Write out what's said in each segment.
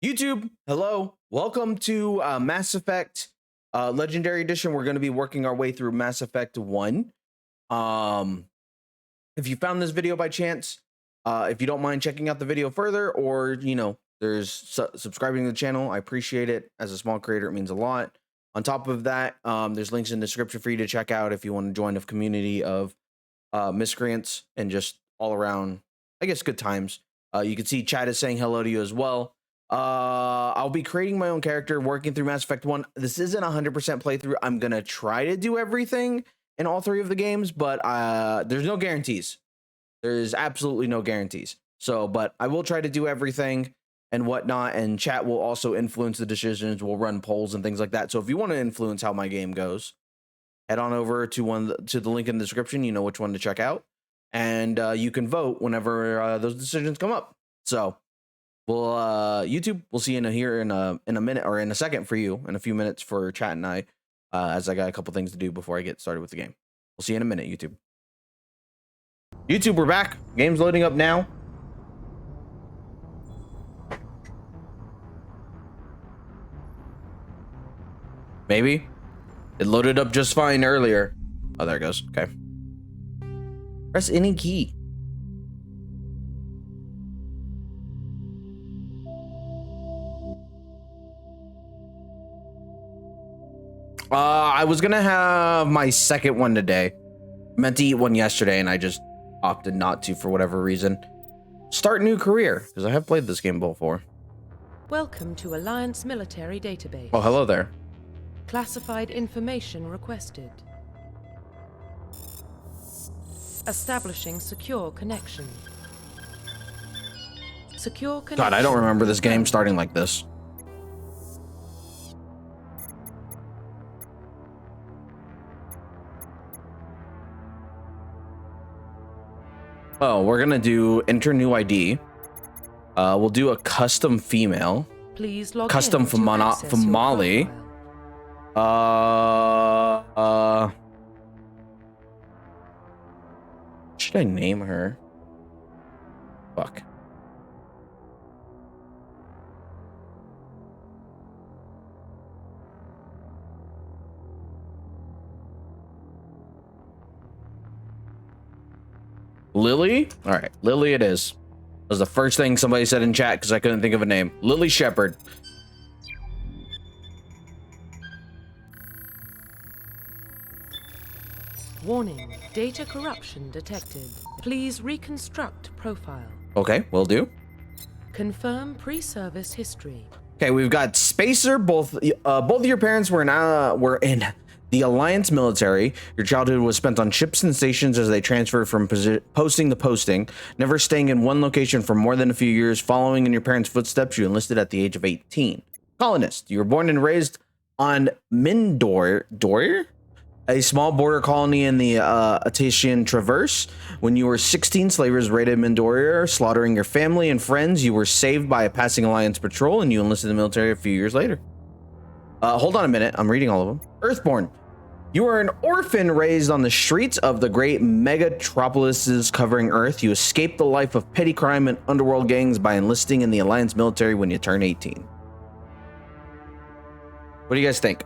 YouTube, hello. Welcome to Mass Effect Legendary Edition. We're going to be working our way through Mass Effect 1. If you found this video by chance, if you don't mind checking out the video further, or, there's subscribing to the channel, I appreciate it. As a small creator, it means a lot. On top of that, there's links in the description for you to check out if you want to join a community of miscreants and just all around, I guess, good times. You can see chat is saying hello to you as well. I'll be creating my own character, working through Mass Effect 1. This isn't 100% playthrough. I'm gonna try to do everything in all three of the games, but there's no guarantees. There's absolutely no guarantees. So, but I will try to do everything and whatnot, and chat will also influence the decisions. We'll run polls and things like that. So if you want to influence how my game goes, head on over to the link in the description. You know which one to check out, and you can vote whenever those decisions come up. So. Well, YouTube, we'll see you in a minute, or in a second for you, in a few minutes for chat and I, as I got a couple things to do before I get started with the game. We'll see you in a minute, YouTube. YouTube, we're back. Game's loading up now. Maybe. It loaded up just fine earlier. Oh, there it goes. Okay. Press any key. I was gonna have my second one today. Meant to eat one yesterday, and I just opted not to for whatever reason. Start new career, because I have played this game before. Welcome to Alliance Military Database. Oh, hello there. Classified information requested. Establishing secure connection. Secure connection. God, I don't remember this game starting like this. Oh, we're gonna do enter new ID. We'll do a custom female. Please log custom in for to access for your Molly. profile. Should I name her? Fuck. Lily? All right, Lily it is. That was the first thing somebody said in chat because I couldn't think of a name. Lily Shepard. Warning, data corruption detected. Please reconstruct profile. Okay, will do. Confirm pre-service history. Okay, we've got Spacer. Both of your parents were in the Alliance military. Your childhood was spent on ships and stations as they transferred from posting to posting, never staying in one location for more than a few years. Following in your parents' footsteps, you enlisted at the age of 18. Colonist. You were born and raised on Mindor, a small border colony in the Editon Traverse. When you were 16, slavers raided Mindor, slaughtering your family and friends. You were saved by a passing Alliance patrol, and you enlisted in the military a few years later. Hold on a minute. I'm reading all of them. Earthborn. You were an orphan raised on the streets of the great megatropolises covering Earth. You escaped the life of petty crime and underworld gangs by enlisting in the Alliance military when you turned 18. What do you guys think?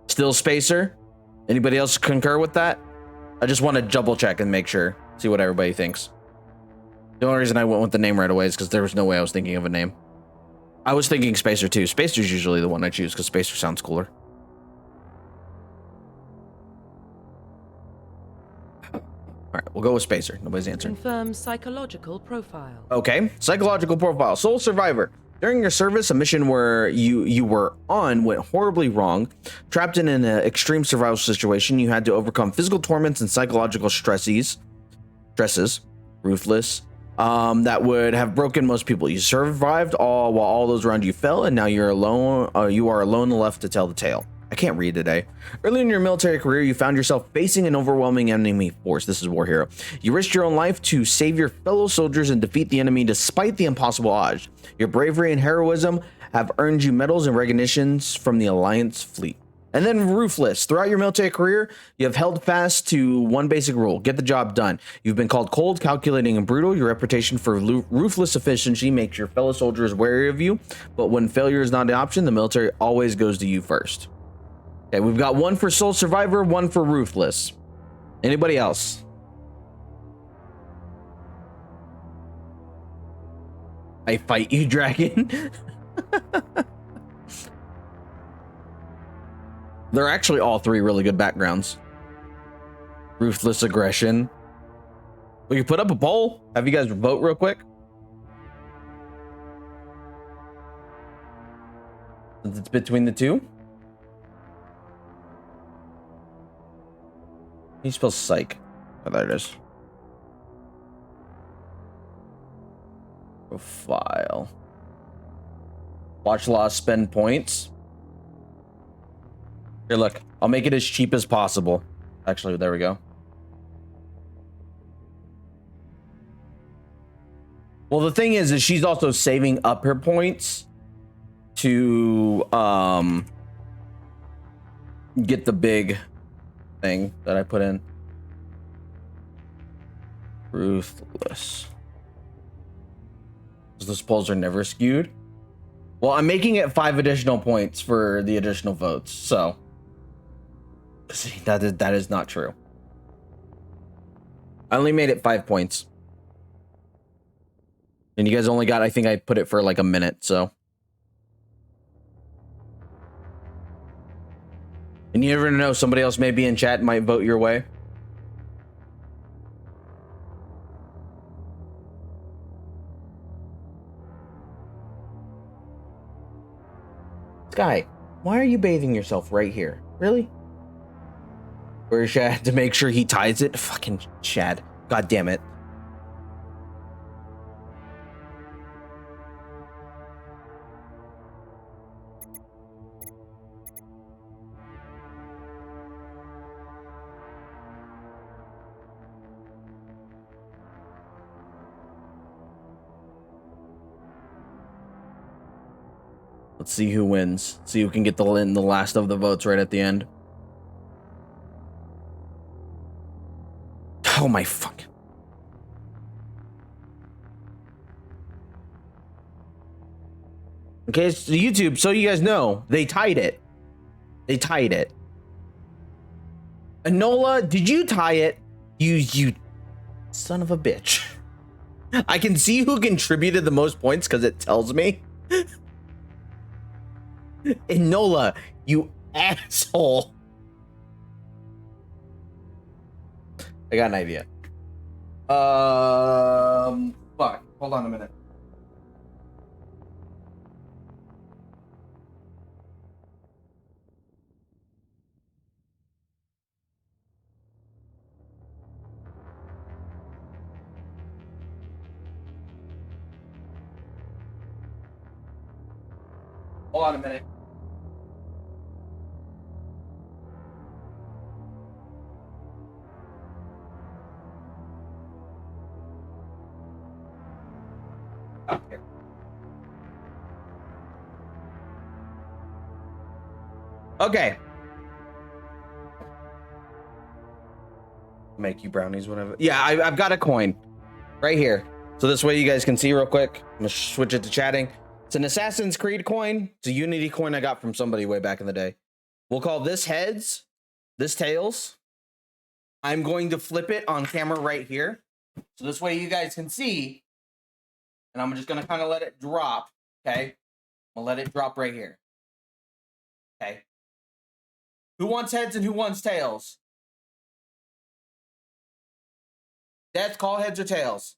Still Spacer? Anybody else concur with that? I just want to double check and make sure. See what everybody thinks. The only reason I went with the name right away is because there was no way I was thinking of a name. I was thinking Spacer too. Spacer's usually the one I choose because Spacer sounds cooler. All right, we'll go with Spacer. Nobody's answering. Confirm psychological profile. Okay, psychological profile. Sole survivor. During your service, a mission where you were on went horribly wrong. Trapped in an extreme survival situation, you had to overcome physical torments and psychological stresses, ruthless, that would have broken most people. You survived all while all those around you fell, and now you're alone. You are alone left to tell the tale. I can't read today. Early in your military career, you found yourself facing an overwhelming enemy force. This is War Hero. You risked your own life to save your fellow soldiers and defeat the enemy despite the impossible odds. Your bravery and heroism have earned you medals and recognitions from the Alliance fleet. And then ruthless. Throughout your military career, you have held fast to one basic rule: get the job done. You've been called cold, calculating, and brutal. Your reputation for ruthless efficiency makes your fellow soldiers wary of you. But when failure is not an option, the military always goes to you first. Okay, we've got one for sole survivor, one for ruthless. Anybody else? I fight you, dragon. They're actually all three really good backgrounds. Ruthless aggression. We can put up a poll. Have you guys vote real quick? Since it's between the two. He spells psych. Oh, there it is. Profile. Watch loss, spend points. Here, look. I'll make it as cheap as possible. Actually, there we go. Well, the thing is she's also saving up her points to get the big thing that I put in. Ruthless. Those polls are never skewed. Well, I'm making it 5 additional points for the additional votes, so see, that is not true. I only made it 5 points. And you guys only got, I think I put it for like a minute, so. And you never know, somebody else may be in chat and might vote your way. Sky, why are you bathing yourself right here? Really? Where's Shad to make sure he ties it? Fucking Shad. God damn it. Let's see who wins. See who can get the last of the votes right at the end. Oh my fuck. Okay, it's YouTube, so you guys know, they tied it. They tied it. Enola, did you tie it? You son of a bitch. I can see who contributed the most points because it tells me. Enola, you asshole. I got an idea. Fuck. Hold on a minute. Hold on a minute. Okay. Okay. Make you brownies, whatever. Yeah, I've got a coin right here. So this way you guys can see real quick. I'm gonna switch it to chatting. It's an Assassin's Creed coin. It's a Unity coin I got from somebody way back in the day. We'll call this heads, this tails. I'm going to flip it on camera right here. So this way you guys can see. And I'm just going to kind of let it drop. Okay. I'll let it drop right here. Okay. Who wants heads and who wants tails? Death, call heads or tails.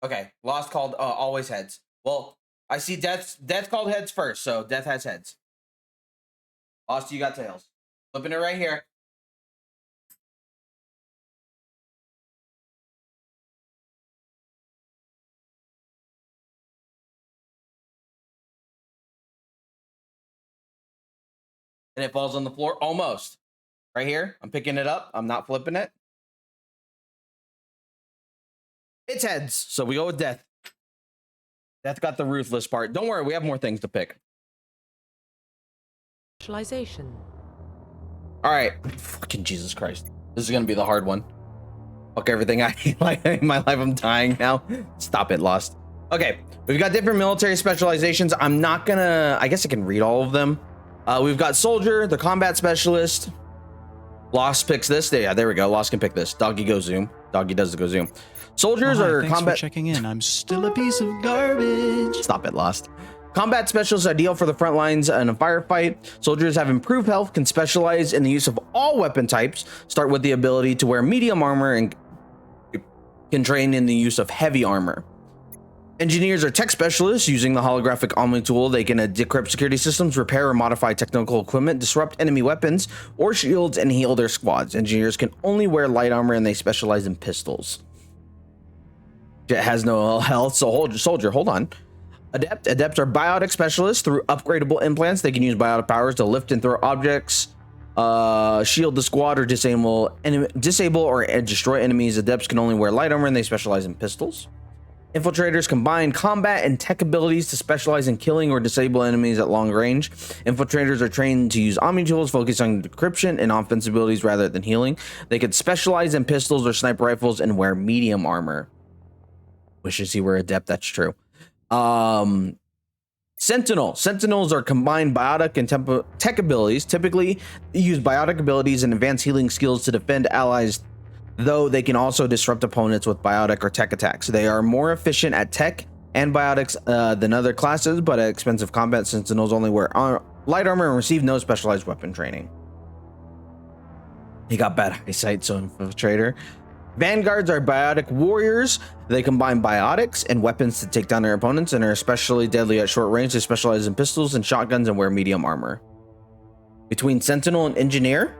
Okay. Lost called always heads. Well, I see Death called heads first. So Death has heads. Lost, you got tails. Flipping it right here. And it falls on the floor almost. Right here. I'm picking it up. I'm not flipping it. It's heads. So we go with Death. Death got the ruthless part. Don't worry, we have more things to pick. Specialization. All right, fucking Jesus Christ. This is gonna be the hard one. Fuck everything I like in my life. I'm dying now. Stop it, Lost. Okay, we've got different military specializations. I'm not gonna, I guess I can read all of them. We've got soldier, the combat specialist. Lost picks this. Yeah, there we go. Lost can pick this. Doggy go zoom. Doggy does the go zoom. Soldiers hi, are thanks combat. for checking in. I'm still a piece of garbage. Stop it, Lost. Combat specialists ideal for the front lines in a firefight. Soldiers have improved health, can specialize in the use of all weapon types, start with the ability to wear medium armor, and can train in the use of heavy armor. Engineers are tech specialists. Using the holographic Omni tool, they can decrypt security systems, repair or modify technical equipment, disrupt enemy weapons or shields, and heal their squads. Engineers can only wear light armor, and they specialize in pistols. It has no health, so soldier, hold on. Adepts are biotic specialists. Through upgradable implants, they can use biotic powers to lift and throw objects, shield the squad, or disable or destroy enemies. Adepts can only wear light armor, and they specialize in pistols. Infiltrators combine combat and tech abilities to specialize in killing or disable enemies at long range. Infiltrators are trained to use Omni tools, focus on decryption and offensive abilities rather than healing. They could specialize in pistols or sniper rifles and wear medium armor. Wishes he were adept, that's true. Sentinels are combined biotic and tech abilities. Typically use biotic abilities and advanced healing skills to defend allies, though they can also disrupt opponents with biotic or tech attacks. They are more efficient at tech and biotics than other classes, but at expensive combat. Sentinels only wear light armor and receive no specialized weapon training. He got bad eyesight, so infiltrator. Vanguards are biotic warriors. They combine biotics and weapons to take down their opponents and are especially deadly at short range. They specialize in pistols and shotguns and wear medium armor. Between Sentinel and Engineer,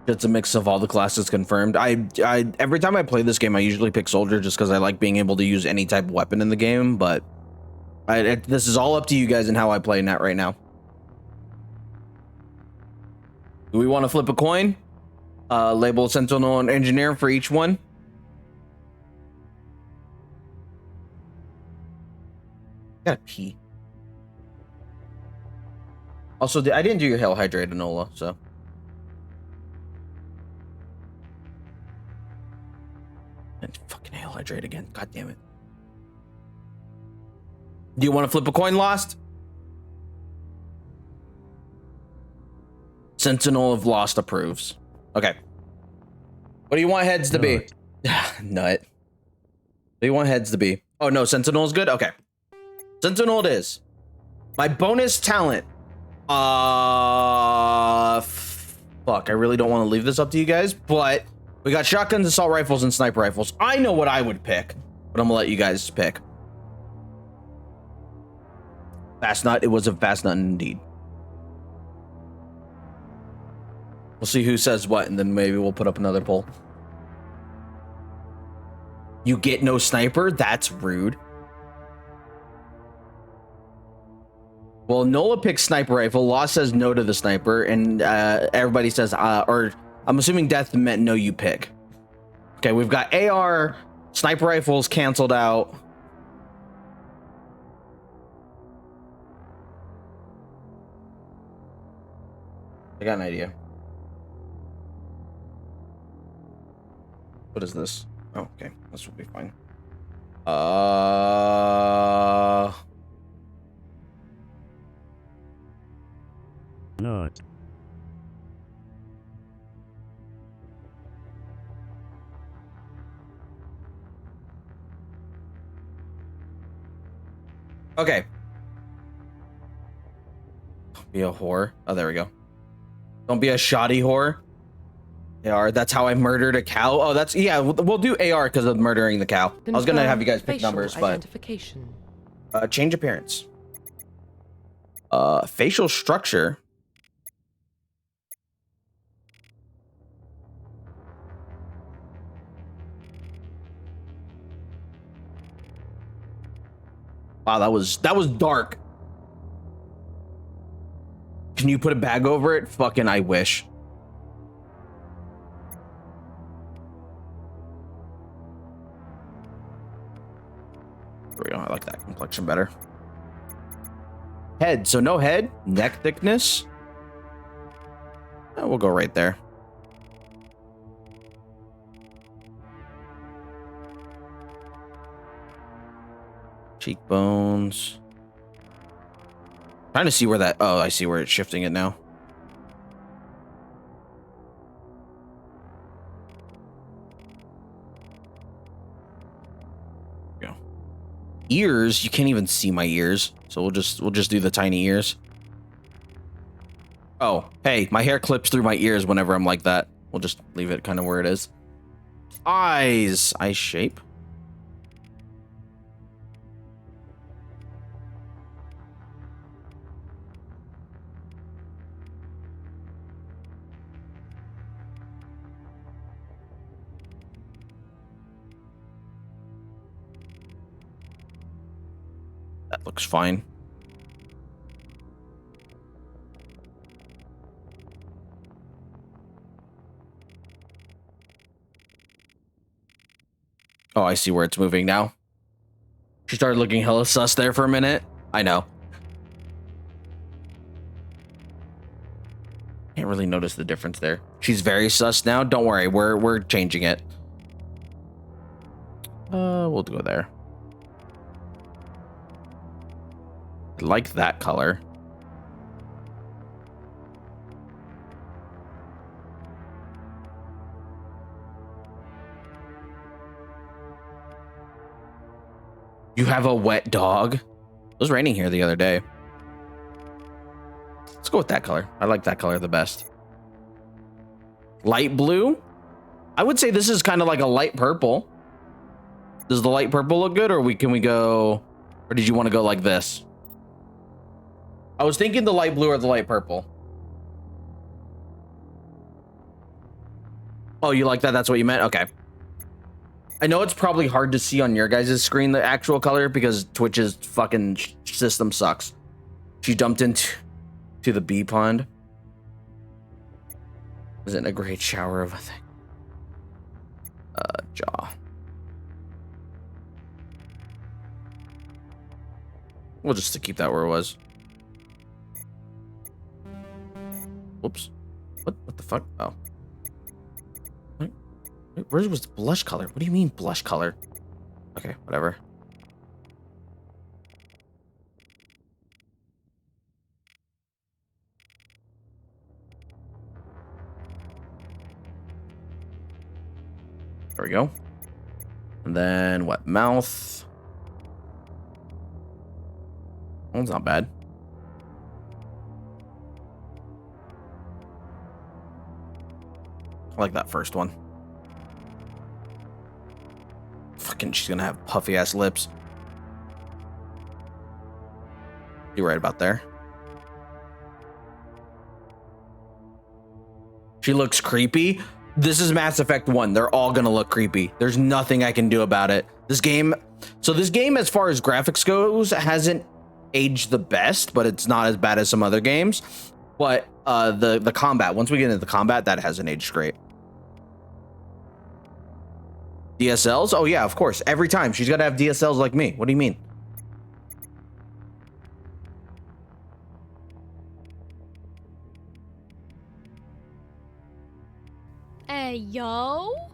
it's a mix of all the classes confirmed. I every time I play this game, I usually pick Soldier just because I like being able to use any type of weapon in the game, but this is all up to you guys and how I play Net right now. Do we want to flip a coin? Label Sentinel and Engineer for each one. Gotta pee. Also, I didn't do your Hail Hydrate, Enola, so. And fucking Hail Hydrate again. God damn it. Do you want to flip a coin, Lost? Sentinel of Lost approves. Okay. What do you want heads to be? Nut. What do you want heads to be? Oh no, Sentinel is good? Okay. Sentinel it is. My bonus talent. Fuck, I really don't want to leave this up to you guys, but we got shotguns, assault rifles, and sniper rifles. I know what I would pick, but I'm gonna let you guys pick. Fast nut. It was a fast nut indeed. We'll see who says what, and then maybe we'll put up another poll. You get no sniper? That's rude. Well, Nola picks sniper rifle. Lost says no to the sniper, and everybody says, or I'm assuming Death meant no, you pick. Okay, we've got AR, sniper rifles canceled out. I got an idea. What is this? Oh, okay. This will be fine. Not. Okay. Be a whore. Oh, there we go. Don't be a shoddy whore. AR, that's how I murdered a cow. Oh, that's, yeah, we'll do AR because of murdering the cow. I was gonna have you guys pick numbers, but change appearance. Facial structure. Wow, that was dark. Can you put a bag over it? Fucking I wish. reflection better. Head. So no head. Neck thickness. We'll go right there. Cheekbones. Trying to see where that... Oh, I see where it's shifting it now. Go. Ears. You can't even see my ears. So we'll just do the tiny ears. Oh, hey, my hair clips through my ears whenever I'm like that. We'll just leave it kind of where it is. Eyes. Eye shape. That looks fine. Oh, I see where it's moving now. She started looking hella sus there for a minute. I know. Can't really notice the difference there. She's very sus now. Don't worry, we're changing it. We'll go there. I like that color. You have a wet dog? It was raining here the other day. Let's go with that color. I like that color the best. Light blue? I would say this is kind of like a light purple. Does the light purple look good, or can we go, or did you want to go like this? I was thinking the light blue or the light purple. Oh, you like that? That's what you meant? Okay. I know it's probably hard to see on your guys' screen the actual color because Twitch's fucking system sucks. She dumped into the bee pond. Was in a great shower of a thing. Jaw. We'll just to keep that where it was. Whoops. What the fuck? Oh. Where was the blush color? What do you mean blush color? Okay, whatever. There we go. And then what? Mouth. Well, it's not bad. I like that first one. Fucking, she's gonna have puffy ass lips. You're right about there. She looks creepy. This is Mass Effect 1. They're all gonna look creepy. There's nothing I can do about it. This game, as far as graphics goes, hasn't aged the best, but it's not as bad as some other games. But the combat, once we get into the combat, that hasn't aged great. DSLs? Oh yeah, of course. Every time. She's got to have DSLs like me. What do you mean? Hey, yo. I'll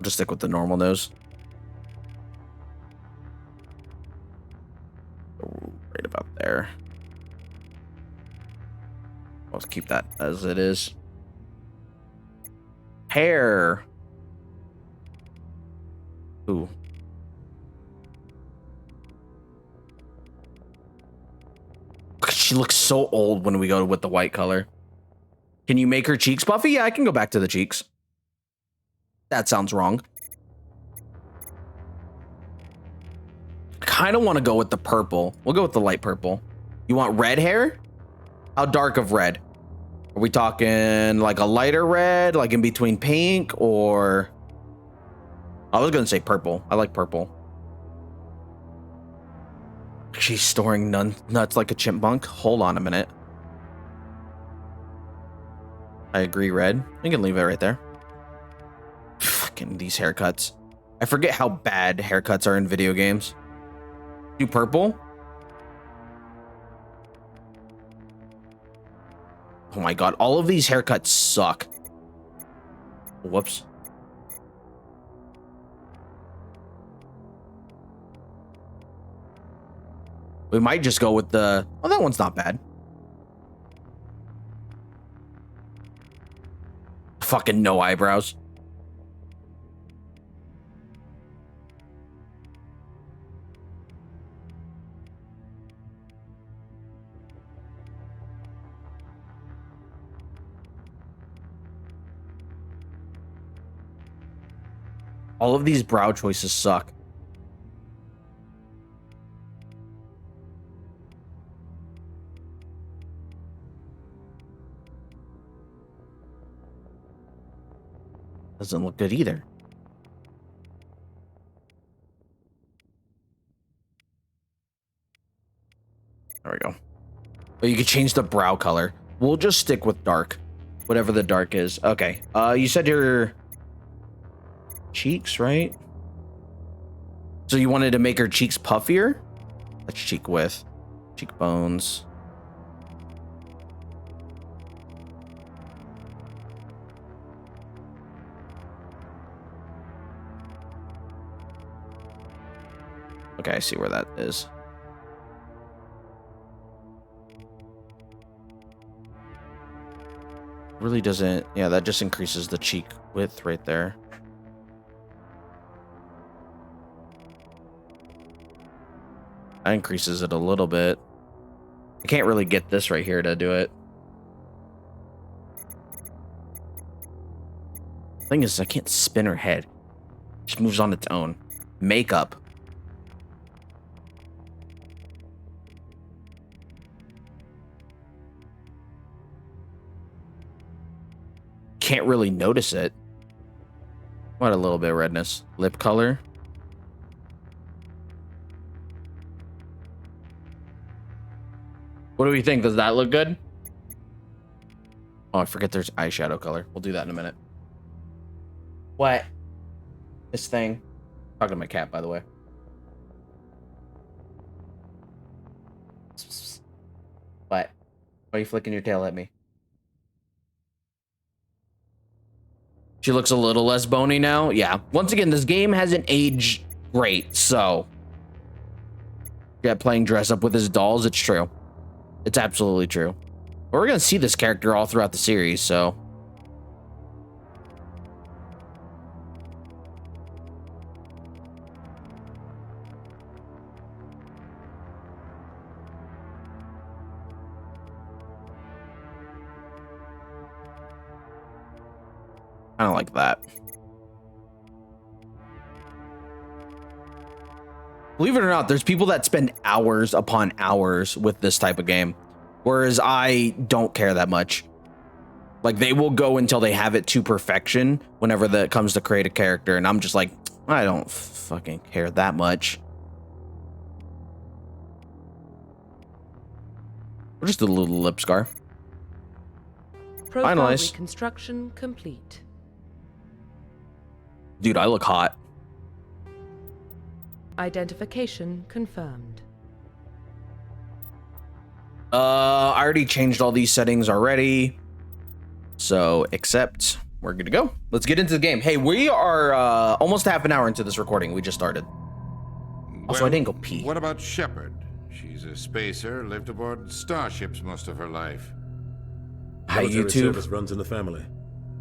just stick with the normal nose. Right about there. Let's keep that as it is. Hair. Ooh. She looks so old when we go with the white color. Can you make her cheeks puffy? Yeah, I can go back to the cheeks. That sounds wrong. I kind of want to go with the purple. We'll go with the light purple. You want red hair? How dark of red? Are we talking like a lighter red, like in between pink, or... I was going to say purple. I like purple. She's storing nuts like a chipmunk. Hold on a minute. I agree, red. We can leave it right there. Fucking these haircuts. I forget how bad haircuts are in video games. Do purple? Oh my god, all of these haircuts suck. Whoops. We might just go with the... Oh, that one's not bad. Fucking no eyebrows. All of these brow choices suck. Doesn't look good either. There we go. But you could change the brow color. We'll just stick with dark. Whatever the dark is. Okay. You said your cheeks, right? So you wanted to make her cheeks puffier? That's cheek width. Cheekbones. Okay, I see where that is. Really doesn't... Yeah, that just increases the cheek width right there. That increases it a little bit. I can't really get this right here to do it. Thing is, I can't spin her head. It just moves on its own. Makeup. Can't really notice it. What, a little bit of redness. Lip color. What do we think? Does that look good? Oh, I forget there's eyeshadow color. We'll do that in a minute. What? This thing. Talking to my cat, by the way. What? Why are you flicking your tail at me? She looks a little less bony now. Yeah. Once again, this game hasn't aged great, so... Yeah, playing dress up with his dolls, it's true. It's absolutely true. But we're going to see this character all throughout the series, so... I don't like that. Believe it or not, there's people that spend hours upon hours with this type of game, whereas I don't care that much. Like, they will go until they have it to perfection whenever that comes to create a character, and I'm just like, I don't fucking care that much. Or just a little lip scar. Profile Finalize. reconstruction complete. Dude, I look hot. Identification confirmed. I already changed all these settings already. So, accept. We're good to go. Let's get into the game. Hey, we are almost half an hour into this recording. We just started. Also, I didn't go pee. What about Shepard? She's a spacer, lived aboard starships most of her life. Hi, Military YouTube. service runs in the family.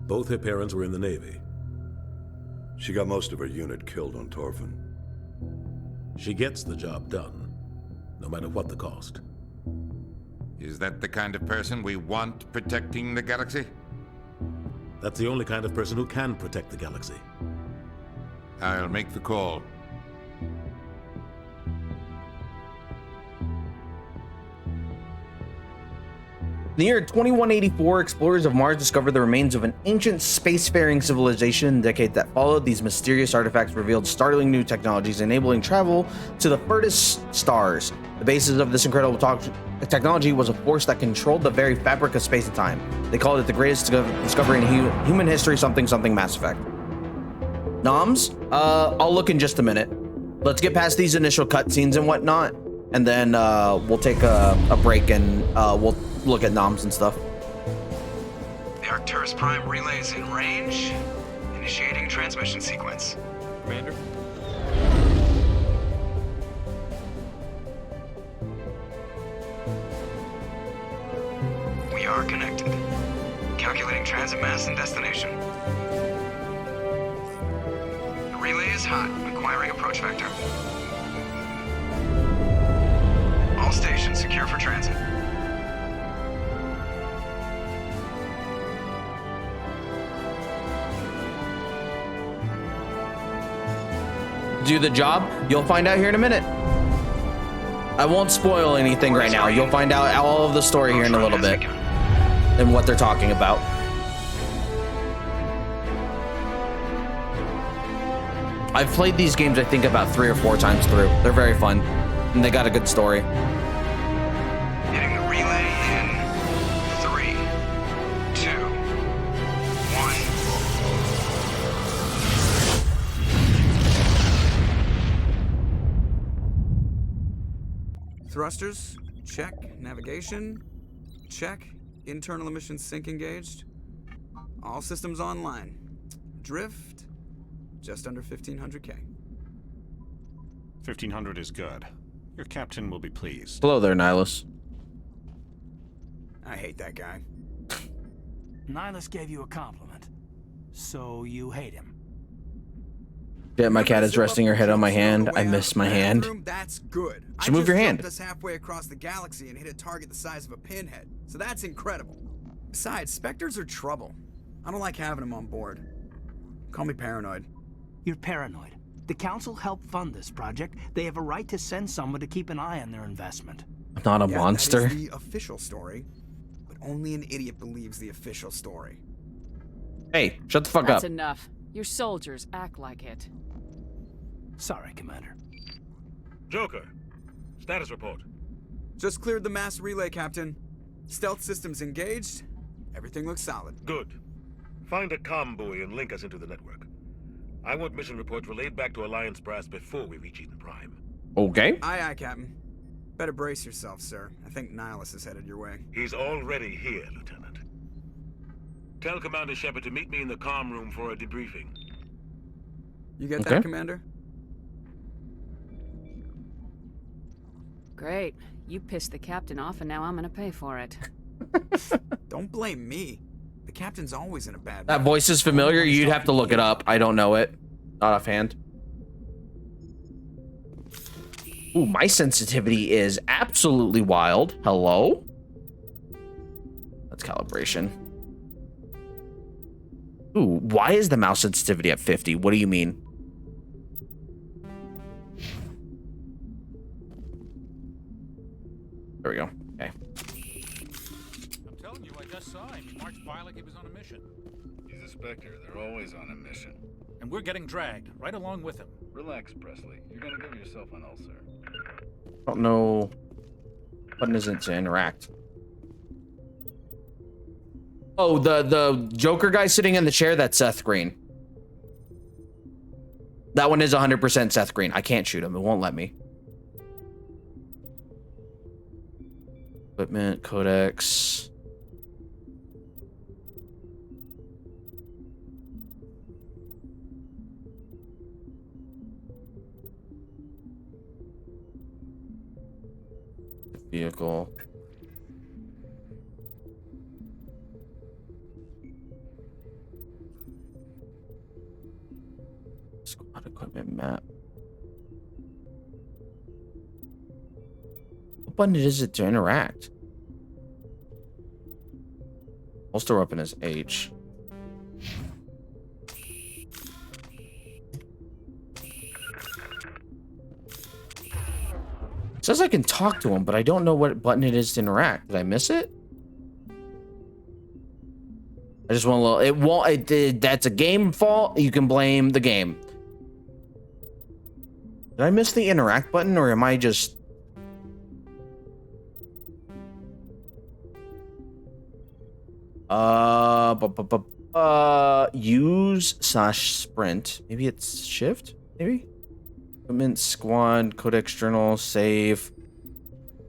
Both her parents were in the Navy. She got most of her unit killed on Torfin. She gets the job done, no matter what the cost. Is that the kind of person we want protecting the galaxy? That's the only kind of person who can protect the galaxy. I'll make the call. In the year 2184, explorers of Mars discovered the remains of an ancient spacefaring civilization. In the decade that followed, these mysterious artifacts revealed startling new technologies, enabling travel to the furthest stars. The basis of this incredible technology was a force that controlled the very fabric of space and time. They called it the greatest discovery in human history, something Mass Effect. Noms? I'll look in just a minute. let's get past these initial cutscenes and whatnot, and then we'll take a break and we'll look at noms and stuff. The Arcturus Prime relay is in range. Initiating transmission sequence. Commander? We are connected. Calculating transit mass and destination. The relay is hot, acquiring approach vector. All stations secure for transit. Do the job? You'll find out here in a minute. I won't spoil anything right now. You'll find out all of the story here in a little bit and what they're talking about. I've played these games, I think, about 3 or 4 times through. They're very fun, and they got a good story. Hitting the relay in 3, 2, 1. Thrusters, check. Navigation, check. Internal emission sync engaged. All systems online. Drift, just under 1500K. 1500 is good. Your captain will be pleased. Hello there, Nihilus. I hate that guy. Nihilus gave you a compliment, so you hate him. Yeah, my cat is resting her head on my hand. I miss my hand. That's good. So move your hand. I just jumped us halfway across the galaxy and hit a target the size of a pinhead. So that's incredible. Besides, Spectres are trouble. I don't like having them on board. Call me paranoid. You're paranoid. The Council helped fund this project. They have a right to send someone to keep an eye on their investment. I'm not a monster. That is the official story, but only an idiot believes the official story. Hey, shut the fuck That's up. enough. Your soldiers act like it. Sorry, Commander. Joker, status report. Just cleared the mass relay, Captain. Stealth systems engaged. Everything looks solid. Good. Find a comm buoy and link us into the network. I want mission reports relayed back to Alliance brass before we reach Eden Prime. Okay. Aye, aye, Captain. Better brace yourself, sir. I think Nihilus is headed your way. He's already here, Lieutenant. Tell Commander Shepard to meet me in the comm room for a debriefing. You get Okay. that, Commander? Great. You pissed the captain off, and now I'm gonna pay for it. Don't blame me. The captain's always in a bad That mood. voice is familiar. You'd have to look it up. I don't know it. Not offhand. Ooh, my sensitivity is absolutely wild. Hello? That's calibration. Ooh, why is the mouse sensitivity at 50? What do you mean? There we go. Okay. I'm telling you, I just saw him. He marched by like he was on a mission. He's a Spectre. They're always on a mission. And we're getting dragged, right along with him. Relax, Presley. You're gonna give yourself an ulcer. I don't know. Button isn't to interact. Oh, the Joker guy sitting in the chair, that's Seth Green. That one is 100% Seth Green. I can't shoot him. It won't let me. Equipment, codex. Vehicle. Squad equipment map. What button is it to interact? Holster weapon is H. It says I can talk to him, but I don't know what button it is to interact. Did I miss it? I just want a little. It won't. That's a game fault. You can blame the game. Did I miss the interact button, or am I just? Use / sprint. Maybe it's shift. Maybe. Equipment, squad, codex journal, save,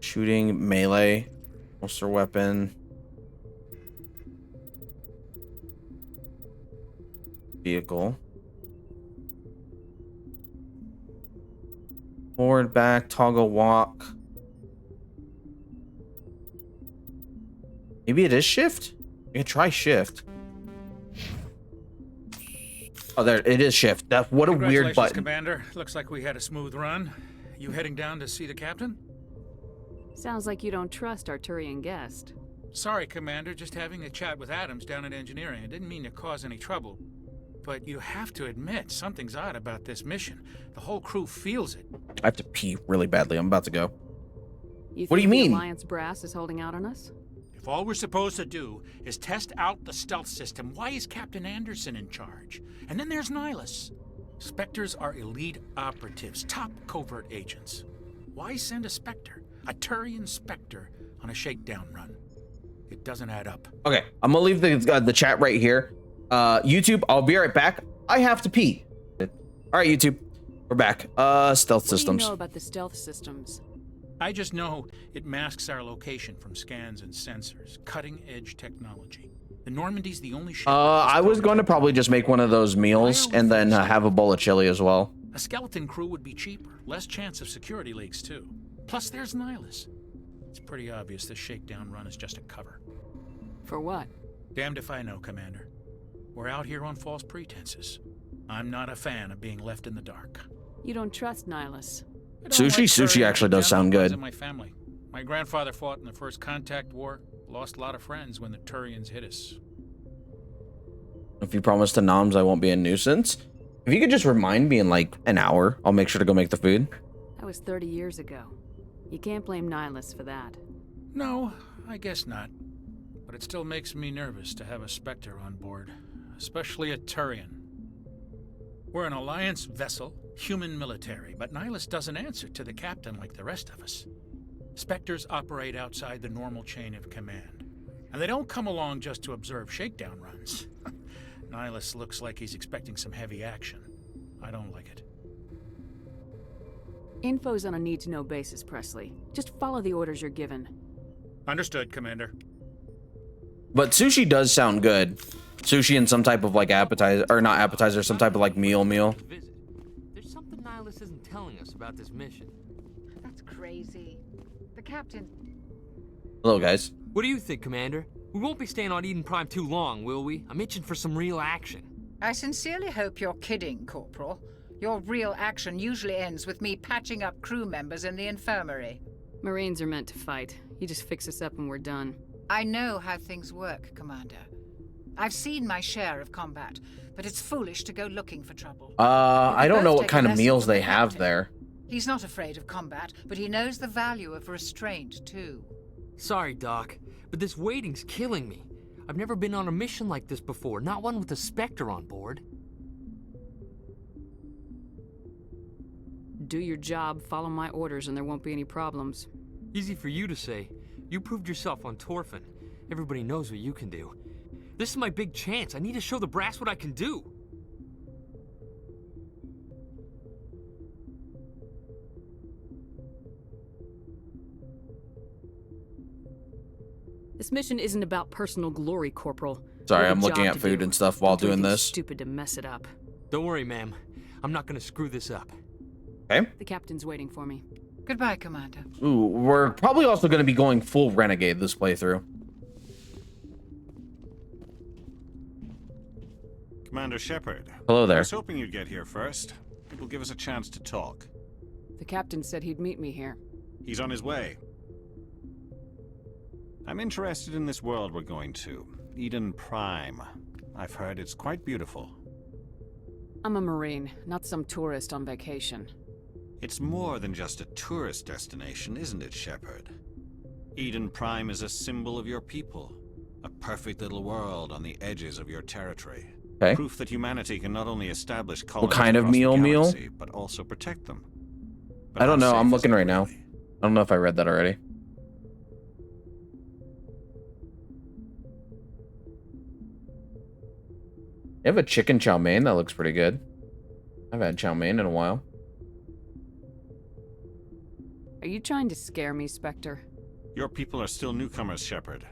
shooting, melee, holster weapon, vehicle, forward, back, toggle, walk. Maybe it is shift? You can try shift. Oh, there it is shift. That what a weird Congratulations, button. Commander. Looks like we had a smooth run. You heading down to see the captain? Sounds like you don't trust our Turian guest. Sorry, Commander. Just having a chat with Adams down at engineering. I didn't mean to cause any trouble. But you have to admit, something's odd about this mission. The whole crew feels it. I have to pee really badly. I'm about to go. What do you mean? The Alliance brass is holding out on us? If all we're supposed to do is test out the stealth system, why is Captain Anderson in charge? And then there's Nihilus. Spectres are elite operatives, top covert agents. Why send a Spectre, a Turian Spectre, on a shakedown run? It doesn't add up. Okay, I'm gonna leave the chat right here. YouTube, I'll be right back. I have to pee. All right, YouTube, we're back. Stealth systems. What do you know about the stealth systems? I just know it masks our location from scans and sensors. Cutting-edge technology. The Normandy's the only ship. I was going to probably just make one of those meals and then have a bowl of chili as well. A skeleton crew would be cheaper. Less chance of security leaks, too. Plus, there's Nihilus. It's pretty obvious this shakedown run is just a cover. For what? Damned if I know, Commander. We're out here on false pretenses. I'm not a fan of being left in the dark. You don't trust Nihilus. Sushi actually does sound good. In my family. My grandfather fought in the First Contact War. Lost a lot of friends when the Turians hit us. If you promise to Noms I won't be a nuisance. If you could just remind me in like an hour, I'll make sure to go make the food. That was 30 years ago. You can't blame Nihilus for that. No, I guess not. But it still makes me nervous to have a Spectre on board. Especially a Turian. We're an Alliance vessel, human military, but Nihilus doesn't answer to the captain like the rest of us. Spectres operate outside the normal chain of command. And they don't come along just to observe shakedown runs. Nihilus looks like he's expecting some heavy action. I don't like it. Info's on a need-to-know basis, Presley. Just follow the orders you're given. Understood, Commander. But sushi does sound good. Sushi and some type of like appetizer, or not appetizer, some type of like meal. There's something Nihilus isn't telling us about this mission. That's crazy. The captain... Hello, guys. What do you think, Commander? We won't be staying on Eden Prime too long, will we? I'm itching for some real action. I sincerely hope you're kidding, Corporal. Your real action usually ends with me patching up crew members in the infirmary. Marines are meant to fight. You just fix us up and we're done. I know how things work, Commander. I've seen my share of combat, but it's foolish to go looking for trouble. I don't know what kind of meals they have there. He's not afraid of combat, but he knows the value of restraint, too. Sorry, Doc, but this waiting's killing me. I've never been on a mission like this before, not one with a Spectre on board. Do your job, follow my orders, and there won't be any problems. Easy for you to say. You proved yourself on Torfin. Everybody knows what you can do. This is my big chance. I need to show the brass what I can do. This mission isn't about personal glory, Corporal. Sorry, I'm looking at food and stuff while doing this. Stupid to mess it up. Don't worry, ma'am. I'm not gonna screw this up. Okay. The captain's waiting for me. Goodbye, Commander. Ooh, we're probably also going to be going full Renegade this playthrough. Commander Shepard. Hello there. I was hoping you'd get here first. It will give us a chance to talk. The captain said he'd meet me here. He's on his way. I'm interested in this world we're going to. Eden Prime. I've heard it's quite beautiful. I'm a Marine, not some tourist on vacation. It's more than just a tourist destination, isn't it, Shepard? Eden Prime is a symbol of your people. A perfect little world on the edges of your territory. Okay. Proof that humanity can not only establish colonies what kind of across the meal? galaxy, but also protect them. But I don't how know. I'm safe looking is it right now. really? I don't know if I read that already. You have a chicken chow mein that looks pretty good. I've had chow mein in a while. Are you trying to scare me, Spectre? Your people are still newcomers, Shepard.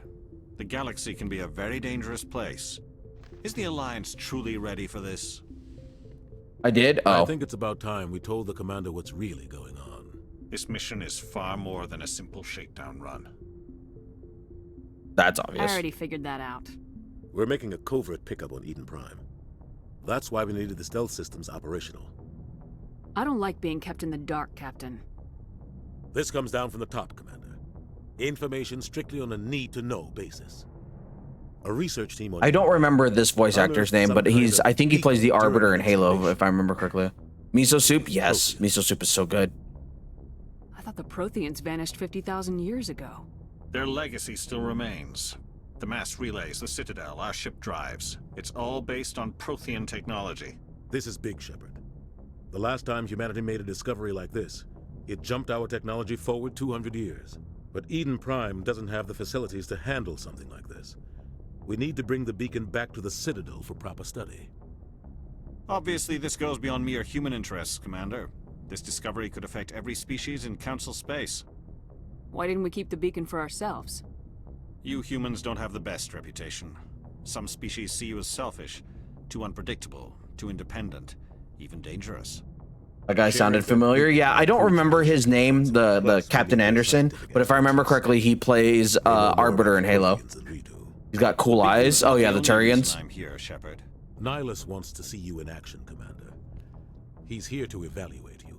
The galaxy can be a very dangerous place. Is the Alliance truly ready for this? I did? Oh. I think it's about time we told the commander what's really going on. This mission is far more than a simple shakedown run. That's obvious. I already figured that out. We're making a covert pickup on Eden Prime. That's why we needed the stealth systems operational. I don't like being kept in the dark, Captain. This comes down from the top, Commander. Information strictly on a need-to-know basis. A research team on... I don't remember this voice actor's name, but I think he plays the Arbiter in Halo, if I remember correctly. Miso Soup? Yes. Miso Soup is so good. I thought the Protheans vanished 50,000 years ago. Their legacy still remains. The mass relays, the Citadel, our ship drives. It's all based on Prothean technology. This is big, Shepard. The last time humanity made a discovery like this, it jumped our technology forward 200 years. But Eden Prime doesn't have the facilities to handle something like this. We need to bring the beacon back to the Citadel for proper study. Obviously, this goes beyond mere human interests, Commander. This discovery could affect every species in Council space. Why didn't we keep the beacon for ourselves? You humans don't have the best reputation. Some species see you as selfish, too unpredictable, too independent, even dangerous. That guy sounded familiar. Yeah, I don't remember his name, the Captain Anderson, but if I remember correctly, he plays Arbiter in Halo. He's got cool eyes. Oh yeah, the Turians. I'm here, Shepard. Nihilus wants to see you in action, Commander. He's here to evaluate you.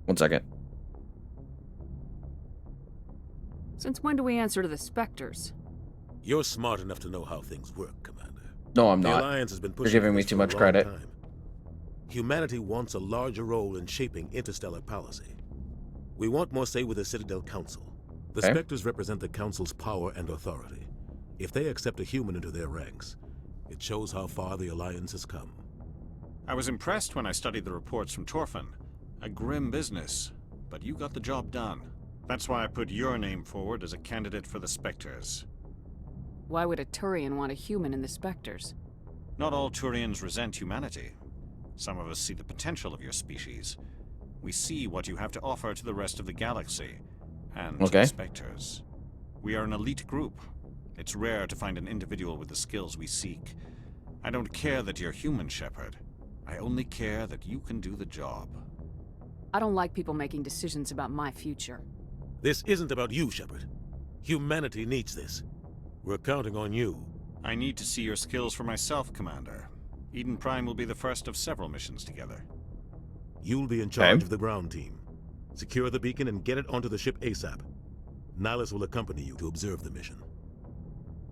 One second. Since when do we answer to the Spectres? You're smart enough to know how things work, Commander. No, I'm the not. Alliance has been You're pushing giving me this too for a much long credit. time. Humanity wants a larger role in shaping interstellar policy. We want more say with the Citadel Council. The Okay. Spectres represent the Council's power and authority. If they accept a human into their ranks, it shows how far the Alliance has come. I was impressed when I studied the reports from Torfin. A grim business, but you got the job done. That's why I put your name forward as a candidate for the Spectres. Why would a Turian want a human in the Spectres? Not all Turians resent humanity. Some of us see the potential of your species. We see what you have to offer to the rest of the galaxy, and to the Spectres. We are an elite group. It's rare to find an individual with the skills we seek. I don't care that you're human, Shepard. I only care that you can do the job. I don't like people making decisions about my future. This isn't about you, Shepard. Humanity needs this. We're counting on you. I need to see your skills for myself, Commander. Eden Prime will be the first of several missions together. You'll be in charge of the ground team. Secure the beacon and get it onto the ship ASAP. Nihilus will accompany you to observe the mission.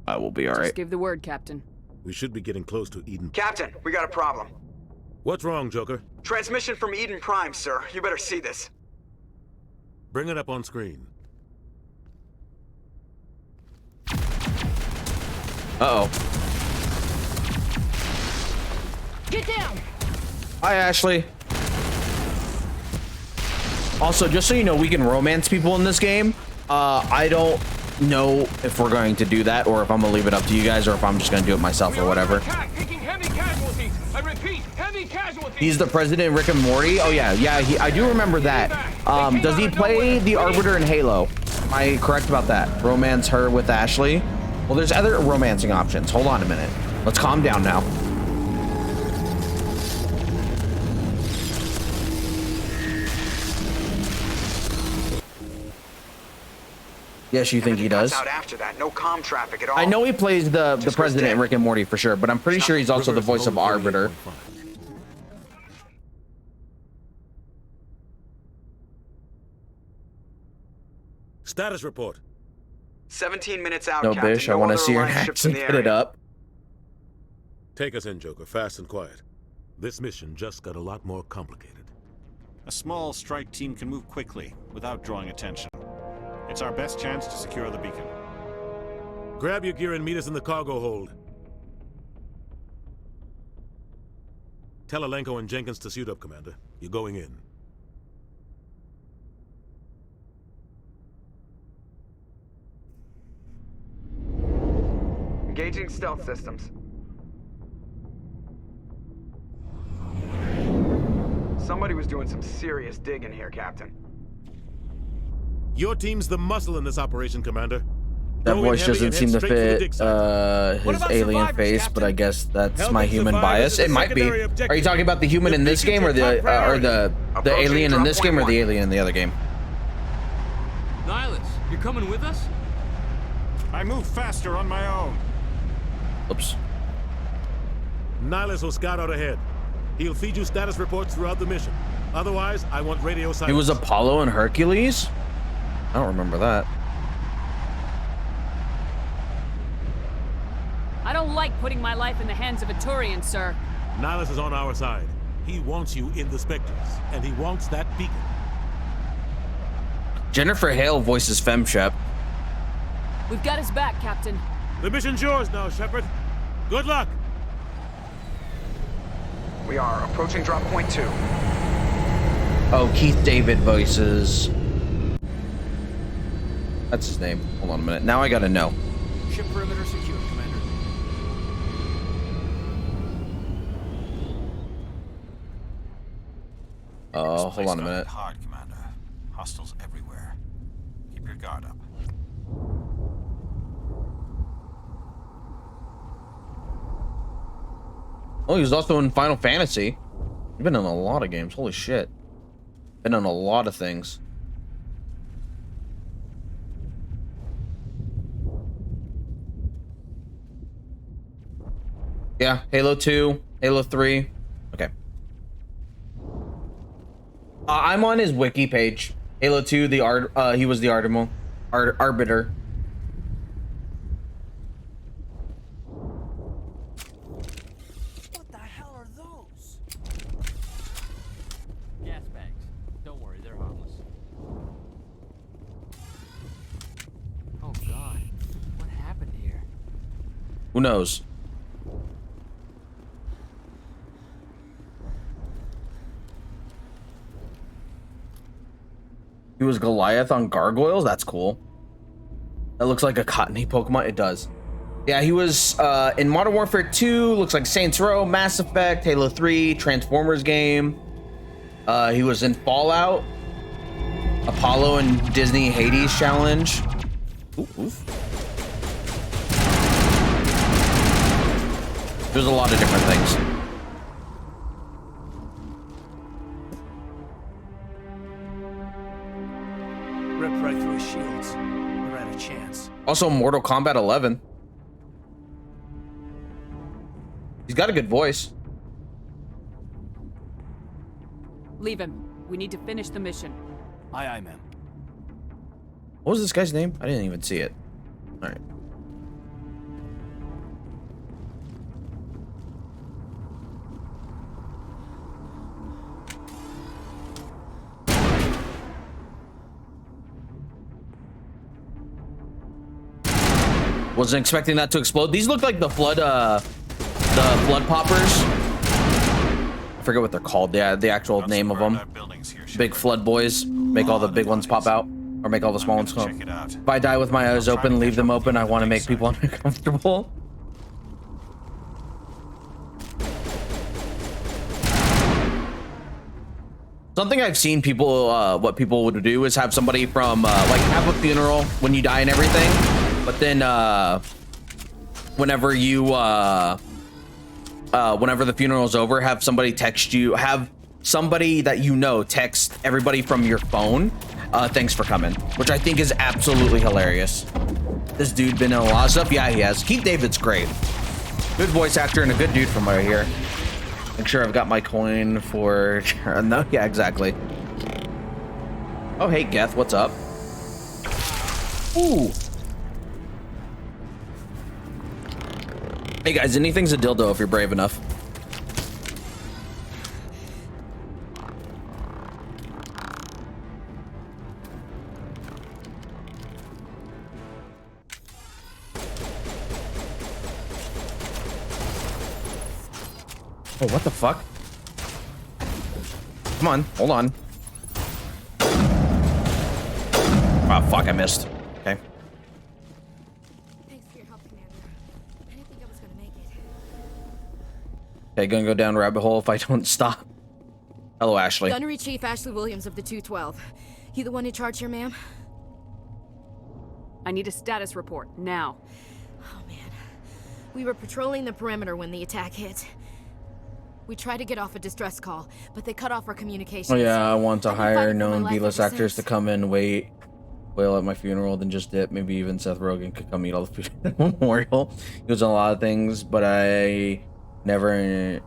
I will be alright. Just give the word, Captain. We should be getting close to Eden. Captain, we got a problem. What's wrong, Joker? Transmission from Eden Prime, sir. You better see this. Bring it up on screen. Uh-oh. Get down! Hi, Ashley. Also, just so you know, we can romance people in this game. I don't know if we're going to do that or if I'm going to leave it up to you guys or if I'm just going to do it myself or whatever. He's the president, Rick and Morty. Oh, yeah. I do remember that. Does he play the Arbiter in Halo? Am I correct about that? Romance her with Ashley? Well, there's other romancing options. Hold on a minute. Let's calm down now. Yes, you think he does? Out after that, no comm traffic at all. I know he plays the president in Rick and Morty for sure, but I'm pretty sure he's also the voice of Arbiter. Status report. 17 minutes out, No, Captain. Bish, I want to other see her in Alliance ships action. in the Put it area. up. Take us in, Joker, fast and quiet. This mission just got a lot more complicated. A small strike team can move quickly, without drawing attention. It's our best chance to secure the beacon. Grab your gear and meet us in the cargo hold. Tell Alenko and Jenkins to suit up, Commander. You're going in. Engaging stealth systems. Somebody was doing some serious digging here, Captain. Your team's the muscle in this operation, Commander. That Go in voice heavy doesn't and seem head to straight for the fit dig site. his alien face, but I guess that's my human bias. It might be. Are you talking about the human in this game, or the alien in this game, or the alien in the other game? Nihilus, you're coming with us? I move faster on my own. Oops. Nihilus will scout out ahead. He'll feed you status reports throughout the mission. Otherwise, I want radio silence. He was Apollo and Hercules? I don't remember that. I don't like putting my life in the hands of a Turian, sir. Nihilus is on our side. He wants you in the Spectres, and he wants that beacon. Jennifer Hale voices FemShep. We've got his back, Captain. The mission's yours now, Shepard. Good luck. We are approaching drop point 2. Oh, Keith David voices. That's his name. Hold on a minute. Now I gotta know. Ship perimeter secure, Commander. Oh, hold on a minute. Hard, Commander. Hostiles everywhere. Keep your guard up. Oh, he was also in Final Fantasy. He's been in a lot of games. Holy shit. Been in a lot of things. Yeah, Halo 2, Halo 3. Okay. I'm on his wiki page. Halo 2, he was the Arbiter. What the hell are those? Gas bags. Don't worry, they're harmless. Oh God, what happened here? Who knows? He was Goliath on Gargoyles? That's cool. That looks like a cottony Pokemon. It does. Yeah, he was in Modern Warfare 2, looks like Saints Row, Mass Effect, Halo 3, Transformers game. He was in Fallout, Apollo and Disney Hades Challenge. Oof. There's a lot of different things. Rip right through his shields. We're at a chance. Also, Mortal Kombat 11. He's got a good voice. Leave him. We need to finish the mission. Aye, aye, ma'am. What was this guy's name? I didn't even see it. All right. Wasn't expecting that to explode. These look like the flood poppers. I forget what they're called. Yeah, the actual name of them. Big flood boys. Make all the big ones pop out, or make all the small ones come. If I die with my eyes open, leave them open. I want to make people uncomfortable. Something I've seen people, what people would do is have somebody from, like, have a funeral when you die and everything. But then, whenever you, whenever the funeral is over, have somebody text you, have somebody that you know text everybody from your phone, thanks for coming, which I think is absolutely hilarious. This dude been in a lot of stuff. Yeah, he has. Keith David's great. Good voice actor and a good dude from right here. Make sure I've got my coin for, no, yeah, exactly. Oh, hey, Geth, what's up? Ooh. Hey guys, anything's a dildo if you're brave enough. Oh, what the fuck? Come on, hold on. Oh, fuck, I missed. Okay. Okay, gonna go down rabbit hole if I don't stop. Hello, Ashley. Gunnery Chief Ashley Williams of the 212. You the one in charge here, ma'am? I need a status report, now. Oh, man. We were patrolling the perimeter when the attack hit. We tried to get off a distress call, but they cut off our communications. Oh yeah, I want to hire known life B-list ever actors to since. come and wail at my funeral, then just dip. Maybe even Seth Rogen could come eat all the memorial. He was on a lot of things, but I never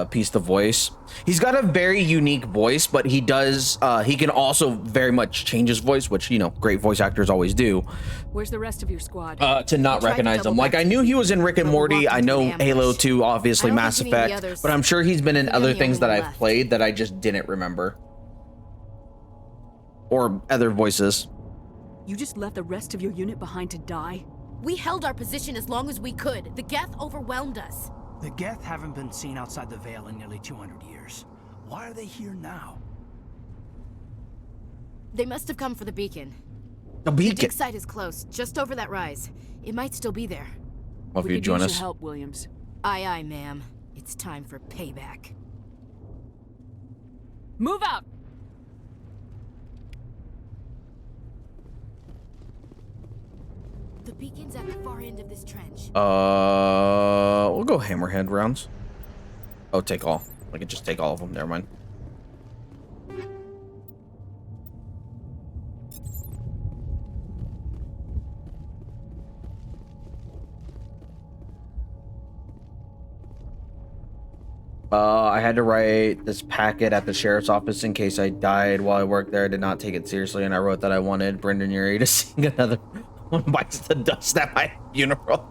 pieced the voice. He's got a very unique voice, but he does he can also very much change his voice, which, you know, great voice actors always do. Where's the rest of your squad? To not recognize him. Like, I knew he was in Rick and Morty. I know Halo 2, obviously Mass Effect, but I'm sure he's been in other things that I've played that I just didn't remember. Or other voices. You just left the rest of your unit behind to die? We held our position as long as we could. The Geth overwhelmed us. The Geth haven't been seen outside the Veil in nearly 200 years. Why are they here now? They must have come for the beacon. The The beacon? dig site is close, just over that rise. It might still be there. Well, if you join us. Help, Williams. Aye, aye, ma'am. It's time for payback. Move out! The beacon's at the far end of this trench. We'll go hammerhead rounds. Oh, take all. I can just take all of them. Never mind. I had to write this packet at the sheriff's office in case I died while I worked there. I did not take it seriously, and I wrote that I wanted Brendan Urie to sing another One Bites the Dust at my funeral.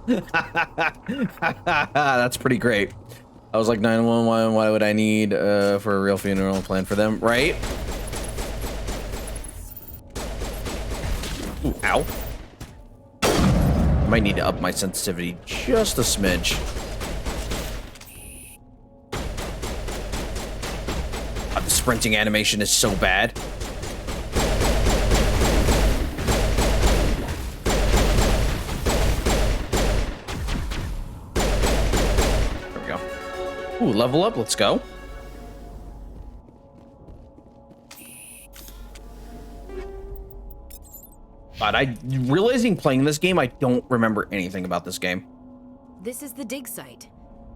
That's pretty great. I was like, 911, why would I need for a real funeral plan for them, right? Ooh, ow. I might need to up my sensitivity just a smidge. The sprinting animation is so bad. There we go. Ooh, level up. Let's go. God, realizing playing this game, I don't remember anything about this game. This is the dig site.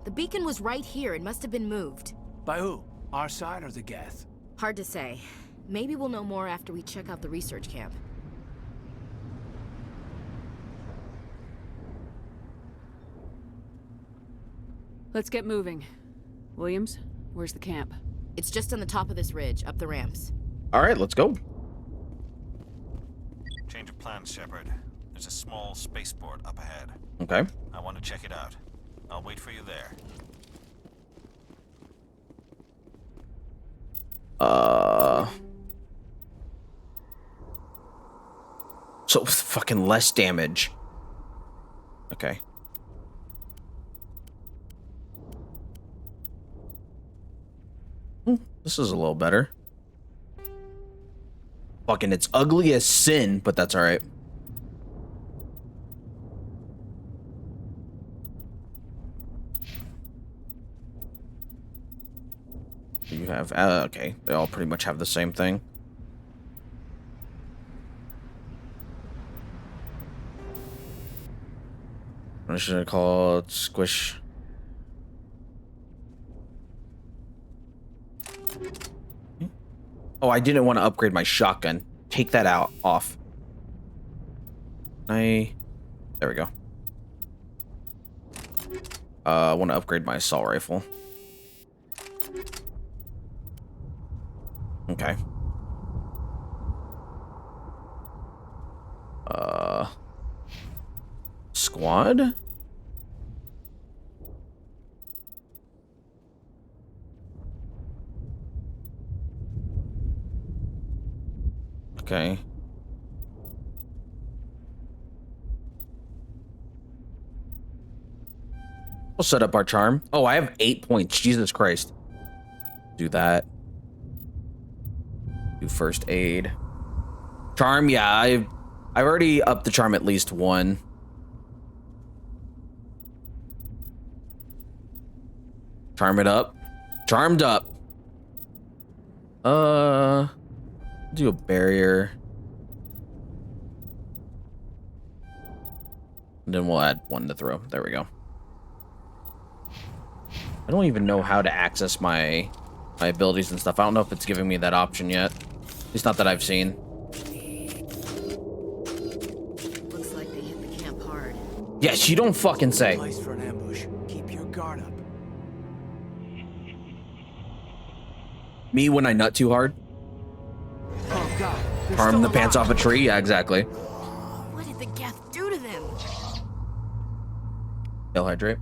The beacon was right here. It must have been moved. By who? Our side or the Geth? Hard to say. Maybe we'll know more after we check out the research camp. Let's get moving. Williams, where's the camp? It's just on the top of this ridge, up the ramps. All right, let's go. Change of plans, Shepard. There's a small spaceport up ahead. Okay. I want to check it out. I'll wait for you there. So fucking less damage. Okay. This is a little better. Fucking, it's ugly as sin, but that's all right. You have, okay, they all pretty much have the same thing. What should I call it? Squish. Oh, I didn't want to upgrade my shotgun. Take that out, off. There we go. I want to upgrade my assault rifle. Okay. Squad? Okay. We'll set up our charm. Oh, I have 8 points. Jesus Christ. Do that. Do first aid. Charm, yeah, I've already upped the charm at least 1. Charm it up. Charmed up. Do a barrier. And then we'll add one to throw. There we go. I don't even know how to access my abilities and stuff. I don't know if it's giving me that option yet. At least not that I've seen. Looks like they hit the camp hard. Yes, you don't fucking say. Place for an ambush. Keep your guard up. Me when I nut too hard? Oh God! Arm the pants off a tree? Yeah, exactly. What did the Geth do to them? They'll hydrate.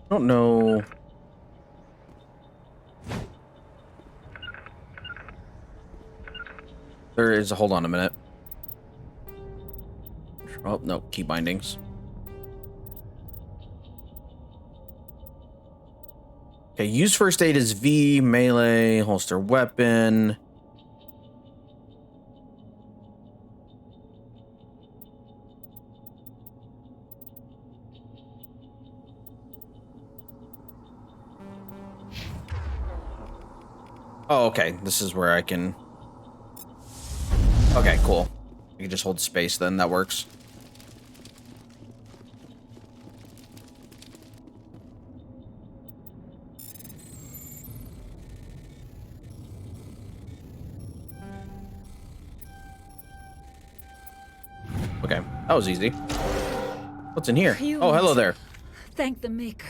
I don't know. There is a, hold on a minute. Oh, no, key bindings. Okay, use first aid as V, melee, holster weapon. Oh, okay. This is where I can... Okay, cool. You can just hold space then. That works. Okay, that was easy. What's in here? Oh, hello there. Thank the Maker.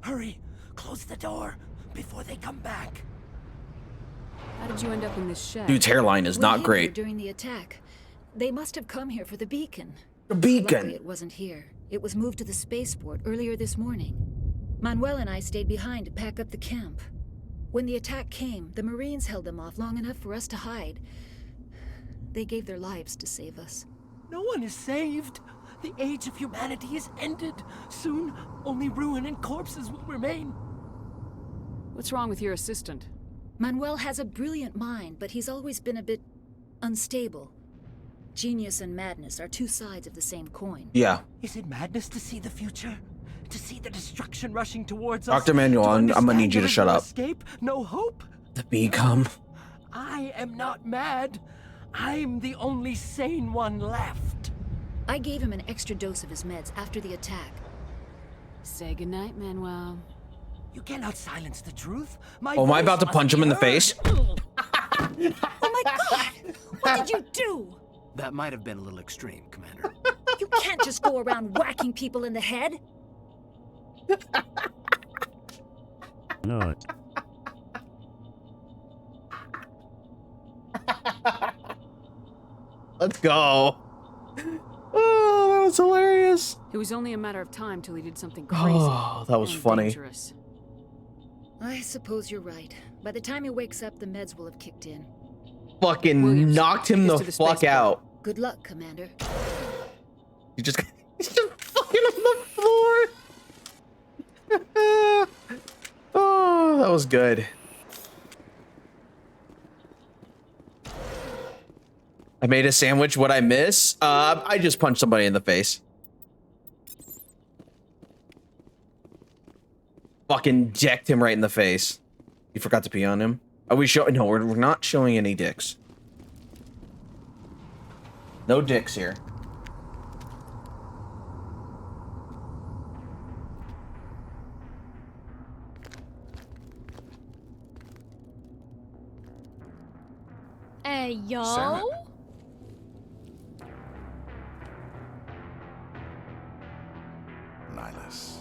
Hurry! Close the door before they come back. How did you end up in this shed? Dude's hairline is not great. During the attack, they must have come here for the beacon. The beacon. Luckily, it wasn't here. It was moved to the spaceport earlier this morning. Manuel and I stayed behind to pack up the camp. When the attack came, the Marines held them off long enough for us to hide. They gave their lives to save us. No one is saved. The age of humanity is ended. Soon, only ruin and corpses will remain. What's wrong with your assistant? Manuel has a brilliant mind, but he's always been a bit unstable. Genius and madness are two sides of the same coin. Yeah. Is it madness to see the future? To see the destruction rushing towards us? Dr. Manuel, I'm gonna need you to shut up. Escape? No hope? The become. I am not mad. I'm the only sane one left. I gave him an extra dose of his meds after the attack. Say goodnight, Manuel. You cannot silence the truth. Oh, am I about to punch him in the face? Oh my God! What did you do? That might have been a little extreme, Commander. You can't just go around whacking people in the head. Not. Let's go. Oh, that was hilarious. It was only a matter of time till he did something crazy. Oh, that was funny. Dangerous. I suppose you're right. By the time he wakes up, the meds will have kicked in. Fucking Williams, knocked him the to the fuck out. Good luck, Commander. He's just fucking on the floor. Oh, that was good. I made a sandwich. What'd I miss? I just punched somebody in the face. Fucking decked him right in the face. You forgot to pee on him. Are we showing? No, we're not showing any dicks. No dicks here. Hey, yo. Sarah. Nihilus.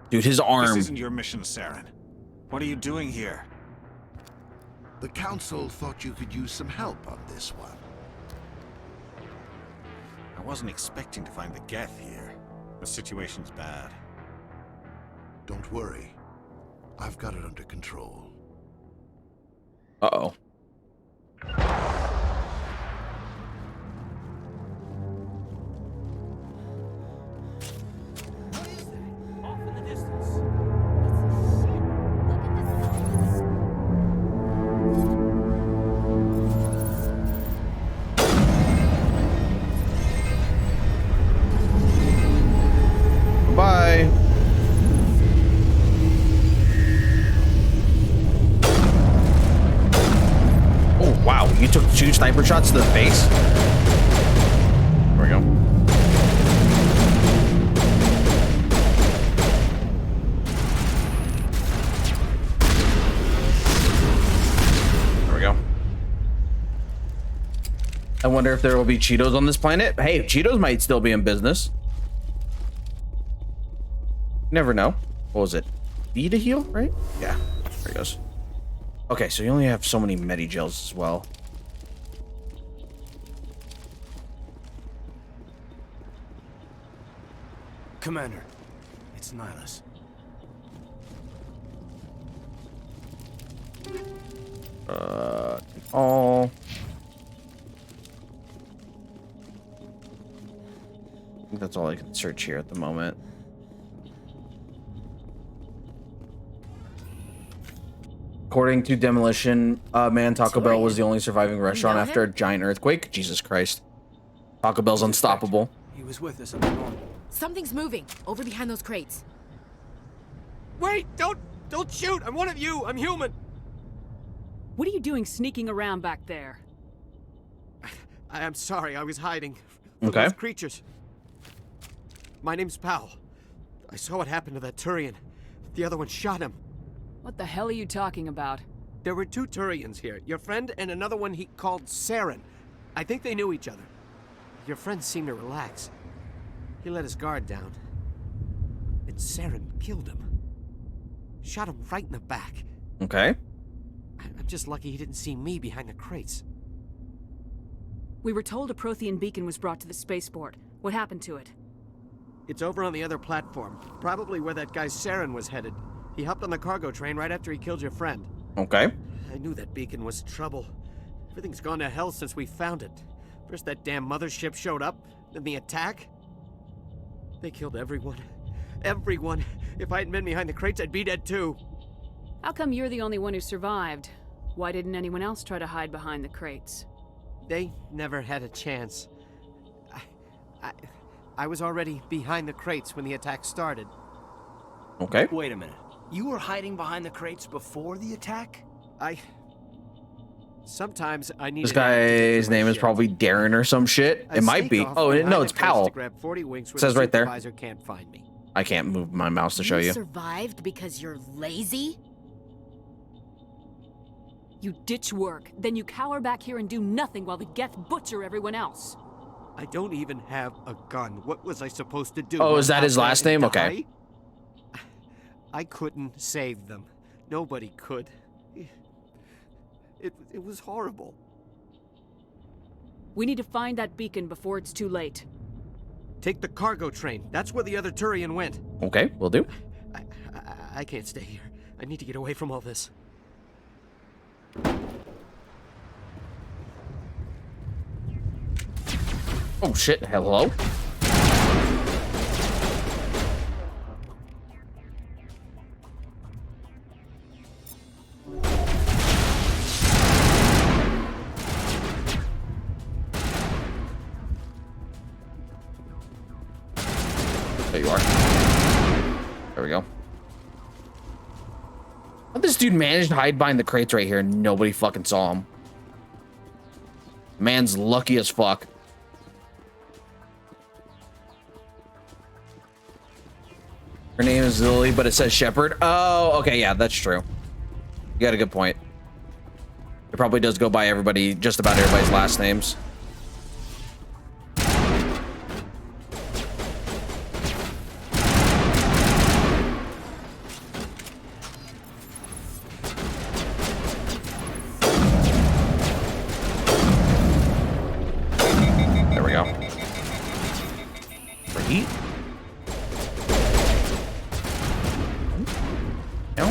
Dude, his arm. This isn't your mission, Saren. What are you doing here? The Council thought you could use some help on this one. I wasn't expecting to find the Geth here. The situation's bad. Don't worry. I've got it under control. Uh-oh. 2 sniper shots to the face. There we go. There we go. I wonder if there will be Cheetos on this planet. Hey, Cheetos might still be in business. Never know. What was it? B to heal, right? Yeah. There he goes. Okay, so you only have so many medi-gels as well. Commander, it's Nihilus. All. I think that's all I can search here at the moment. According to Demolition Man, Taco Bell was the only surviving restaurant after a giant earthquake. Jesus Christ. Taco Bell's unstoppable. He was with us at the normal. Something's moving over behind those crates. Wait! Don't shoot! I'm one of you! I'm human! What are you doing sneaking around back there? I'm sorry, I was hiding from Okay. those creatures. My name's Powell. I saw what happened to that Turian. The other one shot him. What the hell are you talking about? There were 2 Turians here. Your friend and another one he called Saren. I think they knew each other. Your friend seemed to relax. He let his guard down. And Saren killed him. Shot him right in the back. Okay. I'm just lucky he didn't see me behind the crates. We were told a Prothean beacon was brought to the spaceport. What happened to it? It's over on the other platform. Probably where that guy Saren was headed. He hopped on the cargo train right after he killed your friend. Okay. I knew that beacon was trouble. Everything's gone to hell since we found it. First that damn mothership showed up, then the attack. They killed everyone. Everyone. If I hadn't been behind the crates, I'd be dead too. How come you're the only one who survived? Why didn't anyone else try to hide behind the crates? They never had a chance. I was already behind the crates when the attack started. Okay. Wait a minute. You were hiding behind the crates before the attack? Sometimes I need. This guy's name is probably Darren or some shit. It might be. Oh, no, it's Powell. It says right there. Can't find me. I can't move my mouse to show you. Survived because you're lazy? You ditch work, then you cower back here and do nothing while the Geth butcher everyone else. I don't even have a gun. What was I supposed to do? Oh, is that his last name? Okay. I couldn't save them. Nobody could. It was horrible. We need to find that beacon before it's too late. Take the cargo train. That's where the other Turian went. Okay, will do. I can't stay here. I need to get away from all this. Oh shit, hello? There you are. There we go. How this dude managed to hide behind the crates right here and nobody fucking saw him? Man's lucky as fuck. Her name is Lily, but it says Shepherd. Oh, okay, yeah, that's true. You got a good point. It probably does go by everybody, just about everybody's last names. There we go. Reheat. No?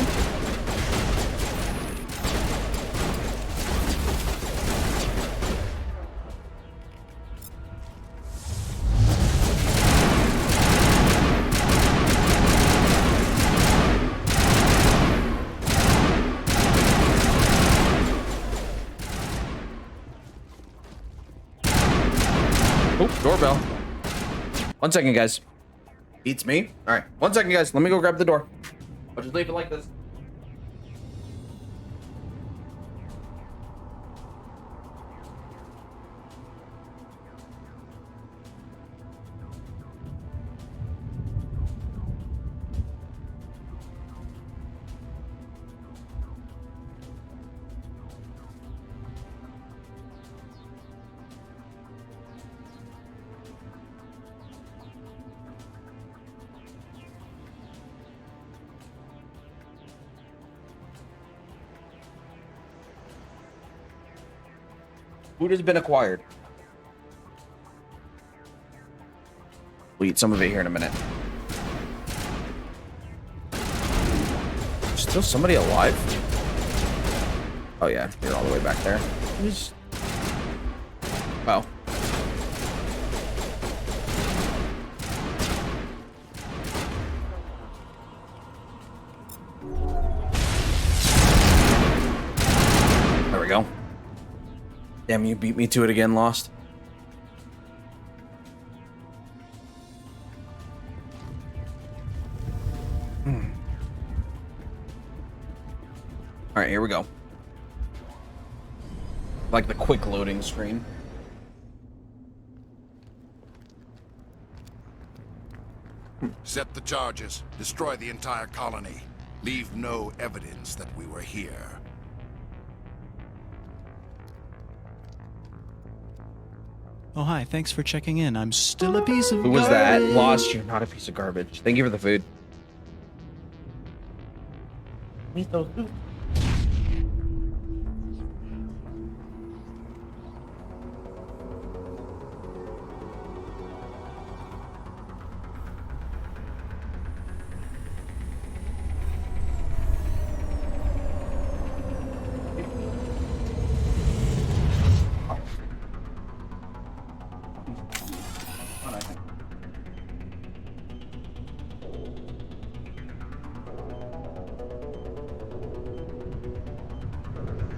Oh, doorbell. 1 second, guys. Beats me. All right, 1 second, guys. Let me go grab the door. I'll just leave it like this. Food has been acquired. We'll eat some of it here in a minute. Still somebody alive? Oh yeah, you're all the way back there. Oh. There we go. Damn, you beat me to it again, Lost. All right, here we go. Like the quick loading screen. Set the charges. Destroy the entire colony. Leave no evidence that we were here. Oh, hi. Thanks for checking in. I'm still a piece of Who was that? garbage. Lost, you're not a piece of garbage. Thank you for the food. Eat those food.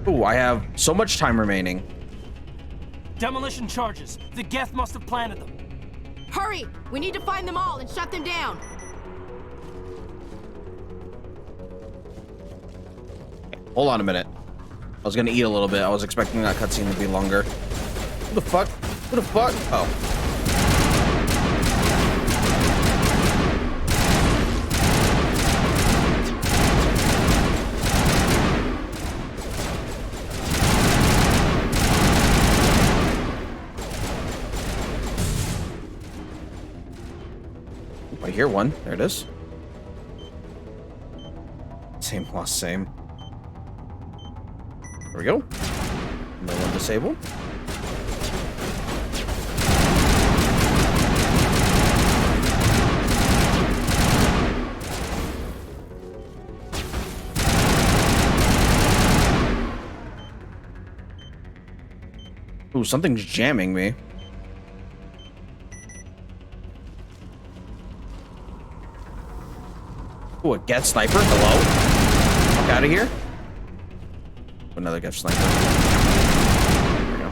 Ooh, I have so much time remaining. Demolition charges. The Geth must have planted them. Hurry! We need to find them all and shut them down. Hold on a minute. I was gonna eat a little bit. I was expecting that cutscene to be longer. Who the fuck? Who the fuck? Oh. I hear one. There it is. Same lost same. There we go. No one disabled. Ooh, something's jamming me. Ooh, a Geth sniper. Hello? Fuck out of here. Another Geth sniper. There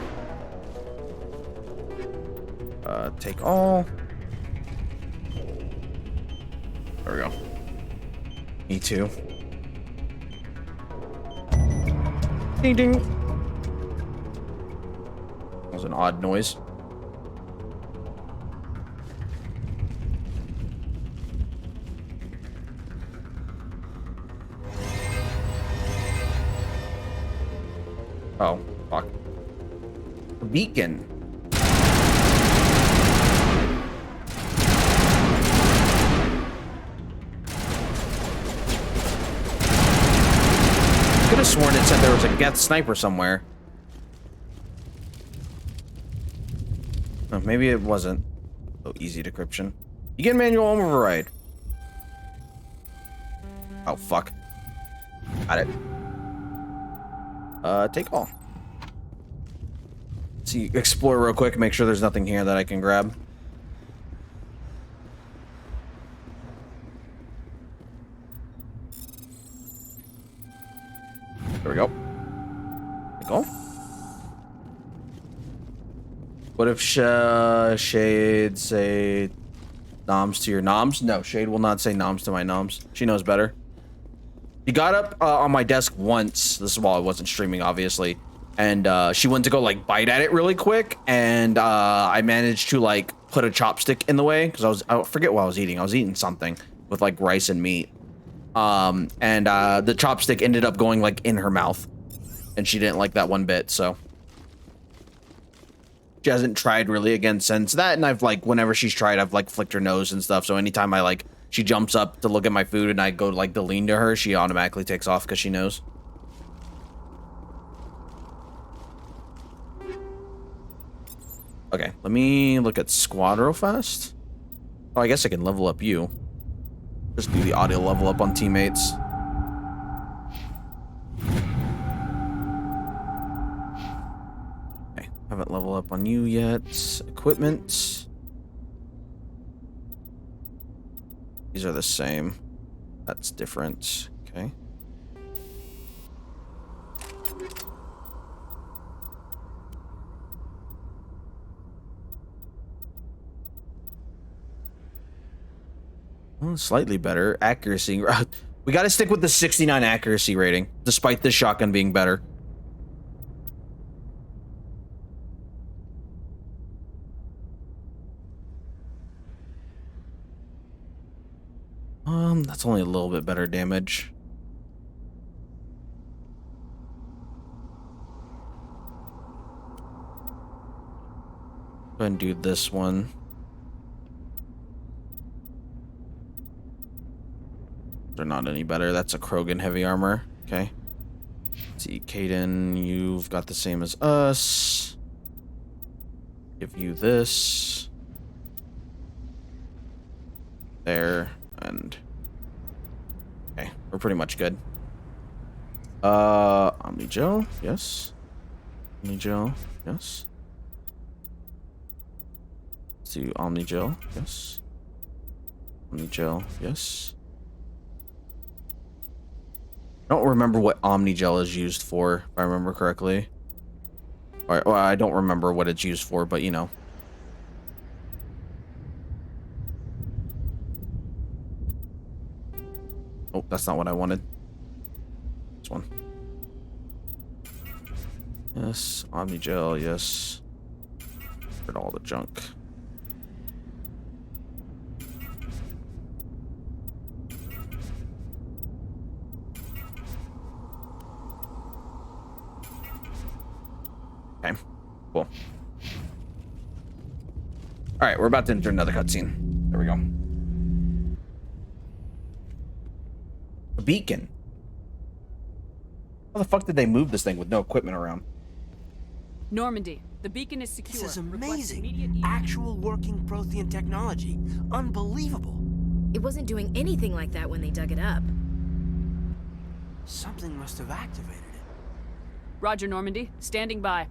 we go. Take all. There we go. Me too. Ding ding. That was an odd noise. Oh, fuck. A beacon. Could have sworn it said there was a Geth sniper somewhere. Oh, maybe it wasn't. Oh, easy decryption. Begin manual override. Oh, fuck. Got it. Take all. See, explore real quick, make sure there's nothing here that I can grab. There we go. Take all. What if Shade say noms to your noms? No, Shade will not say noms to my noms. She knows better. She got up on my desk once. This is while I wasn't streaming, obviously. And she went to go like bite at it really quick. And I managed to like put a chopstick in the way because I forget what I was eating. I was eating something with like rice and meat. And the chopstick ended up going like in her mouth. And she didn't like that one bit, so. She hasn't tried really again since that. And I've like, whenever she's tried, I've like flicked her nose and stuff. So anytime I like, she jumps up to look at my food and I go like to lean to her, she automatically takes off because she knows. Let me look at squad real fast. Oh, I guess I can level up you. Just do the audio level up on teammates. Okay, haven't leveled up on you yet. Equipment. These are the same. That's different. Okay. Well, slightly better. Accuracy. We got to stick with the 69 accuracy rating, despite this shotgun being better. That's only a little bit better damage. Go ahead and do this one. They're not any better. That's a Krogan heavy armor. Okay. Let's see, Caden, you've got the same as us. Give you this. There. And okay, we're pretty much good. Omnigel, yes. Omnigel, yes. Let's do Omnigel, yes. Omnigel, yes. I don't remember what Omnigel is used for, if I remember correctly. All right, well, I don't remember what it's used for, but you know. Oh, that's not what I wanted. This one. Yes, Omnigel, yes. Rid all the junk. Okay, cool. All right, we're about to enter another cutscene. There we go. A beacon. How the fuck did they move this thing with no equipment around? Normandy, the beacon is secure. This is amazing. Actual working Prothean technology. Unbelievable. It wasn't doing anything like that when they dug it up. Something must have activated it. Roger, Normandy. Standing by.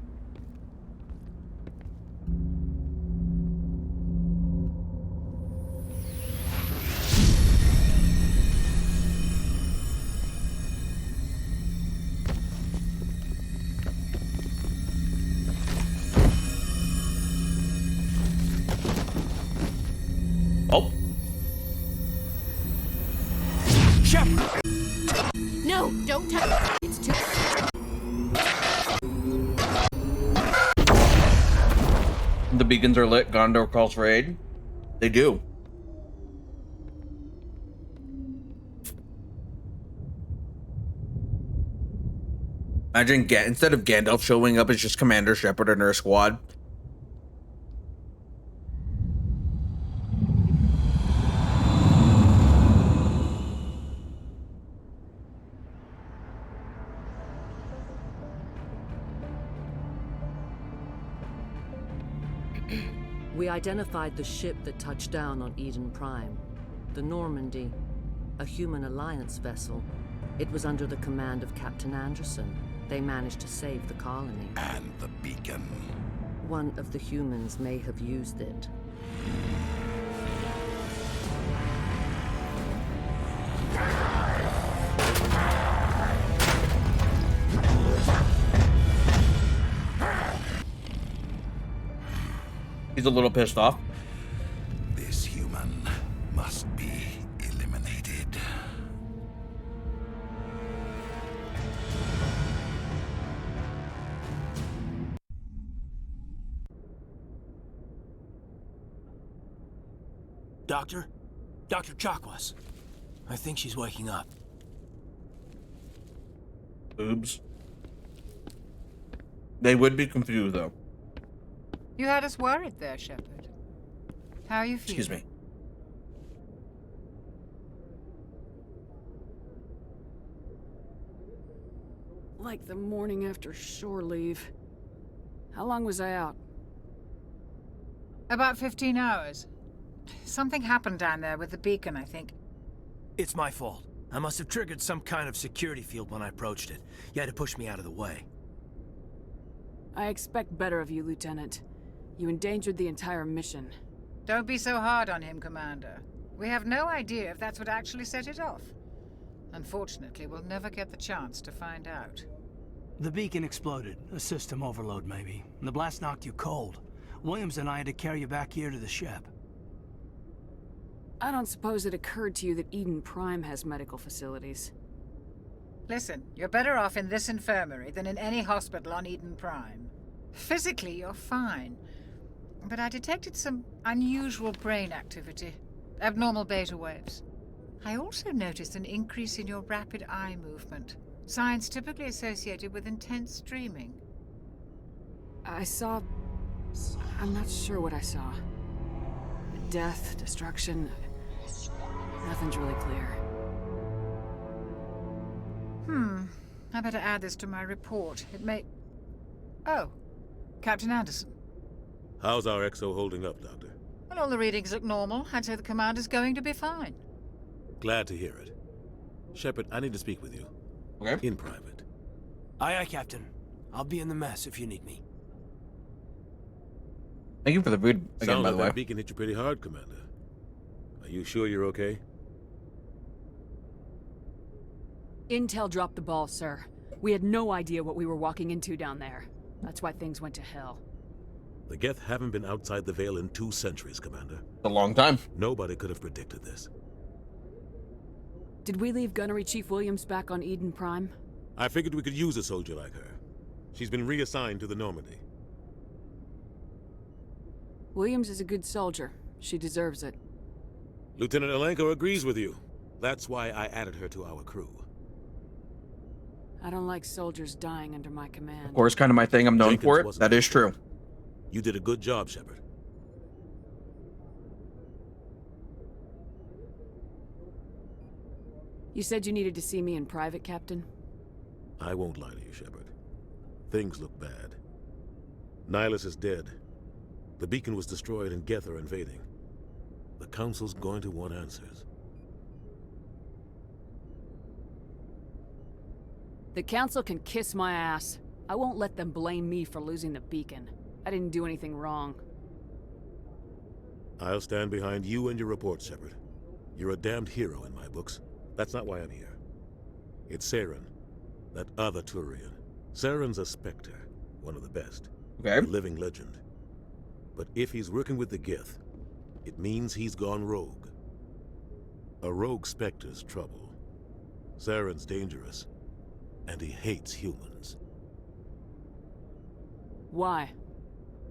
Oh. Shepard! No, don't touch it. It's too... The beacons are lit. Gondor calls for aid. They do. Imagine instead of Gandalf showing up, it's just Commander Shepard and her squad. We identified the ship that touched down on Eden Prime. The Normandy, a human alliance vessel. It was under the command of Captain Anderson. They managed to save the colony. And the beacon. One of the humans may have used it. He's a little pissed off. This human must be eliminated. Doctor? Dr. Chakwas. I think she's waking up. Oops. They would be confused, though. You had us worried there, Shepard. How are you feeling? Excuse me. Like the morning after shore leave. How long was I out? About 15 hours. Something happened down there with the beacon, I think. It's my fault. I must have triggered some kind of security field when I approached it. You had to push me out of the way. I expect better of you, Lieutenant. You endangered the entire mission. Don't be so hard on him, Commander. We have no idea if that's what actually set it off. Unfortunately, we'll never get the chance to find out. The beacon exploded. A system overload, maybe. The blast knocked you cold. Williams and I had to carry you back here to the ship. I don't suppose it occurred to you that Eden Prime has medical facilities. Listen, you're better off in this infirmary than in any hospital on Eden Prime. Physically, you're fine. But I detected some unusual brain activity. Abnormal beta waves. I also noticed an increase in your rapid eye movement. Signs typically associated with intense dreaming. I'm not sure what I saw. Death, destruction... Nothing's really clear. I better add this to my report. It may... Oh, Captain Anderson. How's our XO holding up, Doctor? Well, all the readings look normal. I'd say the commander's going to be fine. Glad to hear it. Shepard, I need to speak with you. Okay. In private. Aye, aye, Captain. I'll be in the mess if you need me. Thank you for the food again, by the way. That beacon hit you pretty hard, Commander. Are you sure you're okay? Intel dropped the ball, sir. We had no idea what we were walking into down there. That's why things went to hell. The Geth haven't been outside the Veil in 2 centuries, Commander. A long time. Nobody could have predicted this. Did we leave Gunnery Chief Williams back on Eden Prime? I figured we could use a soldier like her. She's been reassigned to the Normandy. Williams is a good soldier. She deserves it. Lieutenant Alenko agrees with you. That's why I added her to our crew. I don't like soldiers dying under my command. Of course, kind of my thing. I'm known for it. That is true. You did a good job, Shepard. You said you needed to see me in private, Captain? I won't lie to you, Shepard. Things look bad. Nihilus is dead. The beacon was destroyed and Geth are invading. The Council's going to want answers. The Council can kiss my ass. I won't let them blame me for losing the beacon. I didn't do anything wrong. I'll stand behind you and your report, Shepard. You're a damned hero in my books. That's not why I'm here. It's Saren, that other Turian. Saren's a Spectre, one of the best. Okay. A living legend. But if he's working with the Geth, it means he's gone rogue. A rogue Spectre's trouble. Saren's dangerous, and he hates humans. Why?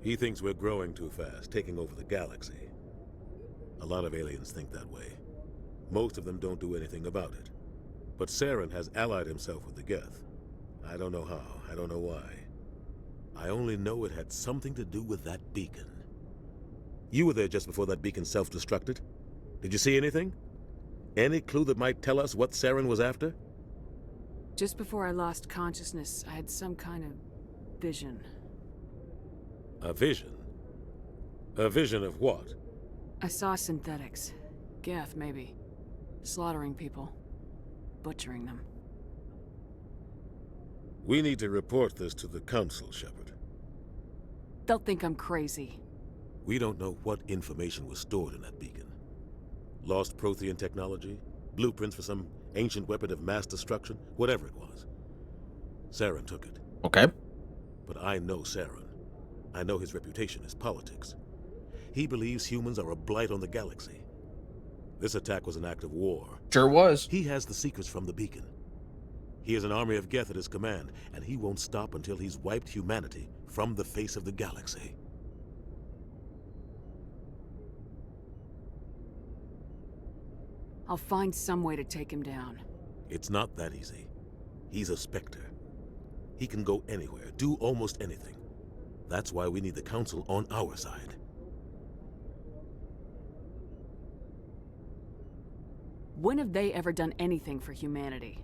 He thinks we're growing too fast, taking over the galaxy. A lot of aliens think that way. Most of them don't do anything about it. But Saren has allied himself with the Geth. I don't know how, I don't know why. I only know it had something to do with that beacon. You were there just before that beacon self-destructed. Did you see anything? Any clue that might tell us what Saren was after? Just before I lost consciousness, I had some kind of vision. A vision? A vision of what? I saw synthetics. Geth, maybe. Slaughtering people. Butchering them. We need to report this to the Council, Shepard. They'll think I'm crazy. We don't know what information was stored in that beacon. Lost Prothean technology? Blueprints for some ancient weapon of mass destruction? Whatever it was. Saren took it. Okay. But I know Saren. I know his reputation is politics. He believes humans are a blight on the galaxy. This attack was an act of war. Sure was. He has the secrets from the beacon. He has an army of Geth at his command, and he won't stop until he's wiped humanity from the face of the galaxy. I'll find some way to take him down. It's not that easy. He's a Spectre. He can go anywhere, do almost anything. That's why we need the Council on our side. When have they ever done anything for humanity?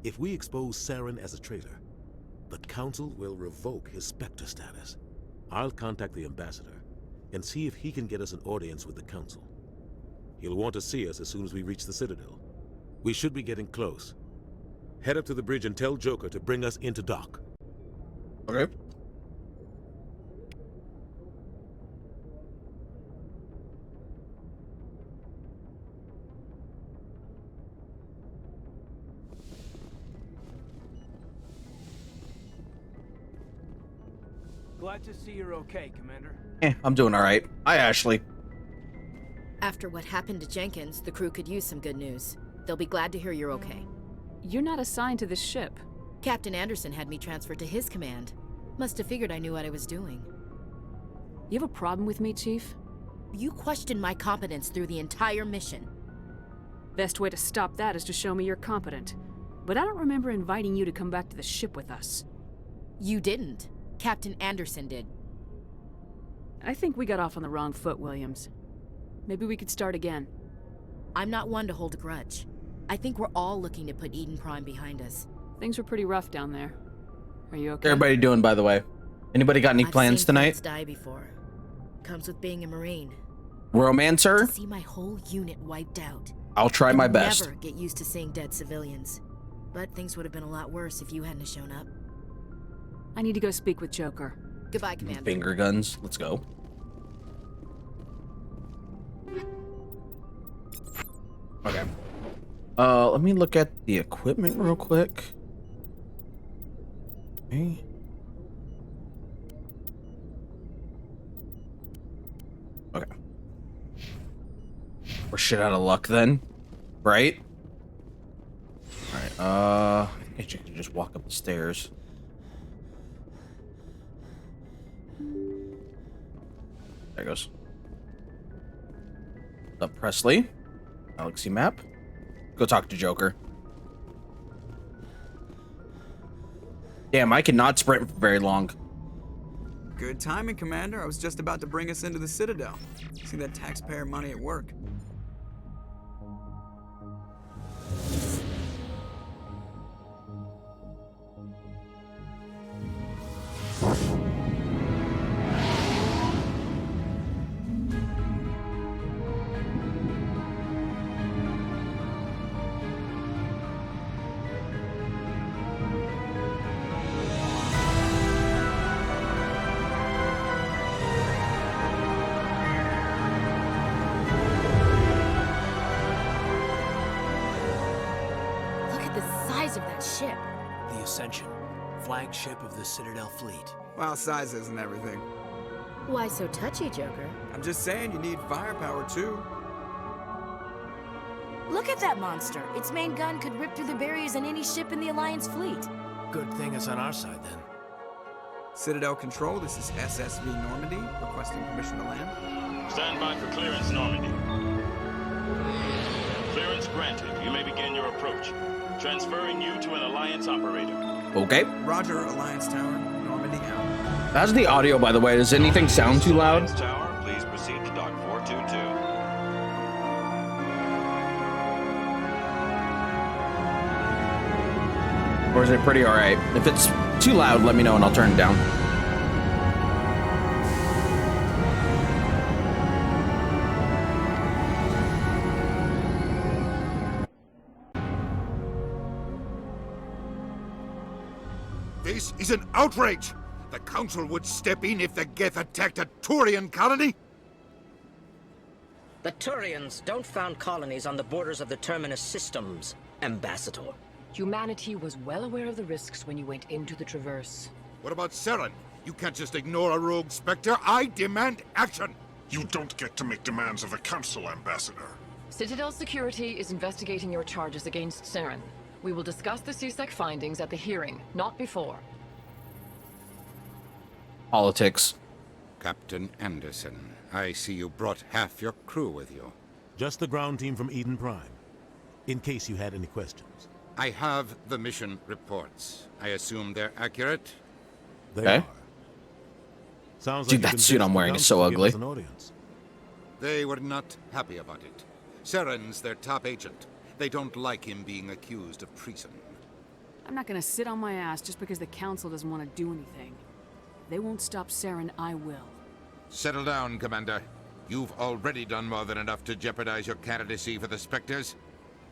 If we expose Saren as a traitor, the Council will revoke his Spectre status. I'll contact the Ambassador. and see if he can get us an audience with the Council. He'll want to see us as soon as we reach the Citadel. We should be getting close. Head up to the bridge and tell Joker to bring us into dock. Okay. Glad to see you're okay, Commander. I'm doing all right. Hi, Ashley. After what happened to Jenkins, the crew could use some good news. They'll be glad to hear you're okay. You're not assigned to this ship. Captain Anderson had me transferred to his command. Must have figured I knew what I was doing. You have a problem with me, Chief? You questioned my competence through the entire mission. Best way to stop that is to show me you're competent. But I don't remember inviting you to come back to the ship with us. You didn't. Captain Anderson did. I think we got off on the wrong foot, Williams. Maybe we could start again. I'm not one to hold a grudge. I think we're all looking to put Eden Prime behind us. Things were pretty rough down there. Are you okay? Everybody doing, by the way? Anybody got any plans I've seen tonight? friends die before. Comes with being a Marine. Romancer? To see my whole unit wiped out. I'll try my best. Never get used to seeing dead civilians. But things would have been a lot worse if you hadn't shown up. I need to go speak with Joker. Goodbye, Commander. Finger guns. Let's go. Okay. Let me look at the equipment real quick. Okay. Okay. We're shit out of luck then, right? All right. I think I can just walk up the stairs. There it goes. What's up, Presley? Galaxy map. Go talk to Joker. Damn, I cannot sprint for very long. Good timing, Commander. I was just about to bring us into the Citadel. See that taxpayer money at work. Flagship of the Citadel fleet. Well, size isn't everything. Why so touchy, Joker? I'm just saying you need firepower too. Look at that monster. Its main gun could rip through the barriers in any ship in the Alliance fleet. Good thing it's on our side then. Citadel Control, this is SSV Normandy, requesting permission to land. Stand by for clearance, Normandy. Clearance granted. You may begin your approach. Transferring you to an Alliance operator. Okay. Roger, Alliance Tower, Normandy out. How's the audio, by the way? Does anything sound too loud? Alliance Tower, please proceed to dock 422. Or is it pretty alright? If it's too loud, let me know and I'll turn it down. This is an outrage! The Council would step in if the Geth attacked a Turian colony? The Turians don't found colonies on the borders of the Terminus systems, Ambassador. Humanity was well aware of the risks when you went into the Traverse. What about Saren? You can't just ignore a rogue Spectre. I demand action! You don't get to make demands of the Council, Ambassador. Citadel Security is investigating your charges against Saren. We will discuss the CSEC findings at the hearing, not before. Politics. Captain Anderson, I see you brought half your crew with you. Just the ground team from Eden Prime, in case you had any questions. I have the mission reports. I assume they're accurate? They Okay. are. Sounds Dude, like that suit I'm wearing is so ugly. They were not happy about it. Saren's their top agent. They don't like him being accused of treason. I'm not gonna sit on my ass just because the Council doesn't want to do anything. If they won't stop Saren, I will. Settle down, Commander. You've already done more than enough to jeopardize your candidacy for the Spectres.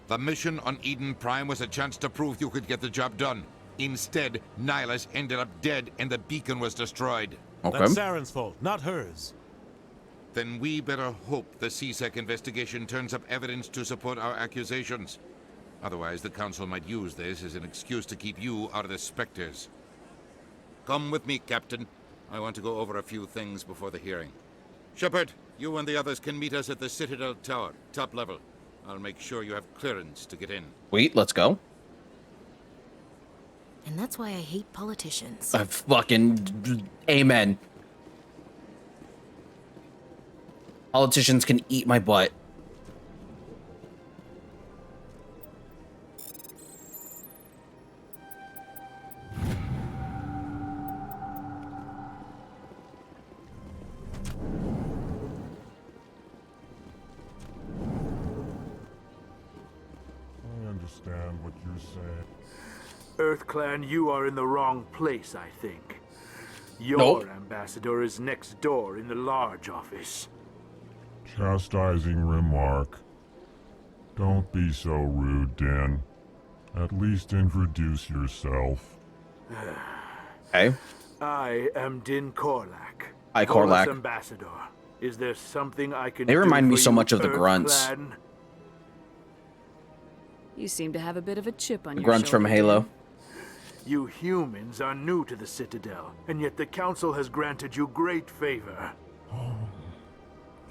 The mission on Eden Prime was a chance to prove you could get the job done. Instead, Nihilus ended up dead and the beacon was destroyed. Okay. That's Saren's fault, not hers. Then we better hope the CSEC investigation turns up evidence to support our accusations. Otherwise, the Council might use this as an excuse to keep you out of the Spectres. Come with me, Captain. I want to go over a few things before the hearing. Shepard, you and the others can meet us at the Citadel Tower, top level. I'll make sure you have clearance to get in. Sweet, let's go. And that's why I hate politicians. I fucking... Amen. Politicians can eat my butt. Understand what you're saying. EarthClan, you are in the wrong place, I think. Your Nope. ambassador is next door in the large office. Chastising remark. Don't be so rude, Dan. At least introduce yourself. Hey. I am Din Korlak. Hi, Korlak. Ambassador. Is there something I can They do remind me for so you, much of the grunts. EarthClan? You seem to have a bit of a chip on The your grunts from shoulder, Halo. Dan. You humans are new to the Citadel, and yet the Council has granted you great favor.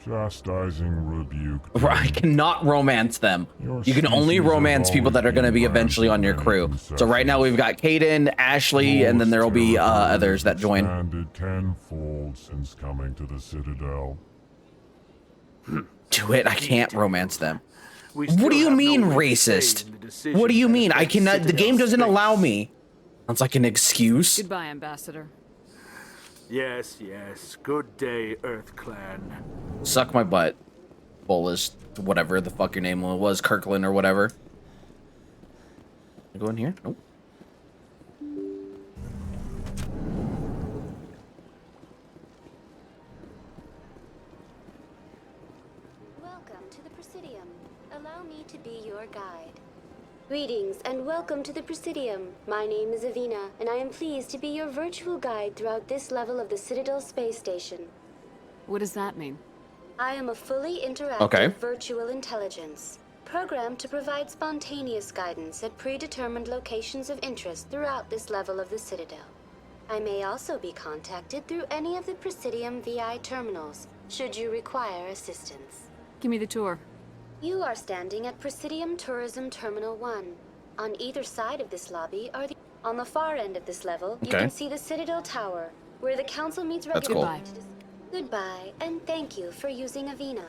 Chastising rebuke. I cannot romance them. You can only species romance has people that are going to be eventually on your crew. So right now we've got Caden, Ashley, and then there will be others that join. Expanded tenfold since coming to the Citadel. Do it. I can't romance them. We What still do you have mean, no way to racist? say in the decision What do you that mean? I affects cannot. The game Citadel's doesn't space. allow me. Sounds like an excuse. Goodbye, Ambassador. Yes, yes. Good day, EarthClan. Suck my butt. Bolus, whatever the fuck your name was, Kirkland or whatever. Go in here? Nope. Welcome to the Presidium. Allow me to be your guide. Greetings and welcome to the Presidium. My name is Avina, and I am pleased to be your virtual guide throughout this level of the Citadel space station. What does that mean? I am a fully interactive Okay. virtual intelligence, programmed to provide spontaneous guidance at predetermined locations of interest throughout this level of the Citadel. I may also be contacted through any of the Presidium VI terminals, should you require assistance. Give me the tour. You are standing at Presidium Tourism Terminal 1. On either side of this lobby are the... On the far end of this level, you Okay. can see the Citadel Tower, where the Council meets That's cool. regularly. Goodbye, and thank you for using Avina.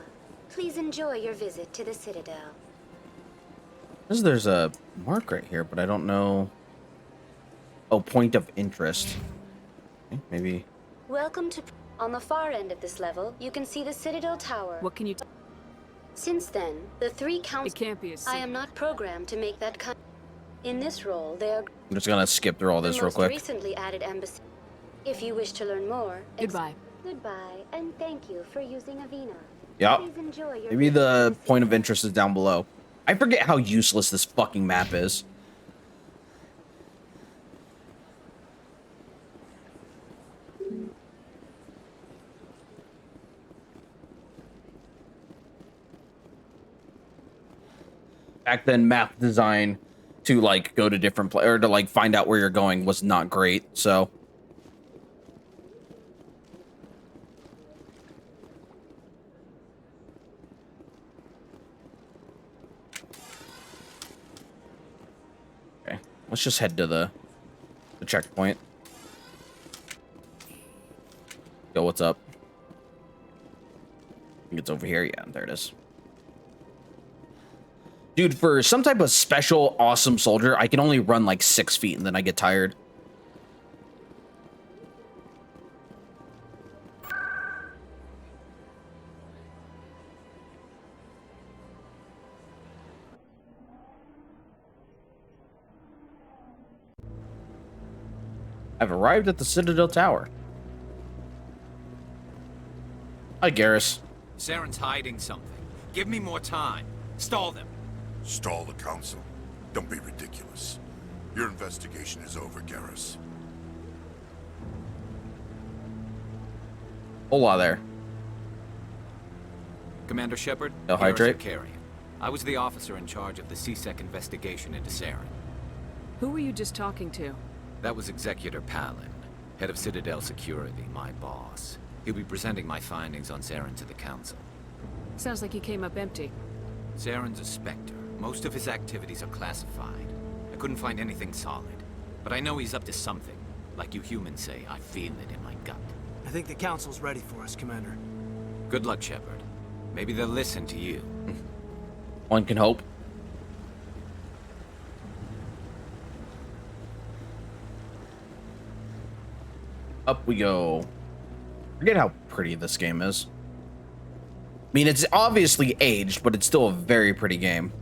Please enjoy your visit to the Citadel. There's a mark right here, but I don't know. Oh, point of interest. Okay, maybe. Welcome to... On the far end of this level, you can see the Citadel Tower. What can you... Since then, the three council... It can't be a I secret. am not programmed to make that kind... In this role, they are... I'm just gonna skip through all this the real most quick. recently added embassy. If you wish to learn more... Goodbye. Goodbye, and thank you for using Avina. Yeah. Please enjoy your Maybe the point of interest is down below. I forget how useless this fucking map is. Back then, map design to like go to different or to like find out where you're going was not great. So. Okay, let's just head to the checkpoint. Yo, what's up? I think it's over here. Yeah, there it is. Dude, for some type of special, awesome soldier, I can only run like 6 feet and then I get tired. I've arrived at the Citadel Tower. Hi, Garrus. Saren's hiding something. Give me more time. Stall them. Stall the council? Don't be ridiculous. Your investigation is over, Garrus. Hola there. Commander Shepard, No hydrate. Carrion. I was the officer in charge of the CSEC investigation into Saren. Who were you just talking to? That was Executor Palin, head of Citadel Security, my boss. He'll be presenting my findings on Saren to the council. Sounds like he came up empty. Saren's a Spectre. Most of his activities are classified. I couldn't find anything solid. But I know he's up to something. Like you humans say, I feel it in my gut. I think the council's ready for us, Commander. Good luck, Shepard. Maybe they'll listen to you. One can hope. Up we go. Forget how pretty this game is. I mean, it's obviously aged, but it's still a very pretty game.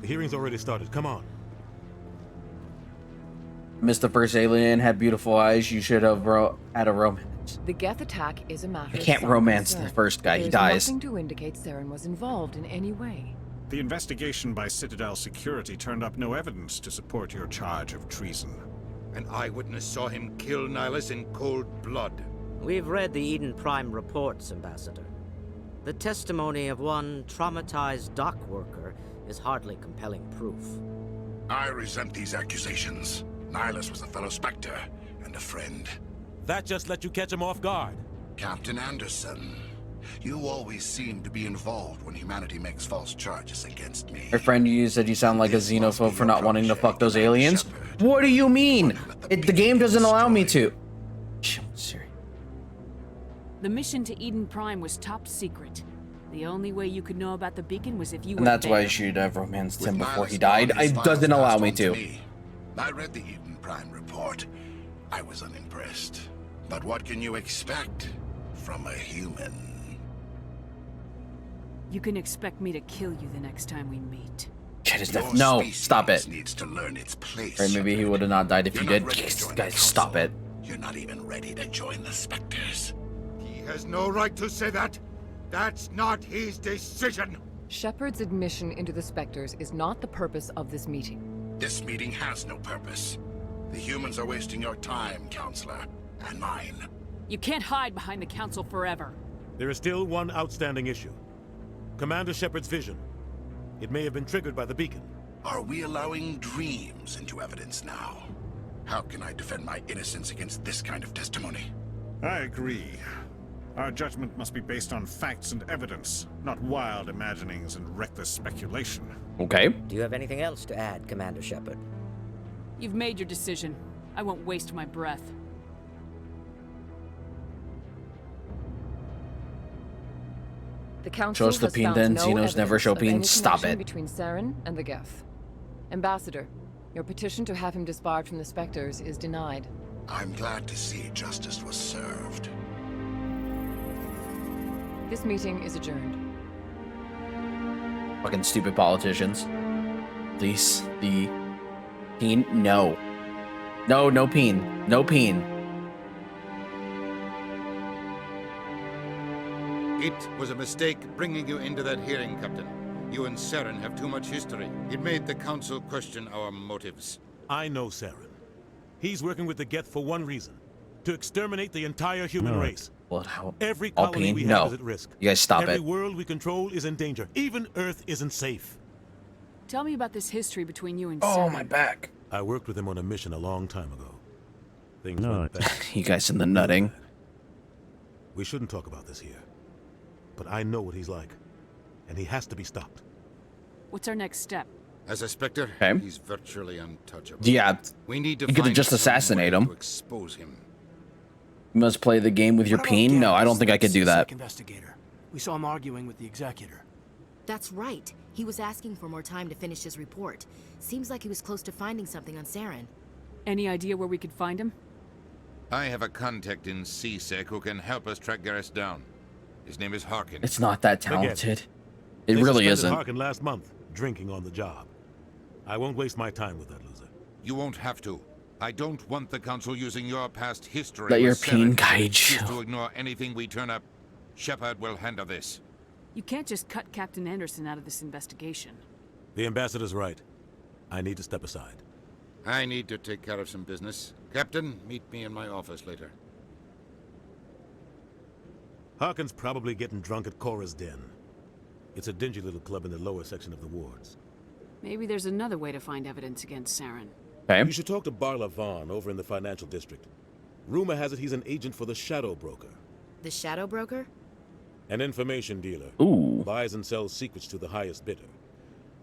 The hearing's already started. Come on. Missed the first alien, had beautiful eyes. You should have had a romance. The Geth attack is a matter. I can't romance the first guy. He dies. There's nothing to indicate Saren was involved in any way. The investigation by Citadel Security turned up no evidence to support your charge of treason. An eyewitness saw him kill Nihilus in cold blood. We've read the Eden Prime reports, Ambassador. The testimony of one traumatized dock worker is hardly compelling proof. I resent these accusations. Nihilus was a fellow Spectre and a friend. That just let you catch him off guard. Captain Anderson, you always seem to be involved when humanity makes false charges against me. My friend, you said you sound like a xenophobe for not wanting to fuck those aliens. What do you mean? The game doesn't allow me to. The mission to Eden Prime was top secret. The only way you could know about the beacon was if you were And that's why there. I should have romanced him before he died. It doesn't allow me to. I read the Eden Prime report. I was unimpressed. But what can you expect from a human? You can expect me to kill you the next time we meet. No, stop it. Needs to learn its place. Or maybe he would have not died if you did. Guys, stop it. You're not even ready to join the Spectres. He has no right to say that. That's not his decision. Shepard's admission into the Spectres is not the purpose of this meeting. This meeting has no purpose. The humans are wasting your time, Counselor, and mine. You can't hide behind the Council forever. There is still one outstanding issue. Commander Shepard's vision. It may have been triggered by the beacon. Are we allowing dreams into evidence now? How can I defend my innocence against this kind of testimony? I agree. Our judgment must be based on facts and evidence, not wild imaginings and reckless speculation. Okay. Do you have anything else to add, Commander Shepard? You've made your decision. I won't waste my breath. The council Shows the has peen found then, no Xenos never evidence show of any peen. Stop connection it. between Saren and the Geth. Ambassador, your petition to have him disbarred from the Spectres is denied. I'm glad to see justice was served. This meeting is adjourned. Fucking stupid politicians. Please, the peen. No. No, no peen. No peen. It was a mistake bringing you into that hearing, Captain. You and Saren have too much history. It made the Council question our motives. I know Saren. He's working with the Geth for one reason. To exterminate the entire human race. Well, how? Every All colony peen? we No. have is at risk. You guys stop Every it. world we control is in danger. Even Earth isn't safe. Tell me about this history between you and Oh, Saren. my back. I worked with him on a mission a long time ago. Things went bad. You guys in the nutting. We shouldn't talk about this here. But I know what he's like. And he has to be stopped. What's our next step? As a Spectre, Okay. he's virtually untouchable. Yeah. We need to You could find just some assassinate way him. to expose him. You must play the game with your peen? No, I don't think I could do that. Investigator. We saw him arguing with the Executor. That's right. He was asking for more time to finish his report. Seems like he was close to finding something on Saren. Any idea where we could find him? I have a contact in CSEC who can help us track Garrus down. His name is Harkin. It's not that talented. It They really suspended isn't. Harkin last month, drinking on the job. I won't waste my time with that loser. You won't have to. I don't want the Council using your past history. Let your with peen Saren guide you. to ignore anything we turn up. Shepard will handle this. You can't just cut Captain Anderson out of this investigation. The ambassador's right. I need to step aside. I need to take care of some business. Captain, meet me in my office later. Harkin's probably getting drunk at Cora's Den. It's a dingy little club in the lower section of the wards. Maybe there's another way to find evidence against Saren. Okay. You should talk to Barla Vaughn over in the financial district. Rumor has it he's an agent for the Shadow Broker. The Shadow Broker? An information dealer. Ooh. Buys and sells secrets to the highest bidder.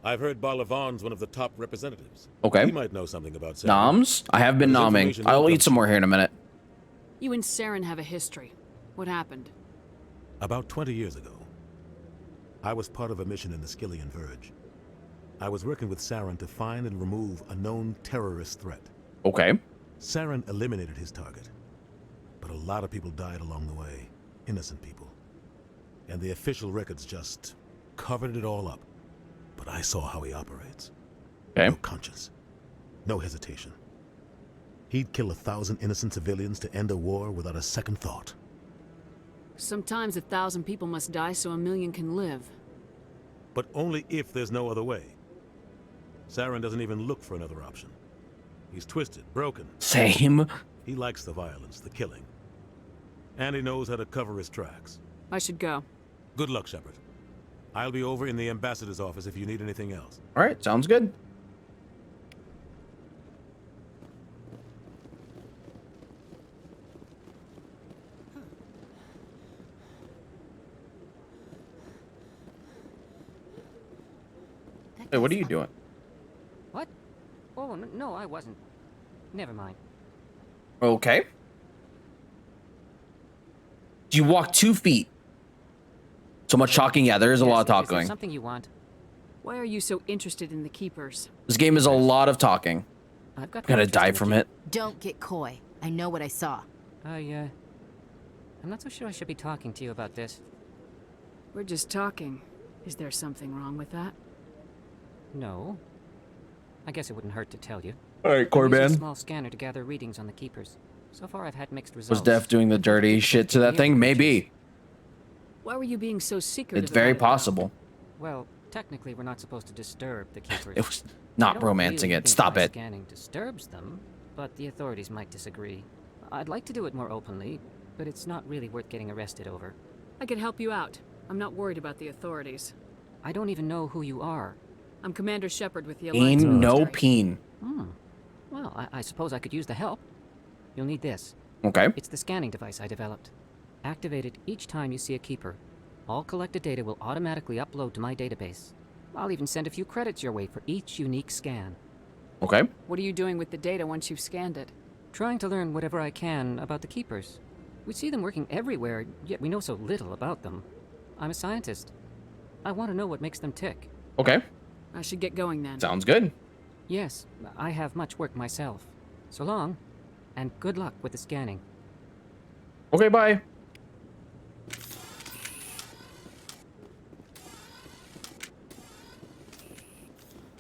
I've heard Barla Vaughn's one of the top representatives. Okay. He might know something about Saren. Noms? I have been nomming. I'll eat some more here in a minute. You and Saren have a history. What happened? About 20 years ago, I was part of a mission in the Skillian Verge. I was working with Saren to find and remove a known terrorist threat. Okay. Saren eliminated his target, but a lot of people died along the way. Innocent people. And the official records just covered it all up. But I saw how he operates. Okay. No conscience. No hesitation. He'd kill 1,000 innocent civilians to end a war without a second thought. Sometimes 1,000 people must die so 1,000,000 can live. But only if there's no other way. Saren doesn't even look for another option. He's twisted, broken. Same. He likes the violence, the killing. And he knows how to cover his tracks. I should go. Good luck, Shepard. I'll be over in the ambassador's office if you need anything else. All right, sounds good. Hey, what are you doing? What? Oh, no, I wasn't. Never mind. Okay. You walk 2 feet. So much talking? Yeah, there is a lot of talking. Is there something you want? Why are you so interested in the Keepers? This game is a lot of talking. I've got Gonna die from it. Don't get coy. I know what I saw. I'm not so sure I should be talking to you about this. We're just talking. Is there something wrong with that? No. I guess it wouldn't hurt to tell you. All right, I'm using Corban. a small scanner to gather readings on the Keepers. So far, I've had mixed results. Was Def doing the dirty shit to that thing? Maybe. Why were you being so secretive? It's very about it, possible. Well, technically, we're not supposed to disturb the Keepers. It was not I don't romancing really it. think Stop my it. Scanning disturbs them, but the authorities might disagree. I'd like to do it more openly, but it's not really worth getting arrested over. I could help you out. I'm not worried about the authorities. I don't even know who you are. I'm Commander Shepard with the Alliance. Peen, no Military. peen. Well, I suppose I could use the help. You'll need this. Okay. It's the scanning device I developed. Activate it each time you see a Keeper. All collected data will automatically upload to my database. I'll even send a few credits your way for each unique scan. Okay. What are you doing with the data once you've scanned it? Trying to learn whatever I can about the Keepers. We see them working everywhere, yet we know so little about them. I'm a scientist. I want to know what makes them tick. Okay. I should get going then. Sounds good. Yes, I have much work myself. So long, and good luck with the scanning. Okay, bye.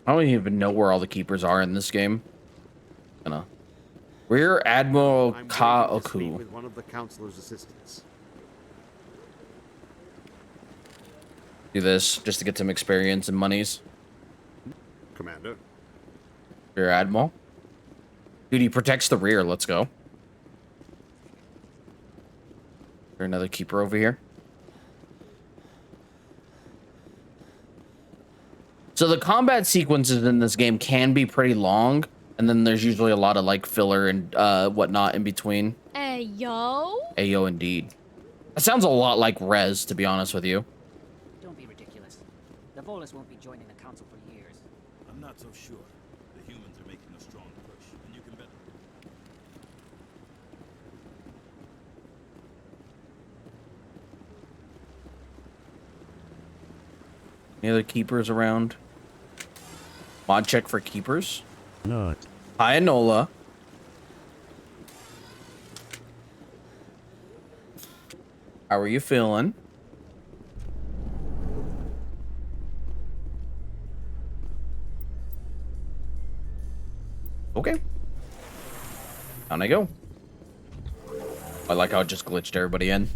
I don't even know where all the Keepers are in this game. Rear Admiral Kaoku. With one of the Councilor's assistants. Do this just to get some experience and monies. Commander. Rear Admiral. Dude, he protects the rear. Let's go. Is there another Keeper over here? So the combat sequences in this game can be pretty long, and then there's usually a lot of like filler and whatnot in between. Hey, yo. Ayo, indeed. That sounds a lot like Rez, to be honest with you. Don't be ridiculous. The Volus won't be joining the Council for years. I'm not so sure. The humans are making a strong push, and you can bet. Any other Keepers around? Mod check for Keepers. Not. Hi, Enola. How are you feeling? Down I go. I like how it just glitched everybody in.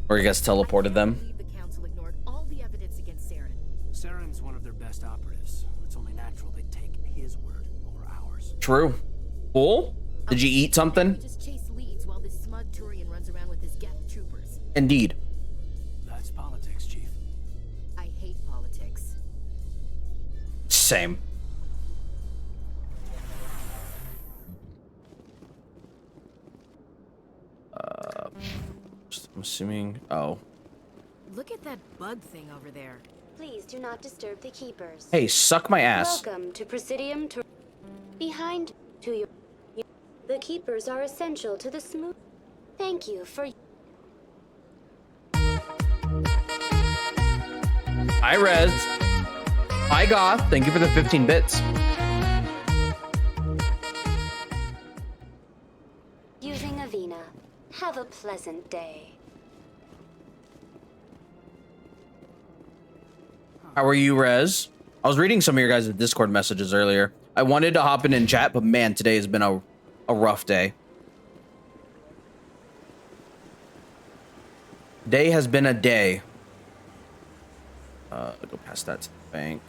Or I guess teleported them. The council ignored all the evidence against Saren. Saren's one of their best operatives. It's only natural they take his word over ours. True. Cool. Did you eat something? Just chase leads while this smug Turian runs around with his Geth troopers. Indeed. That's politics, Chief. I hate politics. Same. I'm assuming. Oh. Look at that bug thing over there. Please do not disturb the keepers. Hey, suck my ass. Welcome to Presidium. Behind to your. The keepers are essential to the smooth. Thank you for. Hi, Rez. Hi, Goth. Thank you for the 15 bits. Using Avina. Have a pleasant day. How are you, Rez? I was reading some of your guys' Discord messages earlier. I wanted to hop in chat, but man, today has been a rough day. Day has been a day. Go past that to the bank.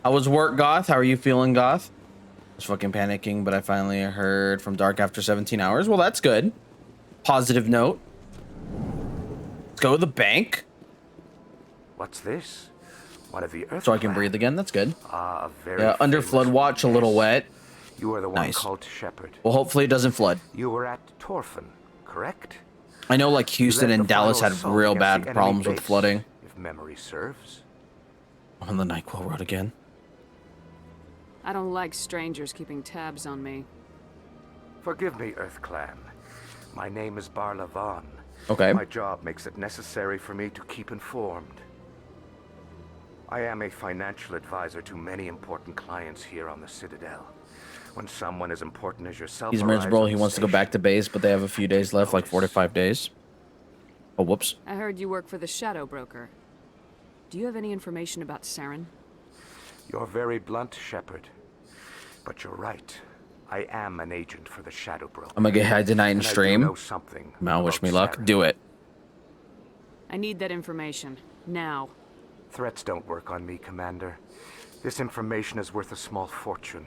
How was work, Goth? How are you feeling, Goth? I was fucking panicking, but I finally heard from Dark after 17 hours. Well, that's good. Positive note. Let's go to the bank. What's this? One of the Earth So I can breathe again. That's good. Ah, very Yeah, under flood watch, a little wet. You are the one Nice. called Shepard. Well, hopefully it doesn't flood. You were at Torfin, correct? I know like Houston led and the Dallas final had assault real against bad the enemy problems with base, flooding. If memory serves. On the NyQuil road again. I don't like strangers keeping tabs on me. Forgive me, Earth Clan. My name is Barla Vaughn. Okay. My job makes it necessary for me to keep informed. I am a financial advisor to many important clients here on the Citadel. When someone as important as yourself He's arrives miserable. on He the wants to go back to base, but they have a few days left, like 4 to 5 days. Oh, whoops. I heard you work for the Shadow Broker. Do you have any information about Saren? You're very blunt, Shepard. But you're right. I am an agent for the Shadow Broker. I'm gonna get high tonight and And I do stream. know something Mal, wish about me luck. Saren. Do it. I need that information. Now. Threats don't work on me, Commander. This information is worth a small fortune.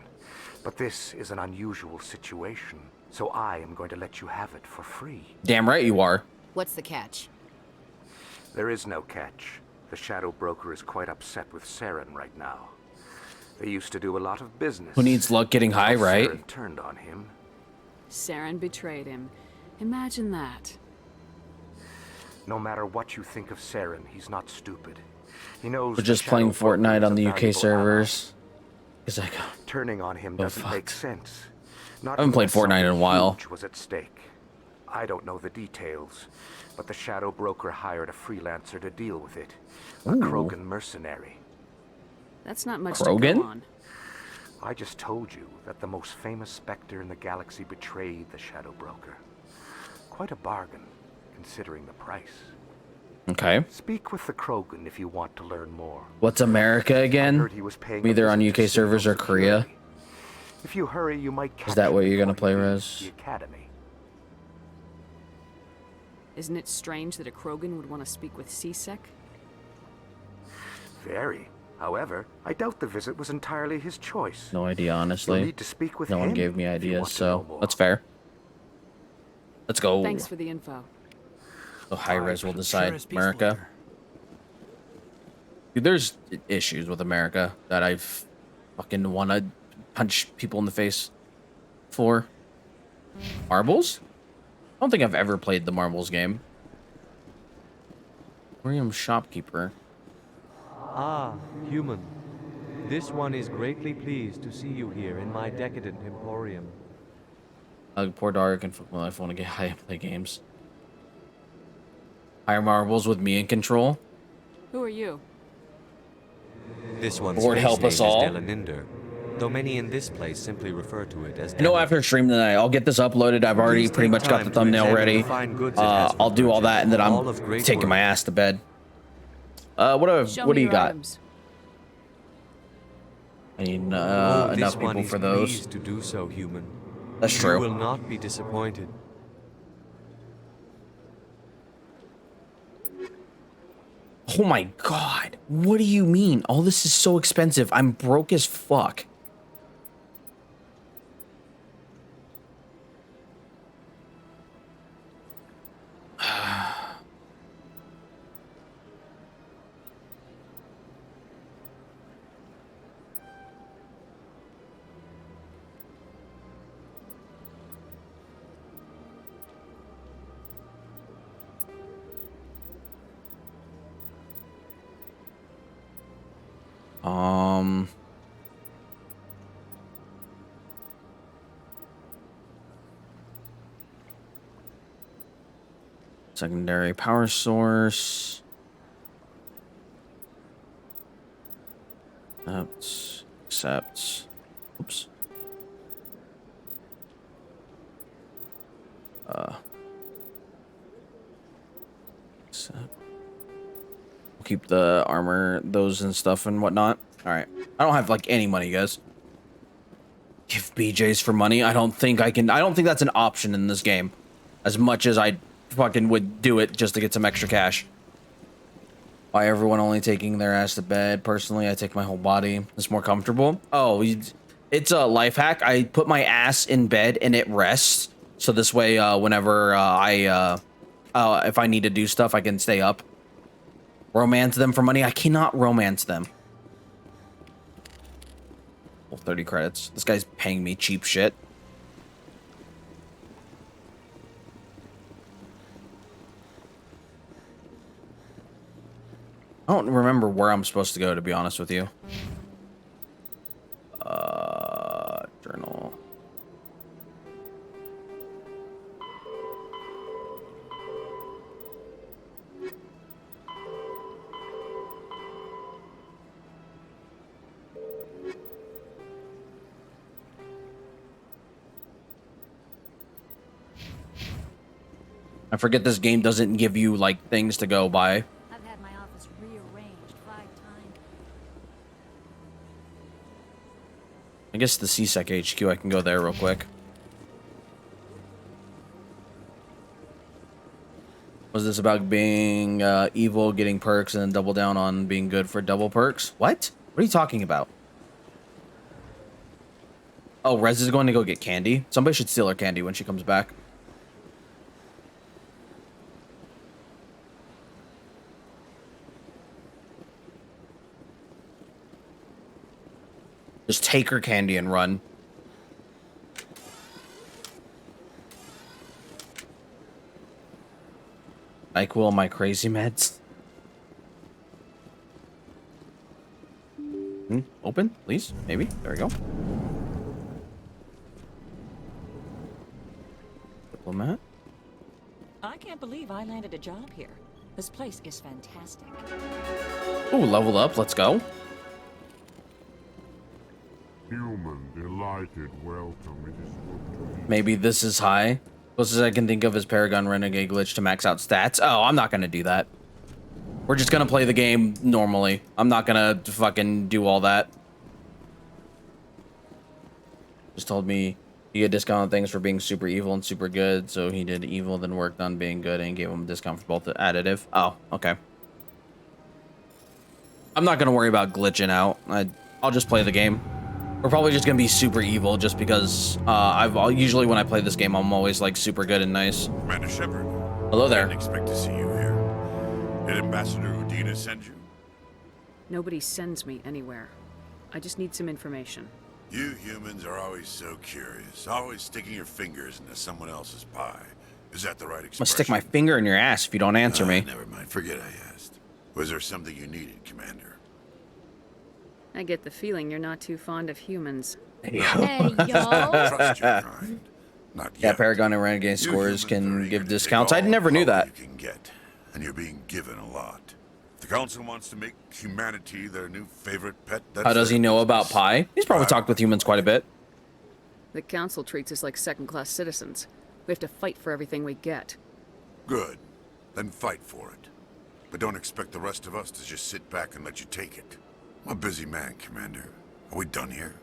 But this is an unusual situation, so I am going to let you have it for free. Damn right you are. What's the catch? There is no catch. The Shadow Broker is quite upset with Saren right now. They used to do a lot of business. Who needs luck getting high, Now right? Saren turned on him. Saren betrayed him. Imagine that. No matter what you think of Saren, he's not stupid. He knows We're the just Shadow playing Broker Fortnite is on a the UK valuable servers. It's like, Turning on him Oh, doesn't fuck. make sense. Not I haven't played unless Fortnite in a something while. huge was at stake. I don't know the details, but the Shadow Broker hired a freelancer to deal with it. A Ooh. Krogan mercenary. That's not much Krogan? to go on. I just told you that the most famous Spectre in the galaxy betrayed the Shadow Broker. Quite a bargain, considering the price. okay. Speak with the Krogan if you want to learn more. What's America again? heard he was paying a Either on visit to UK servers or Citadel Korea. If you hurry, you might catch Is that what him you're gonna before play, you leave Rez? the Academy. Isn't it strange that a Krogan would want to speak with CSEC? Very. However, I doubt the visit was entirely his choice. No idea, You'll honestly. need to speak with No one him gave me if you ideas, want to know so more. that's fair. Let's go. Thanks for the info. So high res will Sure decide is peaceful America. here. Dude, there's issues with America that I've fucking want to punch people in the face for. Marbles? I don't think I've ever played the Marbles game. Aquarium shopkeeper. Ah, human. This one is greatly pleased to see you here in my decadent emporium. Poor Dark and fuck my life want to get high and play games. Higher marbles with me in control. Who are you? This one's Lord face help name us is all. Delaninder, though many in this place simply refer to it as I know after stream tonight, I'll get this uploaded. I've already Please pretty take much got the time to thumbnail examine ready. the fine goods it has I'll do all that, and then all I'm of great taking work. my ass to bed. What Show do me you your got? items. I need this enough one people is for those. pleased to do so, human. That's You true. will not be disappointed. Oh my god. What do you mean? All this is so expensive. I'm broke as fuck. Secondary power source. Accept. Oops. Accept. We'll keep the armor, those and stuff and whatnot. All right. I don't have like any money, guys. Give BJs for money. I don't think I can. I don't think that's an option in this game. As much as I fucking would do it just to get some extra cash. Why everyone only taking their ass to bed? Personally, I take my whole body. It's more comfortable. Oh, it's a life hack. I put my ass in bed and it rests. So this way, whenever if I need to do stuff, I can stay up. Romance them for money. I cannot romance them. Well, 30 credits. This guy's paying me cheap shit. I don't remember where I'm supposed to go, to be honest with you. Journal. I forget this game doesn't give you, like, things to go by. I guess the CSEC HQ, I can go there real quick. Was this about being evil, getting perks, and then double down on being good for double perks? What? What are you talking about? Oh, Rez is going to go get candy? Somebody should steal her candy when she comes back. Just take her candy and run. NyQuil, my crazy meds. Open, please. Maybe. There we go. Diplomat. I can't believe I landed a job here. This place is fantastic. Ooh, leveled up. Let's go. Human, delighted, welcome. It is good to meet Maybe this is high. Closest I can think of is Paragon Renegade glitch to max out stats. Oh, I'm not gonna do that. We're just gonna play the game normally. I'm not gonna fucking do all that. Just told me you get discount on things for being super evil and super good, so he did evil, then worked on being good, and gave him a discount for both the additive. Oh, okay. I'm not gonna worry about glitching out. I'll just play the game. We're probably just gonna be super evil, just because usually when I play this game, I'm always like super good and nice. Commander Shepard. Hello there. I didn't expect to see you here. Did Ambassador Udina send you? Nobody sends me anywhere. I just need some information. You humans are always so curious, always sticking your fingers into someone else's pie. Is that the right expression? I'm gonna stick my finger in your ass if you don't answer me. Never mind, forget I asked. Was there something you needed, Commander? I get the feeling you're not too fond of humans. Hey, y'all. Trust your kind. Not yeah, yet. Paragon and Renegade scores can give discounts. I never knew that. You can get, and you're being given a lot. If the Council wants to make humanity their new favorite pet, that's How does he know about Pi? He's probably talked with humans quite a bit. The Council treats us like second-class citizens. We have to fight for everything we get. Good. Then fight for it. But don't expect the rest of us to just sit back and let you take it. I'm a busy man, Commander. Are we done here?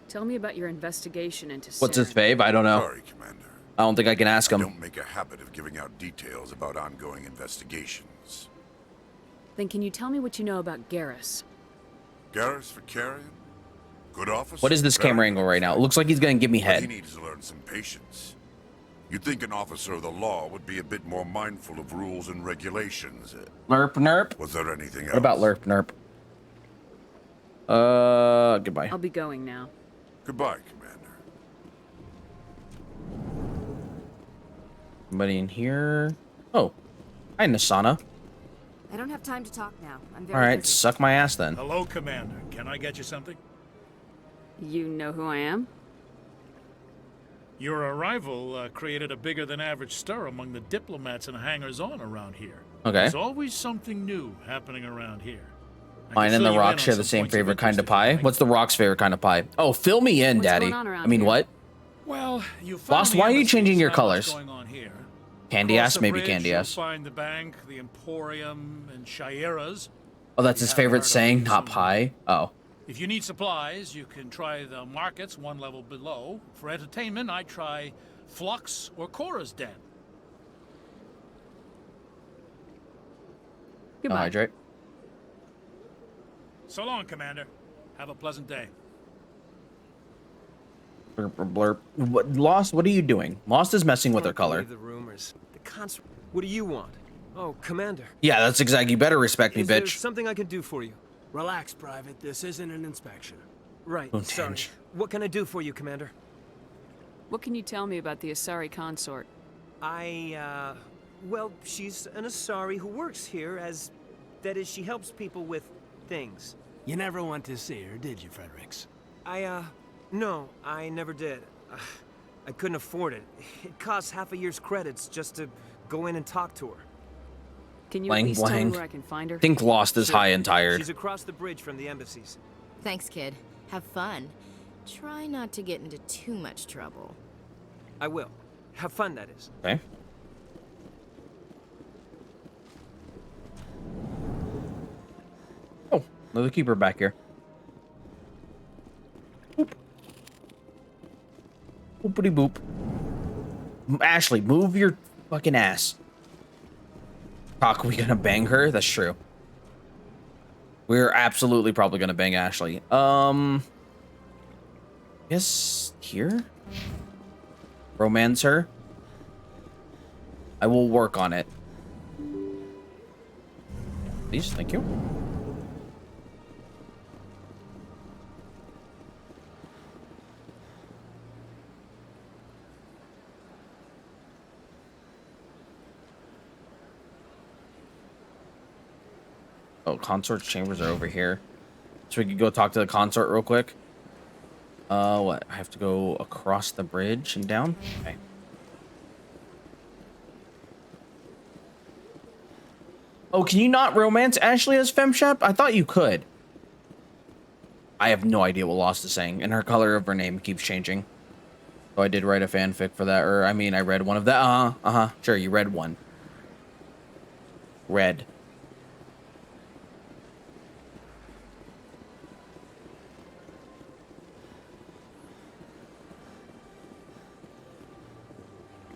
Tell me about your investigation into What's his Saren. fave? I don't know. Sorry, Commander. I don't think I can ask him. Don't make a habit of giving out details about ongoing investigations. Then can you tell me what you know about Garrus? Garrus for carrion? Good officer. What is this camera angle right now? It looks like he's gonna give me What head. he needs to learn some patience. You'd think an officer of the law would be a bit more mindful of rules and regulations. Lerp nerp. Was there anything else? What about lerp nerp? Goodbye. I'll be going now. Goodbye, Commander. Anybody in here? Oh, hi, Nasana. I don't have time to talk now. I'm very All right, busy. suck my ass then. Hello, Commander. Can I get you something? You know who I am? Your arrival created a bigger than average stir among the diplomats and hangers-on around here. Okay. There's always something new happening around here. Mine and the Rock share the same favorite kind of pie. What's the Rock's favorite kind of pie? Oh, fill me in, Daddy. going on around I mean, here? what? Well, you Lost, found why are you embassies, changing your not much colors? going on here. Candy Across ass, the maybe bridge, candy you'll ass. find the bank, the Emporium, and Shira's. Oh, that's his favorite saying, not pie. Oh. If you need supplies, you can try the markets one level below. For entertainment, I try Flux or Cora's Den. Goodbye. Hydrate. So long, Commander. Have a pleasant day. Blurp, blurp. What, Lost, what are you doing? Lost is messing with her color. The rumors. The concert. What do you want? Oh, Commander. Yeah, that's exactly. You better respect me, Is there bitch. something I can do for you? Relax, Private. This isn't an inspection. Right. Oh, Sorry. tinge. What can I do for you, Commander? What can you tell me about the Asari consort? Well, she's an Asari who works here as... That is, she helps people with things. You never went to see her, did you, Fredericks? No, I never did. I couldn't afford it. It costs half a year's credits just to go in and talk to her. Can you Blank, at least tell me blank. where I can find her? Think Lost is Sure. high and tired. She's across the bridge from the embassies. Thanks, kid. Have fun. Try not to get into too much trouble. I will. Have fun, that is. Okay. Oh, another keeper back here. Boop. Boopity boop. Ashley, move your fucking ass. Talk, we gonna bang her? That's true. We're absolutely probably gonna bang Ashley. Yes, here? Romance her? I will work on it. Please, thank you. Oh, consort chambers are over here. So we could go talk to the consort real quick. What? I have to go across the bridge and down? Okay. Oh, can you not romance Ashley as FemShep? I thought you could. I have no idea what Lost is saying, and her color of her name keeps changing. So I did write a fanfic for that, or I mean, I read one of that. Sure, you read one. Read.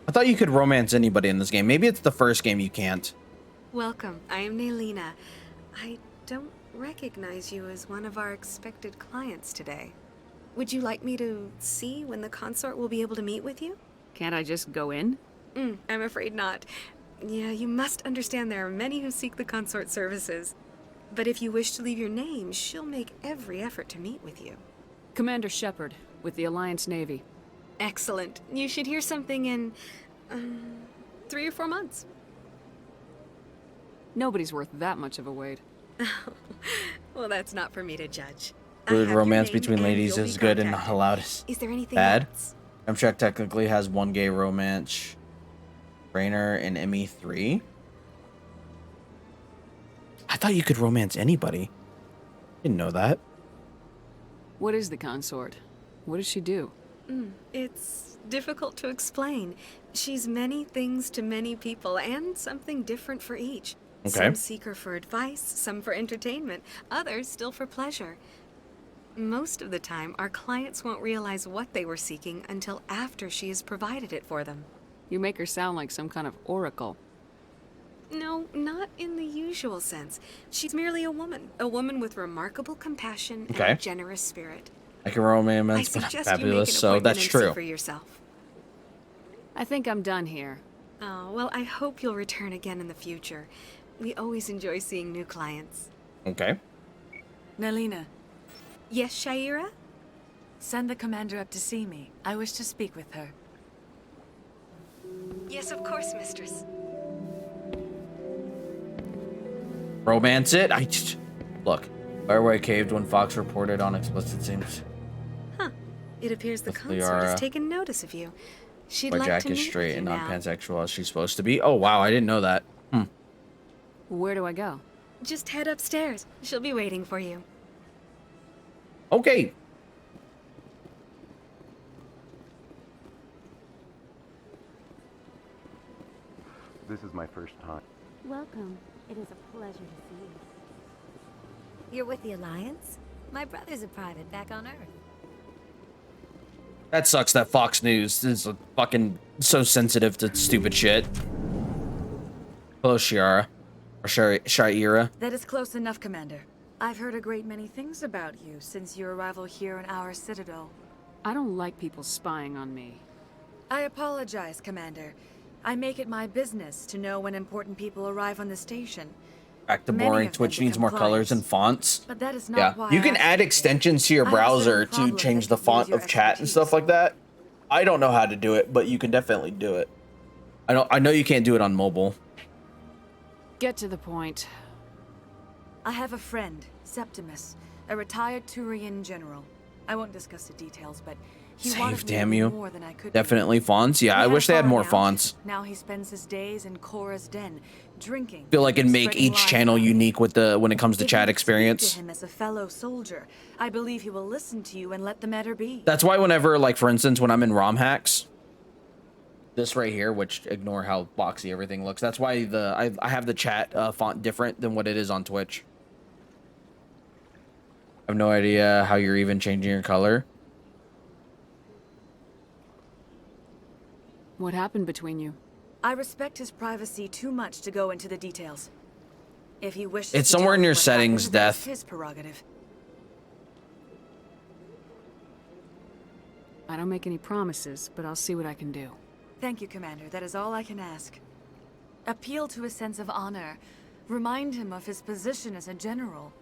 I thought you could romance anybody in this game. Maybe it's the first game you can't. Welcome. I am Naylina. I don't recognize you as one of our expected clients today. Would you like me to see when the consort will be able to meet with you? Can't I just go in? I'm afraid not. Yeah, you must understand there are many who seek the consort services. But if you wish to leave your name, she'll make every effort to meet with you. Commander Shepard, with the Alliance Navy. Excellent. You should hear something in 3 or 4 months. Nobody's worth that much of a wait. Well, that's not for me to judge. Good romance between ladies is good and not allowed. Is there anything bad? else? Amtrak technically has one gay romance. Rainer and ME3. I thought you could romance anybody. Didn't know that. What is the consort? What does she do? It's difficult to explain. She's many things to many people, and something different for each. Okay. Some seek her for advice, some for entertainment, others still for pleasure. Most of the time, our clients won't realize what they were seeking until after she has provided it for them. You make her sound like some kind of oracle. No, not in the usual sense. She's merely a woman with remarkable compassion and a generous spirit. Like a romance, but I'm fabulous, so that's true. For yourself. I think I'm done here. Oh, well, I hope you'll return again in the future. We always enjoy seeing new clients. Okay. Nelina. Yes, Shaira? Send the commander up to see me. I wish to speak with her. Yes, of course, mistress. Romance it? Look. Fireway caved when Fox reported on explicit scenes. Huh. It appears the With consort has Liara. taken notice of you. She'd Why like Jack to is meet straight with you and now. not pansexual as she's supposed to be. Oh, wow. I didn't know that. Where do I go? Just head upstairs. She'll be waiting for you. Okay. This is my first time. Welcome. It is a pleasure to see you. You're with the Alliance? My brother's a private back on Earth. That sucks that Fox News is fucking so sensitive to stupid shit. Hello, Shiara. Or Shaira. That is close enough, Commander. I've heard a great many things about you since your arrival here in our citadel. I don't like people spying on me. I apologize, Commander. I make it my business to know when important people arrive on the station. Back to Many boring. of them Twitch needs become more colors and fonts. But that is not Yeah, why you can I add extensions to your browser to change the font of chat and stuff like that. I don't know how to do it, but you can definitely do it. I know you can't do it on mobile. Get to the point. I have a friend, Septimus, a retired Turian general. I won't discuss the details, but he wanted Save, me to damn do you. more than I could. Definitely fonts. Yeah, I wish they had more fonts. Now he spends his days in Cora's den, drinking. Feel like it'd make spreading each lies channel about unique with the when it comes to If chat you speak experience. to him as a fellow soldier, I believe he will listen to you and let the matter be. That's why whenever, like, for instance, when I'm in ROM hacks, this right here, which ignore how boxy everything looks. That's why I have the chat font different than what it is on Twitch. I have no idea how you're even changing your color. What happened between you? I respect his privacy too much to go into the details. If he wishes It's to somewhere tell in me your what settings, happened, that's Death. his prerogative. I don't make any promises, but I'll see what I can do. Thank you, Commander. That is all I can ask. Appeal to his sense of honor. Remind him of his position as a general.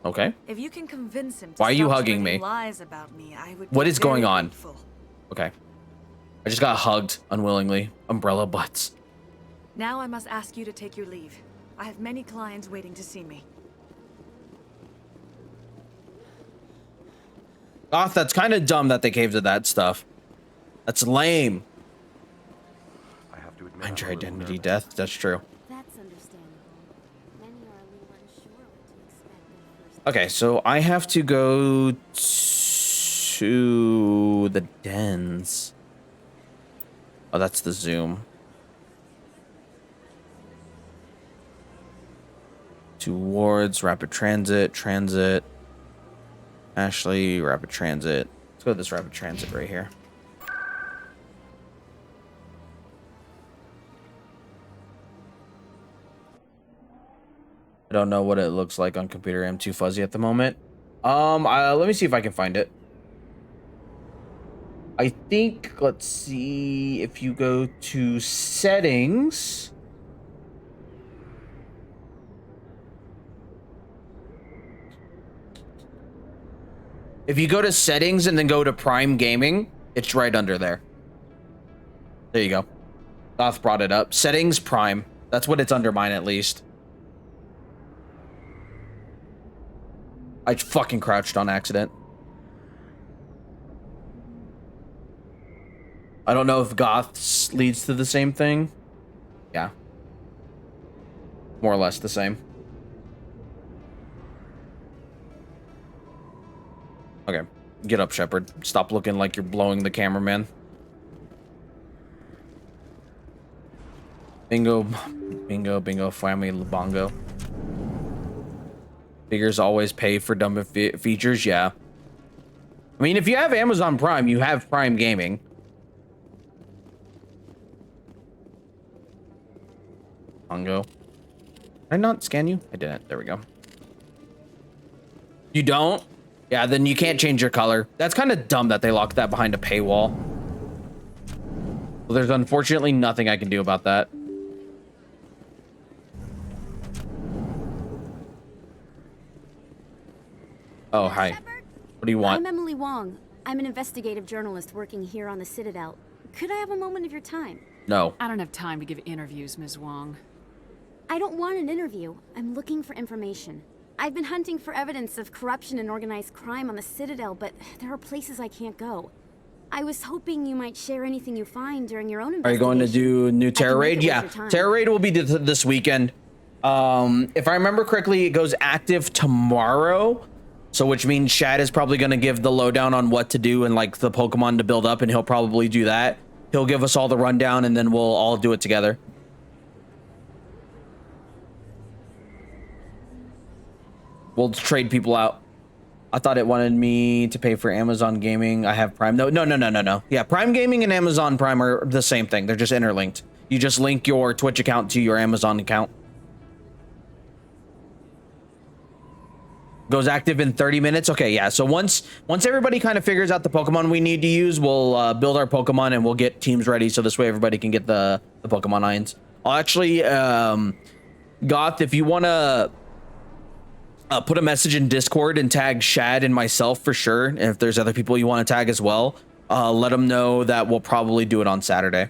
Okay. If you can convince him to Why are you stop hugging spreading me? lies about me, I would What be is going very on? grateful. Okay. I just got hugged unwillingly. Umbrella butts. Now I must ask you to take your leave. I have many clients waiting to see me. Goth, that's kind of dumb that they caved to that stuff. That's lame. I have to admit, Mind your I'm a little identity, nervous. Death. That's true. That's understandable. Many are a little unsure what to expect at first. Okay, so I have to go to the dens. Oh, that's the Zoom. To wards, rapid transit. Ashley, rapid transit. Let's go to this rapid transit right here. I don't know what it looks like on computer. I'm too fuzzy at the moment. Let me see if I can find it. I think, let's see, if you go to settings. If you go to settings and then go to Prime Gaming, it's right under there. There you go. Goth brought it up. Settings, Prime. That's what it's under mine, at least. I fucking crouched on accident. I don't know if Goth leads to the same thing. Yeah. More or less the same. Okay. Get up, Shepard. Stop looking like you're blowing the cameraman. Bingo. Bingo, bingo, family, bongo. Figures always pay for dumb features. Yeah. I mean, if you have Amazon Prime, you have Prime Gaming. Congo. Did I not scan you? I didn't. There we go. You don't? Yeah, then you can't change your color. That's kind of dumb that they locked that behind a paywall. Well, there's unfortunately nothing I can do about that. Oh, hi. What do you want? I'm Emily Wong. I'm an investigative journalist working here on the Citadel. Could I have a moment of your time? No. I don't have time to give interviews, Ms. Wong. I don't want an interview. I'm looking for information. I've been hunting for evidence of corruption and organized crime on the Citadel, but there are places I can't go. I was hoping you might share anything you find during your own Are you investigation. going to do new Terror Raid? Yeah, Terror Raid will be this weekend. If I remember correctly, it goes active tomorrow. So which means Shad is probably going to give the lowdown on what to do and like the Pokemon to build up, and he'll probably do that. He'll give us all the rundown and then we'll all do it together. We'll trade people out. I thought it wanted me to pay for Amazon Gaming. I have Prime. No. Yeah, Prime Gaming and Amazon Prime are the same thing. They're just interlinked. You just link your Twitch account to your Amazon account. Goes active in 30 minutes. Okay, yeah. So once everybody kind of figures out the Pokemon we need to use, we'll build our Pokemon and we'll get teams ready. So this way everybody can get the Pokemon Irons. I'll actually, Goth, if you want to put a message in Discord and tag Shad and myself for sure. And if there's other people you want to tag as well, let them know that we'll probably do it on Saturday.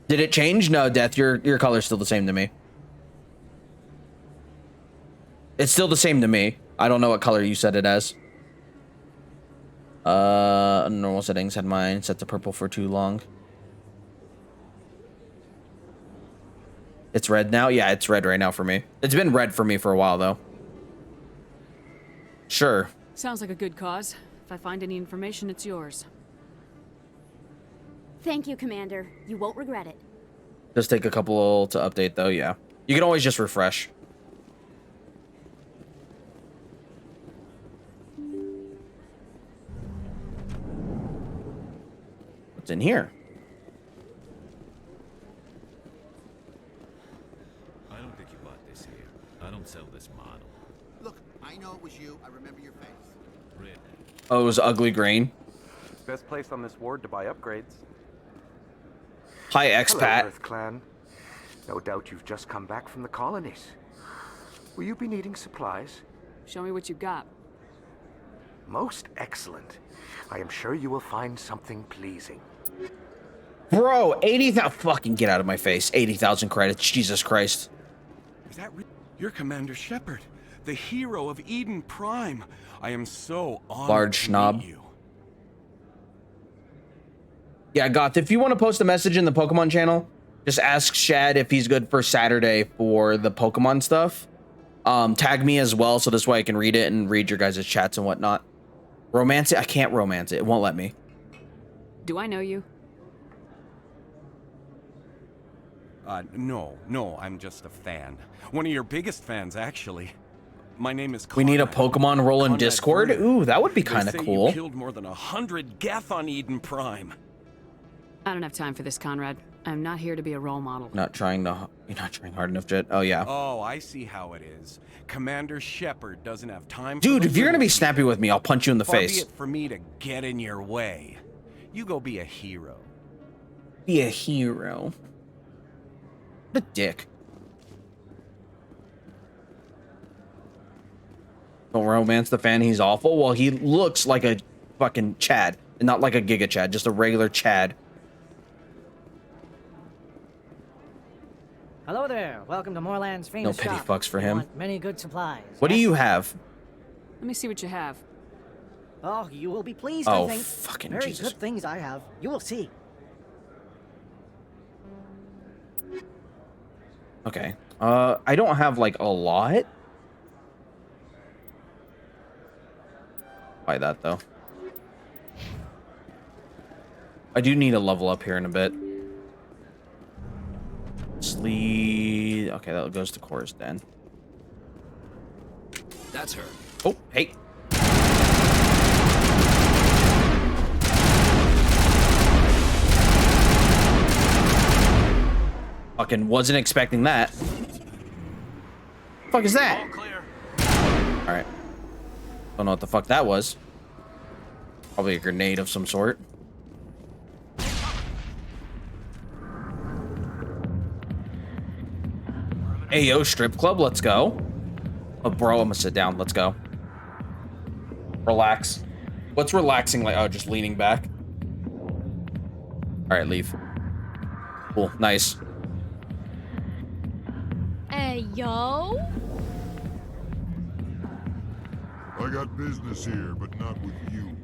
Did it change? No, Death, your color's still the same to me. It's still the same to me. I don't know what color you set it as. Normal settings had mine set to purple for too long. It's red now? Yeah, it's red right now for me. It's been red for me for a while, though. Sure. Sounds like a good cause. If I find any information, it's yours. Thank you, Commander. You won't regret it. Just take a couple to update, though, yeah. You can always just refresh. What's in here? I don't think you bought this here. I don't sell this model. Look, I know it was you. I remember your face. Red. Oh, it was Ugly Grain. Best place on this ward to buy upgrades. Hi, Hello, expat. Earth Clan. No doubt you've just come back from the colonies. Will you be needing supplies? Show me what you got. Most excellent. I am sure you will find something pleasing. Bro, 80,000. Fucking get out of my face. 80,000 credits. Jesus Christ. Is that you're Commander Shepard, the hero of Eden Prime? I am so honored Large to schnob. meet you. Yeah, Goth, if you want to post a message in the Pokemon channel, just ask Shad if he's good for Saturday for the Pokemon stuff. Tag me as well, so this way I can read it and read your guys' chats and whatnot. Romance it? I can't romance it. It won't let me. Do I know you? No, I'm just a fan. One of your biggest fans, actually. My name is Conrad. We need a Pokemon roll in Conrad Discord? Vernon. Ooh, that would be They kind of say cool. You killed more than 100 Geth on Eden Prime. I don't have time for this, Conrad. I'm not here to be a role model. You're not trying hard enough, Jet. Oh, yeah. Oh, I see how it is. Commander Shepard doesn't have time. Dude, for if you're going to be snappy with me, I'll punch you in the Far face. be it for me to get in your way. You go be a hero. Be a hero. What a dick. Don't romance the fan, he's awful. Well, he looks like a fucking Chad. And not like a Giga Chad, just a regular Chad. Hello there. Welcome to Moorland's famous No pity shop. fucks for You him. want many good supplies. What do yes? you have? Let me see what you have. Oh, you will be pleased, Oh, I think. fucking Very Jesus. good things I have. You will see. Okay. I don't have like a lot. Buy that though. I do need a level up here in a bit. Sleep. Okay, that goes to Chorus Den. That's her. Oh, hey. Fucking wasn't expecting that. Fuck is that? All clear. All right. Don't know what the fuck that was. Probably a grenade of some sort. Ayo, strip club, let's go. Oh, bro, I'm gonna sit down. Let's go. Relax. What's relaxing like? Oh, just leaning back. All right, leave. Cool, nice. Hey, yo. I got business here, but not with you.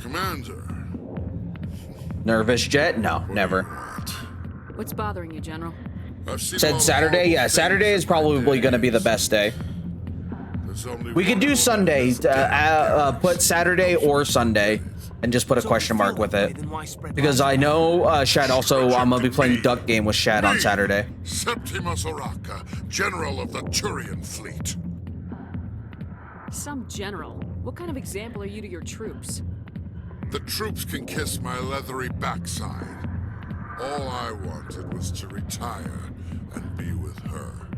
Commander. Nervous jet? No, never. What's bothering you, General? Said Saturday? Yeah, Saturday is probably going to be the best day. We could do Sunday, put Saturday or Sunday, and just put a question mark with it. Because I know Shad also, I'm going to be playing Duck Game with Shad on Saturday. Septimus Oraka, General of the Turian Fleet. Some general. What kind of example are you to your troops? The troops can kiss my leathery backside. All I wanted was to retire and be with her.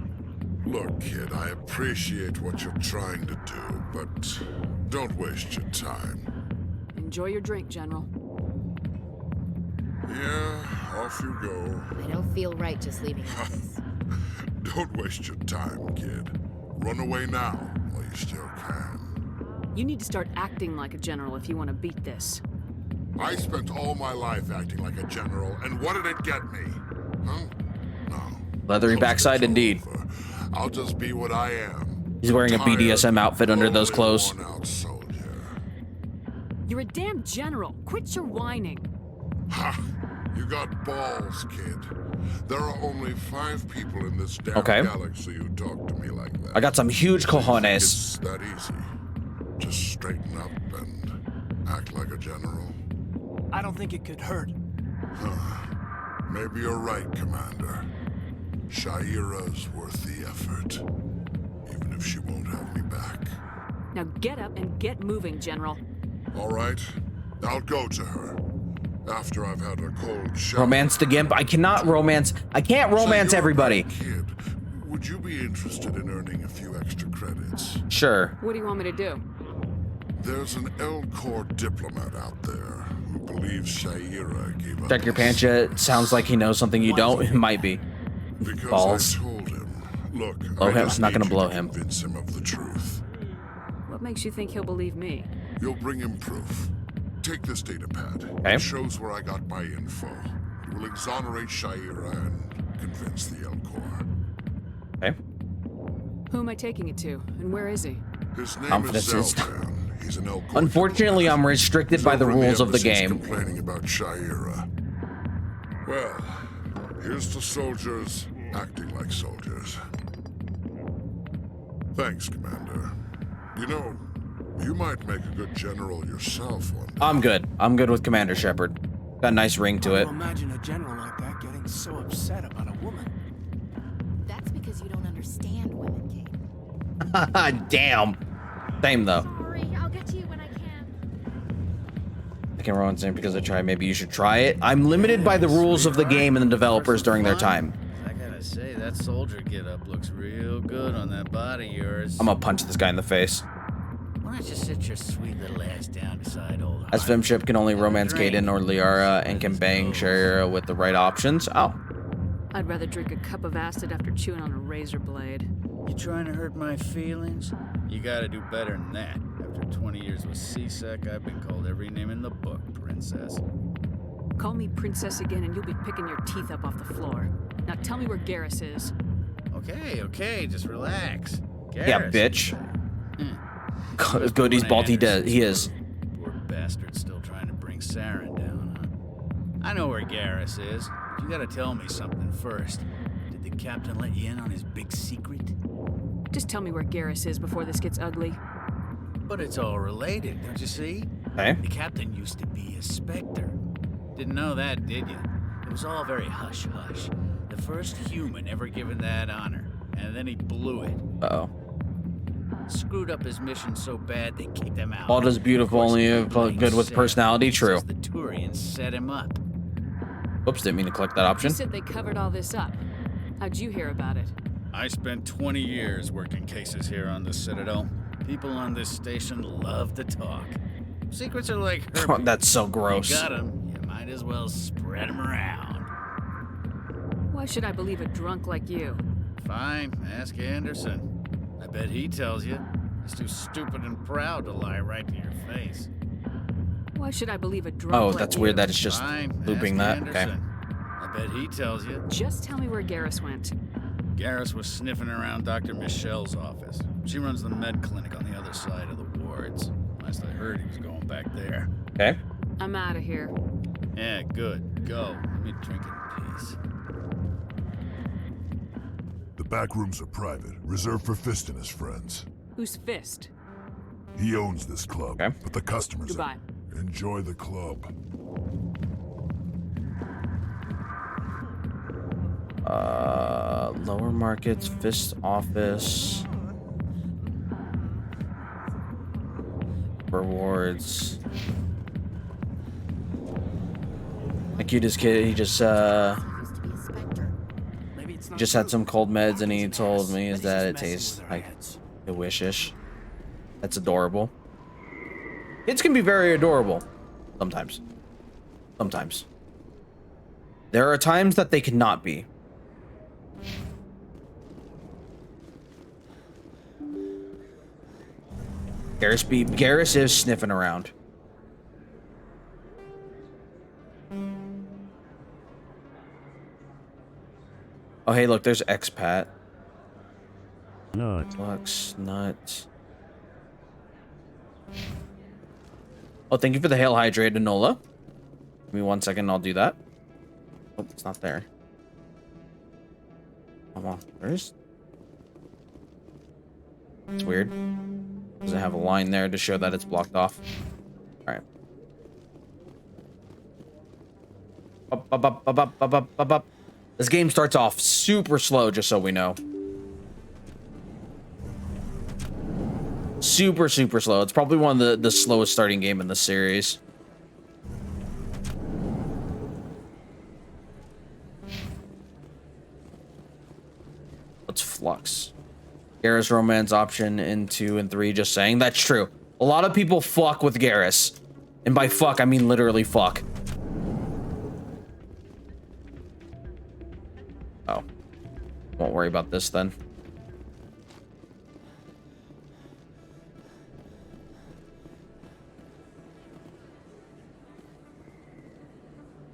Look, kid, I appreciate what you're trying to do, but don't waste your time. Enjoy your drink, General. Yeah, off you go. I don't feel right just leaving this. Don't waste your time, kid. Run away now while you still can. You need to start acting like a general if you want to beat this. I spent all my life acting like a general, and what did it get me? Huh? No. Leathery backside, indeed. I'll just be what I am. He's wearing a BDSM outfit under those clothes. You're a damn general. Quit your whining. Ha! You got balls, kid. There are only 5 people in this damn galaxy who talk to me like that. I got some huge cojones. It's that easy. Just straighten up and act like a general. I don't think it could hurt. Maybe you're right, Commander. Shaira's worth the effort. Even if she won't have me back. Now get up and get moving, General. All right. I'll go to her. After I've had a cold shower. Romance the Gimp. I can't romance everybody. Kid, would you be interested in earning a few extra credits? Sure. What do you want me to do? There's an L-Corps diplomat out there who believes Shaira gave up. Check your pants yet? Sounds like he knows something you don't. It might be. Because Balls. I told him. Look, Blow him. I'm not gonna blow him. Convince him of the truth. What makes you think he'll believe me? You'll bring him proof. Take this data pad. Okay. It shows where I got my info. It will exonerate Shaira and convince the L-Corps. Okay. Who am I taking it to, and where is he? His name is Zeldan. He's an L-Corps. Unfortunately, I'm restricted by the rules of the game. Complaining about Shaira. Well, here's to soldiers acting like soldiers. Thanks, Commander. You know, you might make a good general yourself one day. I'm good. I'm good with Commander Shepard. Got a nice ring to it. Imagine a general like that getting so upset about a woman. That's because you don't understand women, Kate. Damn. Same though. Sorry, I'll get to you when I can. I can run same because I tried. Maybe you should try it. I'm limited by the rules of the game and the developers during their time. I gotta say, that soldier get-up looks real good on that body of yours. I'm gonna punch this guy in the face. Why don't you sit your sweet little ass down beside old As Femship can only romance Kaden or Liara and can bang Shaira with the right options. Oh. I'd rather drink a cup of acid after chewing on a razor blade. You trying to hurt my feelings? You gotta do better than that. After 20 years with C-Sec, I've been called every name in the book, princess. Call me princess again and you'll be picking your teeth up off the floor. Now tell me where Garrus is. Okay, just relax. Yeah, bitch. Good, he's bald, he is. Poor bastard still trying to bring Saren down, huh? I know where Garrus is. But you gotta tell me something first. Did the captain let you in on his big secret? Just tell me where Garrus is before this gets ugly. But it's all related, don't you see? Hey? The captain used to be a Spectre. Didn't know that, did you? It was all very hush-hush. The first human ever given that honor. And then he blew it. Uh-oh. Screwed up his mission so bad they kicked him out. All is beautiful, only if good with personality. True. The Turians set him up. Oops, didn't mean to click that option. You said they covered all this up. How'd you hear about it? I spent 20 years working cases here on the Citadel. People on this station love to talk. Secrets are like herpes. That's so gross. You got them, you might as well spread them around. Why should I believe a drunk like you? Fine, ask Anderson. I bet he tells you. He's too stupid and proud to lie right to your face. Why should I believe a drunk Oh, like that's you? weird that it's just Fine, looping ask that. Okay. Anderson. I bet he tells you. Just tell me where Garrus went. Garrus was sniffing around Dr. Michelle's office. She runs the med clinic on the other side of the wards. Last I heard, he was going back there. Okay. I'm out of here. Yeah, good. Go. Let me drink in peace. The back rooms are private, reserved for Fist and his friends. Who's Fist? He owns this club, but the customers Goodbye. enjoy the club. Lower Markets, Fist office. Rewards. The cutest kid, he just had some cold meds and he told me is that it tastes like delicious. That's adorable. Kids can be very adorable. Sometimes. Sometimes. There are times that they cannot be. Garrus is sniffing around. Oh, hey, look, there's expat. Lux, nut. Oh, thank you for the hail hydrate, Enola. Give me 1 second, I'll do that. Oh, it's not there. Come on, where's... It's weird. Does it have a line there to show that it's blocked off? Alright. Up. This game starts off super slow, just so we know. Super slow. It's probably one of the slowest starting game in the series. Let's flux. Garrus romance option in 2 and 3, just saying. That's true. A lot of people fuck with Garrus. And by fuck, I mean literally fuck. Oh. Won't worry about this then.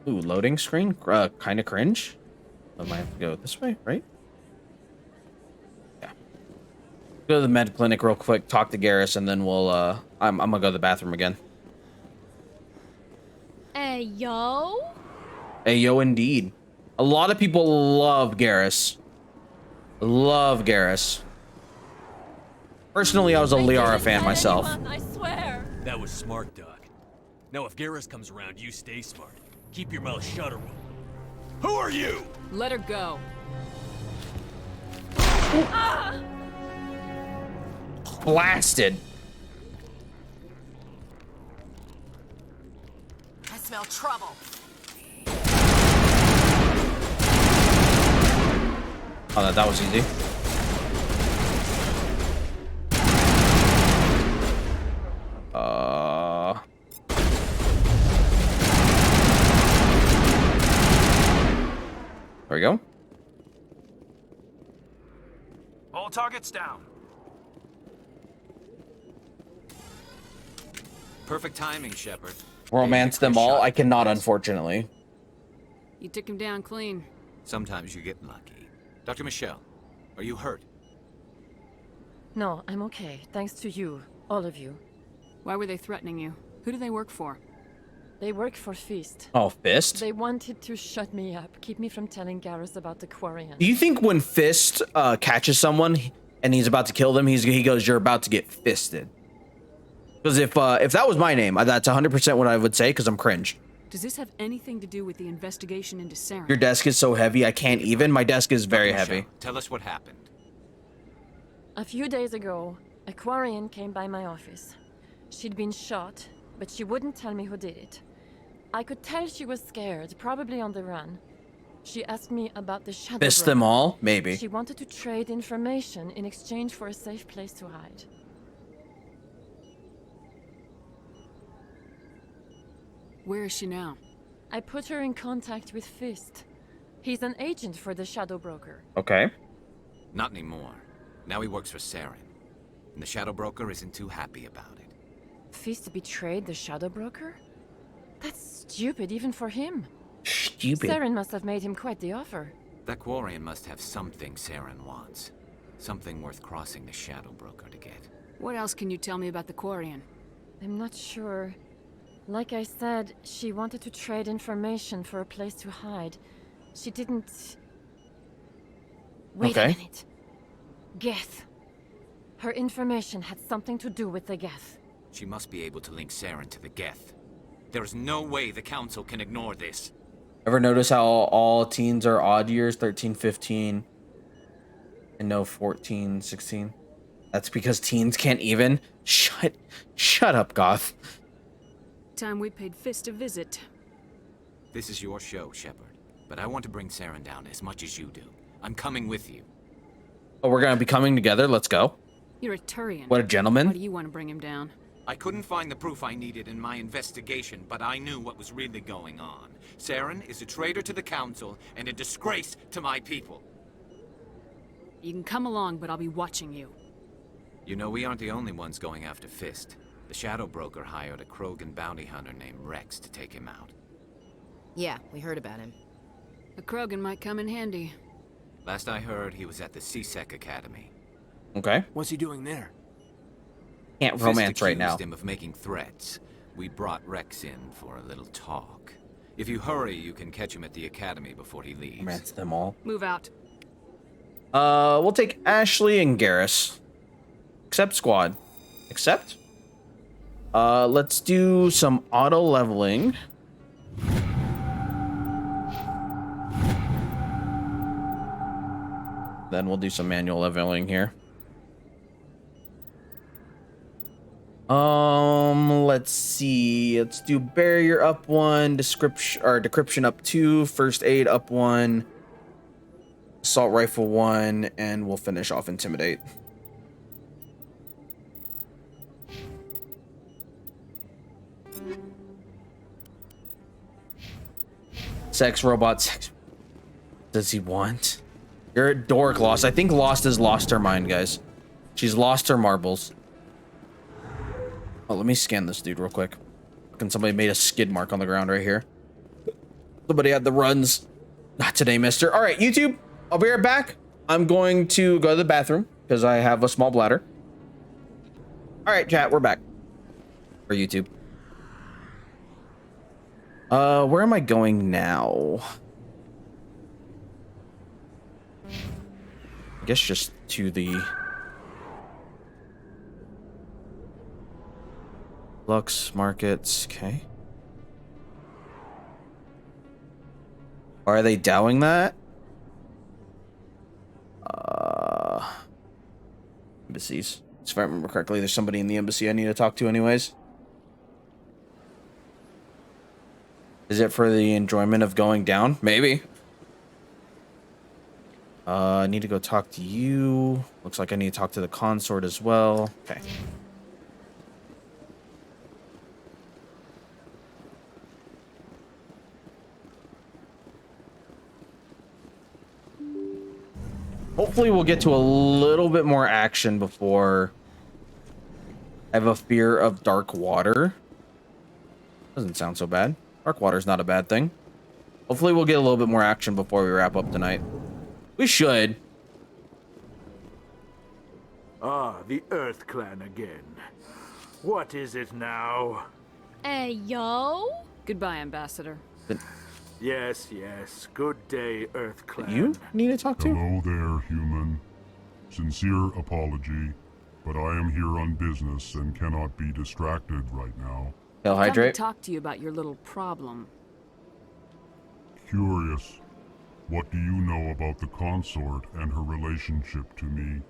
Ooh, loading screen? Kind of cringe. I might have to go this way, right? Yeah. Go to the med clinic real quick, talk to Garrus, and then we'll, I'm gonna go to the bathroom again. Hey, yo? Hey, yo, indeed. A lot of people love Garrus. Love Garrus. Personally, I was a Liara fan myself. I swear. That was smart, Doc. Now, if Garrus comes around, you stay smart. Keep your mouth shut or Who are you? Let her go. Ah! Blasted. I smell trouble. Oh, that was easy. There we go. All targets down. Perfect timing, Shepard. Romance them all? I cannot, unfortunately. You took him down clean. Sometimes you get lucky. Dr. Michelle, are you hurt? No, I'm okay. Thanks to you. All of you. Why were they threatening you? Who do they work for? They work for Fist. Oh, Fist? They wanted to shut me up, keep me from telling Garrus about the Quarian. Do you think when Fist catches someone and he's about to kill them, he goes, "You're about to get fisted"? Because if that was my name, that's 100% what I would say, because I'm cringe. Does this have anything to do with the investigation into Saren? Your desk is so heavy, I can't even. My desk is very heavy. Tell us what happened. A few days ago, A Quarian came by my office. She'd been shot, but she wouldn't tell me who did it. I could tell she was scared, probably on the run. She asked me about the Shadow Fist Broker. them all? Maybe. She wanted to trade information in exchange for a safe place to hide. Where is she now? I put her in contact with Fist. He's an agent for the Shadow Broker. Okay. Not anymore. Now he works for Saren. And the Shadow Broker isn't too happy about it. Fist betrayed the Shadow Broker? That's stupid even for him. Stupid. Saren must have made him quite the offer. That Quarian must have something Saren wants. Something worth crossing the Shadow Broker to get. What else can you tell me about the Quarian? I'm not sure. Like I said, she wanted to trade information for a place to hide. She didn't... Wait a minute. Geth. Her information had something to do with the Geth. She must be able to link Saren to the Geth. There's no way the Council can ignore this. Ever notice how all teens are odd years? 13, 15, and no 14, 16? That's because teens can't even. Shut up, Goth. Time we paid Fist a visit. This is your show, Shepard. But I want to bring Saren down as much as you do. I'm coming with you. Oh, we're gonna be coming together. Let's go. You're a Turian. What a gentleman. Why do you want to bring him down? I couldn't find the proof I needed in my investigation, but I knew what was really going on. Saren is a traitor to the Council and a disgrace to my people. You can come along, but I'll be watching you. You know, we aren't the only ones going after Fist. The Shadow Broker hired a Krogan bounty hunter named Rex to take him out. Yeah, we heard about him. A Krogan might come in handy. Last I heard, he was at the CSEC Academy. Okay. What's he doing there? Can't romance right now. Fist accused him of making threats. We brought Rex in for a little talk. If you hurry, you can catch him at the Academy before he leaves. Romance them all. Move out. We'll take Ashley and Garrus. Accept squad. Accept? Let's do some auto leveling. Then we'll do some manual leveling here. Let's see. Let's do barrier up 1, decryption up 2, first aid up 1, assault rifle 1, and we'll finish off intimidate. Sex robot sex. Does he want? You're a dork, Lost. I think Lost has lost her mind, guys. She's lost her marbles. Oh, let me scan this dude real quick. Fucking somebody made a skid mark on the ground right here. Somebody had the runs. Not today, mister. All right, YouTube. I'll be right back. I'm going to go to the bathroom because I have a small bladder. All right, chat. We're back. For YouTube. Where am I going now? I guess just to the Lux markets. Okay. Are they dowing that? Embassies. So if I remember correctly, there's somebody in the embassy I need to talk to anyways. Is it for the enjoyment of going down? Maybe. I need to go talk to you. Looks like I need to talk to the consort as well. Okay. Hopefully we'll get to a little bit more action before I have a fear of dark water. Doesn't sound so bad. Dark water's not a bad thing. Hopefully we'll get a little bit more action before we wrap up tonight. We should. Ah, the Earth Clan again. What is it now? Hey, yo? Goodbye, Ambassador. Yes, yes. Good day, Earth Clan. You need to talk to? Hello there, human. Sincere apology, but I am here on business and cannot be distracted right now. Hell, I've come hydrate. to talk to you about your little problem. Curious. What do you know about the consort and her relationship to me?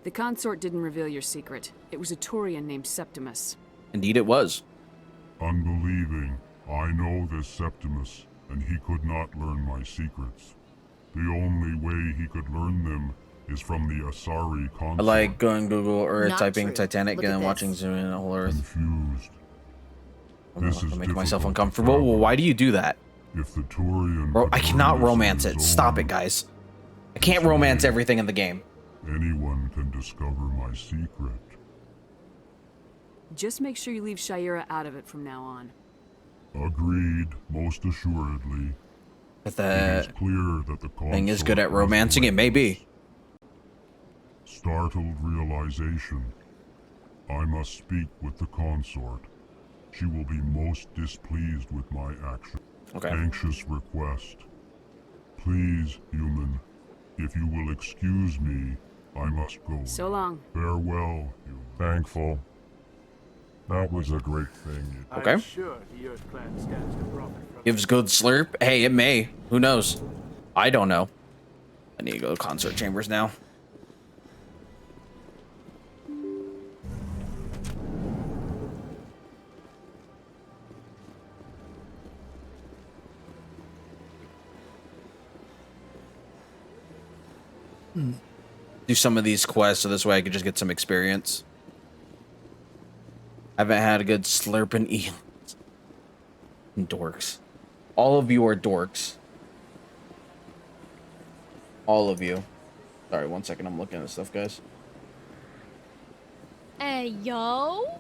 The consort didn't reveal your secret. It was a Turian named Septimus. Indeed it was. Unbelieving. I know this Septimus, and he could not learn my secrets. The only way he could learn them is from the Asari consort. I like going Google Earth, Not typing true. Titanic, Look and at then this. watching zoom in on whole Earth. Confused. This is I'm making myself difficult to uncomfortable. Well, fathom. why do you do that? If the Turian Bro, could I learn cannot this on romance it. his Stop own, it, guys. I can't romance everything in the game. anyone can discover my secret. Just make sure you leave Shira out of it from now on. Agreed, most assuredly. If It the is clear that the thing is good consort at romancing, it may be. Startled realization. I must speak with the consort. She will be most displeased with my action. Okay. Anxious request. Please, human, if you will excuse me, I must go. So long. Farewell, human. Thankful. That was a great thing. Okay. I'm sure the Earth Clan stands to profit from Gives good slurp. Hey, it may. Who knows? I don't know. I need to go to concert chambers now. Do some of these quests so this way I could just get some experience. I haven't had a good slurping eel. Dorks. All of you are dorks. All of you. Sorry, 1 second. I'm looking at stuff, guys. Hey, yo.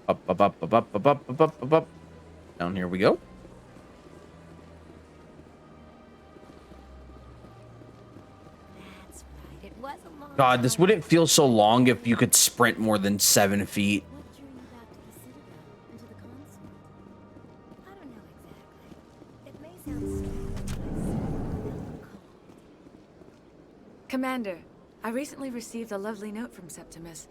Up. Down here we go. That's right. It was a long God, this time. wouldn't feel so long if you could sprint more than 7 feet. What drew you back to the Citadel and to the consort? I don't know exactly. It may sound strange, but I see it cold. Commander, I recently received a lovely note from Septimus.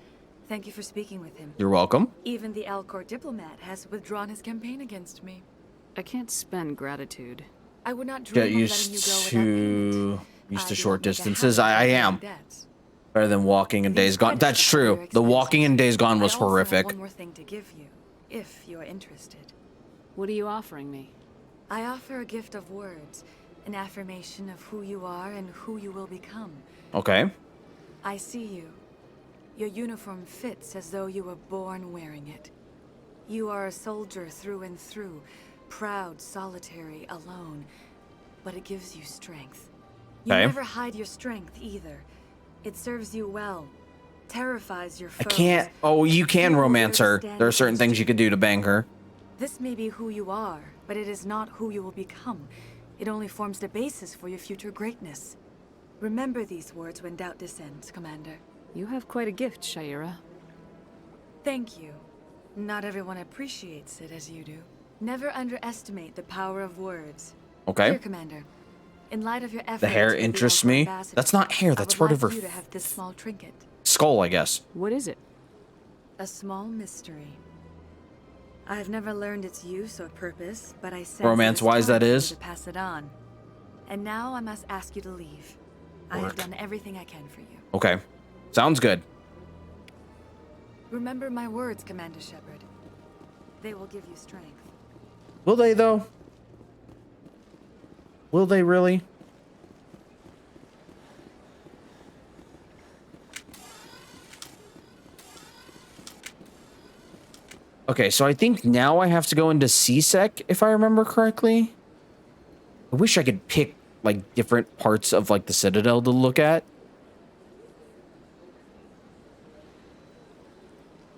Thank you for speaking with him. You're welcome. Even the Alcor diplomat has withdrawn his campaign against me. I can't spend gratitude. I would not Get dream of letting you used go without payment. to I short do not make a distances. habit of I paying am. debts. Better than walking in Days Gone. That's true. The walking in Days Gone was I also have horrific. one more thing to give you, if you are interested. What are you offering me? I offer a gift of words, an affirmation of who you are and who you will become. Okay. I see you. Your uniform fits as though you were born wearing it. You are a soldier through and through, proud, solitary, alone, but it gives you strength. You Okay. never hide your strength either. It serves you well, terrifies your I foes. can't. Oh, you can You will romance her. withstand There are certain against things you could do to bang her. This may be who you are, but it is not who you will become. It only forms the basis for your future greatness. Remember these words when doubt descends, Commander. You have quite a gift, Shira. Thank you. Not everyone appreciates it as you do. Never underestimate the power of words. Okay. Here, Commander. In light of your efforts, The hair with interests Alcor me. ambassador, That's not hair. I That's would part of like her you to have this small trinket. skull, I guess. What is it? A small mystery. I have never learned its use or purpose, but I sense Romance-wise, that is. to pass it on. And now I must ask you to leave. I have Work. done everything I can for you. Okay. Sounds good. Remember my words, Commander Shepard. They will give you strength. Will they, though? Will they really? Okay, so I think now I have to go into C-Sec, if I remember correctly. I wish I could pick, like, different parts of, like, the Citadel to look at.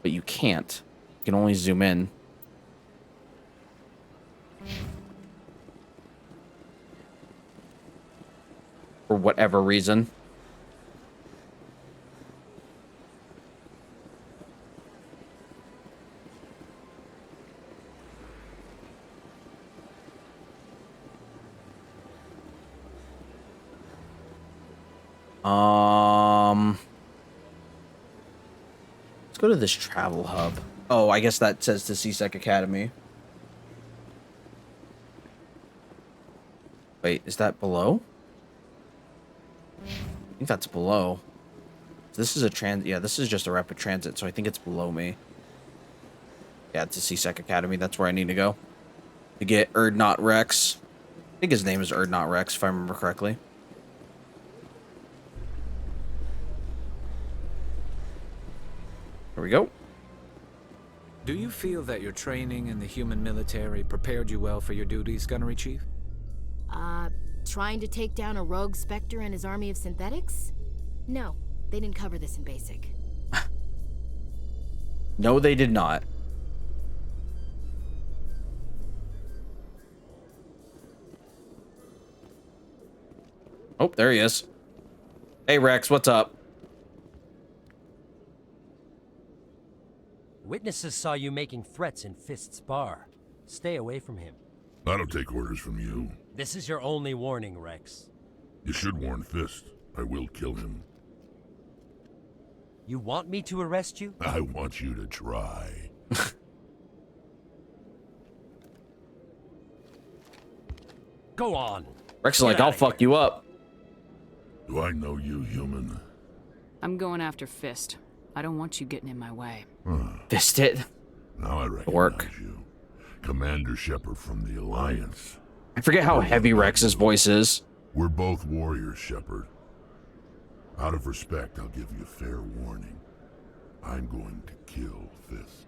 But you can't. You can only zoom in. For whatever reason. Let's go to this travel hub. Oh, I guess that says to C-Sec Academy. Wait, is that below? I think that's below. This is a yeah, this is just a rapid transit, so I think it's below me. Yeah, it's a C-Sec Academy. That's where I need to go to get Erdnot Rex. I think his name is Erdnot Rex, if I remember correctly. Here we go. Do you feel that your training in the human military prepared you well for your duties, Gunnery Chief? Trying to take down a rogue Spectre and his army of synthetics? No, they didn't cover this in basic. No, they did not. Oh, there he is. Hey, Rex, what's up? Witnesses saw you making threats in Fist's bar. Stay away from him. I don't take orders from you. This is your only warning, Rex. You should warn Fist. I will kill him. You want me to arrest you? I want you to try. Go on. Rex is like, I'll fuck you up. Do I know you, human? I'm going after Fist. I don't want you getting in my way. Fist it. Now I recognize you. Commander Shepard from the Alliance. I forget how heavy Rex's voice is. We're both warriors, Shepard. Out of respect, I'll give you fair warning. I'm going to kill Fist.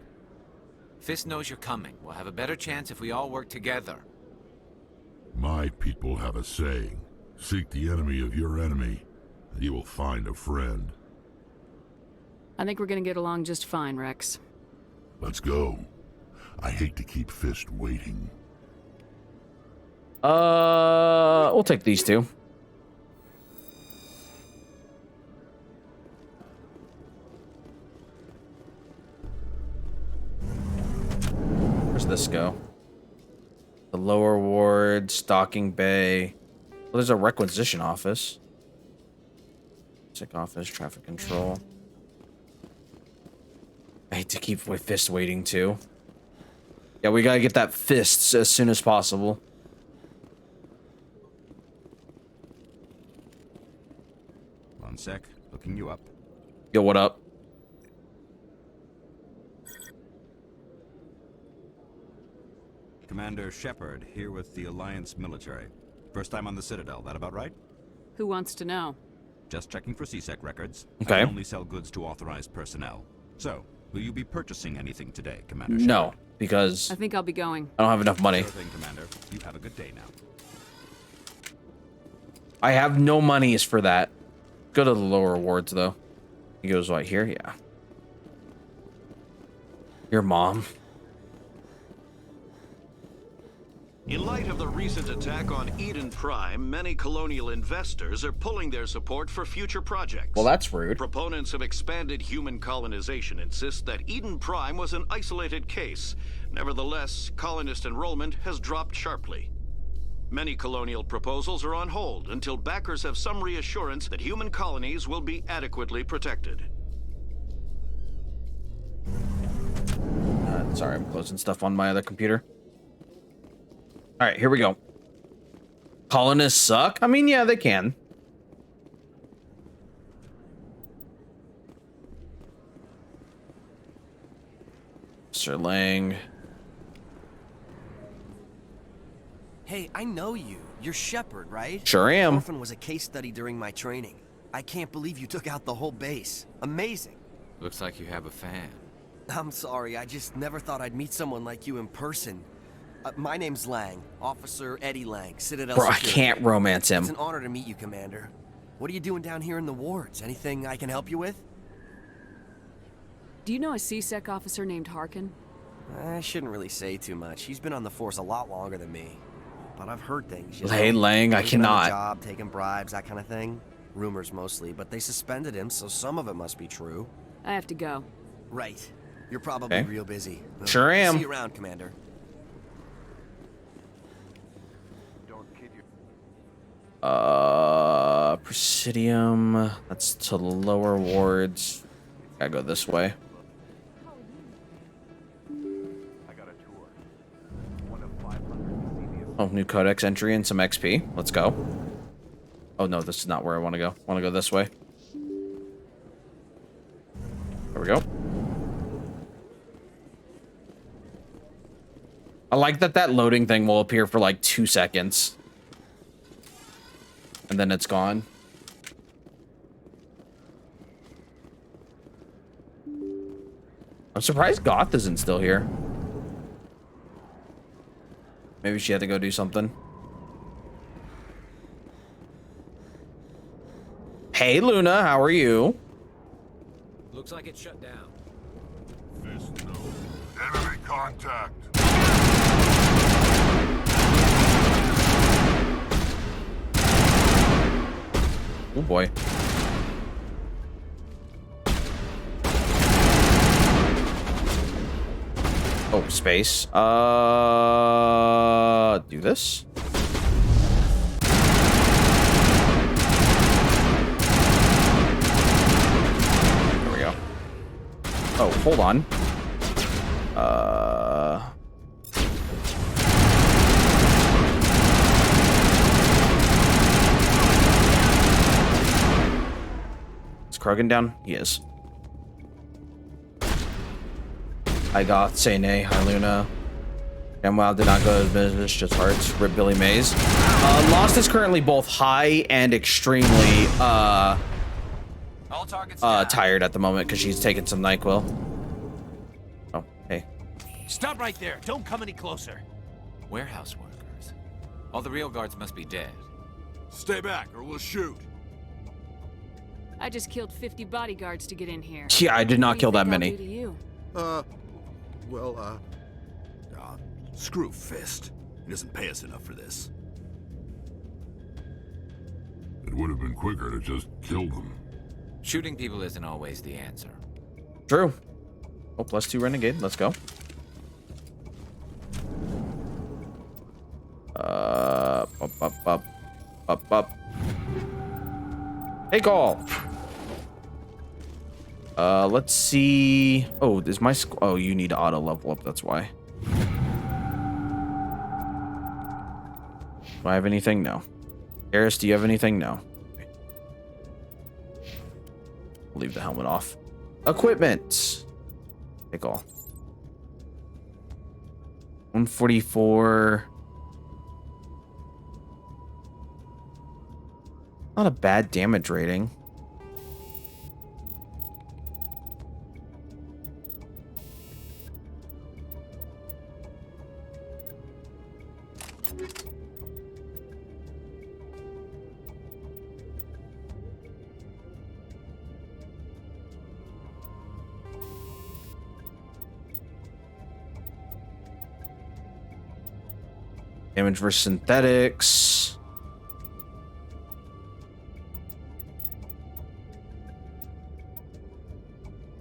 Fist knows you're coming. We'll have a better chance if we all work together. My people have a saying. Seek the enemy of your enemy, and you will find a friend. I think we're gonna get along just fine, Rex. Let's go. I hate to keep Fist waiting. We'll take these two. Where's this go? The lower ward, stocking bay. Well, there's a requisition office. Sick office, traffic control. I hate to keep with Fist waiting too. Yeah, we gotta get that Fist as soon as possible. One sec, looking you up. Yo, what up? Commander Shepard, here with the Alliance military. First time on the Citadel, that about right? Who wants to know? Just checking for C-Sec records. Okay. I only sell goods to authorized personnel. So, will you be purchasing anything today, Commander Shepard? No, because I think I'll be going. I don't have enough money. Sure thing, Commander. You have a good day now. I have no monies for that. Go to the lower wards, though. He goes right here, yeah. Your mom. In light of the recent attack on Eden Prime, many colonial investors are pulling their support for future projects. Well, that's rude. Proponents of expanded human colonization insist that Eden Prime was an isolated case. Nevertheless, colonist enrollment has dropped sharply. Many colonial proposals are on hold until backers have some reassurance that human colonies will be adequately protected. Sorry, I'm closing stuff on my other computer. All right, here we go. Colonists suck? I mean, yeah, they can. Sir Lang. Hey, I know you. You're Shepard, right? Sure am. Orphan was a case study during my training. I can't believe you took out the whole base. Amazing. Looks like you have a fan. I'm sorry, I just never thought I'd meet someone like you in person. My name's Lang, Officer Eddie Lang, Citadel Bro, I Security. can't romance him. It's an honor to meet you, Commander. What are you doing down here in the wards? Anything I can help you with? Do you know a C-Sec officer named Harkin? I shouldn't really say too much. He's been on the force a lot longer than me. But I've heard things, you know? Hey, Lang, I Taking on cannot. a job, taking bribes, that kind of thing. Rumors mostly, but they suspended him, so some of it must be true. I have to go. Right. You're probably Okay. real busy. Well, Sure am. See you around, Commander. Presidium. That's to the lower wards. Gotta go this way. Oh, new codex entry and some XP. Let's go. Oh no, this is not where I want to go. I want to go this way. There we go. I like that loading thing will appear for like 2 seconds. And then it's gone. I'm surprised Goth isn't still here. Maybe she had to go do something. Hey, Luna, how are you? Looks like it's shut down. Fist no. Enemy contact. Oh boy. Oh, space. Do this. There we go. Oh, hold on. Is Krogan down? He is. I got say nay. Hi, Luna. And while did not go to business, just hearts. Rip Billy Mays. Lost is currently both high and extremely tired at the moment because she's taking some NyQuil. Oh, hey. Stop right there. Don't come any closer. Warehouse workers. All the real guards must be dead. Stay back or we'll shoot. I just killed 50 bodyguards to get in here. Yeah, I did not kill that many. What do you Screw Fist. He doesn't pay us enough for this. It would have been quicker to just kill them. Shooting people isn't always the answer. True. Oh, +2 renegade. Let's go. Up. Take all. Let's see. Oh, is my oh, you need to auto level up. That's why. Do I have anything? No. Eris, do you have anything? No. Leave the helmet off. Equipment. Take all. 144. Not a bad damage rating. Damage versus synthetics.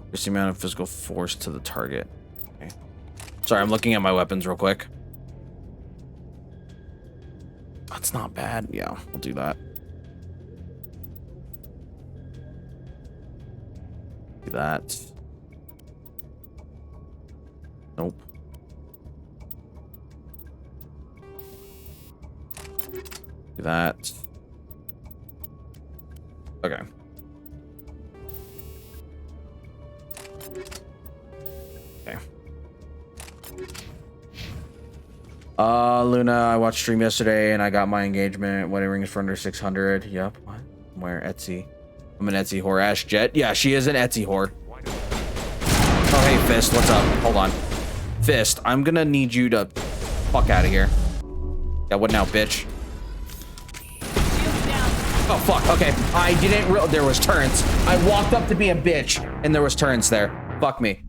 Increase the amount of physical force to the target. Okay. Sorry, I'm looking at my weapons real quick. That's not bad. Yeah, we'll do that. Do that. Nope. Do that. Okay. Okay. Luna, I watched stream yesterday and I got my engagement wedding rings for under 600. Yep. What? Where? Etsy. I'm an Etsy whore. Ash Jet. Yeah, she is an Etsy whore. Oh, hey, Fist. What's up? Hold on. Fist, I'm gonna need you to fuck out of here. Yeah, what now, bitch? Oh, fuck. Okay. I didn't realize there was turns. I walked up to be a bitch and there was turns there. Fuck me.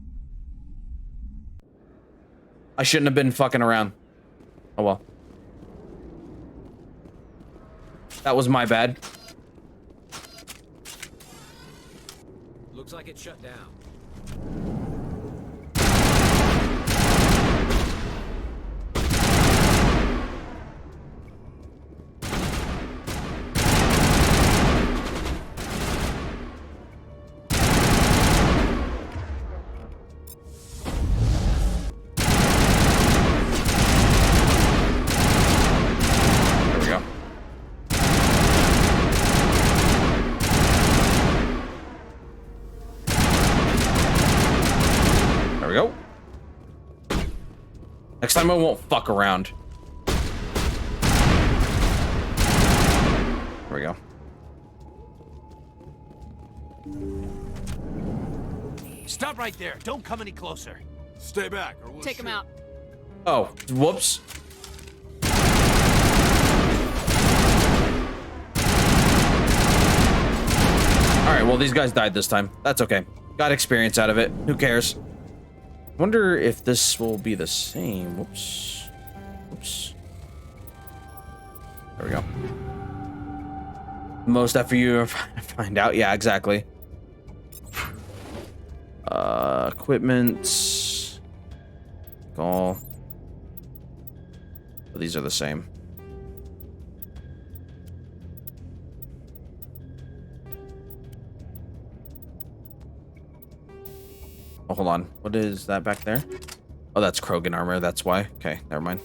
I shouldn't have been fucking around. Oh, well. That was my bad. Looks like it's shut down. Next time I won't fuck around. There we go. Stop right there. Don't come any closer. Stay back, or we'll Take him out. Oh, whoops. Alright, well, these guys died this time. That's okay. Got experience out of it. Who cares? Wonder if this will be the same. Whoops. Whoops. There we go. Most effort you find out. Yeah, exactly. Equipment. All. These are the same. Oh, hold on. What is that back there? Oh, that's Krogan armor. That's why. Okay, never mind.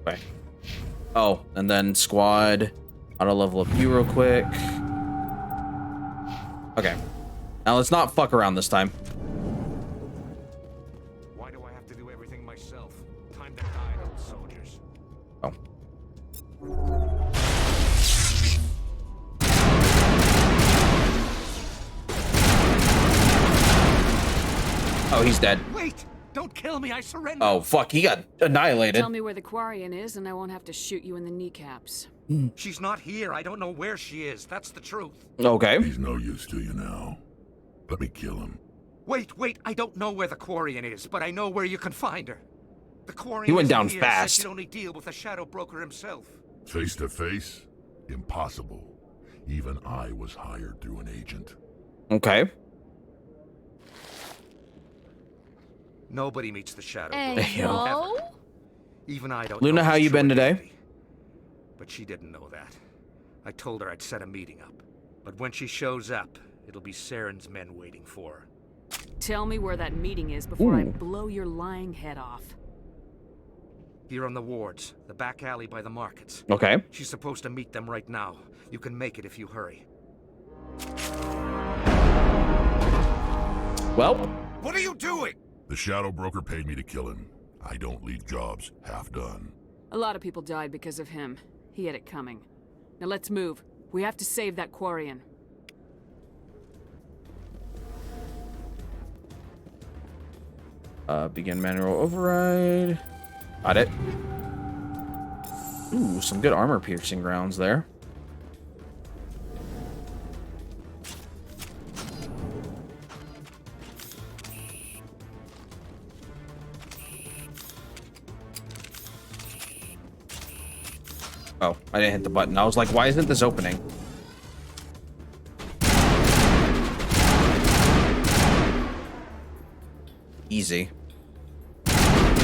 Okay. Oh, and then squad. Auto level up you real quick. Okay. Now let's not fuck around this time. Why do I have to do everything myself? Time to hide, old soldiers. Oh. Oh, he's dead. Wait! Don't kill me, I surrender! Oh, fuck, he got annihilated. Tell me where the Quarian is, and I won't have to shoot you in the kneecaps. She's not here. I don't know where she is. That's the truth. Okay. He's no use to you now. Let me kill him. Wait. I don't know where the Quarian is, but I know where you can find her. The Quarian He went isn't down here, fast. said she'd only deal with the Shadow Broker himself. Face to face? Impossible. Even I was hired through an agent. Okay. Nobody meets the Shadow Hey, Broker. yo. Ever. Even I don't Luna, know how for you been sure today? today. But she didn't know that. I told her I'd set a meeting up. But when she shows up, it'll be Saren's men waiting for her. Tell me where that meeting is before I Ooh. blow your lying head off. Here on the wards, the back alley by the markets. Okay. She's supposed to meet them right now. You can make it if you hurry. Well. What are you doing? The Shadow Broker paid me to kill him. I don't leave jobs half done. A lot of people died because of him. He had it coming. Now let's move. We have to save that Quarian. Begin manual override. Got it. Ooh, some good armor piercing rounds there. Oh, I didn't hit the button. I was like, why isn't this opening? Easy.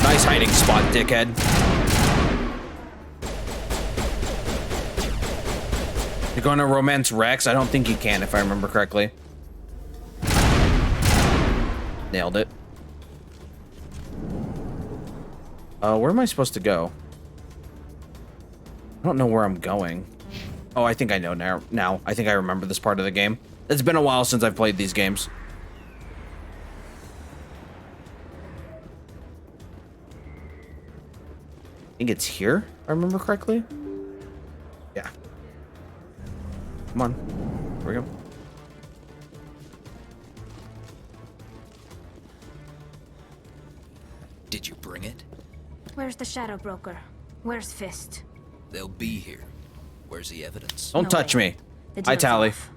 Nice hiding spot, dickhead. You're going to romance Rex? I don't think you can, if I remember correctly. Nailed it. Where am I supposed to go? I don't know where I'm going. Oh, I think I know now. I think I remember this part of the game. It's been a while since I've played these games. I think it's here, if I remember correctly. Yeah. Come on. Here we go. Did you bring it? Where's the Shadow Broker? Where's Fist? They'll be here. Where's the evidence? Don't touch me. The I deal's tally. off.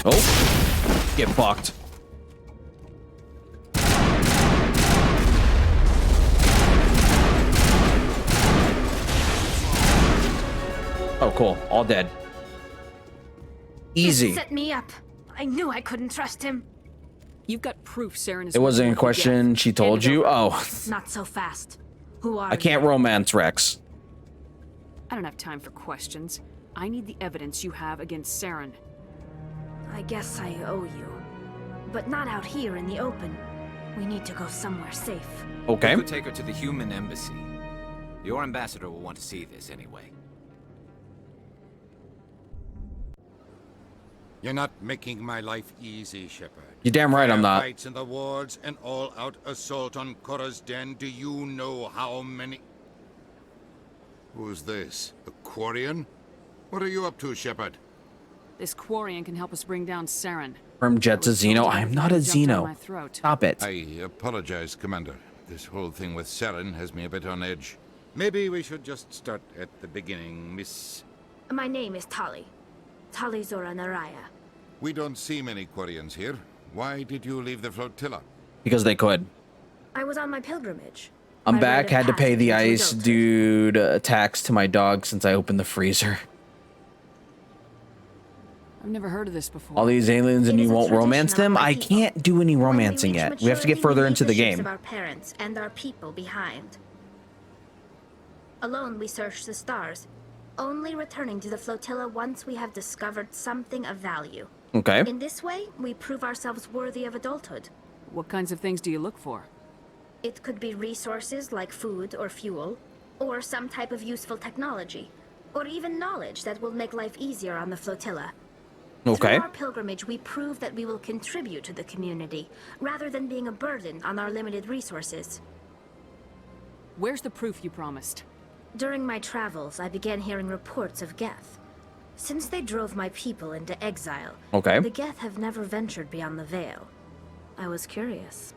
Oh. Get fucked. Oh, cool. All dead. Easy. Fist set me up. I knew I couldn't trust him. You've got proof Saren is... It wasn't a question. She told you. Oh. Not so fast. Who are I can't romance Rex. I don't have time for questions. I need the evidence you have against Saren. I guess I owe you. But not out here in the open. We need to go somewhere safe. Okay. We could take her to the human embassy. Your ambassador will want to see this anyway. You're not making my life easy, Shepard. You're damn right I'm not. Fights in the wards, an all-out assault on Korra's den. Do you know how many... Who's this? A Quarian? What are you up to, Shepard? This Quarian can help us bring down Saren. From Jet's a Xeno. I am not a Xeno. Stop it. I apologize, Commander. This whole thing with Saren has me a bit on edge. Maybe we should just start at the beginning, Miss... My name is Tali. Tali Zora Naraya. We don't see many Quarians here. Why did you leave the flotilla? Because they could. I was on my pilgrimage. I'm back. Had to pay the ice dude tax to my dog since I opened the freezer. I've never heard of this before. All these aliens and you won't romance them? I can't do any romancing yet. We have to get further into the game. Of our parents and our people behind. Alone we search the stars, only returning to the flotilla once we have discovered something of value. Okay. In this way, we prove ourselves worthy of adulthood. What kinds of things do you look for? It could be resources like food or fuel, or some type of useful technology, or even knowledge that will make life easier on the flotilla. Okay. Through our pilgrimage, we prove that we will contribute to the community, rather than being a burden on our limited resources. Where's the proof you promised? During my travels, I began hearing reports of Geth. Since they drove my people into exile, okay, the Geth have never ventured beyond the Veil. I was curious.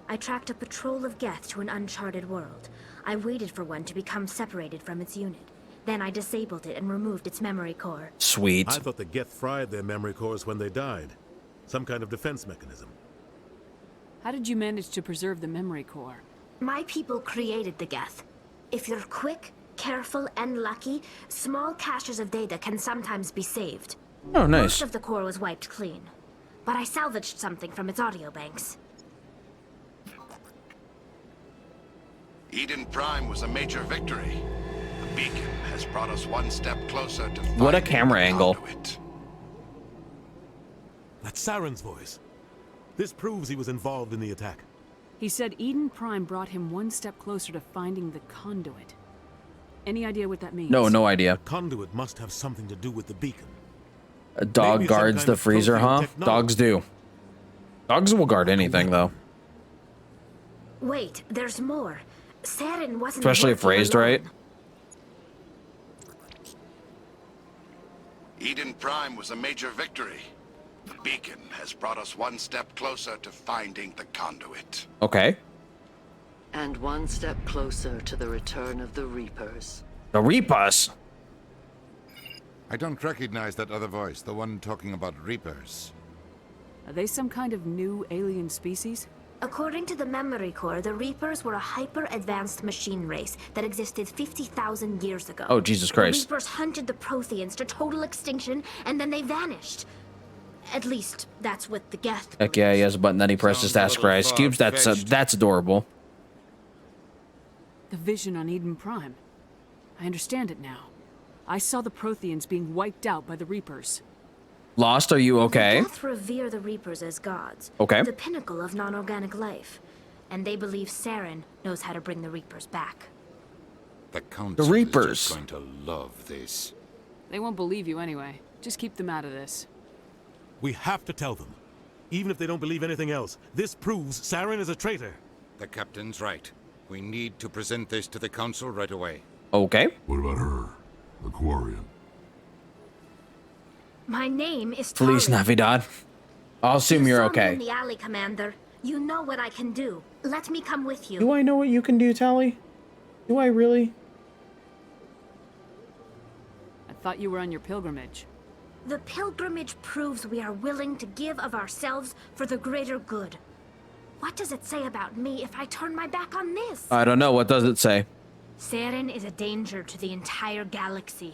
I tracked a patrol of Geth to an uncharted world. I waited for one to become separated from its unit. Then I disabled it and removed its memory core. Sweet. I thought the Geth fried their memory cores when they died. Some kind of defense mechanism. How did you manage to preserve the memory core? My people created the Geth. If you're quick, careful, and lucky, small caches of data can sometimes be saved. Oh, nice. Most of the core was wiped clean, but I salvaged something from its audio banks. Eden Prime was a major victory. The beacon has brought us one step closer to what a camera angle. That's Saren's voice. This proves he was involved in the attack. He said Eden Prime brought him one step closer to finding the conduit. Any idea what that means? No idea. The conduit must have something to do with the beacon. A dog Maybe guards the freezer, huh? technology. Dogs do. Dogs will guard anything, though. Wait, there's more. Saren wasn't Especially if working raised alone. right. Eden Prime was a major victory. The beacon has brought us one step closer to finding the conduit. Okay. And one step closer to the return of the Reapers. The Reapers? I don't recognize that other voice, the one talking about Reapers. Are they some kind of new alien species? According to the memory core, the Reapers were a hyper-advanced machine race that existed 50,000 years ago. Oh, Jesus Christ. The Reapers hunted the Protheans to total extinction, and then they vanished. At least, that's what the Geth... Heck yeah, he has a button that he presses to ask for ice cubes. That's adorable. The vision on Eden Prime. I understand it now. I saw the Protheans being wiped out by the Reapers. Lost, are you okay? The Geth revere the Reapers as gods. Okay. The pinnacle of non-organic life. And they believe Saren knows how to bring the Reapers back. The Council Reapers is just going to love this. They won't believe you anyway. Just keep them out of this. We have to tell them. Even if they don't believe anything else, this proves Saren is a traitor. The captain's right. We need to present this to the Council right away. Okay. What about her? The Quarian? My name is Feliz Tali. Navidad. I'll assume you're You saw me okay. in the alley, Commander. You know what I can do. Let me come with you. Do I know what you can do, Tali? Do I really? I thought you were on your pilgrimage. The pilgrimage proves we are willing to give of ourselves for the greater good. What does it say about me if I turn my back on this? I don't know. What does it say? Saren is a danger to the entire galaxy.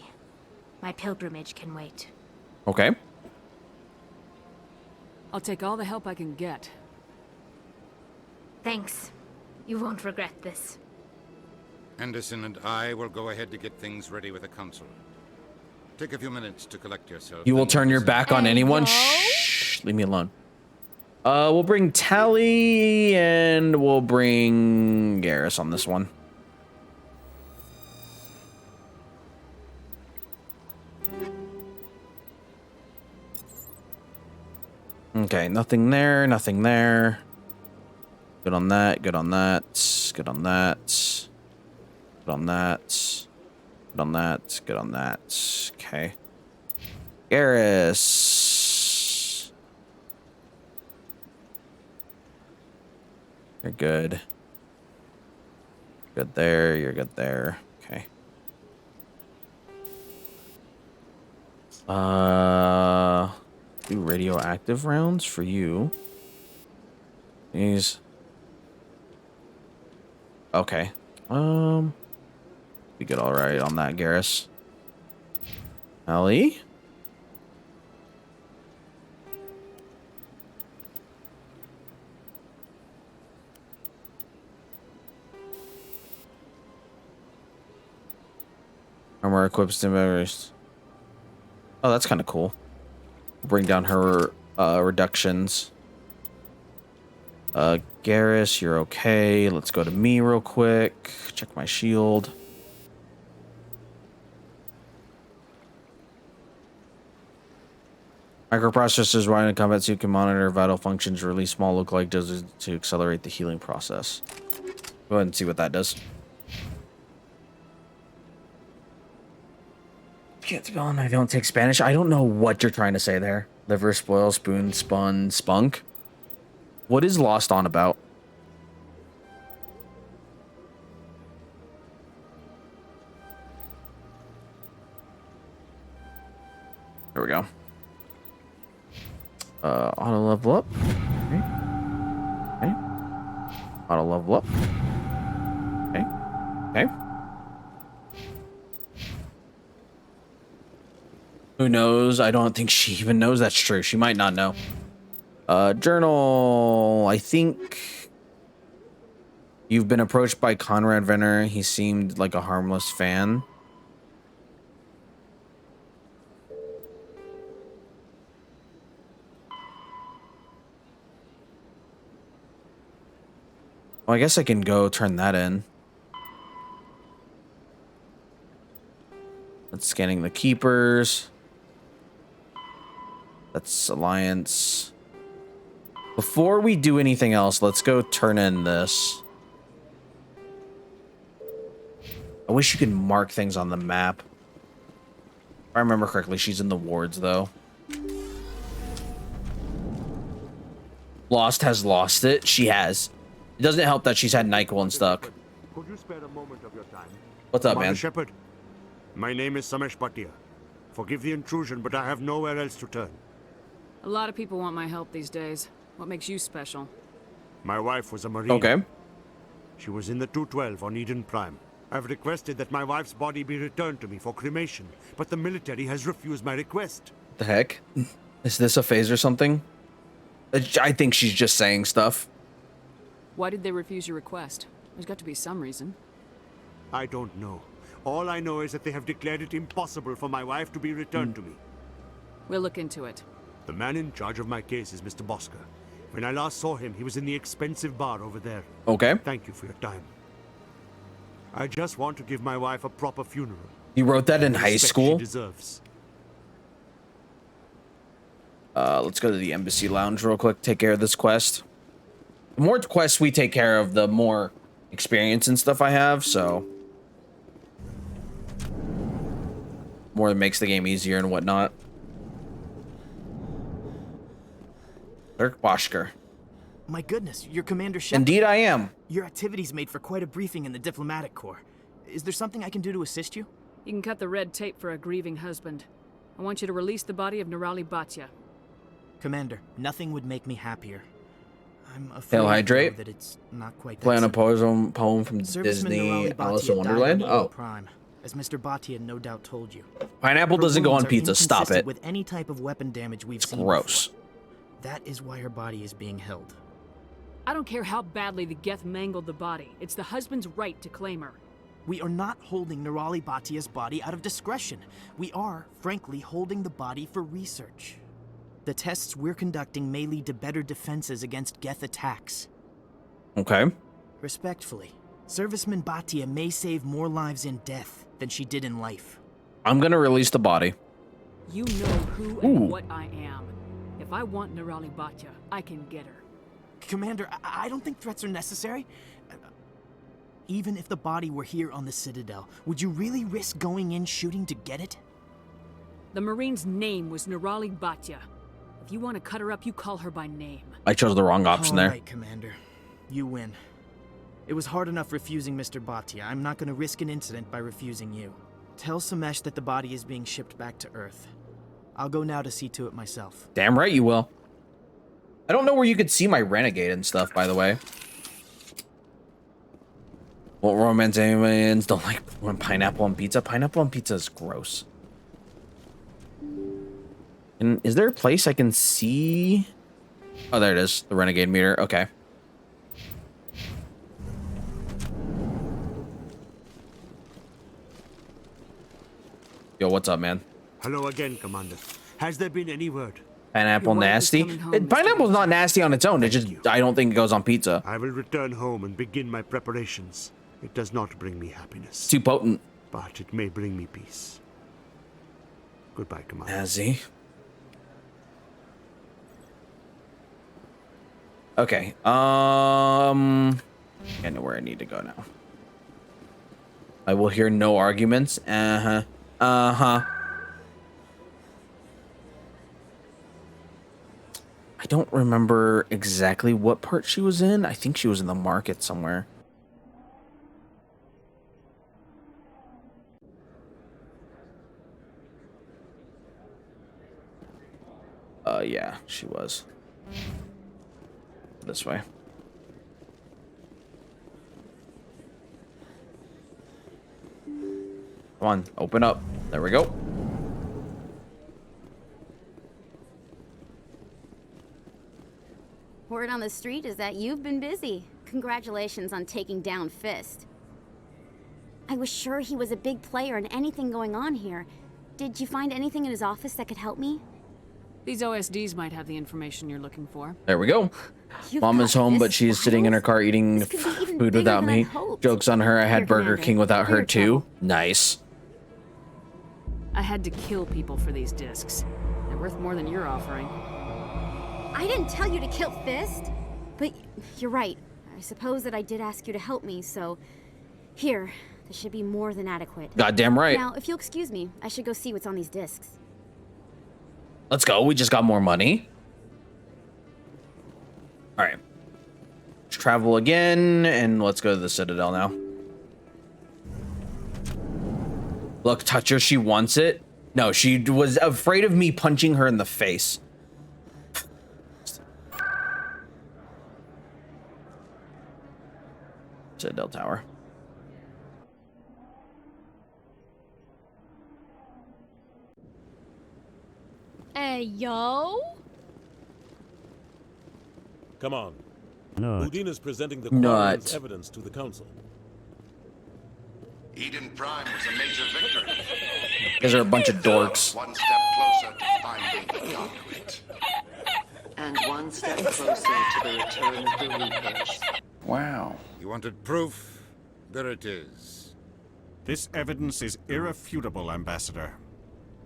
My pilgrimage can wait. Okay. I'll take all the help I can get. Thanks. You won't regret this. Anderson and I will go ahead to get things ready with the Council. Take a few minutes to collect yourself. You will then turn your we'll back on proceed. anyone? Shh. Leave me alone. We'll bring Tally and we'll bring Garrus on this one. Okay, nothing there, nothing there. Good on that, good on that, good on that. Good on that. Good on that, good on that. Okay. Garrus. You're good. Good there, you're good there. Okay. Do radioactive rounds for you. These. Okay. We get all right on that, Garrus. Ellie? Armor equips stimulus. Oh, that's kind of cool. Bring down her reductions. Garrus, you're okay. Let's go to me real quick. Check my shield. Microprocessors running in combat suit can monitor vital functions, release small look-alike doses to accelerate the healing process. Go ahead and see what that does. Can't spell and I don't take Spanish. I don't know what you're trying to say there. Liver, spoil, spoon, spun, spunk. What is Lost on about? There we go. Auto level up. Okay. Okay. Auto level up. Okay. Okay. Who knows? I don't think she even knows that's true. She might not know. Journal. I think you've been approached by Conrad Venner. He seemed like a harmless fan. Well, I guess I can go turn that in. Let's scanning the keepers. That's Alliance. Before we do anything else, let's go turn in this. I wish you could mark things on the map. If I remember correctly, she's in the wards, though. Lost has lost it. She has. It doesn't help that she's had NyQuil and stuff. Could you spare a moment of your time? What's up, Commander man? Shepard, my name is Samesh Bhatia. Forgive the intrusion, but I have nowhere else to turn. A lot of people want my help these days. What makes you special? My wife was a Marine. Okay. She was in the 212 on Eden Prime. I've requested that my wife's body be returned to me for cremation, but the military has refused my request. The heck? Is this a phase or something? I think she's just saying stuff. Why did they refuse your request? There's got to be some reason. I don't know. All I know is that they have declared it impossible for my wife to be returned to me. We'll look into it. The man in charge of my case is Mr. Bosker. When I last saw him, he was in the expensive bar over there. Okay. Thank you for your time. I just want to give my wife a proper funeral. You wrote that in high Respect school? She deserves. Let's go to the embassy lounge real quick. Take care of this quest. The more quests we take care of, the more experience and stuff I have, so more it makes the game easier and whatnot. Dirk Boschker. My goodness, you're Commander Shepard. Indeed I am. Your activities made for quite a briefing in the diplomatic corps. Is there something I can do to assist you? You can cut the red tape for a grieving husband. I want you to release the body of Nirali Bhatia. Commander, nothing would make me happier. I'm Hail afraid Hydrate. that it's not quite that Play on a simple. poem from Serviceman Disney Nirali Alice Bhatia in Wonderland. died on Eden Oh. Prime, as Mr. Bhatia no doubt told you. Pineapple Her doesn't go wounds on are pizza. Stop inconsistent it. With any type of weapon damage we've seen Gross. before. That is why her body is being held. I don't care how badly the Geth mangled the body. It's the husband's right to claim her. We are not holding Nirali Bhatia's body out of discretion. We are, frankly, holding the body for research. The tests we're conducting may lead to better defenses against Geth attacks. Okay. Respectfully, Serviceman Bhatia may save more lives in death than she did in life. I'm gonna release the body. You know who and what I am. If I want Nirali Bhatia, I can get her. Commander, I don't think threats are necessary. Even if the body were here on the Citadel, would you really risk going in shooting to get it? The Marine's name was Nirali Bhatia. If you want to cut her up, you call her by name. I chose the wrong option there. All right, Commander. You win. It was hard enough refusing Mr. Bhatia. I'm not going to risk an incident by refusing you. Tell Samesh that the body is being shipped back to Earth. I'll go now to see to it myself. Damn right you will. I don't know where you could see my renegade and stuff, by the way. Well, romance aliens don't like pineapple on pizza. Pineapple on pizza is gross. And is there a place I can see? Oh, there it is. The renegade meter. Okay. Yo, what's up, man? Hello again, Commander. Has there been any word? Pineapple nasty? Pineapple's not nasty on its own. It just, I don't think it goes on pizza. I will return home and begin my preparations. It does not bring me happiness. Too potent. But it may bring me peace. Goodbye, Commander. Nazi. Okay. I know where I need to go now. I will hear no arguments. Uh-huh. Uh-huh. I don't remember exactly what part she was in. I think she was in the market somewhere. Yeah, she was. This way. Come on, open up. There we go. Word on the street is that you've been busy. Congratulations on taking down Fist. I was sure he was a big player in anything going on here. Did you find anything in his office that could help me? These OSDs might have the information you're looking for. There we go. Mom is home, but she's sitting in her car eating food without me. Joke's on her. I had Burger King without her too. Nice. I had to kill people for these discs. They're worth more than you're offering. I didn't tell you to kill Fist. But you're right. I suppose that I did ask you to help me, so... Here, this should be more than adequate. Goddamn right. Now, if you'll excuse me, I should go see what's on these discs. Let's go. We just got more money. All right. Let's travel again, and let's go to the Citadel now. Look, touch her. She wants it. No, she was afraid of me punching her in the face. Citadel Tower. Hey, yo! Come on. No. Udina's presenting the Not. Quarian's evidence to the council. Eden Prime was a major victory. These are a bunch of dorks. One step closer to finding the conduit. And one step closer to the return of the Reapers. Wow. You wanted proof? There it is. This evidence is irrefutable, Ambassador.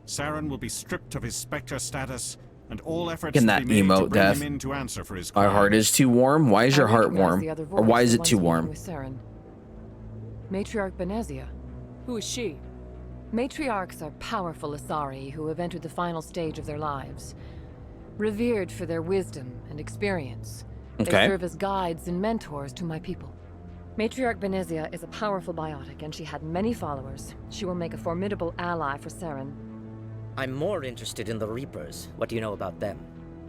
Saren will be stripped of his Spectre status, and all efforts In will that be made to emote, bring Death. him in to answer for his My crime. heart is too warm. Why is your heart warm? Or why is it too warm? With Saren. Matriarch Benezia. Who is she? Matriarchs are powerful Asari who have entered the final stage of their lives. Revered for their wisdom and experience. They Okay. serve as guides and mentors to my people. Matriarch Benezia is a powerful biotic, and she had many followers. She will make a formidable ally for Saren. I'm more interested in the Reapers. What do you know about them?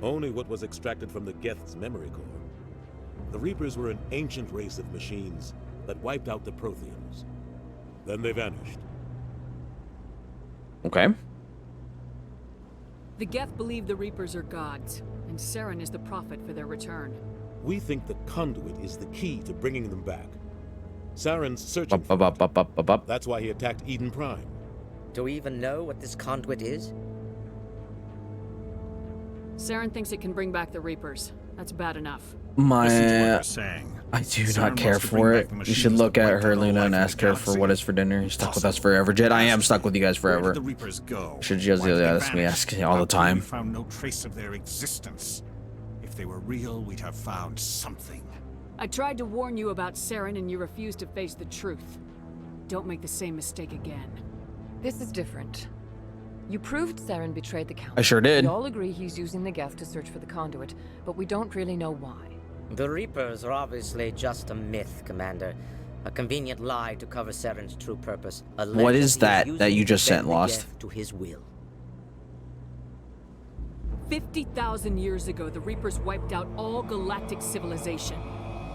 Only what was extracted from the Geth's memory core. The Reapers were an ancient race of machines that wiped out the Protheans. Then they vanished. Okay. The Geth believe the Reapers are gods, and Saren is the prophet for their return. We think the conduit is the key to bringing them back. Saren's searching That's why he attacked Eden Prime. Do we even know what this conduit is? Saren thinks it can bring back the Reapers. That's bad enough. I do not care for it. You should look at her, Luna, and ask her for what is for dinner. You're stuck with us forever. Jed, I am stuck with you guys forever. The Reapers go. Should just ask me all the time. We found no trace of their existence. If they were real, we'd have found something. I tried to warn you about Saren and you refused to face the truth. Don't make the same mistake again. This is different. You proved Saren betrayed the Council. I sure did. We all agree he's using the Geth to search for the conduit, but we don't really know why. The Reapers are obviously just a myth, Commander. A convenient lie to cover Saren's true purpose. What is that you just sent, Lost? To his will. 50,000 years ago, the Reapers wiped out all galactic civilization.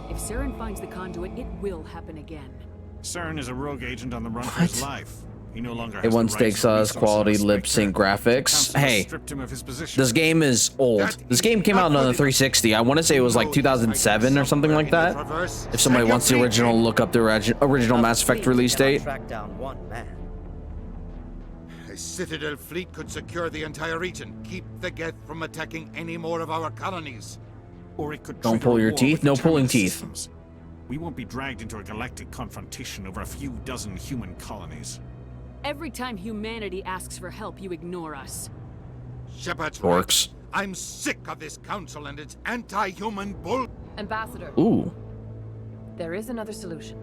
If Saren finds the conduit, it will happen again. Saren is a rogue agent on the run for his life. He no longer has A1 the stakes rights us, quality lip sync graphics. Hey, this game is old. This game came out on the 360. I want to say it was like 2007 or something like that. If somebody wants the original, look up the original Mass Effect release date. Track down one man. A Citadel fleet could secure the entire region, keep the Geth from attacking any more of our colonies. Or it could Don't pull your teeth. No pulling teeth. We won't be dragged into a galactic confrontation over a few dozen human colonies. Every time humanity asks for help, you ignore us. Shepard's Orcs. right. I'm sick of this council and its anti-human bull. Ambassador. Ooh. There is another solution.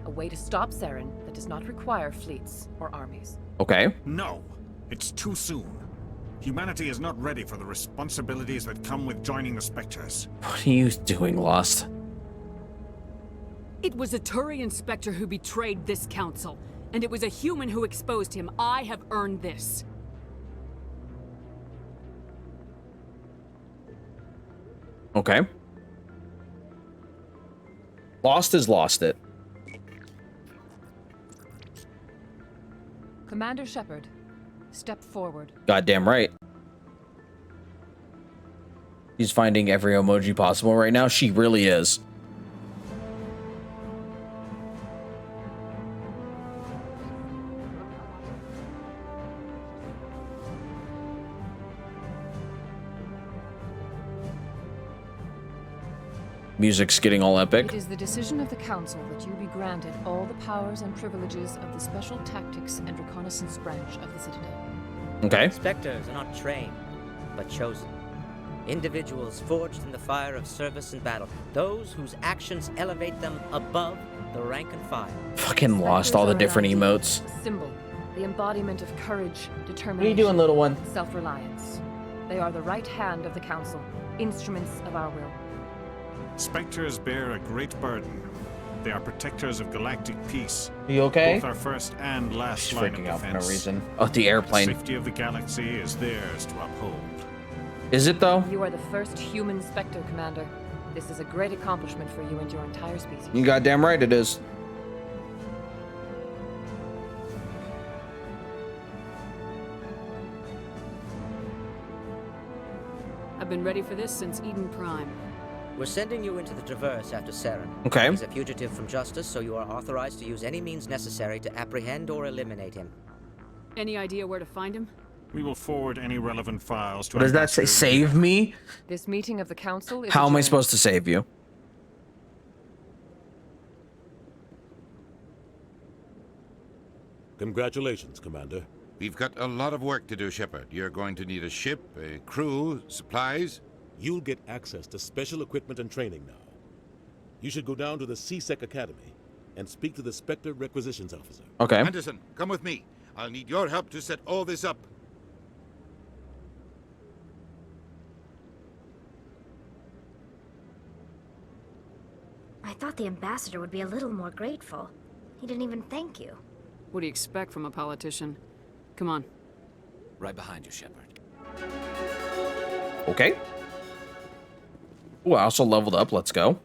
A way to stop Saren that does not require fleets or armies. Okay. No, it's too soon. Humanity is not ready for the responsibilities that come with joining the Spectres. What are you doing, Lost? It was a Turian Spectre who betrayed this council, and it was a human who exposed him. I have earned this. Okay. Lost is lost it. Commander Shepard, step forward. Goddamn right. She's finding every emoji possible right now. She really is. Music's getting all epic. It is the decision of the Council that you be granted all the powers and privileges of the Special Tactics and Reconnaissance branch of the Citadel. Okay. Spectres are not trained, but chosen. Individuals forged in the fire of service and battle. Those whose actions elevate them above the rank and file. Fucking lost all the different emotes. A symbol, the embodiment of courage, determination, What are you doing, little one? self-reliance. They are the right hand of the Council, instruments of our will. Spectres bear a great burden. They are protectors of galactic peace. Are you okay? Both our first and last She's line of freaking out defense. for no reason. Oh, the airplane. The safety of the galaxy is theirs to uphold. Is it though? You are the first human Spectre, Commander. This is a great accomplishment for you and your entire species. You goddamn right it is. I've been ready for this since Eden Prime. We're sending you into the Traverse after Saren. Okay. He's a fugitive from justice, so you are authorized to use any means necessary to apprehend or eliminate him. Any idea where to find him? We will forward any relevant files to. What does that say? Save me? This meeting of the Council is How am I adjourned. supposed to save you? Congratulations, Commander. We've got a lot of work to do, Shepard. You're going to need a ship, a crew, supplies. You'll get access to special equipment and training now. You should go down to the C-Sec Academy and speak to the Spectre Requisitions Officer. Okay. Anderson, come with me. I'll need your help to set all this up. I thought the ambassador would be a little more grateful. He didn't even thank you. What do you expect from a politician? Come on. Right behind you, Shepard. Okay. Ooh, I also leveled up. Let's go.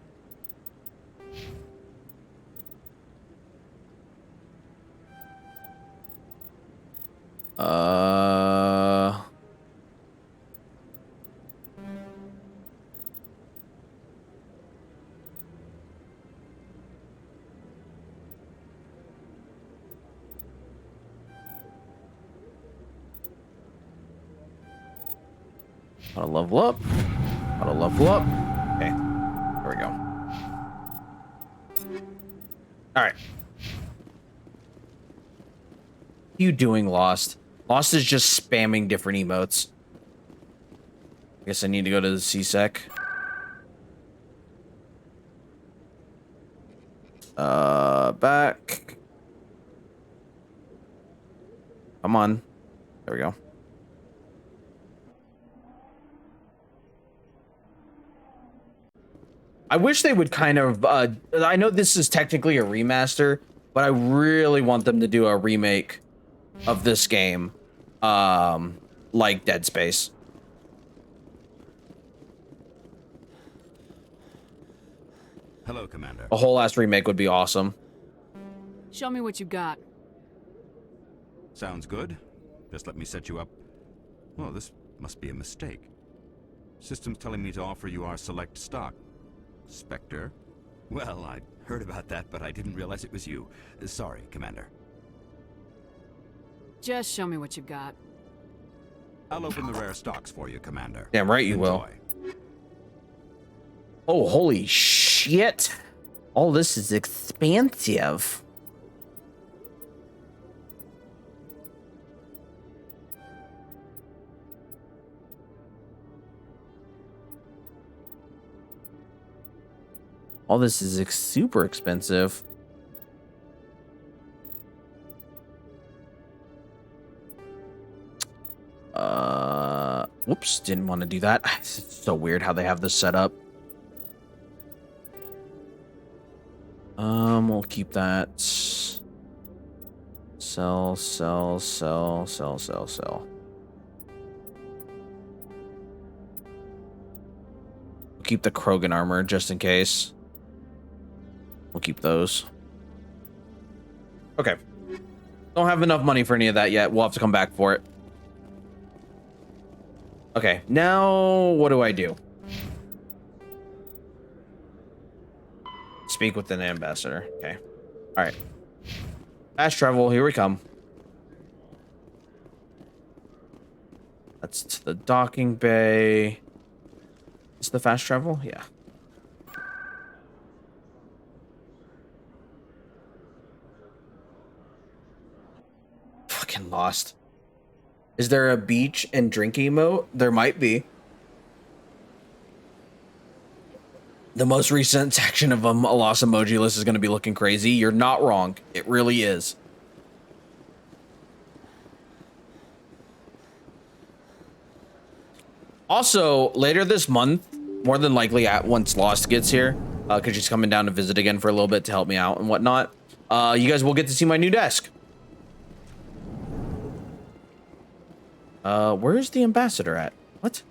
Gotta level up. Gotta level up. Okay. There we go. All right. What are you doing, Lost? Lost is just spamming different emotes. I guess I need to go to the CSEC. Back. Come on. There we go. I wish they would kind of, I know this is technically a remaster, but I really want them to do a remake of this game, like Dead Space. Hello, Commander. A whole ass remake would be awesome. Show me what you got. Sounds good. Just let me set you up. Well, this must be a mistake. System's telling me to offer you our select stock. Spectre? Well, I heard about that, but I didn't realize it was you. Sorry, Commander. Just show me what you got. I'll open the rare stocks for you, Commander. Damn right you will. Oh, holy shit. All this is expansive. All this is super expensive. Whoops, didn't want to do that. It's so weird how they have this set up. We'll keep that. Sell, sell, sell, sell, sell, sell. We'll keep the Krogan armor just in case. We'll keep those. Okay. Don't have enough money for any of that yet. We'll have to come back for it. Okay, now what do I do? Speak with an ambassador. Okay. All right. Fast travel. Here we come. That's to the docking bay. Is the fast travel? Yeah. Fucking lost. Is there a beach and drink emote? There might be. The most recent section of a lost emoji list is going to be looking crazy. You're not wrong. It really is. Also, later this month, more than likely once Lost gets here, because she's coming down to visit again for a little bit to help me out and whatnot, you guys will get to see my new desk. Where's the ambassador at? What?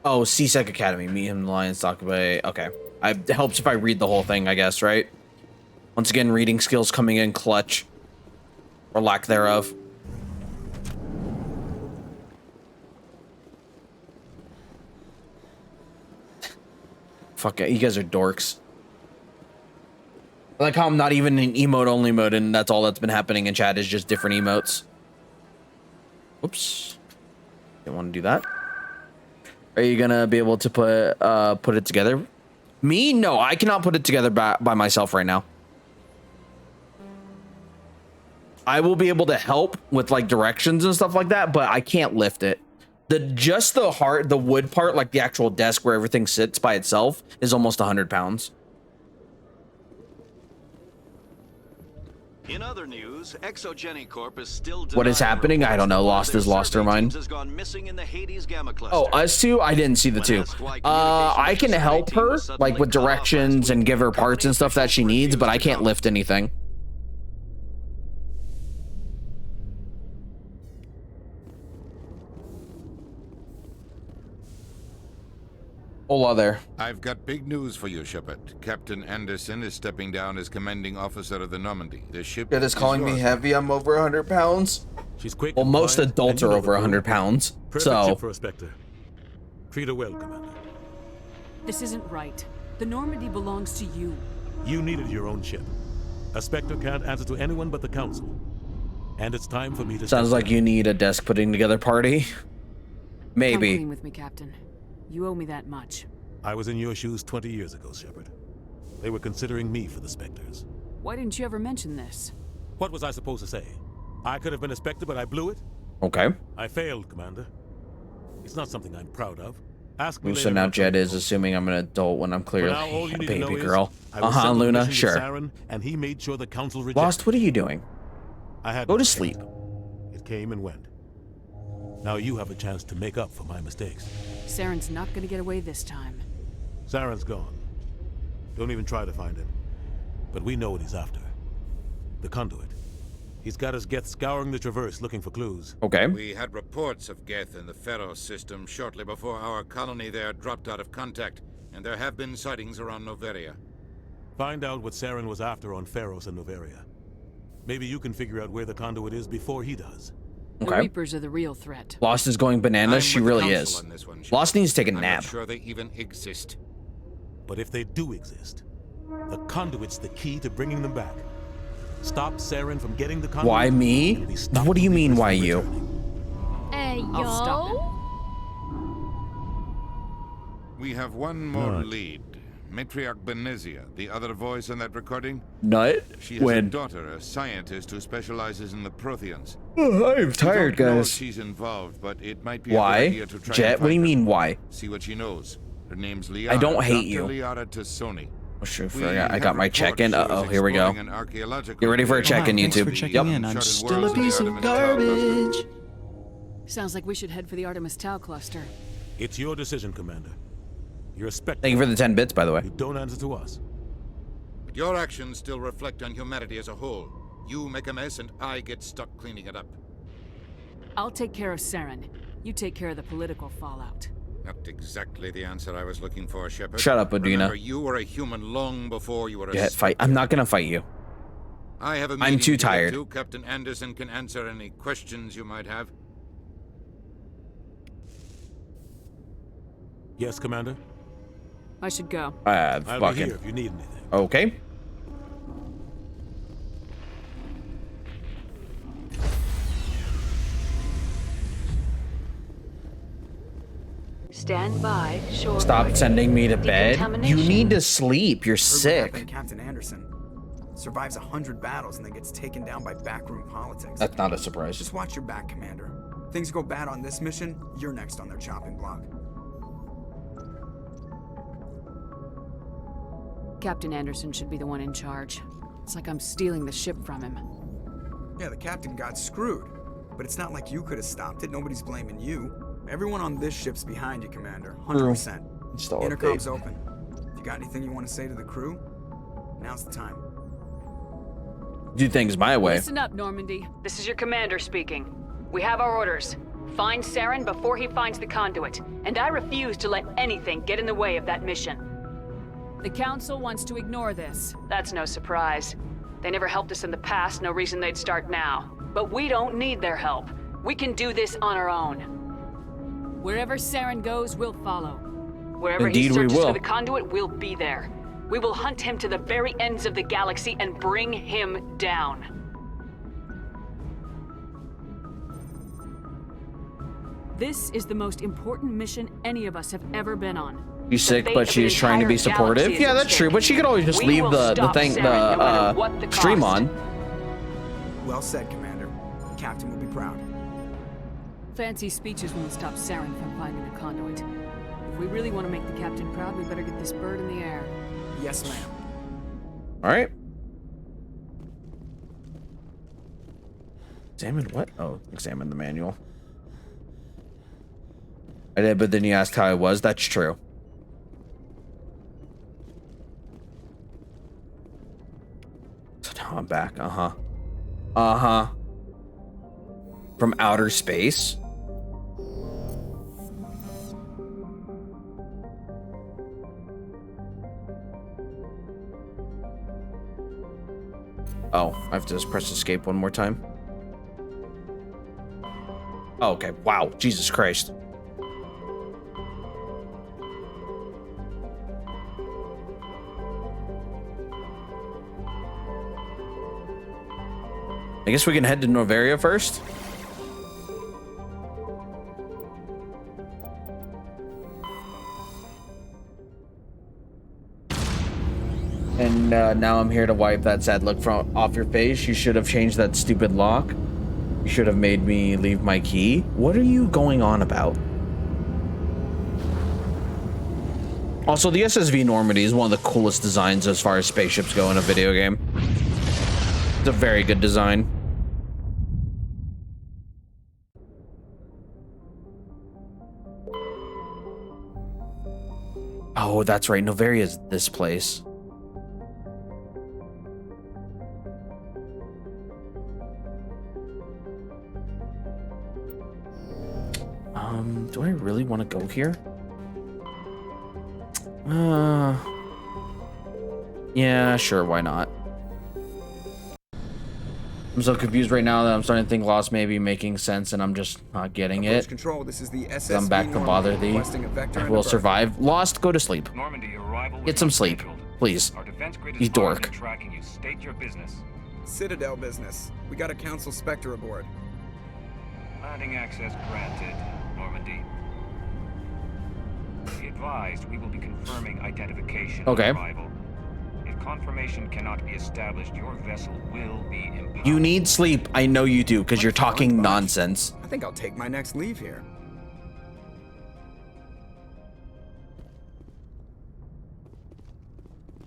Oh, CSEC Academy. Meet him in the Lion's Dock Bay. Okay. It helps if I read the whole thing, I guess, right? Once again, reading skills coming in clutch. Or lack thereof. Fuck it, you guys are dorks. I like how I'm not even in emote-only mode, and that's all that's been happening in chat is just different emotes. Oops. Didn't want to do that. Are you gonna be able to put it together? Me? No, I cannot put it together by myself right now. I will be able to help with like directions and stuff like that, but I can't lift it. The wood part, like the actual desk where everything sits by itself, is almost 100 pounds. In other news, Exogeny Corp is still What is happening? I don't know. Lost is lost her mind. Oh, us two? I didn't see the two. I can help her, like with directions and give her parts and stuff that she needs, but I can't lift anything. Hola there. I've got big news for you, Shepard. Captain Anderson is stepping down as commanding officer of the Normandy. The ship is calling me heavy. I'm over 100 pounds. She's quick. Well, most adults are over 100 pounds. Perfect so ship for a Spectre. Treat her well, Commander. This isn't right. The Normandy belongs to you. You needed your own ship. A Spectre can't answer to anyone but the Council. And it's time for me to... Sounds like you need a desk putting together party. Maybe. Come clean with me, Captain. You owe me that much. I was in your shoes 20 years ago, Shepard. They were considering me for the Spectres. Why didn't you ever mention this? What was I supposed to say? I could have been a Spectre, but I blew it? Okay. I failed, Commander. It's not something I'm proud of. Ask me So later now about Jed the is assuming I'm an adult when I'm clearly now, all you a need to know baby is, girl. I was sent on a Luna, mission to sure. Saren, and he made sure the Council rejected Lost, what are you doing? I had Go to sleep. It came and went. Now you have a chance to make up for my mistakes. Saren's not gonna get away this time. Saren's gone. Don't even try to find him. But we know what he's after. The conduit. He's got his Geth scouring the Traverse looking for clues. Okay. We had reports of Geth in the Pharaoh system shortly before our colony there dropped out of contact, and there have been sightings around Noveria. Find out what Saren was after on Pharos and Noveria. Maybe you can figure out where the conduit is before he does. The Reapers are the real threat. Lost is going bananas. She really is. Lost needs to take a I'm nap. not sure they even exist. But if they do exist, the conduit's the key to bringing them back. Stop Saren from getting the conduit. Why me? What do you mean, why you? Hey, yo. I'll stop him. We have one more lead. Matriarch Benezia, the other voice in that recording. Nut? She has a daughter, a scientist who specializes in the Protheans. Oh, I'm tired, Don't know if guys. she's involved, but it might be a Why? good idea to try Jet, and what do you find her. mean, why? See what she knows. Her name's Liara. I don't hate you. Dr. Liara Tassoni. Oh, sure, We I got my have check-in. reports she Uh-oh, was here we go. exploring an archaeological Get ready for a field. check-in, Thanks YouTube. for checking in. I'm still a piece of garbage. Sounds like we should head for the Artemis Tau cluster. It's your decision, Commander. You're a Spectre. Thank you for the 10 bits, by the way. You don't answer to us. But your actions still reflect on humanity as a whole. You make a mess and I get stuck cleaning it up. I'll take care of Saren. You take care of the political fallout. Not exactly the answer I was looking for, Shepard. Shut up, Odina. Remember, you were a human long before you were a Yeah, fight. I'm not gonna fight you. I have a I'm meeting too to get tired. to. Captain Anderson can answer any questions you might have. Yes, Commander? I should go. I'll be Fucking. here if you need anything. Okay. Stand by. Shore Stop boarding. sending me to bed. You Decontamination. need to sleep. You're Heard what sick. happened to Captain Anderson. Survives 100 battles and then gets taken down by backroom politics. That's not a surprise. Just watch your back, Commander. Things go bad on this mission, you're next on their chopping block. Captain Anderson should be the one in charge. It's like I'm stealing the ship from him. Yeah, the captain got screwed. But it's not like you could have stopped it. Nobody's blaming you. Everyone on this ship's behind you, Commander. 100%. Still a Intercom's babe. open. If you got anything you want to say to the crew, now's the time. Do things my way. Listen up, Normandy. This is your commander speaking. We have our orders. Find Saren before he finds the conduit. And I refuse to let anything get in the way of that mission. The Council wants to ignore this. That's no surprise. They never helped us in the past, no reason they'd start now. But we don't need their help. We can do this on our own. Wherever Saren goes, we'll follow. Wherever Indeed, he we searches will. for the conduit, we'll be there. We will hunt him to the very ends of the galaxy and bring him down. This is the most important mission any of us have ever been on. She's sick, but she's trying to be supportive. Yeah, that's true. But she could always just leave the stream on. Well said, Commander. The captain will be proud. Fancy speeches won't stop Saren from finding the conduit. If we really want to make the captain proud, we better get this bird in the air. Yes, ma'am. All right. Examine what? Oh, examine the manual. I did, but then you asked how I was. That's true. So now I'm back. Uh-huh. Uh-huh. From outer space? Oh, I have to just press escape one more time. Oh, okay. Wow. Jesus Christ. I guess we can head to Noveria first. And now I'm here to wipe that sad look from off your face. You should have changed that stupid lock. You should have made me leave my key. What are you going on about? Also, the SSV Normandy is one of the coolest designs as far as spaceships go in a video game. It's a very good design. Oh, that's right. Noveria is this place. Do I really want to go here? Yeah, sure, why not? I'm so confused right now that I'm starting to think Lost may be making sense and I'm just not getting it. Control, this is the SSV I'm back to bother thee. I will survive. Lost, go to sleep. Get some sleep, please. You dork. State your business. Citadel business. We got a Council Spectre aboard. Landing access granted, Normandy. Be advised, we will be confirming identification on arrival. If confirmation cannot be established, your vessel will be impounded. You need sleep. I know you do, because you're talking nonsense. I think I'll take my next leave here.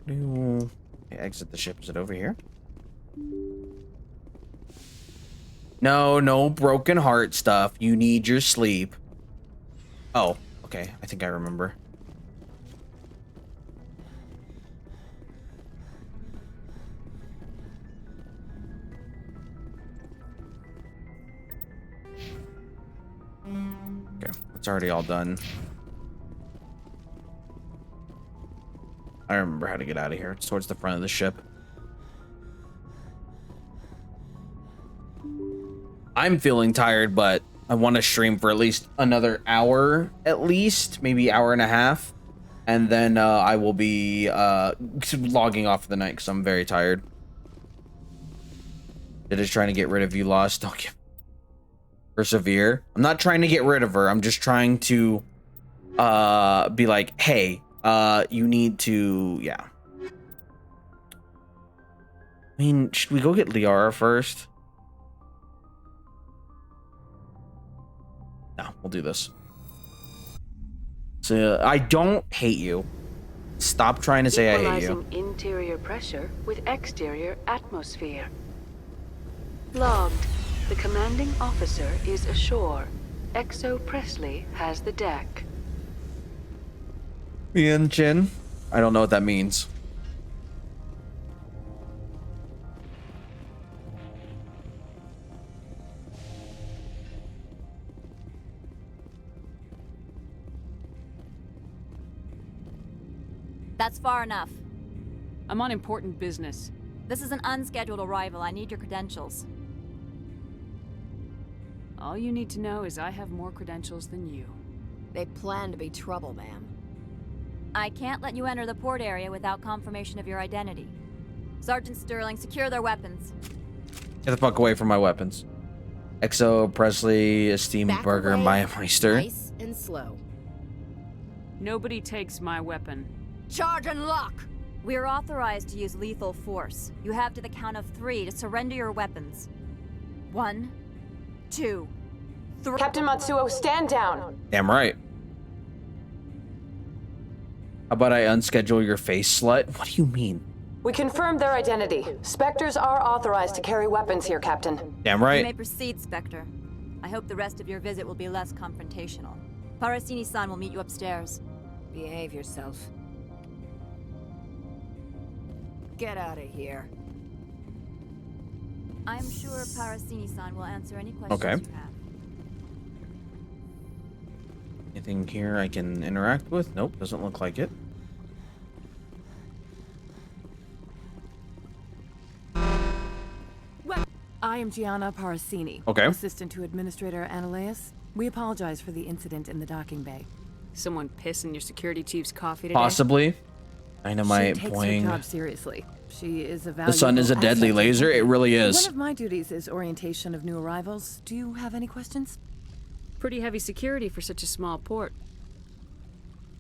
Okay, exit the ship. Is it over here? No broken heart stuff. You need your sleep. Oh, okay. I think I remember. Okay, it's already all done. I remember how to get out of here. It's towards the front of the ship. I'm feeling tired, but I want to stream for at least another hour, at least, maybe hour and a half. And then I will be logging off for the night because I'm very tired. They're just trying to get rid of you, Lost. Don't give. Persevere. I'm not trying to get rid of her. I'm just trying to be like, hey, you need to, yeah. I mean, should we go get Liara first? No, we'll do this. So I don't hate you. Stop trying to say I hate you. Equalizing interior pressure with exterior atmosphere. Logged. The commanding officer is ashore. Exo Presley has the deck. Ian Chin? I don't know what that means. That's far enough. I'm on important business. This is an unscheduled arrival. I need your credentials. All you need to know is I have more credentials than you. They plan to be trouble, ma'am. I can't let you enter the port area without confirmation of your identity. Sergeant Sterling, secure their weapons. Get the fuck away from my weapons. Exo, Presley, Esteemed Burger, Maya Meister. Nice and slow. Nobody takes my weapon. Charge and lock! We're authorized to use lethal force. You have to the count of 3 to surrender your weapons. 1, 2, 3. Captain Matsuo, stand down! Damn right. How about I unschedule your face, slut? What do you mean? We confirmed their identity. Spectres are authorized to carry weapons here, Captain. Damn right. You may proceed, Spectre. I hope the rest of your visit will be less confrontational. Parasini-san will meet you upstairs. Behave yourself. Get out of here. I'm sure Parasini-san will answer any questions you have. Anything here I can interact with? Nope, doesn't look like it. I am Gianna Parasini, assistant to Administrator Ananias. We apologize for the incident in the docking bay. Someone piss in your security chief's coffee today? Possibly. Dynamite, She takes boing. her job seriously. She is a The sun is a valuable deadly asset. laser. It really is. One of my duties is orientation of new arrivals. Do you have any questions? Pretty heavy security for such a small port.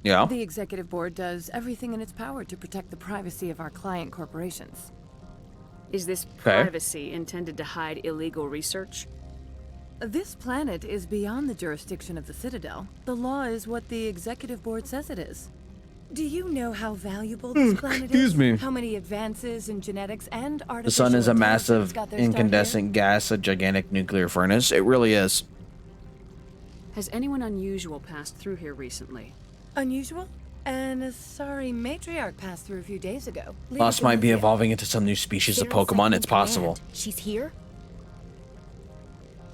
Yeah. The executive board does everything in its power to protect the privacy of our client corporations. Is this Okay. privacy intended to hide illegal research? This planet is beyond the jurisdiction of the Citadel. The law is what the executive board says it is. Do you know how valuable this planet excuse is? me. How many advances in genetics and artificial The sun is a intelligence massive got their start incandescent gas, a gigantic nuclear furnace. It really is. Has anyone unusual passed through here recently? here? Unusual? And a sorry matriarch passed through a few days ago. Lost might be evolving into some new species of Pokemon. It's possible. She's here?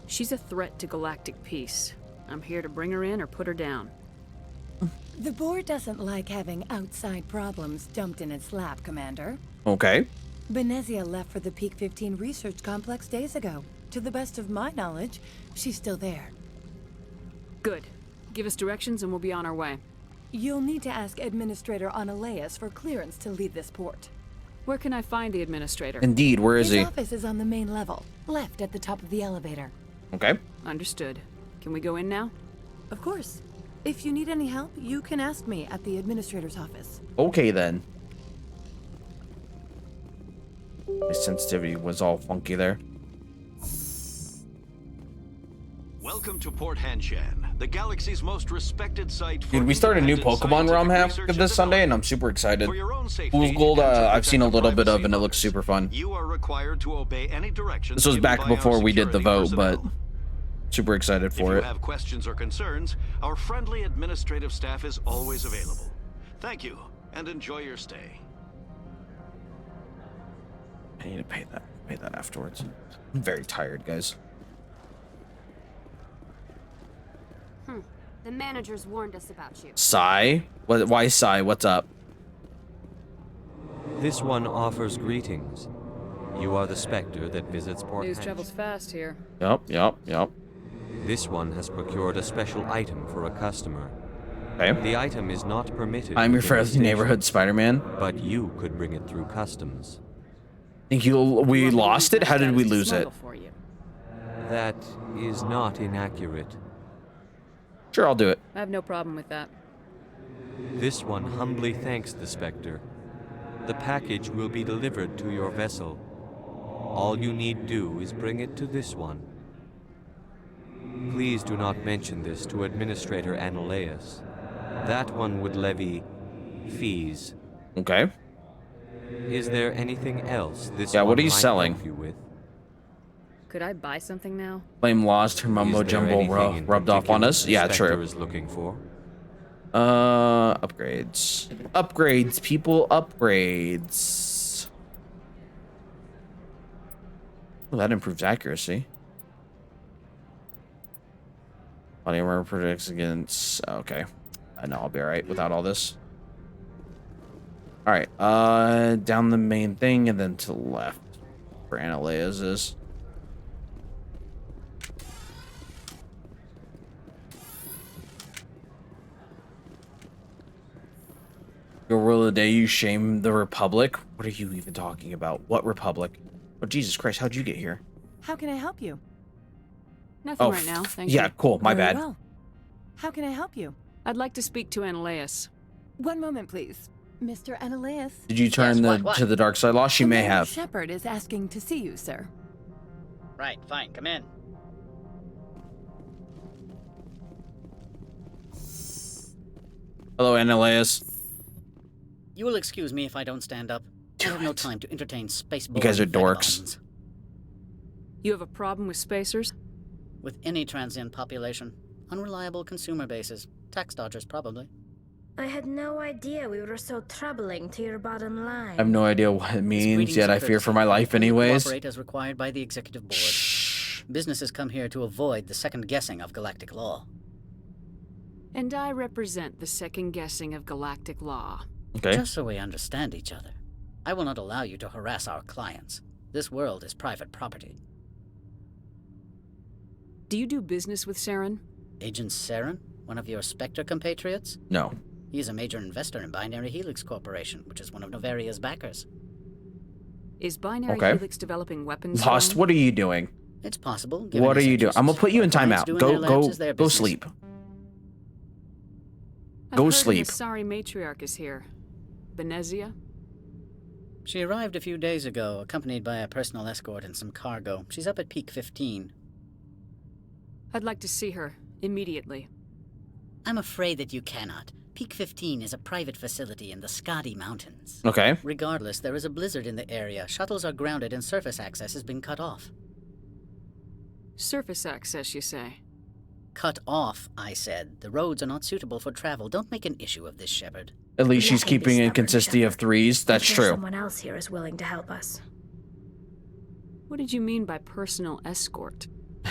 She's a threat to galactic peace. I'm here to bring her in or put her down. The board doesn't like having outside problems dumped in its lap, Commander. Okay. Benezia left for the Peak 15 research complex days ago. To the best of my knowledge, she's still there. Good. Give us directions and we'll be on our way. You'll need to ask Administrator Analeas for clearance to leave this port. Where can I find the administrator? Indeed, where is His he? office is on the main level, left at the top of the elevator. Okay. Understood. Can we go in now? Of course. If you need any help, you can ask me at the Administrator's office. Okay then. My sensitivity was all funky there. Welcome to Port Hanshan, the galaxy's most respected site for Dude, we started a new independent Pokemon ROM scientific half research of and this Sunday, and I'm super excited. For your own safety, Fool's Gold, and to I've seen a protect the little bit of, privacy and it of looks others, super fun. You are required to obey any directions This was given back by our before we did the security vote, but personnel. super excited If for you it. have questions or concerns, our friendly administrative staff is always available. Thank you, and enjoy your stay. I need to pay that afterwards. I'm very tired, guys. The managers warned us about you. Sigh? Why sigh? What's up? This one offers greetings. You are the Spectre that visits Port News Hanshan. travels fast here. Yup. This one has procured a special item for a customer. Okay. The item is not permitted. I'm your within the friendly neighborhood station, Spider-Man. But you could bring it through customs. Think we lost it? How did we lose it? That is not inaccurate. Sure, I'll do it. I have no problem with that. This one humbly thanks the Spectre. The package will be delivered to your vessel. All you need do is bring it to this one. Please do not mention this to Administrator Analeas. That one would levy fees. Okay. Is there anything else this Yeah, one what are you might selling? help you with? Could I buy something now? Blame lost. Her mumbo Is there jumbo anything in rubbed off on particular us. the Yeah, Spectre true. is looking for? Upgrades. Upgrades, people. Upgrades. Well, that improves accuracy. Body armor protects against. Okay. I know I'll be alright without all this. Alright. Down the main thing and then to the left. For Analeas is. Your rule of the day, you shame the Republic? What are you even talking about? What Republic? Oh, Jesus Christ, how'd you get here? How can I help you? Nothing Oh, right now, thank yeah, you. cool, my Very bad. well. How can I help you? I'd like to speak to Analeas. One moment, please. Mr. Analeas? Did you turn to the dark side, Lost? She may Commander have. Shepard is asking to see you, sir. Right, fine, come in. Hello, Analeas. You will excuse me if I don't stand up. I have no time to entertain space You guys are dorks. You have a problem with spacers? With any transient population. Unreliable consumer bases. Tax dodgers, probably. I had no idea we were so troubling to your bottom line. I have no idea what it means, Greetings yet and I fear for my courtesy. life Only anyways. Cooperate as required by the executive board. Businesses come here to avoid the second guessing of galactic law. And I represent the second guessing of galactic law. Okay. Just so we understand each other. I will not allow you to harass our clients. This world is private property. Do you do business with Saren? Agent Saren? One of your Spectre compatriots? No. He's a major investor in Binary Helix Corporation, which is one of Novaria's backers. Is Binary Okay. Helix developing weapons? Lost, John? what are you doing? It's possible. What are you doing? I'm gonna put you in timeout. Go sleep. I've Go heard sleep. The Asari matriarch is here. Benezia? She arrived a few days ago, accompanied by a personal escort and some cargo. She's up at Peak 15. I'd like to see her immediately. I'm afraid that you cannot. Peak 15 is a private facility in the Skadi Mountains. Okay. Regardless, there is a blizzard in the area. Shuttles are grounded and surface access has been cut off. Surface access, you say? Cut off, I said. The roads are not suitable for travel. Don't make an issue of this, Shepard. At least she's keeping a consistency of 3s. That's true. Someone else here is willing to help us. What did you mean by personal escort?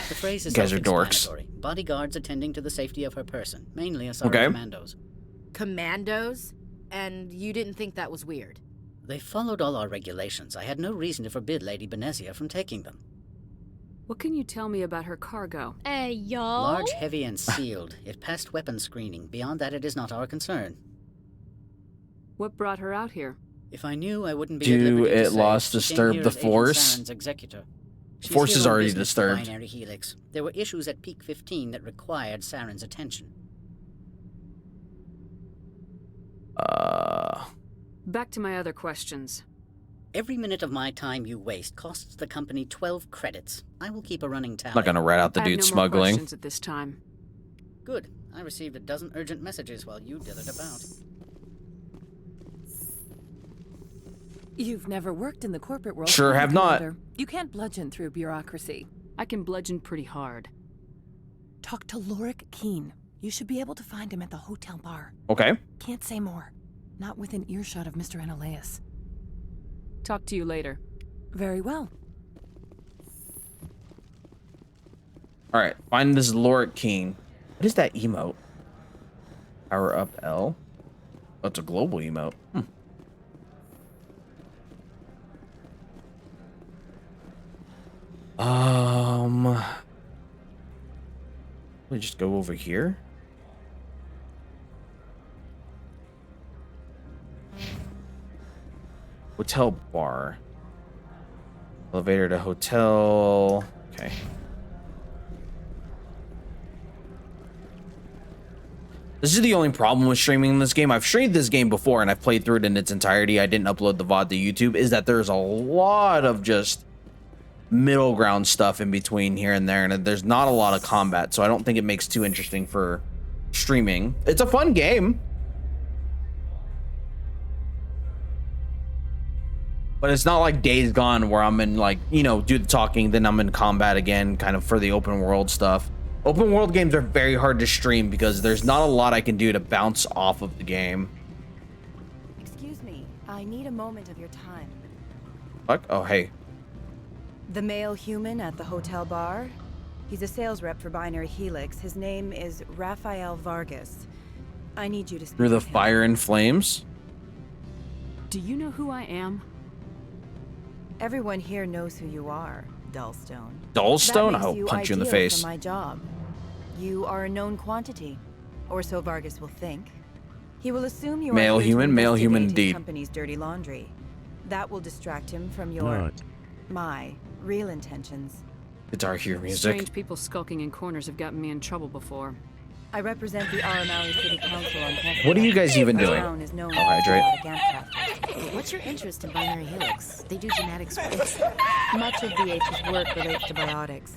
The phrase is You guys are dorks. self-explanatory. Bodyguards attending to the safety of her person, mainly Asari Okay. commandos. Commandos? And you didn't think that was weird? They followed all our regulations. I had no reason to forbid Lady Benezia from taking them. What can you tell me about her cargo? Hey, yo! Large, heavy, and sealed. It passed weapon screening. Beyond that, it is not our concern. What brought her out here? If I knew, I wouldn't be Do at liberty to it say. lost She came disturb here the as Agent Force? Saren's executor. She's Force here is on already business for disturbed. Binary Helix. There were issues at Peak 15 that required Saren's attention. Back to my other questions. Every minute of my time you waste costs the company 12 credits. I will keep a running tally. Not gonna rat out the I have dude no more smuggling. questions at this time. Good. I received a dozen urgent messages while you dithered about. You've never worked in the corporate world. Sure have not. Commander. You can't bludgeon through bureaucracy. I can bludgeon pretty hard. Talk to Lorik Keen. You should be able to find him at the hotel bar. Okay. Can't say more. Not within earshot of Mr. Analaeus. Talk to you later. Very well. All right. Find this Lorik King. What is that emote? Power up L. Oh, it's a global emote. We just go over here. Hotel bar. Elevator to hotel. Okay. This is the only problem with streaming this game. I've streamed this game before and I've played through it in its entirety. I didn't upload the VOD to YouTube. Is that there's a lot of just middle ground stuff in between here and there, and there's not a lot of combat, so I don't think it makes too interesting for streaming. It's a fun game, but it's not like Days Gone where I'm in, like, you know, do the talking, then I'm in combat again, kind of for the open world stuff. Open world games are very hard to stream because there's not a lot I can do to bounce off of the game. Excuse me, I need a moment of your time. Fuck. Oh, hey. The male human at the hotel bar? He's a sales rep for Binary Helix. His name is Rafael Vargas. I need you to speak Through the with him. fire and flames? Do you know who I am? Everyone here knows who you are, Dullstone. Dullstone? That makes I'll you punch you in the ideal face. For my job. You are a known quantity, or so Vargas will think. He will assume you Male are here to human, male human investigate his indeed. company's dirty laundry. That will distract him from your, my real intentions. Guitar Hero music. Strange people skulking in corners have gotten me in trouble before. I represent the Aramali City Council on campus. What are you guys even The doing? town is known Oh, hydrate. for Gantcraft. What's your interest in Binary Helix? They do genetics work. Much of BH's work relates to biotics.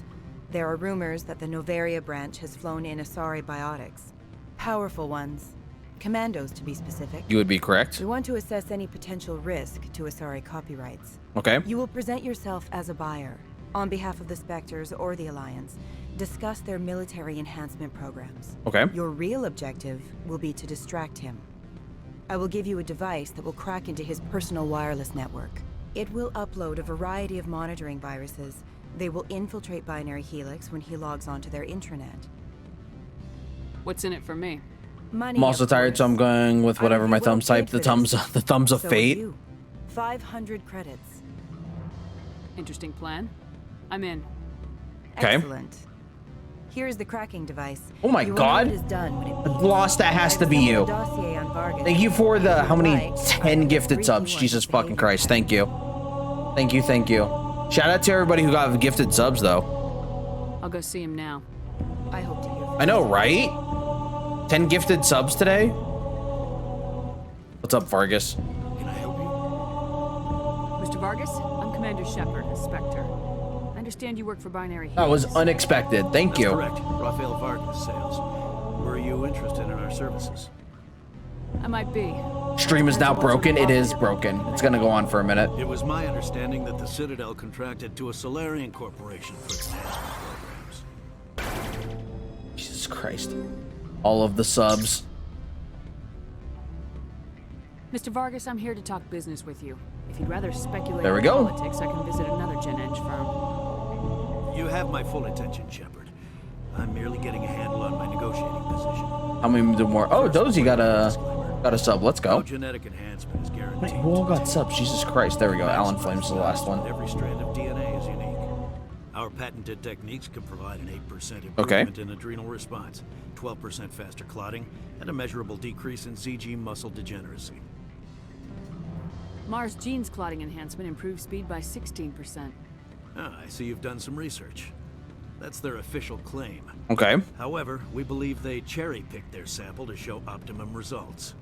There are rumors that the Novaria branch has flown in Asari biotics. Powerful ones. Commandos, to be specific. You would be correct. We want to assess any potential risk to Asari copyrights. Okay. You will present yourself as a buyer, on behalf of the Spectres or the Alliance. Discuss their military enhancement programs. Okay. Your real objective will be to distract him. I will give you a device that will crack into his personal wireless network. It will upload a variety of monitoring viruses. They will infiltrate Binary Helix when he logs onto their intranet. What's in it for me? Money, I'm also of tired, course. so I'm going with whatever my I will thumbs pay type. for The thumbs of So are fate. you. 500 credits. Interesting plan. I'm in. Okay. Excellent. Here's the cracking device. Oh my God. Lost, that has to be you. Thank you for the, how many? 10 gifted subs. Jesus fucking Christ. Thank you. Thank you, thank you. Shout out to everybody who got gifted subs, though. I'll go see him now. I hope to hear from I know, right? 10 gifted subs today? What's up, Vargas? Mr. Vargas, I'm Commander Shepard, Inspector. I understand you work for Binary Helix. That was unexpected. Thank you. Correct. Rafael Vargas, sales. Were you interested in our services? I might be. Stream is now broken. It is broken. It's gonna go on for a minute. It was my understanding that the Citadel contracted to a Solarian corporation for its enhancement programs. Jesus Christ. All of the subs. Mr. Vargas, I'm here to talk business with you. If you'd rather speculate There we on go. politics, I can visit another Gen Eng firm. You have my full attention, Shepard. I'm merely getting a handle on my negotiating position. How many more? Oh, Dozy got a sub. Let's go. No genetic enhancement is guaranteed. Wait, who all got subs? Jesus Christ. There we go. Alan Flames is the last one. Every strand of DNA is unique. Our patented techniques can provide an 8% Okay. improvement in adrenal response, 12% faster clotting, and a measurable decrease in ZG muscle degeneracy. Mars Gene's clotting enhancement improves speed by 16%. Ah, I see you've done some research. That's their official claim. Okay. However, we believe they cherry-picked their sample to show optimum results.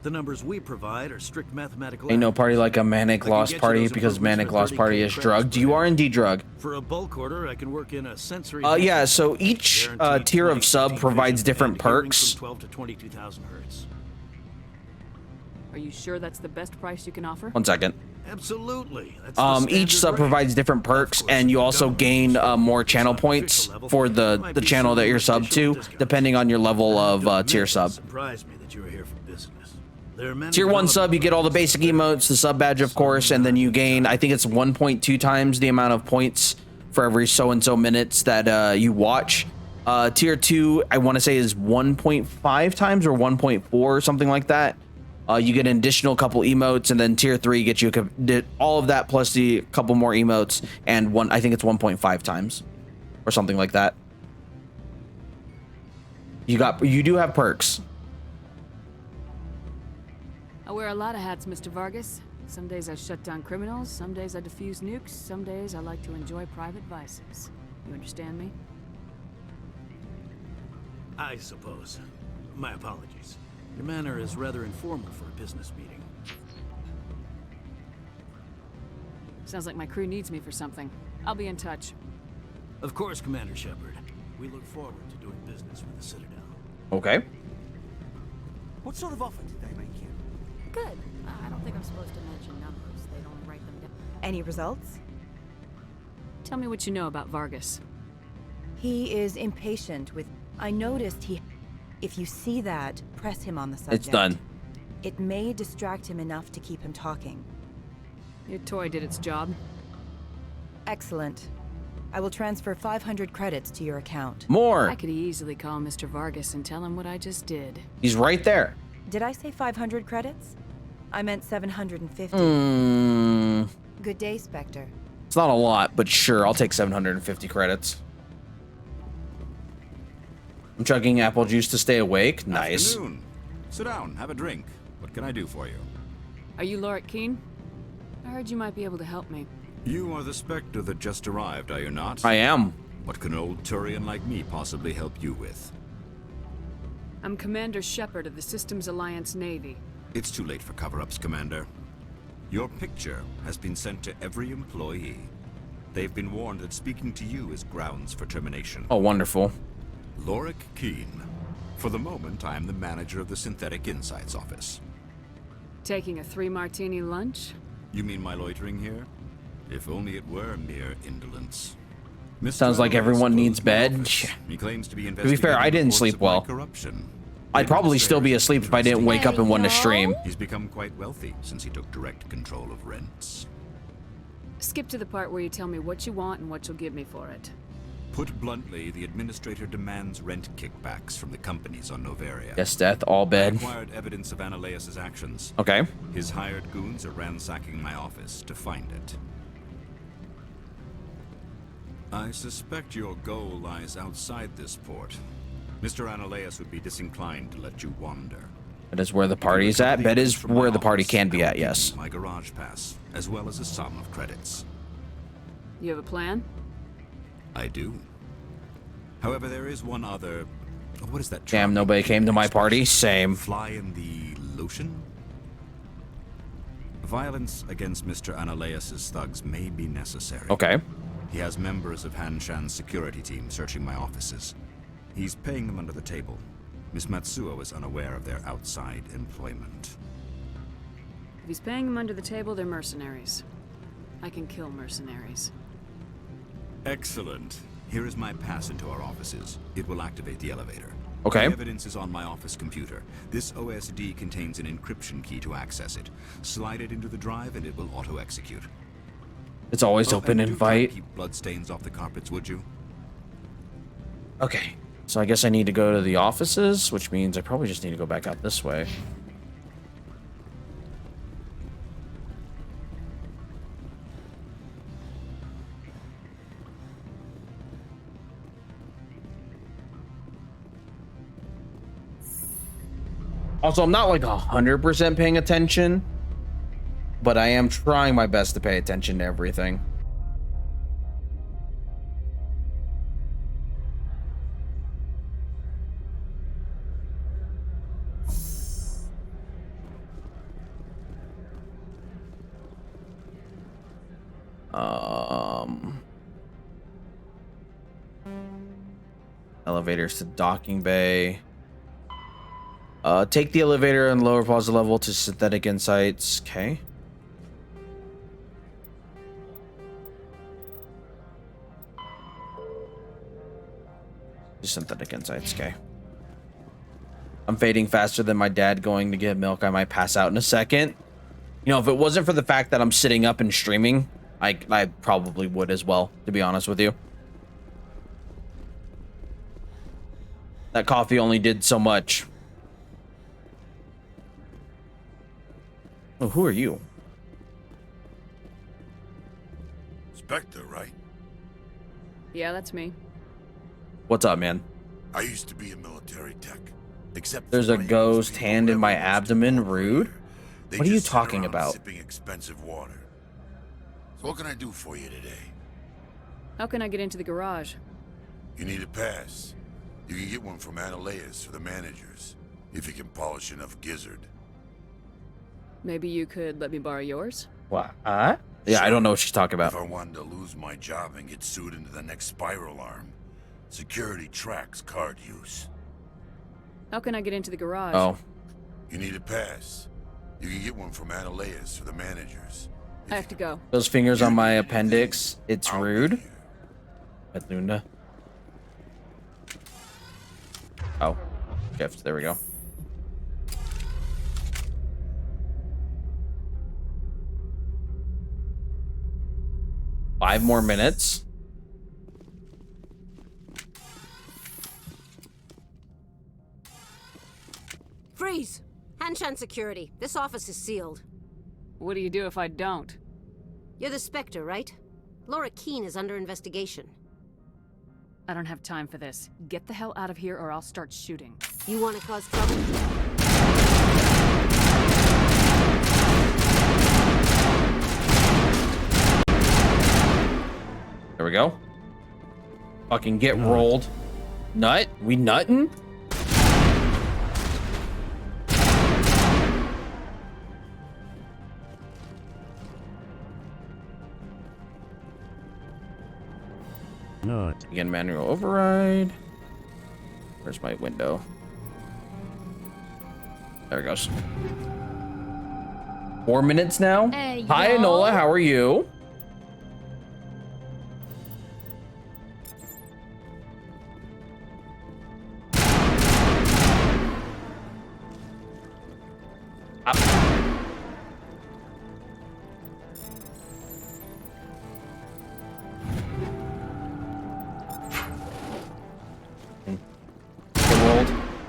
The numbers we provide are strict mathematical. Ain't no party like a Manic Lost Party because Manic Lost Party is drugged. You are indeed drugged. For a bulk order, I can work in a sensory. Yeah, so each tier of sub provides different perks. 12 to 22,000 hertz. Are you sure that's the best price you can offer? 1 second. Absolutely. That's the Each sub standard provides different perks, and you also gain more channel points for the channel that you're sub to, depending on your level of tier sub. Surprised me that you were here for business. There are many Tier 1 sub, you get all the basic emotes, the sub badge, of course, and then you gain, I think it's 1.2 times the amount of points for every so-and-so minutes that you watch. Tier 2, I want to say, is 1.5 times or 1.4, something like that. You get an additional couple emotes, and then tier 3 gets you all of that plus the couple more emotes, and I think it's 1.5 times or something like that. You do have perks. I wear a lot of hats, Mr. Vargas. Some days I shut down criminals, some days I defuse nukes, some days I like to enjoy private vices. You understand me? I suppose. My apologies. Your manner is rather informal for a business meeting. Sounds like my crew needs me for something. I'll be in touch. Of course, Commander Shepard. We look forward to doing business with the Citadel. Okay. What sort of offer did they make you? Good. I don't think I'm supposed to mention numbers. They don't write them down. Any results? Tell me what you know about Vargas. He is impatient with... I noticed he... If you see that, press him on the subject. It's done. It may distract him enough to keep him talking. Your toy did its job. Excellent. I will transfer 500 credits to your account. More. I could easily call Mr. Vargas and tell him what I just did. He's right there. Did I say 500 credits? I meant 750. Good day, Spectre. It's not a lot, but sure, I'll take 750 credits. I'm chugging apple juice to stay awake. Nice. Afternoon. Sit down, have a drink. What can I do for you? Are you Lorik Keen? I heard you might be able to help me. You are the Spectre that just arrived, are you not? I am. What can an old Turian like me possibly help you with? I'm Commander Shepard of the Systems Alliance Navy. It's too late for cover-ups, Commander. Your picture has been sent to every employee. They've been warned that speaking to you is grounds for termination. Oh, wonderful. Lorik Keen. For the moment, I am the manager of the Synthetic Insights Office. Taking a 3-martini lunch? You mean my loitering here? If only it were mere indolence. Sounds like everyone needs bed. He claims to be To be fair, I didn't sleep well. Corruption. I'd probably still be asleep if I didn't wake up and want to stream. He's become quite wealthy since he took direct control of rents. Skip to the part where you tell me what you want and what you'll give me for it. Put bluntly, the administrator demands rent kickbacks from the companies on Noveria. Yes, death, all bed. I acquired evidence of Ananias' actions. Okay. His hired goons are ransacking my office to find it. I suspect your goal lies outside this port. Mr. Ananias would be disinclined to let you wander. That is where the party's at. That is where the party can be at, yes. My garage pass, as well as a sum of credits. You have a plan? I do. However, there is one other... What is that? Damn, nobody came to my party. Same. Fly in the lotion? Violence against Mr. Ananias' thugs may be necessary. Okay. He has members of Han Shan's security team searching my offices. He's paying them under the table. Miss Matsuo is unaware of their outside employment. If he's paying them under the table, they're mercenaries. I can kill mercenaries. Excellent. Here is my pass into our offices. It will activate the elevator. Okay. The evidence is on my office computer. This OSD contains an encryption key to access it. Slide it into the drive and it will auto-execute. It's always open invite. Keep bloodstains off the carpets, would you? Okay. So I guess I need to go to the offices, which means I probably just need to go back out this way. Also, I'm not like 100% paying attention, but I am trying my best to pay attention to everything. Elevators to docking bay. Take the elevator and lower plaza level to synthetic insights. Okay. Synthetic insights. Okay. I'm fading faster than my dad going to get milk. I might pass out in a second. You know, if it wasn't for the fact that I'm sitting up and streaming, I probably would as well, to be honest with you. That coffee only did so much. Oh, who are you? Spectre, right? Yeah, that's me. What's up, man? I used to be a military tech. Except there's a ghost hand in my abdomen. Rude. What are you talking about? Sipping expensive water. So what can I do for you today? How can I get into the garage? You need a pass. You can get one from Ananias or the managers, if you can polish enough gizzard. Maybe you could let me borrow yours? What? Yeah, sure. I don't know what she's talking about. If I wanted to lose my job and get sued into the next spiral arm, security tracks card use. How can I get into the garage? Oh. You need a pass. You can get one from Ananias or the managers. I have to go. Those fingers on my appendix. It's rude. At Luna. Oh. Shift. There we go. Five more minutes. Freeze! Hanshan Security. This office is sealed. What do you do if I don't? You're the Spectre, right? Laura Keene is under investigation. I don't have time for this. Get the hell out of here or I'll start shooting. You want to cause trouble? There we go. Fucking get rolled. Nut? We nuttin'? Nut. Again, manual override. Where's my window? There it goes. 4 minutes now. Hey, hi, Enola. How are you?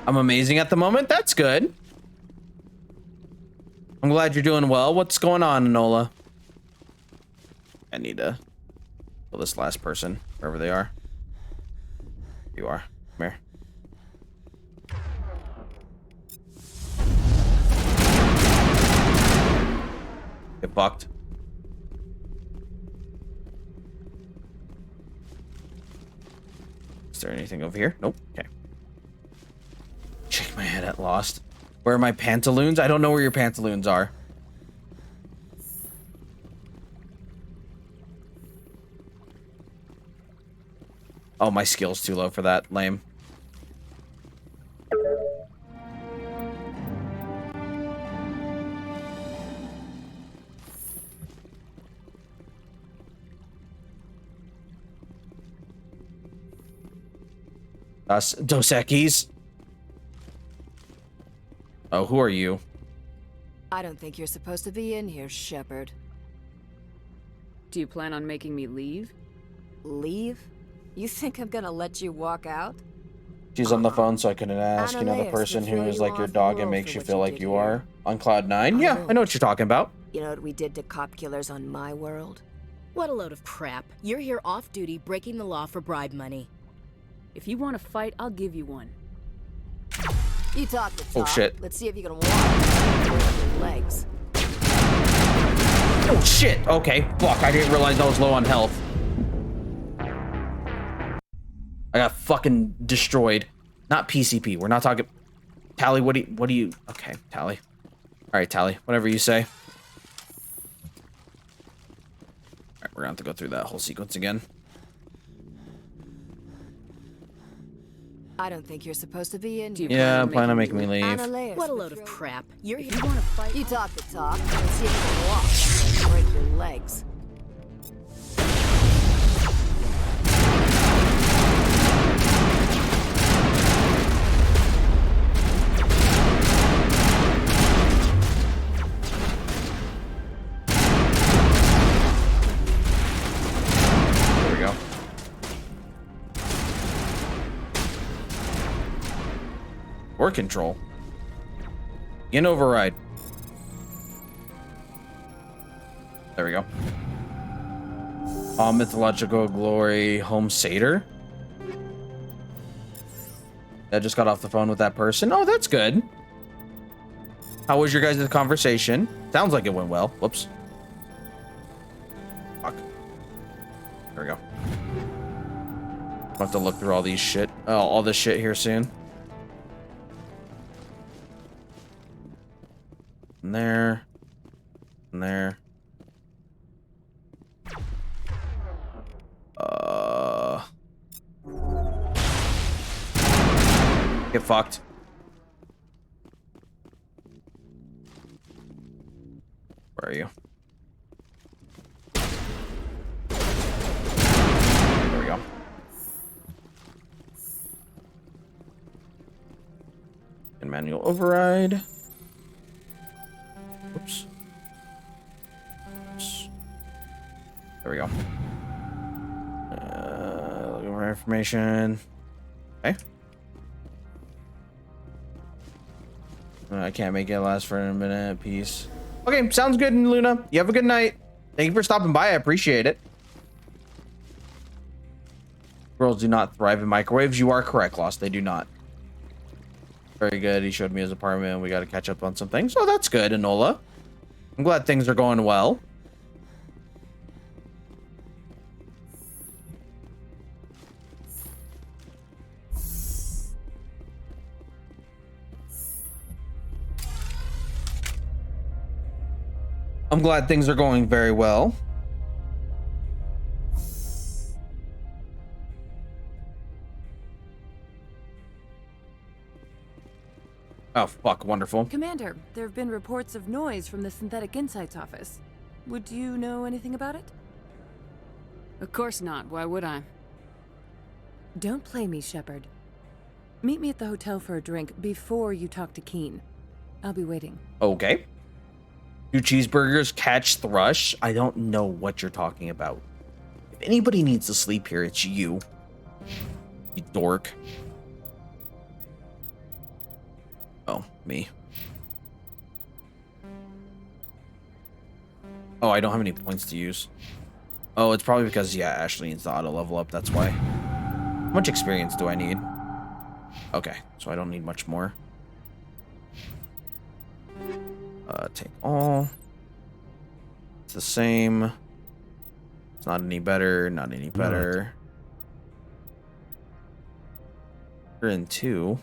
I'm amazing at the moment. That's good. I'm glad you're doing well. What's going on, Enola? I need to Well, this last person, wherever they are. You are. Come here. Get fucked. Is there anything over here? Nope. Okay. Shake my head at lost. Where are my pantaloons? I don't know where your pantaloons are. Oh, my skill's too low for that. Lame. Dos Equis. Oh, who are you? I don't think you're supposed to be in here, Shepard. Do you plan on making me leave? Leave? You think I'm gonna let you walk out? She's on the phone, so I couldn't ask. You know, the person who is like your dog and makes you feel like you are on Cloud 9? Yeah, I know what you're talking about. You know what we did to cop killers on my world? What a load of crap. You're here off duty, breaking the law for bribe money. If you want to fight, I'll give you one. You talk the talk. Oh shit. Let's see if you can walk with your legs. Oh shit. Okay. Fuck. I didn't realize I was low on health. I got fucking destroyed. Not PCP. We're not talking. Tally, what do you? Okay, Tally. All right, Tally. Whatever you say. All right, we're gonna have to go through that whole sequence again. I don't think you're supposed to be in here. Yeah, plan on making me leave. What a load of crap. You're here. You want to fight? You talk the talk. Let's see if you can walk. Break your legs. There we go. Or control. In override. There we go. All mythological glory home satyr. I just got off the phone with that person. Oh, that's good. How was your guys' conversation? Sounds like it went well. Whoops. Fuck. There we go. I'll have to look through all these shit. Oh, all this shit here soon. And there. And there. Get fucked. Where are you? There we go. And manual override. Oops. Oops. There we go. Looking for information. Okay. I can't make it last for a minute. Peace. Okay, sounds good, Luna. You have a good night. Thank you for stopping by. I appreciate it. Girls do not thrive in microwaves. You are correct, Lost. They do not. Very good. He showed me his apartment. We got to catch up on some things. Oh, that's good, Enola. I'm glad things are going well. I'm glad things are going very well. Oh, fuck. Wonderful. Commander, there have been reports of noise from the Synthetic Insights office. Would you know anything about it? Of course not. Why would I? Don't play me, Shepard. Meet me at the hotel for a drink before you talk to Keen. I'll be waiting. Okay. 2 cheeseburgers, catch thrush. I don't know what you're talking about. If anybody needs to sleep here, it's you. You dork. Oh, me. Oh, I don't have any points to use. Oh, it's probably because, yeah, Ashley needs to auto level up. That's why. How much experience do I need? Okay, so I don't need much more. Take all. It's the same. It's not any better. Not any better. We're in 2.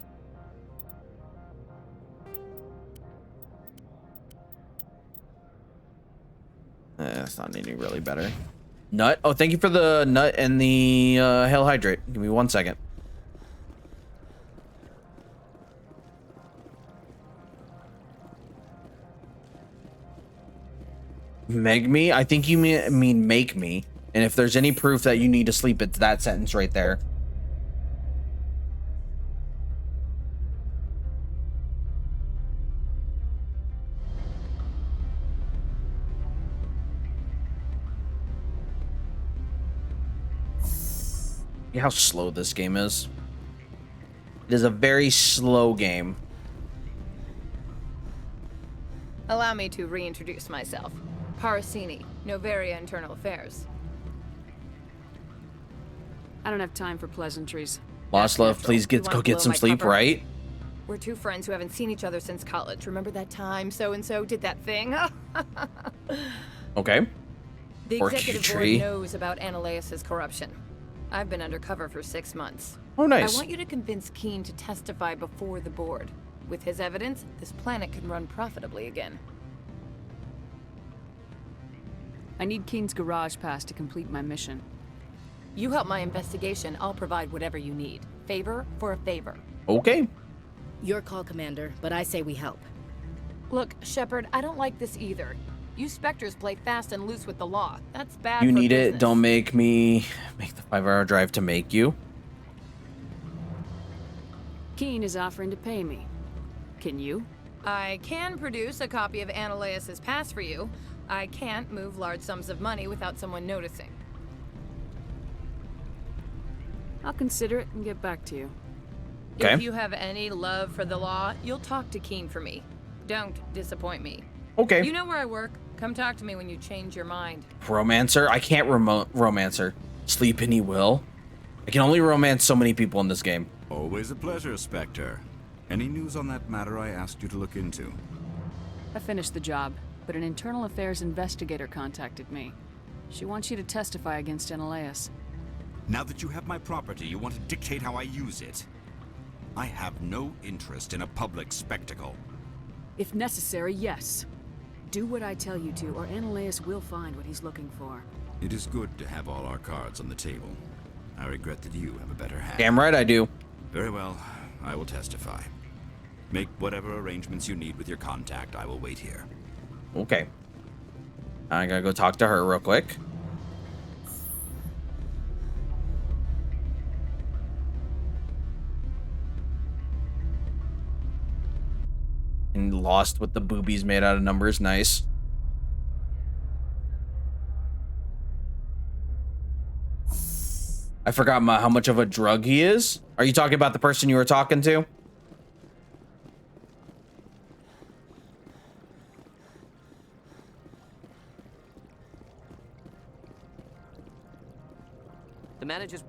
It's not any really better. Nut. Oh, thank you for the nut and the Hell Hydrate. Give me 1 second. Meg me? I think you mean make me. And if there's any proof that you need to sleep, it's that sentence right there. See how slow this game is? It is a very slow game. Allow me to reintroduce myself. Parasini, Novaria Internal Affairs. I don't have time for pleasantries. Lost love, please go get some sleep, right? We're 2 friends who haven't seen each other since college. Remember that time so-and-so did that thing? Okay. The executive board knows about Ananias's corruption. I've been undercover for 6 months. Oh, nice. I want you to convince Keen to testify before the board. With his evidence, this planet can run profitably again. I need Keen's garage pass to complete my mission. You help my investigation, I'll provide whatever you need. Favor for a favor. Okay. Your call, Commander, but I say we help. Look, Shepard, I don't like this either. You Spectres play fast and loose with the law. That's bad You for need business. it. Don't make me make the 5-hour drive to make you. Keen is offering to pay me. Can you? I can produce a copy of Ananias's pass for you. I can't move large sums of money without someone noticing. I'll consider it and get back to you. Okay. If you have any love for the law, you'll talk to Keen for me. Don't disappoint me. Okay. You know where I work. Come talk to me when you change your mind. Romancer? I can't romancer. Sleep and he will. I can only romance so many people in this game. Always a pleasure, Spectre. Any news on that matter I asked you to look into? I finished the job, but an internal affairs investigator contacted me. She wants you to testify against Ananias. Now that you have my property, you want to dictate how I use it. I have no interest in a public spectacle. If necessary, yes. Do what I tell you to, or Ananias will find what he's looking for. It is good to have all our cards on the table. I regret that you have a better hand. Damn right I do. Very well, I will testify. Make whatever arrangements you need with your contact. I will wait here. Okay. I gotta go talk to her real quick. And lost with the boobies made out of numbers. Nice. I forgot how much of a drug he is. Are you talking about the person you were talking to? The manager's...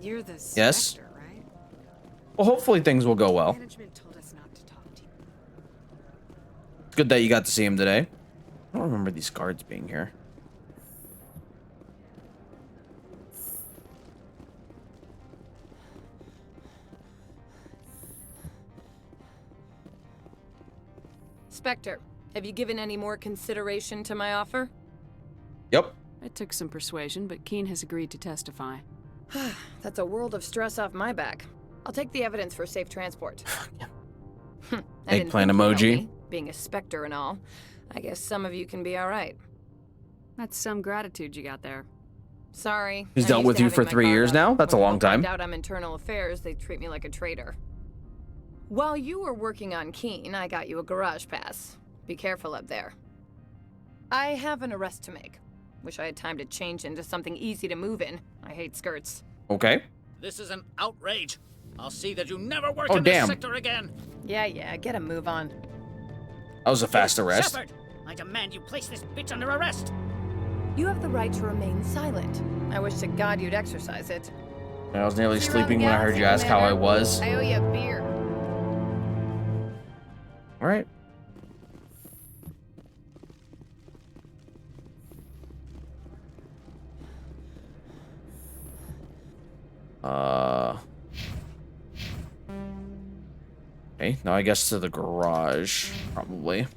You're the Yes. Spectre, right? Well, hopefully things will go well. Management told us not to talk to you. It's good that you got to see him today. I don't remember these guards being here. Spectre, have you given any more consideration to my offer? Yep. It took some persuasion, but Keen has agreed to testify. That's a world of stress off my back. I'll take the evidence for safe transport. Eggplant emoji. Being a Spectre and all. I guess some of you can be alright. That's some gratitude you got there. Sorry. He's I'm dealt used with to you for having my 3 guard years up. now? That's a When long people find time. out I'm internal affairs, they treat me like a traitor. While you were working on Keen, I got you a garage pass. Be careful up there. I have an arrest to make. Wish I had time to change into something easy to move in. I hate skirts. Okay. This is an outrage. I'll see that you never work Oh, in damn. this sector again. Yeah, get a move on. That was a fast arrest. Shepard, I demand you place this bitch under arrest. You have the right to remain silent. I wish to God you'd exercise it. I was nearly See you around sleeping the when I heard galaxy, you ask how I Commander. was. I owe you a beer. All right. Okay, now I guess to the garage, probably.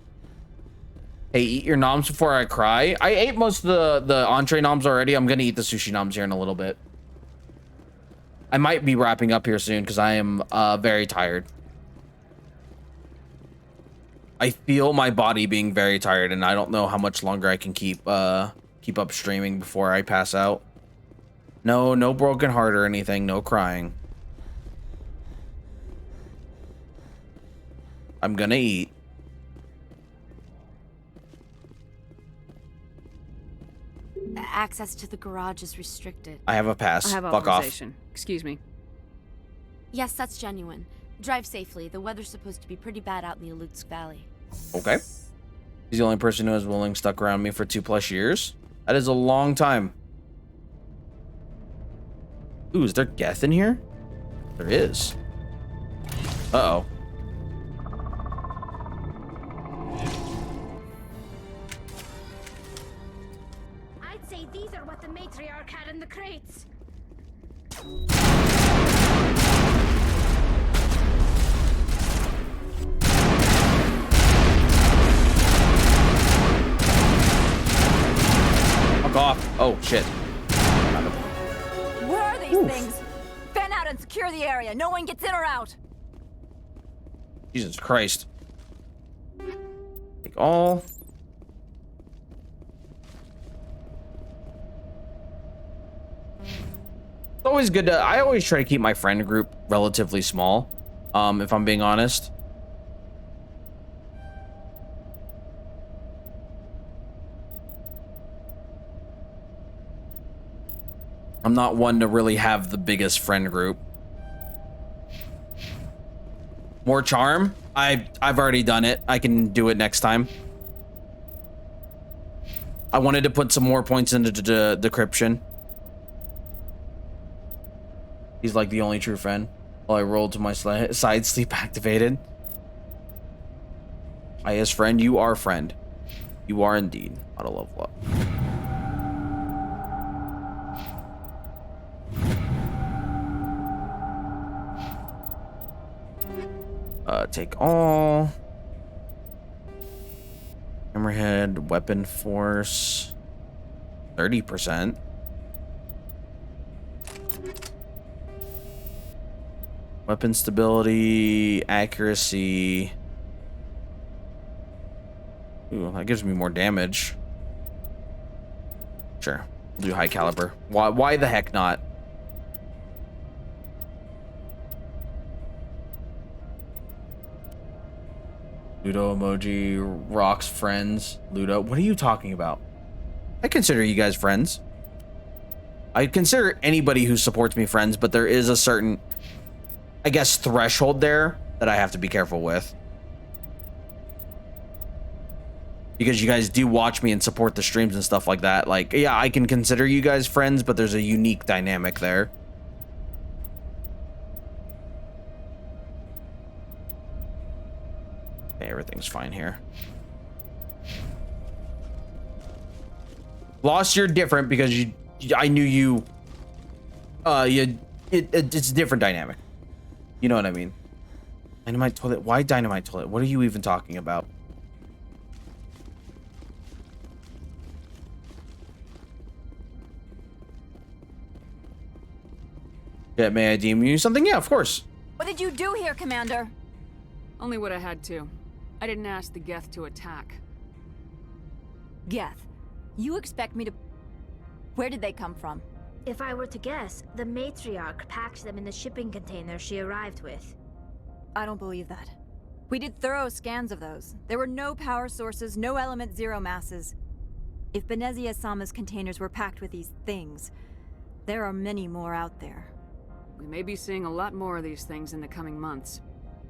Hey, eat your noms before I cry. I ate most of the entree noms already. I'm gonna eat the sushi noms here in a little bit. I might be wrapping up here soon because I am very tired. I feel my body being very tired, and I don't know how much longer I can keep up streaming before I pass out. No broken heart or anything. No crying. I'm gonna eat. Access to the garage is restricted. I have a pass. I have Fuck off. authorization. Excuse me. Yes, that's genuine. Drive safely. The weather's supposed to be pretty bad out in the Alutsk Valley. Okay. He's the only person who has willing stuck around me for 2+ years. That is a long time. Ooh, is there Geth in here? There is. Uh-oh. I'd say these are what the matriarch had in the crates. Fuck off. Oh, shit. Where are these things? Fan out and secure the area. No one gets in or out. Jesus Christ. Take all. It's always good to... I always try to keep my friend group relatively small, if I'm being honest. I'm not one to really have the biggest friend group. More charm? I've already done it. I can do it next time. I wanted to put some more points into the decryption. He's like the only true friend. While I rolled to my side, sleep activated. I as friend, you are friend. You are indeed. Auto level up. Take all. Hammerhead, weapon force, 30%. Weapon stability, accuracy. Ooh, that gives me more damage. Sure, we'll do high caliber. Why the heck not? Ludo emoji, rocks friends. Ludo, what are you talking about? I consider you guys friends. I consider anybody who supports me friends, but there is a certain, I guess, threshold there that I have to be careful with. Because you guys do watch me and support the streams and stuff like that. Like, yeah, I can consider you guys friends, but there's a unique dynamic there. Everything's fine here. Lost, you're different because I knew you. It's a different dynamic. You know what I mean? Dynamite toilet. Why dynamite toilet? What are you even talking about? Yeah, may I deem you something? Yeah, of course. What did you do here, Commander? Only what I had to. I didn't ask the Geth to attack. Geth, you expect me to... Where did they come from? If I were to guess, the matriarch packed them in the shipping container she arrived with. I don't believe that. We did thorough scans of those. There were no power sources, no element zero masses. If Benezia-sama's containers were packed with these things, there are many more out there. We may be seeing a lot more of these things in the coming months.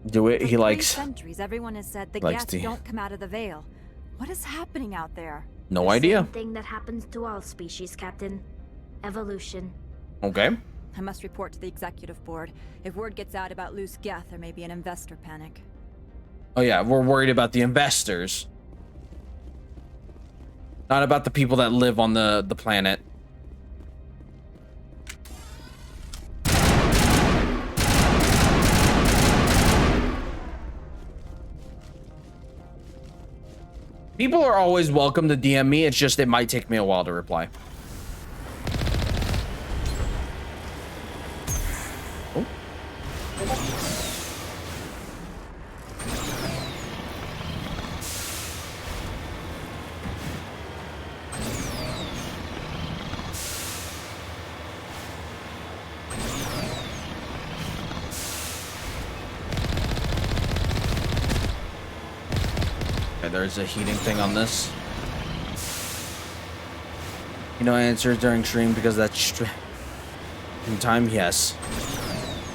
Do it. He likes. For 3 centuries, everyone has said the likes Geth to- don't come out of the Veil. What is happening out there? No The idea. Same thing that happens to all species, Captain. Evolution. Okay. I must report to the executive board. If word gets out about loose Geth, there may be an investor panic. Oh yeah, we're worried about the investors. Not about the people that live on the planet. People are always welcome to DM me. It's just it might take me a while to reply. Oh. Okay, there's a heating thing on this. You know, I answer during stream because that's in time. Yes,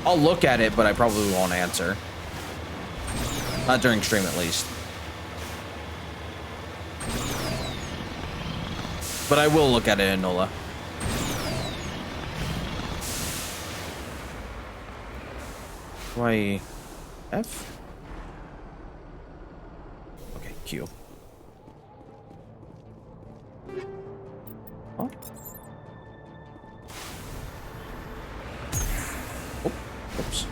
I'll look at it, but I probably won't answer. Not during stream, at least. But I will look at it, Enola. Why F? Okay, Q. Oh. Oh, oops.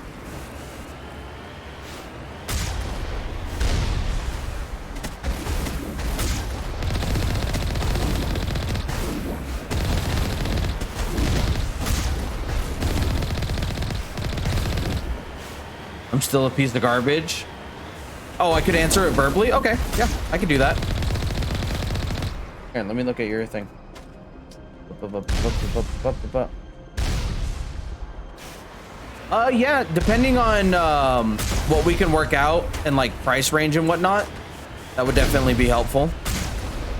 I'm still a piece of garbage. Oh, I could answer it verbally? Okay, yeah, I could do that. Here, let me look at your thing. Yeah, depending on what we can work out and like price range and whatnot, that would definitely be helpful.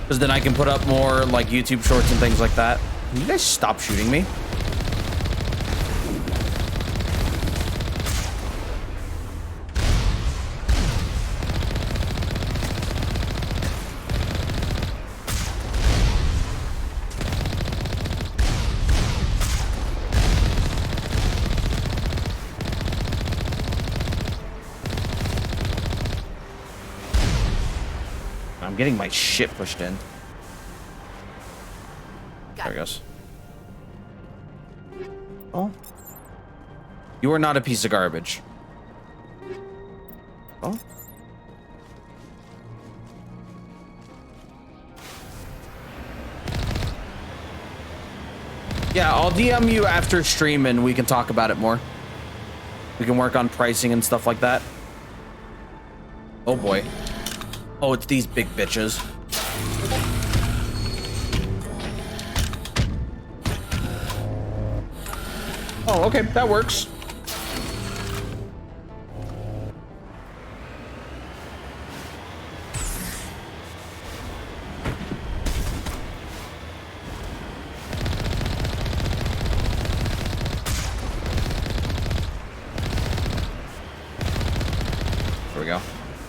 Because then I can put up more like YouTube shorts and things like that. Can you guys stop shooting me? I'm getting my shit pushed in. There it goes. Oh. You are not a piece of garbage. Oh. Yeah, I'll DM you after stream and we can talk about it more. We can work on pricing and stuff like that. Oh boy. Oh, it's these big bitches. Oh, okay, that works. There we go.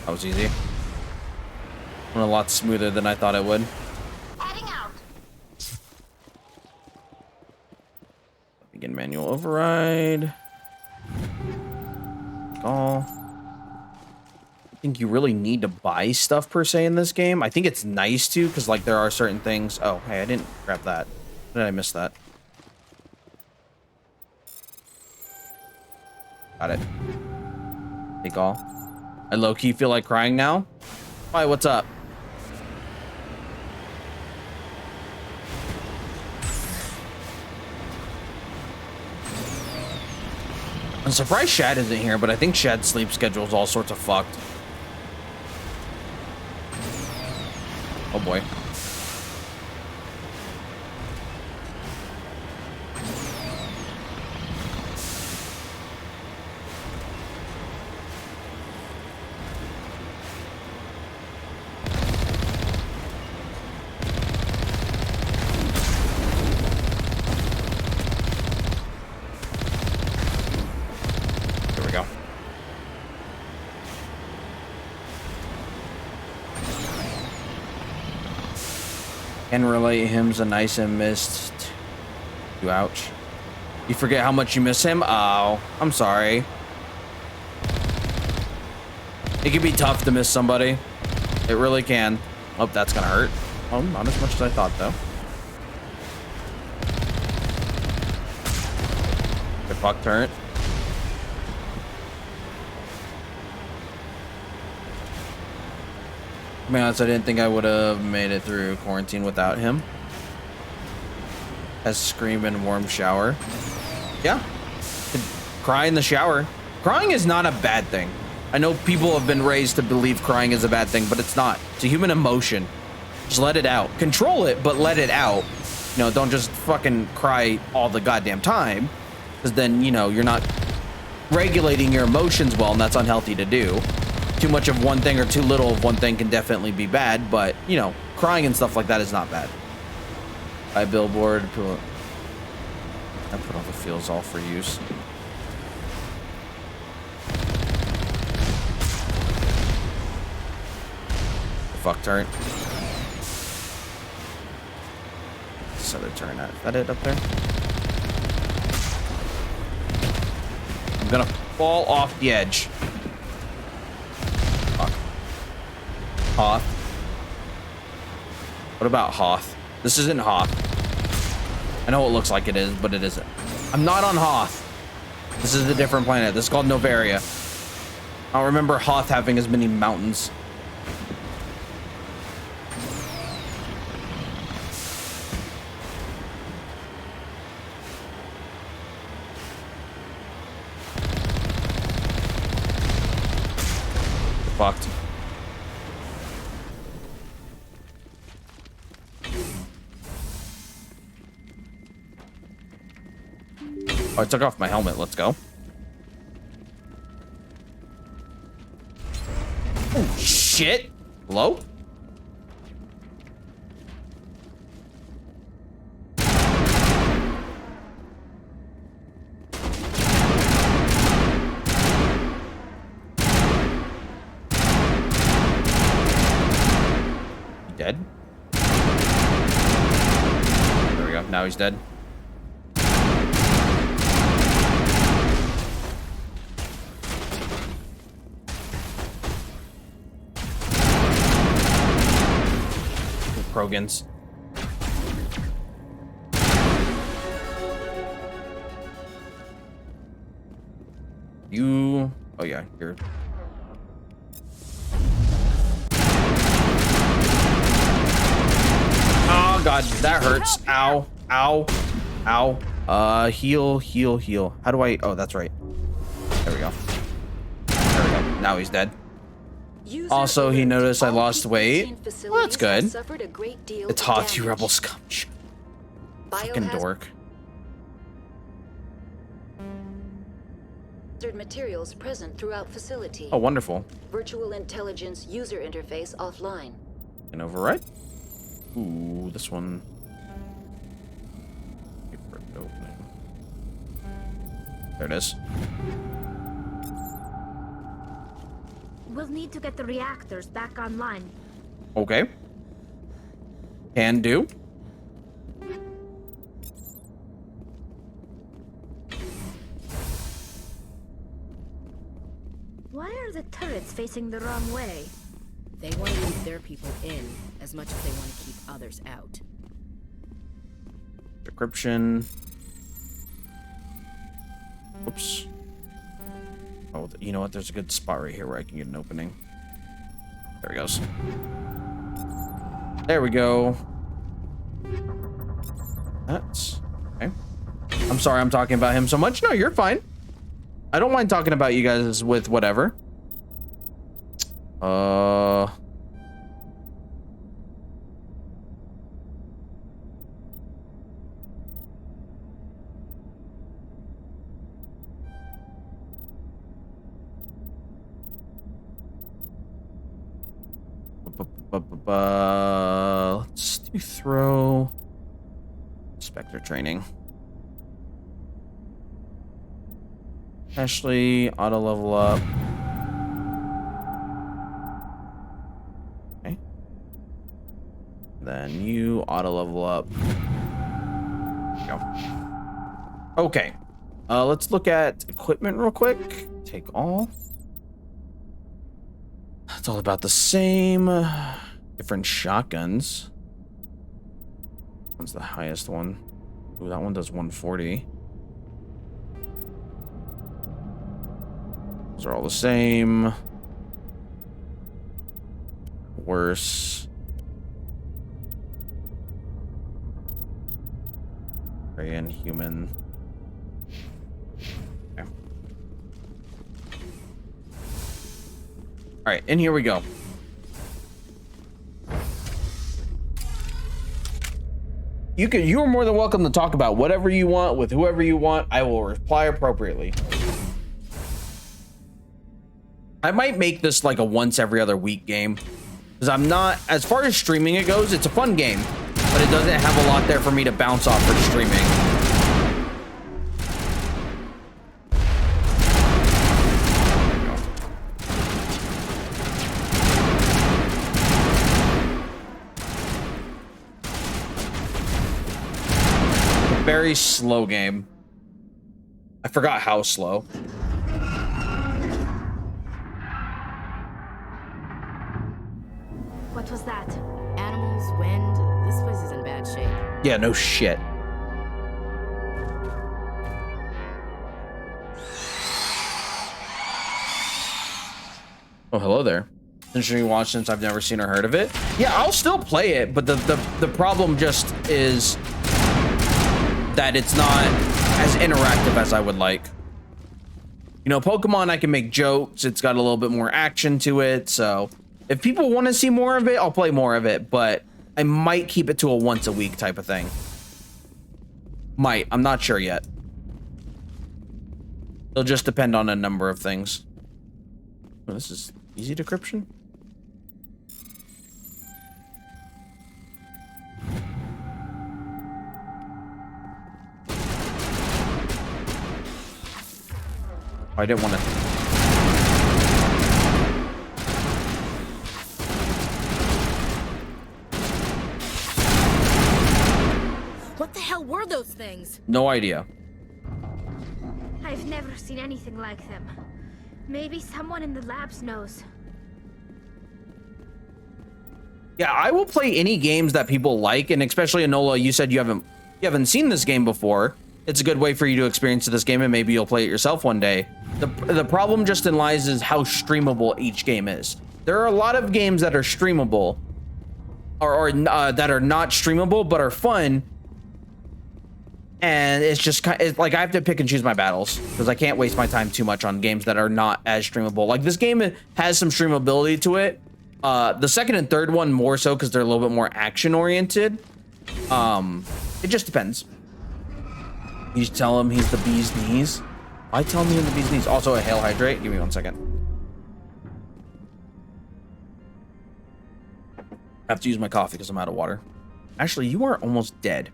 That was easy. Went a lot smoother than I thought it would. Heading out. Begin manual override. Call. I think you really need to buy stuff per se in this game. I think it's nice to, because like there are certain things. Oh, hey, I didn't grab that. How did I miss that? Got it. Take all. I low-key feel like crying now. Why, what's up? I'm surprised Shad isn't here, but I think Shad's sleep schedule is all sorts of fucked. Oh boy. There we go. Can relate him's a nice and missed. You ouch. You forget how much you miss him? Oh, I'm sorry. It can be tough to miss somebody. It really can. Oh, that's gonna hurt. Oh, not as much as I thought, though. Good fuck turret. To be honest, I didn't think I would have made it through quarantine without him. Has scream and warm shower. Yeah. Could cry in the shower. Crying is not a bad thing. I know people have been raised to believe crying is a bad thing, but it's not. It's a human emotion. Just let it out. Control it, but let it out. You know, don't just fucking cry all the goddamn time. Because then, you know, you're not regulating your emotions well, and that's unhealthy to do. Too much of one thing or too little of one thing can definitely be bad, but, you know, crying and stuff like that is not bad. By billboard, I put all the fields all for use. Fuck turret. This other turret. Is that it up there? I'm gonna fall off the edge. Fuck. Hoth. What about Hoth? This isn't Hoth. I know it looks like it is, but it isn't. I'm not on Hoth. This is a different planet. This is called Novaria. I don't remember Hoth having as many mountains. Fucked. Oh, I took off my helmet. Let's go. Oh, shit. Hello? Dead? There we go. Now he's dead. Krogans. You... Oh yeah, you're... Oh god, that hurts. Ow. Ow. Ow. Heal, heal, heal. How do I... Oh, that's right. There we go. There we go. Now he's dead. Also, he noticed I lost weight. Well, that's good. It's Hoth, you rebel scum. Fucking dork. Materials present throughout facility. Oh, wonderful. Virtual intelligence user interface offline. An override? Ooh, this one. There it is. We'll need to get the reactors back online. Okay. Can do. Why are the turrets facing the wrong way? They want to keep their people in as much as they want to keep others out. Decryption. Oops. Oh, you know what? There's a good spot right here where I can get an opening. There he goes. There we go. That's okay. I'm sorry I'm talking about him so much. No, you're fine. I don't mind talking about you guys with whatever. Let's do throw. Spectre training. Ashley, auto level up. Okay. Then you auto level up. Go. Okay. Let's look at equipment real quick. Take all. It's all about the same. Different shotguns. One's the highest one. Ooh, that one does 140. Those are all the same. Worse. Very inhuman. Okay. All right, and here we go. You are more than welcome to talk about whatever you want with whoever you want. I will reply appropriately. I might make this like a once every other week game, because I'm not, as far as streaming it goes, it's a fun game, but it doesn't have a lot there for me to bounce off for streaming. Very slow game. I forgot how slow. What was that? Animals, wind. This place is in bad shape. Yeah, no shit. Oh, hello there. Interesting watch since I've never seen or heard of it. Yeah, I'll still play it, but the problem just is that it's not as interactive as I would like. You know, Pokemon, I can make jokes. It's got a little bit more action to it. So if people want to see more of it, I'll play more of it. But I might keep it to a once a week type of thing. Might. I'm not sure yet. It'll just depend on a number of things. Oh, this is easy decryption. I didn't want to. What the hell were those things? No idea. I've never seen anything like them. Maybe someone in the labs knows. Yeah, I will play any games that people like, and especially Enola, you said you haven't seen this game before. It's a good way for you to experience this game, and maybe you'll play it yourself one day. The problem just lies is how streamable each game is. There are a lot of games that are streamable, or that are not streamable but are fun, and it's just it's like I have to pick and choose my battles because I can't waste my time too much on games that are not as streamable. Like this game has some streamability to it. The second and third one more so because they're a little bit more action oriented. It just depends. You just tell him he's the bee's knees. I tell him he's the bee's knees. Also a hail hydrate. Give me 1 second. I have to use my coffee because I'm out of water. Actually, you are almost dead.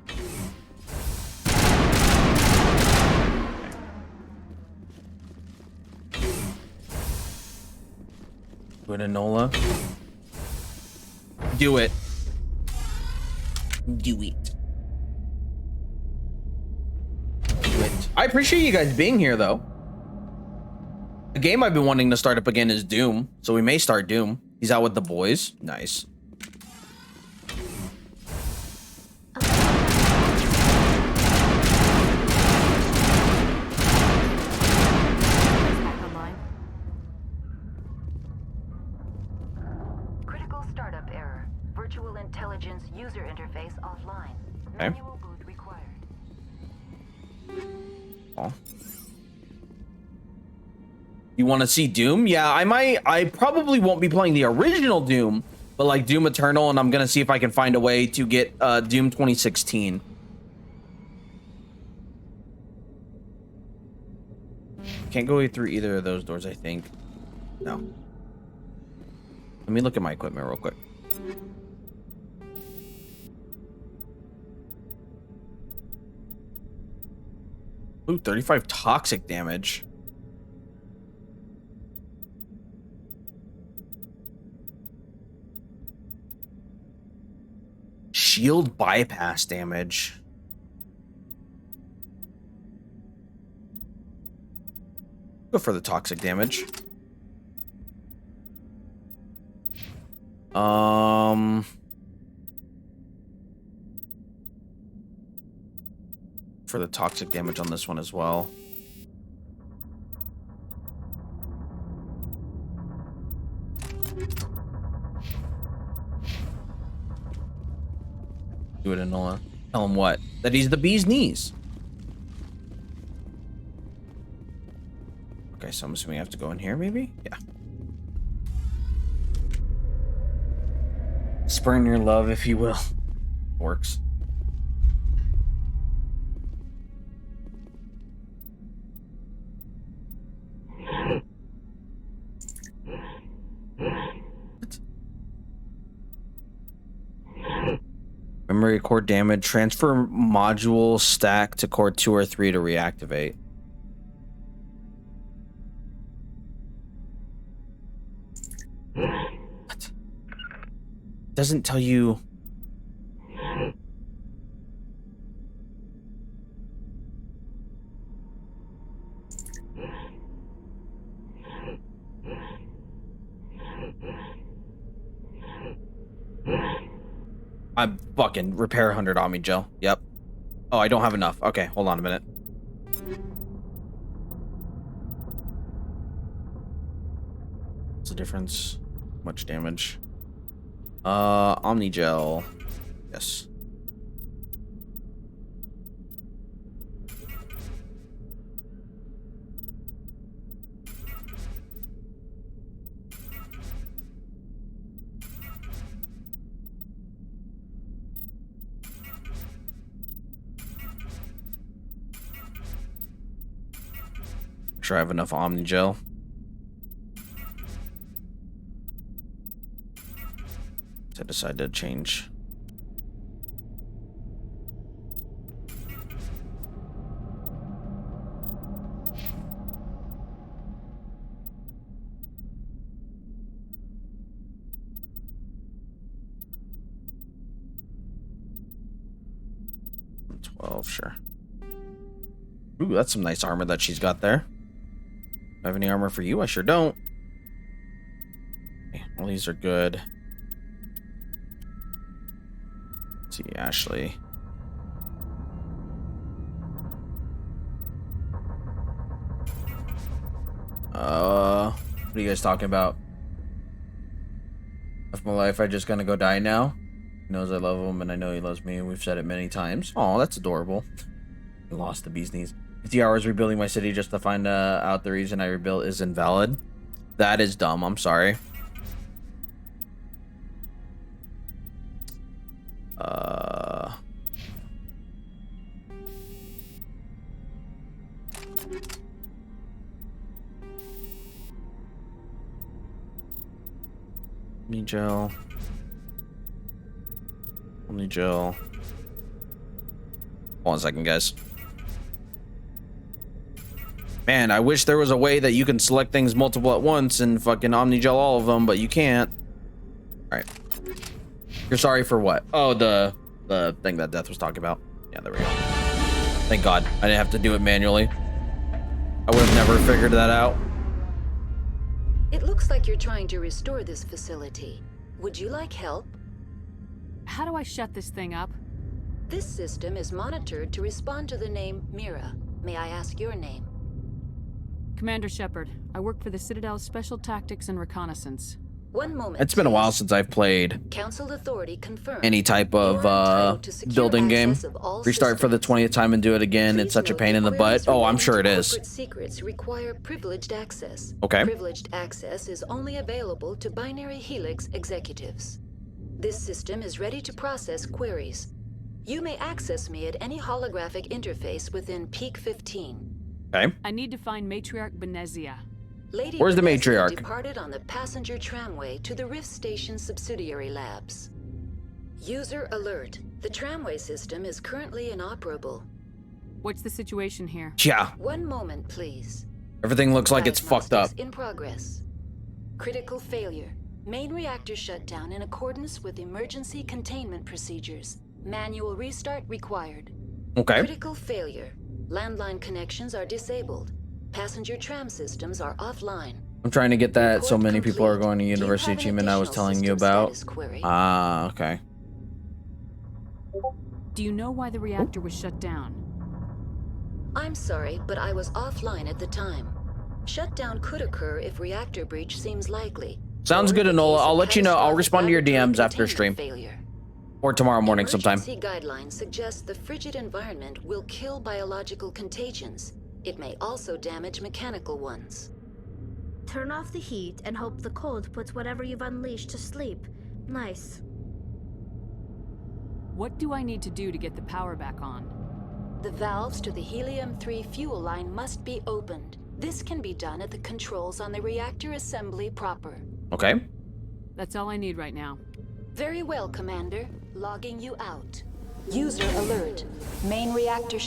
Do it, Enola. Do it. Do it. I appreciate you guys being here, though. The game I've been wanting to start up again is Doom, so we may start Doom. He's out with the boys. Nice. Critical startup error. Virtual intelligence user interface offline. Okay. Manual boot required. Oh. You want to see Doom? Yeah, I probably won't be playing the original Doom, but like Doom Eternal, and I'm gonna see if I can find a way to get Doom 2016. Can't go through either of those doors, I think. No. Let me look at my equipment real quick. Ooh, 35 toxic damage. shield bypass damage. Go for the toxic damage. For the toxic damage on this one as well. Do it, Enola. Tell him what? That he's the bee's knees. Okay, so I'm assuming I have to go in here, maybe? Yeah. Spurn your love, if you will. Works. Memory core damage. Transfer module stack to core 2 or 3 to reactivate. What? Doesn't tell you. I'm fucking repair 100 Omni gel. Yep. Oh, I don't have enough. Okay, hold on a minute. What's the difference? Much damage. Omni gel. Yes. Sure I have enough Omni gel. I decided to change. Sure. Ooh, that's some nice armor that she's got there. Do I have any armor for you? I sure don't. Okay, well, these are good. Let's see, Ashley. What are you guys talking about? Of my life, I just gonna go die now? He knows I love him and I know he loves me, and we've said it many times. Oh, that's adorable. I lost the bee's knees. 50 hours rebuilding my city just to find out the reason I rebuilt is invalid. That is dumb. I'm sorry. Omni gel. Omni gel. Hold on a second, guys. Man, I wish there was a way that you can select things multiple at once and fucking Omni gel all of them, but you can't. All right. You're sorry for what? Oh, the thing that Death was talking about. Yeah, there we go. Thank God I didn't have to do it manually. I would have never figured that out. It looks like you're trying to restore this facility. Would you like help? How do I shut this thing up? This system is monitored to respond to the name Mira. May I ask your name? Commander Shepard. I work for the Citadel's Special Tactics and Reconnaissance. One moment. It's been a while since I've played Council authority confirmed. Any type of building game. Restart for the 20th time and do it again. It's such a pain in the butt. Oh, I'm sure it is. Secrets require privileged access. Okay. Privileged access is only available to binary Helix executives. This system is ready to process queries. You may access me at any holographic interface within Peak 15. Okay. I need to find Matriarch Benezia. Lady Where's the Benezia matriarch? Departed on the passenger tramway to the Rift Station subsidiary labs. User alert. The tramway system is currently inoperable. What's the situation here? Yeah. One moment, please. Everything looks like it's fucked up. In progress. Critical failure. Main reactor shut down in accordance with emergency containment procedures. Manual restart required. Okay. Critical failure. Landline connections are disabled. Passenger tram systems are offline. I'm trying to get that so many people are going to Do you university have an achievement I was additional telling you system about. status query? Ah, okay. Do you know why the reactor was shut down? I'm sorry, but I was offline at the time. Shutdown could occur if reactor breach seems likely. Sounds good, Enola. I'll let you know. I'll respond to your DMs after stream. Failure. Or tomorrow morning sometime. Emergency guidelines suggest the frigid environment will kill biological contagions. It may also damage mechanical ones. Turn off the heat and hope the cold puts whatever you've unleashed to sleep. Nice. What do I need to do to get the power back on? The valves to the helium-3 fuel line must be opened. This can be done at the controls on the reactor assembly proper. Okay. That's all I need right now. Very well, Commander. Logging you out. User alert. Main reactor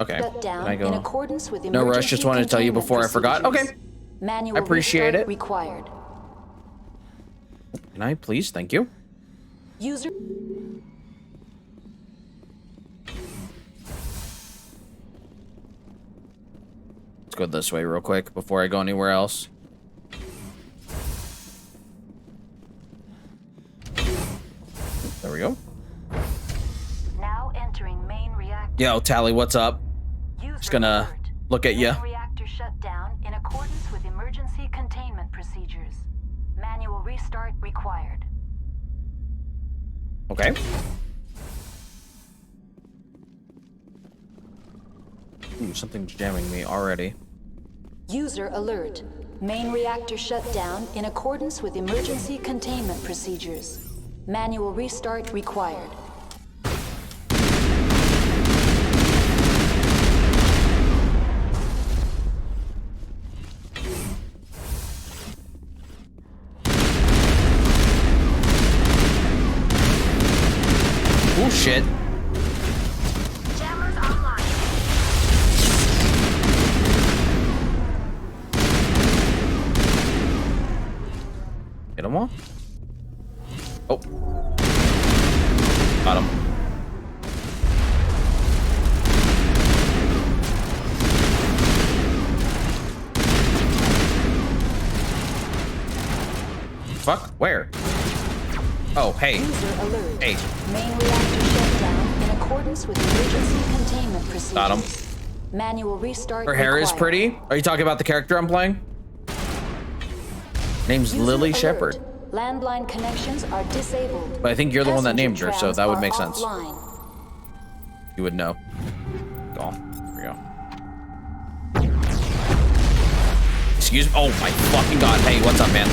Okay. shut down Can I go? in accordance with No rush. Just wanted to tell you before I forgot. Okay. Manual I appreciate restart it. Required. Can I please? Thank you. User. Let's go this way real quick before I go anywhere else. There we go. Now entering main reactor. Yo, Tally, what's up? Just gonna look at you. Reactor shut down in accordance with emergency containment procedures. Manual restart required. Okay. Ooh, something's jamming me already. User alert. Main reactor shut down in accordance with emergency containment procedures. Manual restart required. Oh shit. Jammers online. Get him all? Oh. Got him. Fuck? Where? Oh, hey. Hey. Main reactor shut down in accordance with emergency containment procedures. Got him. Manual restart Her hair is required. pretty. Are you talking about the character I'm playing? Name's User Lily alert. Shepard. Landline connections are disabled. But I think you're the one that named her, so Trams that would are make sense. offline. You would know. Go on. Here we go. Excuse me. Oh my fucking god. Hey, what's up, man?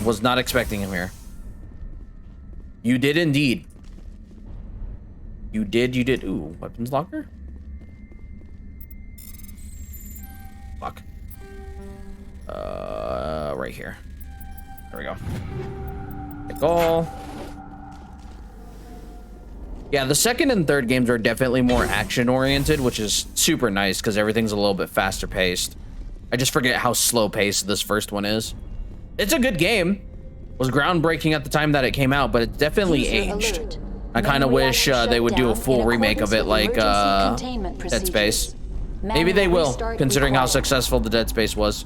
Was not expecting him here. You did indeed. You did. Ooh, weapons locker? Fuck. Right here. There we go. Take all. Yeah, the second and third games are definitely more action-oriented, which is super nice because everything's a little bit faster paced. I just forget how slow paced this first one is. It's a good game. It was groundbreaking at the time that it came out, but it's definitely aged. I kind of wish they would do a full remake of it like Dead Space. Maybe they will, considering how successful the Dead Space was.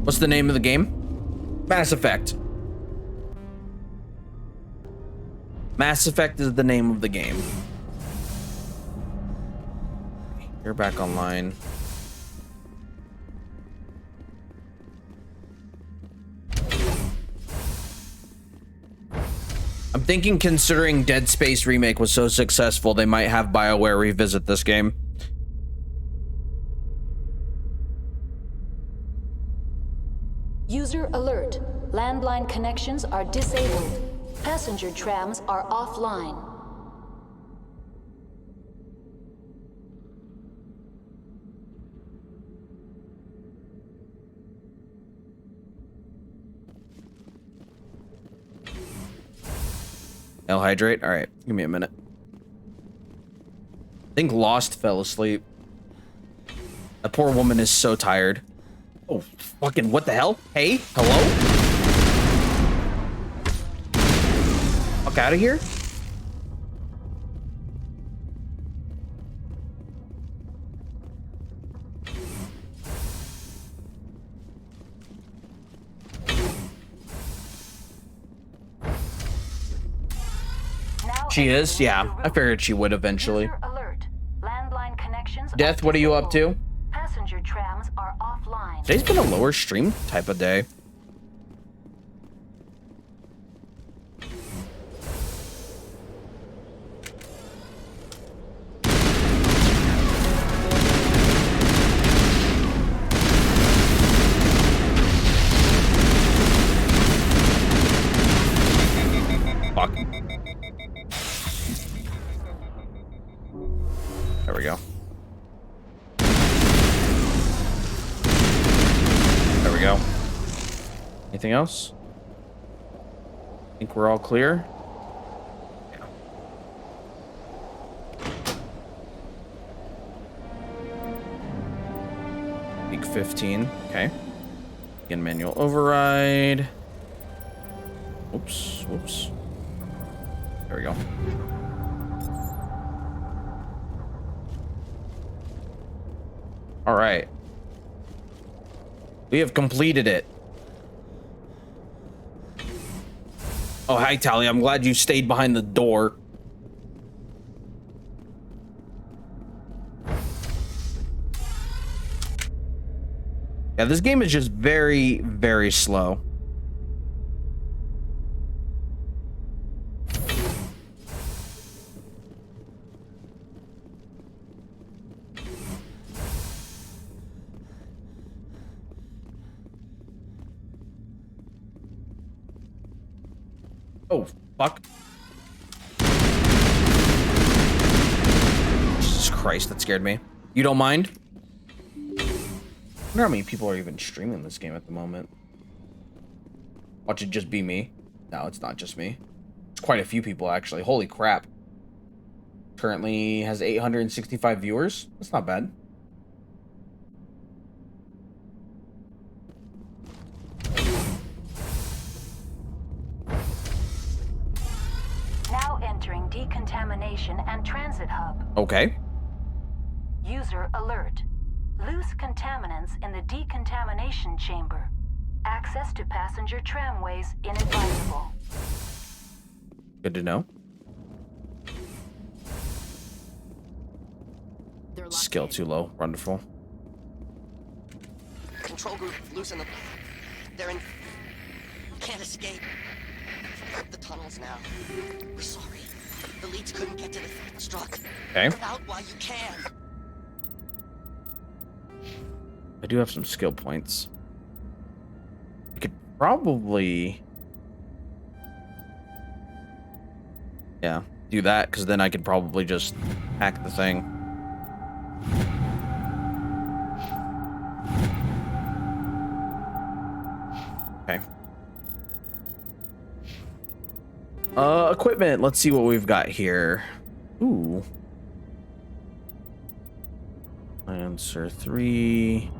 What's the name of the game? Mass Effect. Mass Effect is the name of the game. You're back online. I'm thinking considering Dead Space Remake was so successful, they might have BioWare revisit this game. User alert. Landline connections are disabled. Passenger trams are offline. L hydrate? All right, give me a minute. think Lost fell asleep. That poor woman is so tired. Oh, fucking what the hell? Hey, hello? Fuck out of here. She is, yeah. I figured she would eventually. Alert. Landline connections. Death, what are you up to? Passenger trams are offline. Today's been a lower stream type of day. Fuck. There we go. There we go. Anything else? Think we're all clear? Yeah. Peak 15. Okay. Again, manual override. Oops. Whoops. There we go. All right. We have completed it. Oh, hi, Tally. I'm glad you stayed behind the door. Yeah, this game is just very, very slow. Oh, fuck. Jesus Christ, that scared me. You don't mind? I wonder how many people are even streaming this game at the moment. Watch it just be me. No, it's not just me. It's quite a few people, actually. Holy crap. Currently has 865 viewers. That's not bad. Now entering decontamination and transit hub. Okay. User alert. Loose contaminants in the decontamination chamber. Access to passenger tramways inadvisable. Good to know. Skill too low. Wonderful. Control group, loosen them. They're in. Can't escape. The tunnels now. We're sorry. The leads couldn't get to the struck. Okay. Get out while you can. I do have some skill points. I could probably... Yeah, do that, because then I could probably just hack the thing. Okay. Equipment. Let's see what we've got here. Ooh. Answer 3.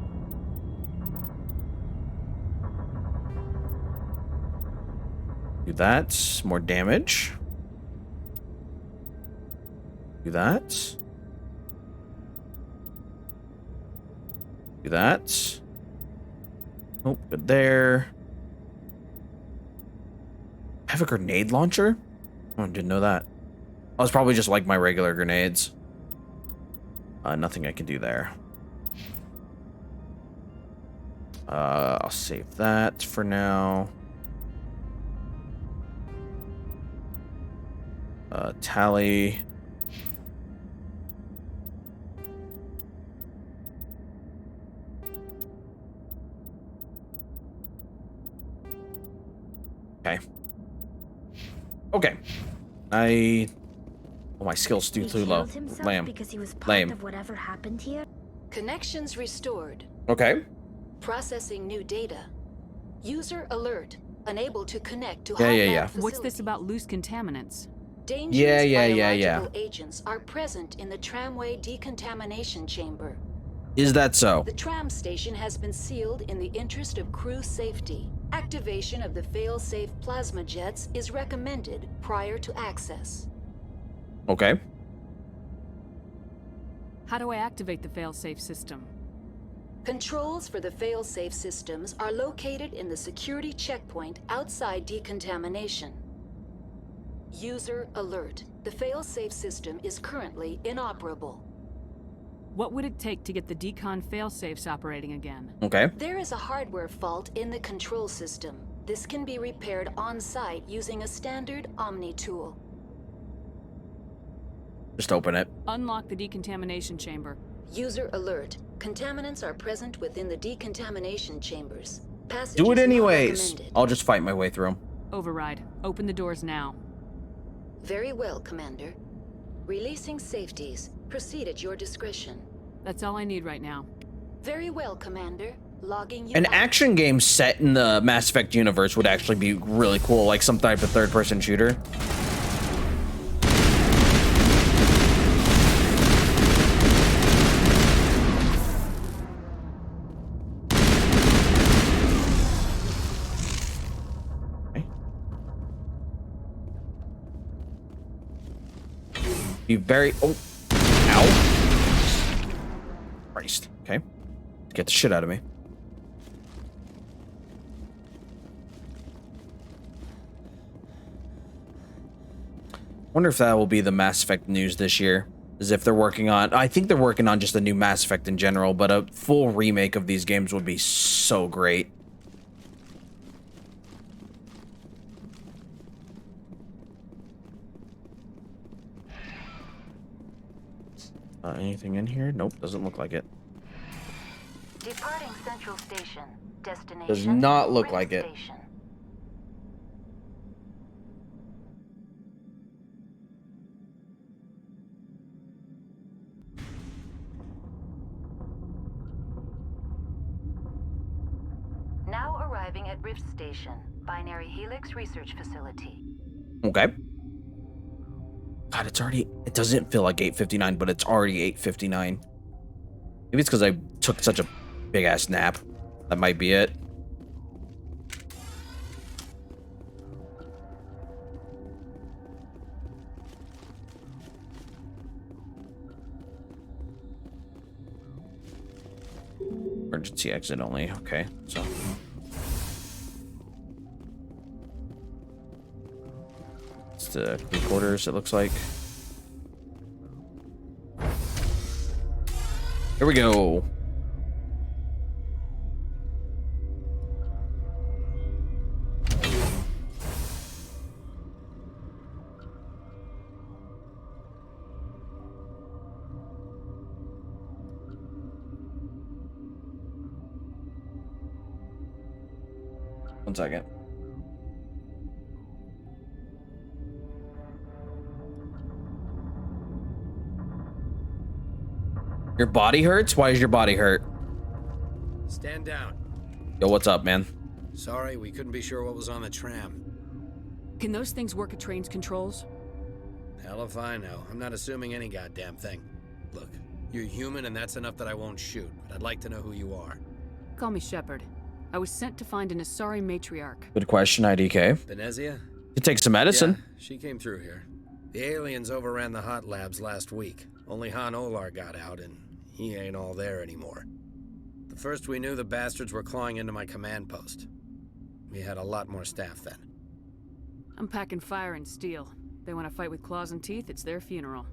Do that. More damage. Do that. Do that. Oh, good there. I have a grenade launcher? Oh, I didn't know that. I was probably just like my regular grenades. Nothing I can do there. I'll save that for now. Tally. Okay. Okay. Oh, my skills do too low. Lame. Because he was part Lame. of whatever happened here. Connections restored. Okay. Processing new data. User alert. Unable to connect to Yeah. What's this about loose contaminants? Dangerous Yeah. biological agents are present in the tramway decontamination chamber. Is that so? The tram station has been sealed in the interest of crew safety. Activation of the fail-safe plasma jets is recommended prior to access. Okay. How do I activate the failsafe system? Controls for the fail-safe systems are located in the security checkpoint outside decontamination. User alert. The fail-safe system is currently inoperable. What would it take to get the decon failsafes operating again? Okay. There is a hardware fault in the control system. This can be repaired on-site using a standard Omni tool. Just open it. Unlock the decontamination chamber. User alert. Contaminants are present within the decontamination chambers. Passage Do it is not anyways. recommended. I'll just fight my way through them. Override. Open the doors now. Very well, Commander. Releasing safeties. Proceed at your discretion. That's all I need right now. Very well, Commander. Logging you An out. action game set in the Mass Effect universe would actually be really cool, like some type of third-person shooter. Be very... Oh. Ow. Christ. Okay. Get the shit out of me. Wonder if that will be the Mass Effect news this year. As if they're working on... I think they're working on just a new Mass Effect in general, but a full remake of these games would be so great. Anything in here? Nope, doesn't look like it. Departing Central Station. Destination. Does not look like it. Station. Now arriving at Rift Station, Binary Helix Research Facility. Okay. God, it's already... It doesn't feel like 8:59, but it's already 8:59. Maybe it's because I took such a big-ass nap. That might be it. Emergency exit only. Okay, so... It's the crew quarters, it looks like. Here we go. One second. Your body hurts? Why does your body hurt? Stand down. Yo, what's up, man? Sorry, we couldn't be sure what was on the tram. Can those things work at train's controls? Hell if I know. I'm not assuming any goddamn thing. Look, you're human and that's enough that I won't shoot, but I'd like to know who you are. Call me Shepard. I was sent to find an Asari matriarch. Good question, IDK. Venezia? You take some medicine. Yeah, she came through here. The aliens overran the hot labs last week. Only Han Olar got out, and he ain't all there anymore. The first we knew, the bastards were clawing into my command post. We had a lot more staff then. I'm packing fire and steel. They want to fight with claws and teeth, it's their funeral.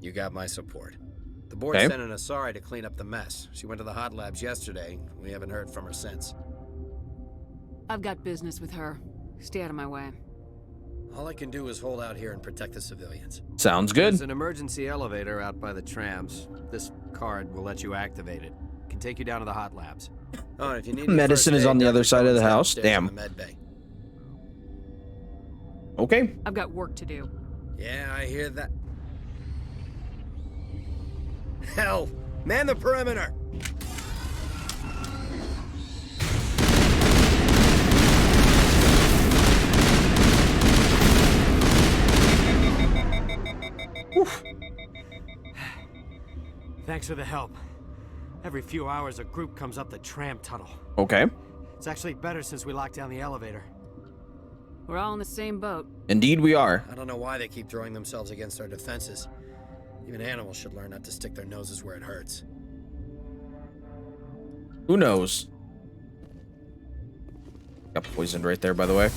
You got my support. The board Okay. sent an Asari to clean up the mess. She went to the hot labs yesterday. We haven't heard from her since. I've got business with her. Stay out of my way. All I can do is hold out here and protect the civilians. Sounds good. There's an emergency elevator out by the trams. This card will let you activate it. Can take you down to the hot labs. Oh, and if you need Medicine is on the other side of the house. Damn. med bay. Okay. I've got work to do. Yeah, I hear that. Hell, man the perimeter. Thanks for the help. Every few hours, a group comes up the tram tunnel. Okay. It's actually better since we locked down the elevator. We're all in the same boat. Indeed we are. I don't know why they keep throwing themselves against our defenses. Even animals should learn not to stick their noses where it hurts. Who knows? Got poisoned right there, by the way.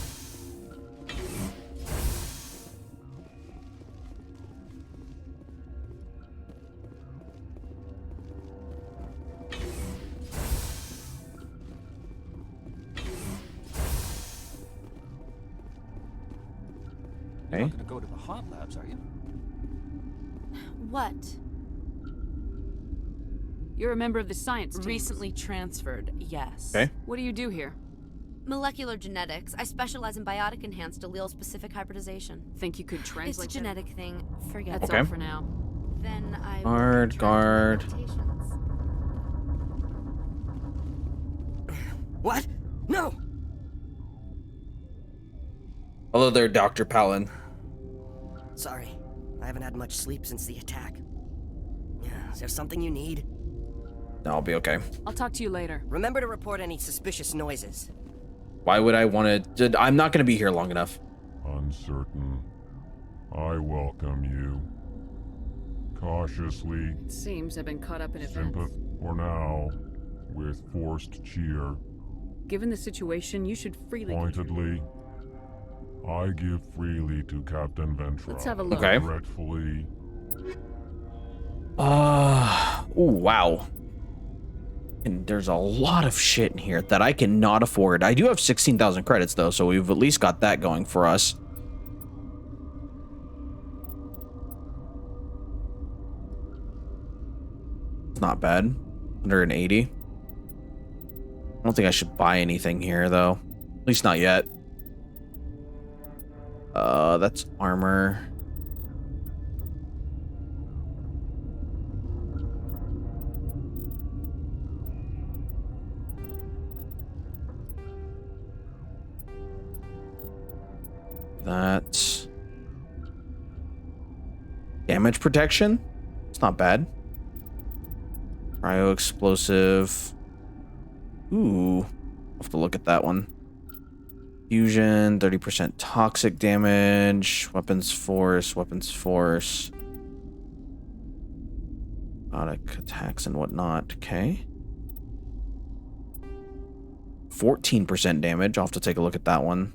You're not gonna go to the hot labs, are you? What? You're a member of the science team. Recently transferred, yes. Okay. What do you do here? Molecular genetics. I specialize in biotic enhanced allele-specific hybridization. Think you could translate? It's a genetic thing. Forget That's it. all for now. Then I Guard. What? No! Hello there, Dr. Palin. Sorry, I haven't had much sleep since the attack. Is there something you need? No, I'll be okay. I'll talk to you later. Remember to report any suspicious noises. Why would I want to? I'm not going to be here long enough. Uncertain. I welcome you. Cautiously. It seems I've been caught up in events. Sympath for now, with forced cheer. Given the situation, you should freely. Pointedly. I give freely to Captain Ventra. Let's have a look. Okay. Regretfully. Oh, wow. And there's a lot of shit in here that I cannot afford. I do have 16,000 credits though, so we've at least got that going for us. It's not bad. 180. I don't think I should buy anything here though. At least not yet. That's armor. That's damage protection. It's not bad. Cryo explosive. Ooh, I'll have to look at that one. Fusion, 30% toxic damage. Weapons force. Automatic attacks and whatnot. Okay. 14% damage. I'll have to take a look at that one.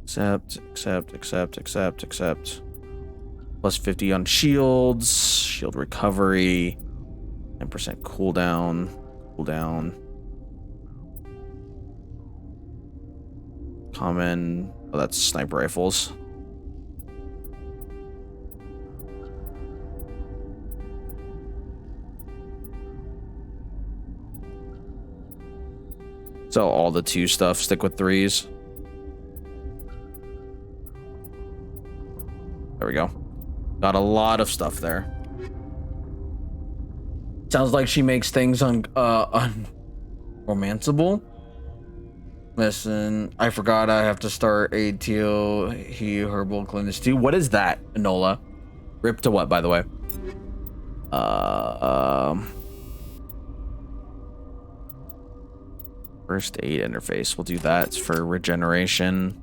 Accept. Plus 50 on shields. Shield recovery. 10% cooldown. Common. Oh, that's sniper rifles. So all the 2 stuff, stick with 3s. There we go. Got a lot of stuff there. Sounds like she makes things unromanceable. Listen, I forgot I have to start ATO herbal cleanse too. What is that, Enola? Rip to what, by the way? First aid interface. We'll do that. It's for regeneration.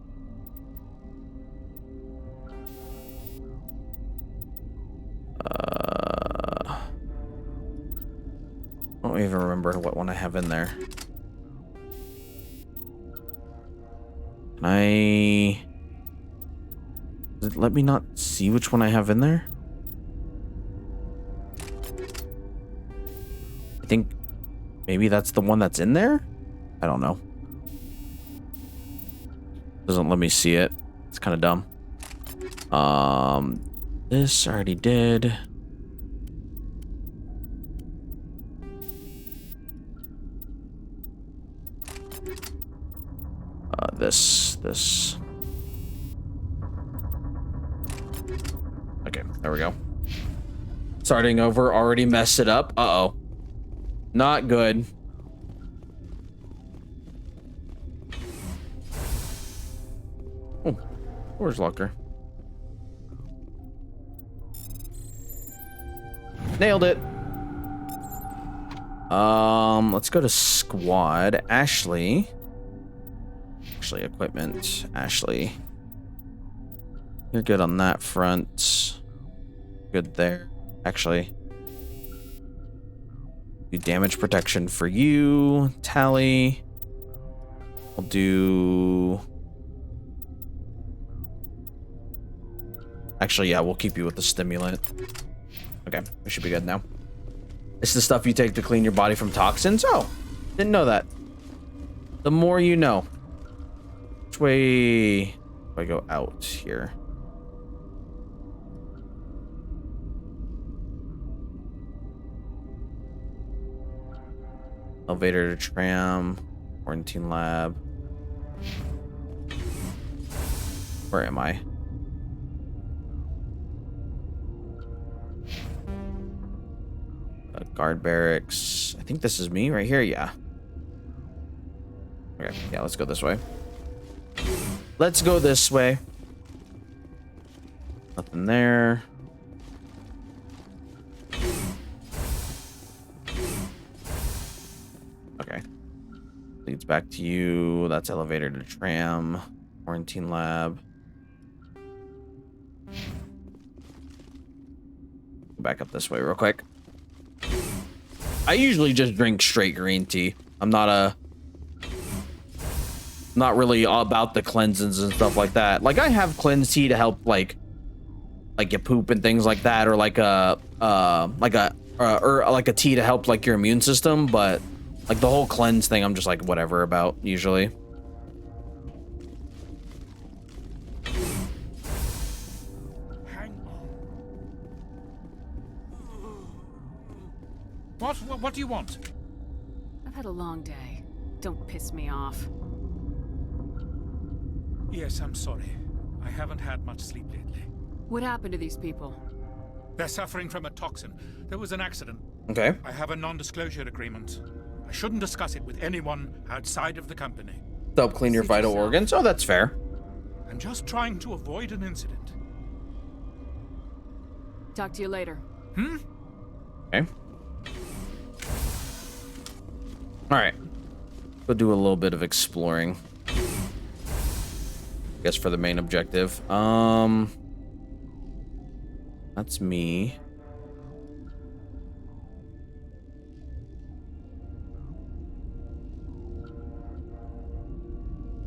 I don't even remember what one I have in there. Does it let me not see which one I have in there? I think maybe that's the one that's in there? I don't know. Doesn't let me see it. It's kind of dumb. This I already did. This. Okay, there we go. Starting over, already messed it up. Uh-oh. Not good. Oh, where's locker? Nailed it. Let's go to squad. Ashley, equipment. Ashley, you're good on that front. Good there. Actually, do damage protection for you. Tally. We'll do. Actually, yeah, we'll keep you with the stimulant. Okay, we should be good now. It's the stuff you take to clean your body from toxins. Oh, didn't know that. The more you know. Which way do I go out here? Elevator to tram. Quarantine lab. Where am I? Guard barracks. I think this is me right here. Yeah. Okay. Yeah, let's go this way. Let's go this way. Nothing there. Okay. Leads back to you. That's elevator to tram. Quarantine lab. Back up this way real quick. I usually just drink straight green tea. I'm not really all about the cleansings and stuff like that. Like, I have cleanse tea to help like you poop and things like that, or like a tea to help like your immune system, but like the whole cleanse thing I'm just like whatever about usually. What do you want? I've had a long day. Don't piss me off. Yes, I'm sorry. I haven't had much sleep lately. What happened to these people? They're suffering from a toxin. There was an accident. Okay. I have a non-disclosure agreement. I shouldn't discuss it with anyone outside of the company. Help clean your vital organs. Oh, that's fair. I'm just trying to avoid an incident. Talk to you later. Okay. All right. Go do a little bit of exploring. I guess for the main objective. That's me.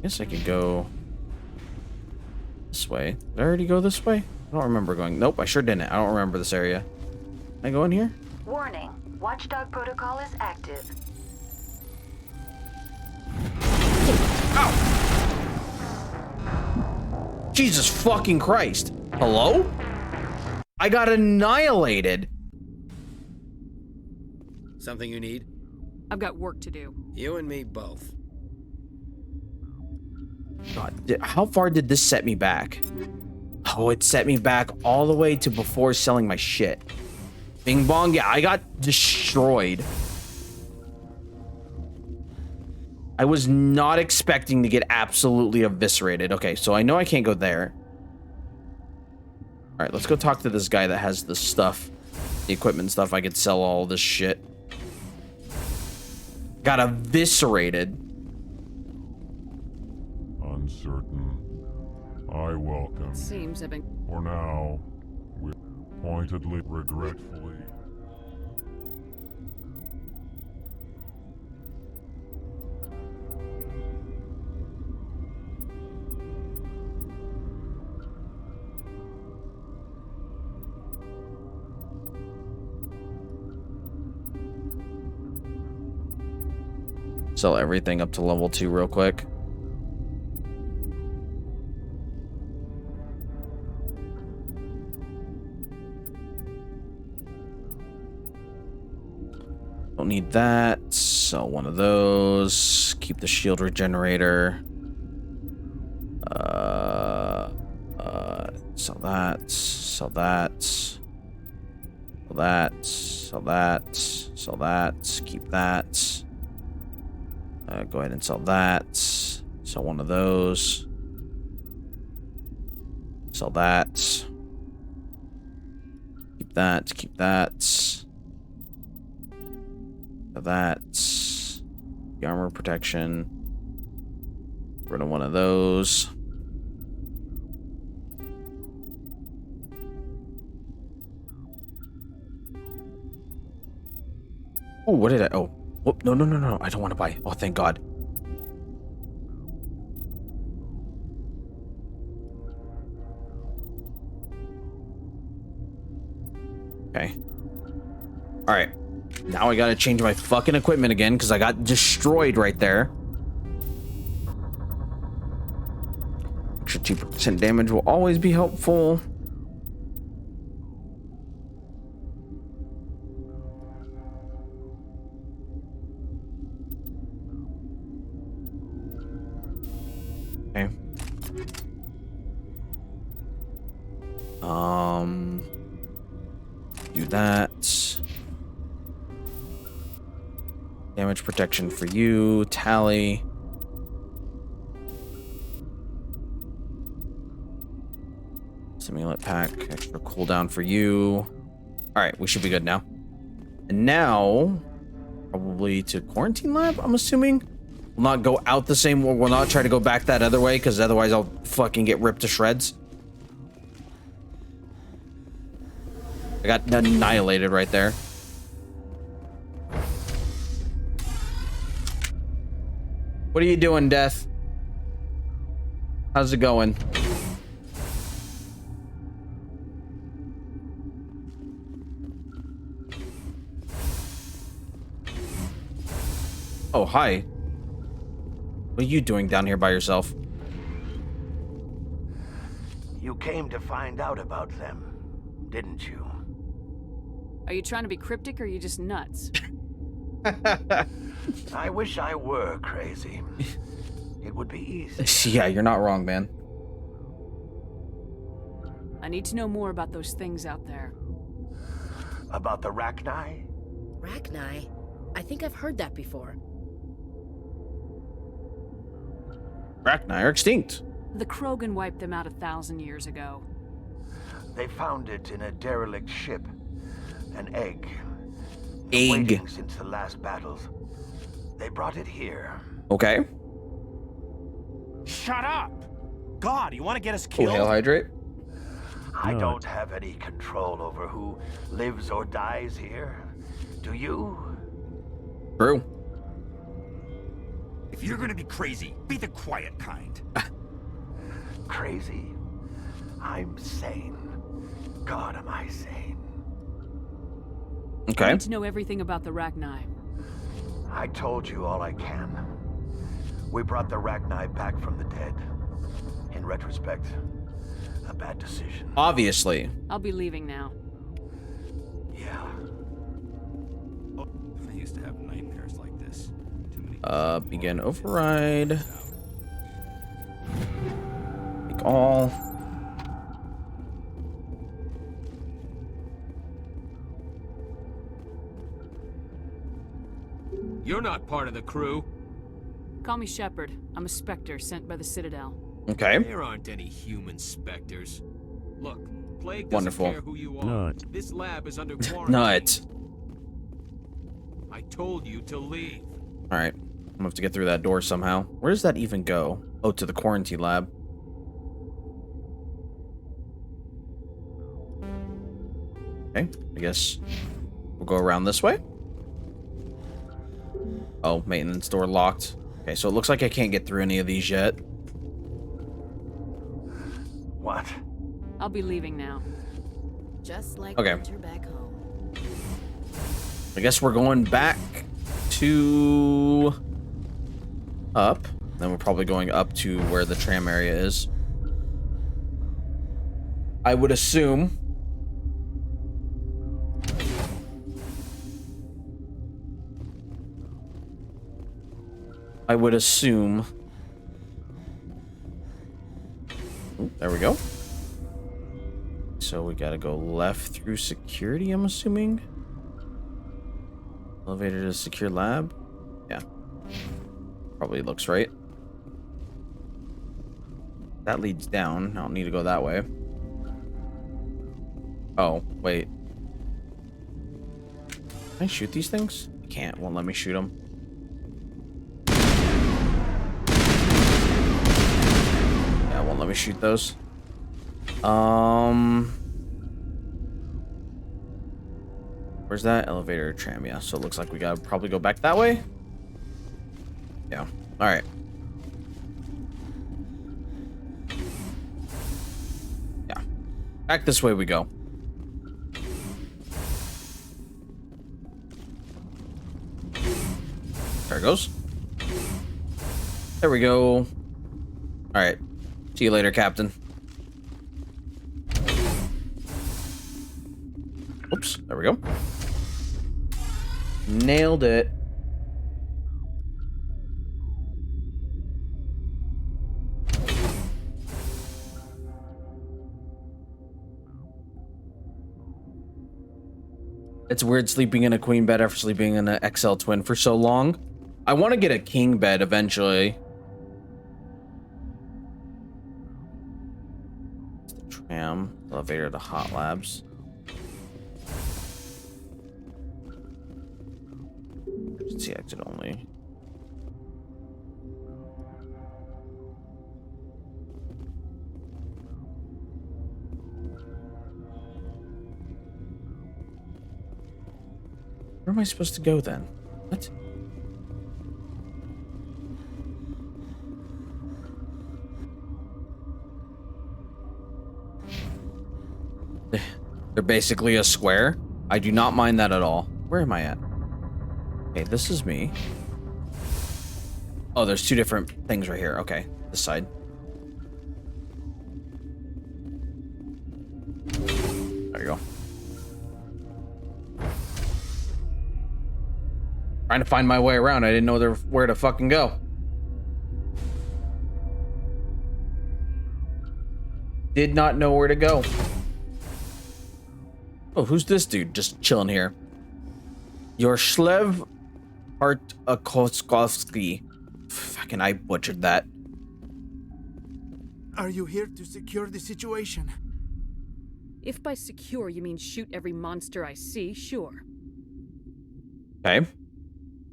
Guess I could go this way. Did I already go this way? I don't remember going. Nope, I sure didn't. I don't remember this area. Can I go in here? Warning. Watchdog protocol is active. Ow! Jesus fucking Christ. Hello? I got annihilated. Something you need? I've got work to do. You and me both. God, how far did this set me back? Oh, it set me back all the way to before selling my shit. Bing bong, yeah, I got destroyed. I was not expecting to get absolutely eviscerated. Okay, so I know I can't go there. All right, let's go talk to this guy that has the stuff, the equipment stuff. I could sell all this shit. Got eviscerated. Uncertain. I welcome. Seems I've been. For now, we pointedly, regretfully. Sell everything up to level 2 real quick. Don't need that. Sell one of those. Keep the shield regenerator. Sell that. Sell that. Sell that. Sell that. Sell that. Keep that. Go ahead and sell that. Sell one of those. Sell that. Keep that. Keep that. That. The armor protection. Rid of one of those. Oh, what did I? Oh, whoop, no, no, no, no. I don't want to buy. Oh, thank God. Okay. All right. Now I gotta change my fucking equipment again because I got destroyed right there. Extra 2% damage will always be helpful. Okay. Do that. Damage protection for you, tally. Simulant pack, extra cooldown for you. All right, we should be good now. And now, probably to quarantine lab, I'm assuming. We'll not go out the same way. We'll not try to go back that other way, because otherwise I'll fucking get ripped to shreds. I got annihilated right there. What are you doing, Death? How's it going? Oh, hi. What are you doing down here by yourself? You came to find out about them, didn't you? Are you trying to be cryptic or are you just nuts? I wish I were crazy. It would be easy. Yeah, you're not wrong, man. I need to know more about those things out there. About the Rachni? Rachni? I think I've heard that before. Rachni are extinct. The Krogan wiped them out 1,000 years ago. They found it in a derelict ship. An egg. Egg. Waiting since the last battles. They brought it here. Okay. Shut up! God, you want to get us Oh, killed? hail hydrate. I don't have any control over who lives or dies here. Do you? True. If you're gonna be crazy, be the quiet kind. Crazy? I'm sane. God, am I sane? Okay. I need to know everything about the Rachni. I told you all I can. We brought the Rachni back from the dead. In retrospect, a bad decision. Obviously. I'll be leaving now. Yeah. I used to have nightmares like this. Begin override. Make all. You're not part of the crew. Call me Shepard. I'm a Spectre sent by the Citadel. Okay. There aren't any human specters. Look, Plague doesn't Wonderful. care who you are. Nut. This lab is under quarantine. Nut. I told you to leave. All right. I'm gonna have to get through that door somehow. Where does that even go? Oh, to the quarantine lab. Okay. I guess we'll go around this way. Oh, maintenance door locked. Okay, so it looks like I can't get through any of these yet. What? I'll be leaving now. Just like Okay. winter back home. I guess we're going back to up. Then we're probably going up to where the tram area is. I would assume. Ooh, there we go. So we gotta go left through security, I'm assuming. Elevator to secure lab. Yeah. Probably looks right. That leads down. I don't need to go that way. Oh, wait. I shoot these things? I can't. Won't let me shoot them. Yeah, won't let me shoot those. Where's that elevator tram? Yeah, so it looks like we gotta probably go back that way. Yeah. All right. Yeah. Back this way we go. There it goes. There we go. All right. See you later, Captain. Oops. There we go. Nailed it. It's weird sleeping in a queen bed after sleeping in an XL twin for so long. I want to get a king bed eventually. It's the tram, elevator to hot labs. Emergency exit only. Where am I supposed to go then? What? They're basically a square. I do not mind that at all. Where am I at? Okay, this is me. Oh, there's two different things right here. Okay, this side. There you go. Trying to find my way around. I didn't know where to fucking go. Did not know where to go. Oh, who's this dude just chilling here? Yaroslav Artakoskovsky. Fucking, I butchered that. Are you here to secure the situation? If by secure you mean shoot every monster I see, sure. Okay.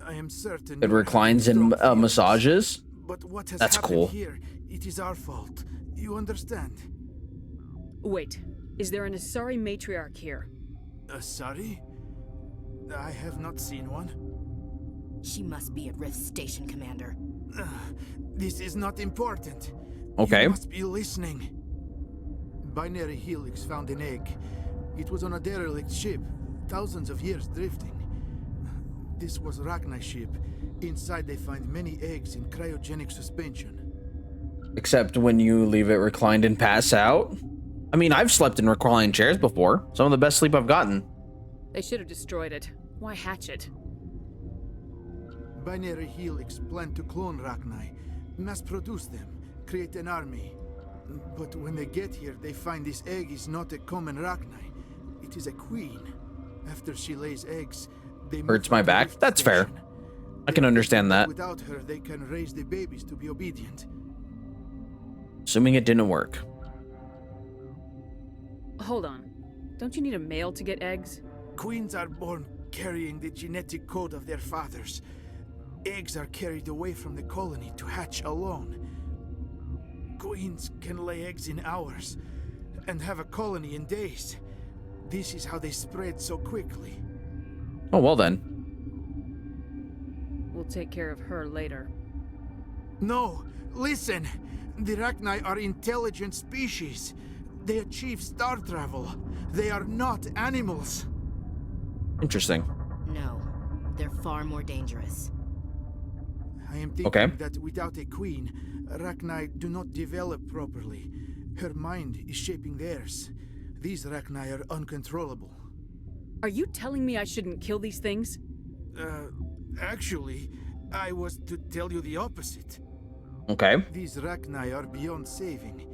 I am certain It reclines and massages. But what has That's happened cool. here, it is our fault. You understand? Wait, is there an Asari matriarch here? Asari? I have not seen one. She must be at Rift Station, Commander. This is not important. Okay. You must be listening. Binary Helix found an egg. It was on a derelict ship, thousands of years drifting. This was Rachni's ship. Inside they find many eggs in cryogenic suspension. Except when you leave it reclined and pass out. I mean, I've slept in reclined chairs before. Some of the best sleep I've gotten. They should have destroyed it. Why hatch it? Binary Helix planned to clone Rachni, mass produce them, create an army. But when they get here, they find this egg is not a common Rachni. It is a queen. After she lays eggs, they Hurts my back. That's fair. I can understand that. Without her, they can raise the babies to be obedient. Assuming it didn't work. Hold on. Don't you need a male to get eggs? Queens are born carrying the genetic code of their fathers. Eggs are carried away from the colony to hatch alone. Queens can lay eggs in hours and have a colony in days. This is how they spread so quickly. Oh, well then. We'll take care of her later. No, listen. The Rachni are intelligent species. They achieve star travel. They are not animals. Interesting. No, they're far more dangerous. I am thinking that without a queen, Rachni do not develop properly. Her mind is shaping theirs. These Rachni are uncontrollable. Are you telling me I shouldn't kill these things? Actually, I was to tell you the opposite. Okay. These Rachni are beyond saving.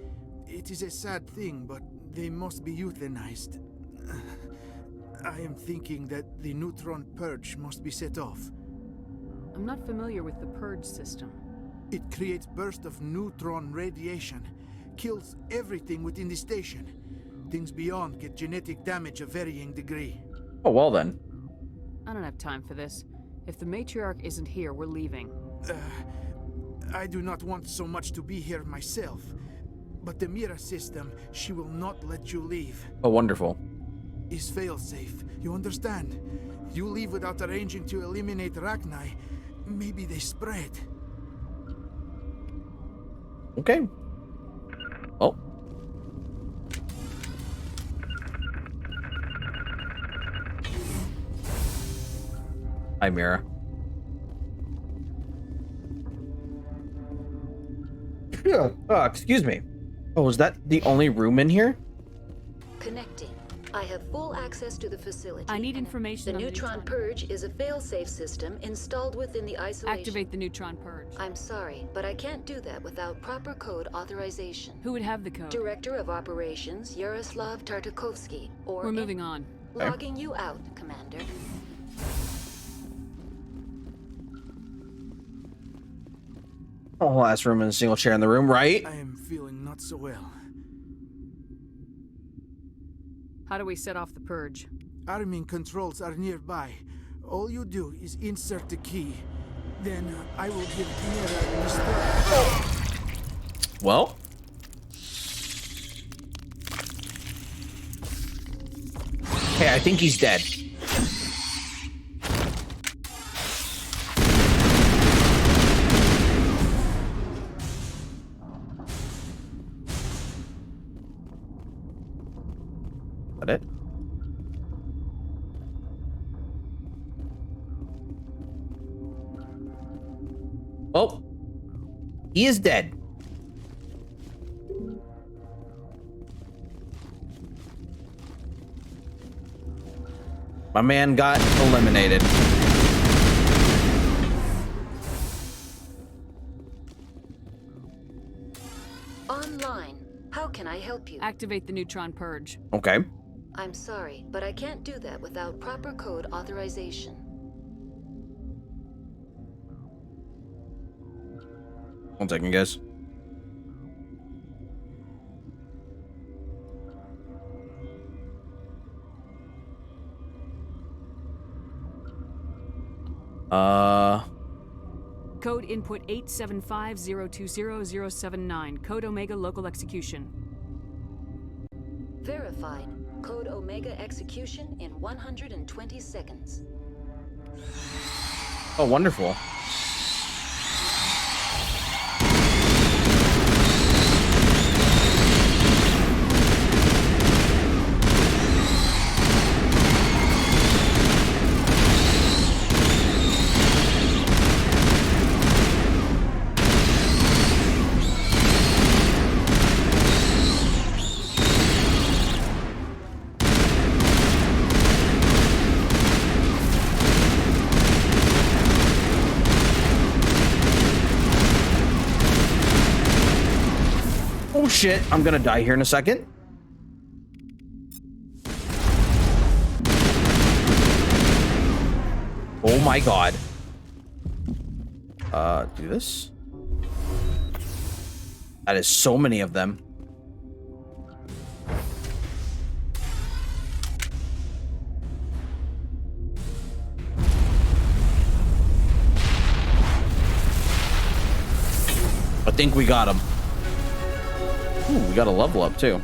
It is a sad thing, but they must be euthanized. I am thinking that the neutron purge must be set off. I'm not familiar with the purge system. It creates bursts of neutron radiation, kills everything within the station. Things beyond get genetic damage of varying degree. Oh, well then. I don't have time for this. If the matriarch isn't here, we're leaving. I do not want so much to be here myself. But the Mira system, she will not let you leave. Oh, wonderful. Is fail-safe. You understand? You leave without arranging to eliminate Rachni, maybe they spread. Okay. Oh. Hi, Mira. Yeah. Excuse me. Oh, is that the only room in here? Connecting. I have full access to the facility. I need information The on neutron purge is a fail-safe system installed within the isolation. Activate the neutron purge. I'm sorry, but I can't do that without proper code authorization. Who would have the code? Director of Operations, Yaroslav Tartakovsky, or... We're moving on. Logging you out, Commander. Oh, last room and a single chair in the room, right? I am feeling not so well. How do we set off the purge? Arming controls are nearby. All you do is insert the key. Then I will give Mira instructions. Well. Okay, I think he's dead. That it? Oh, he is dead. My man got eliminated. Online. How can I help you? Activate the neutron purge. Okay. I'm sorry, but I can't do that without proper code authorization. One second, guys. Code input 875020079. Code Omega local execution. Verified. Code Omega execution in 120 seconds. Oh, wonderful. Oh shit, I'm gonna die here in a second. Oh my god. Do this. That is so many of them. I think we got him. Ooh, we got a level up too.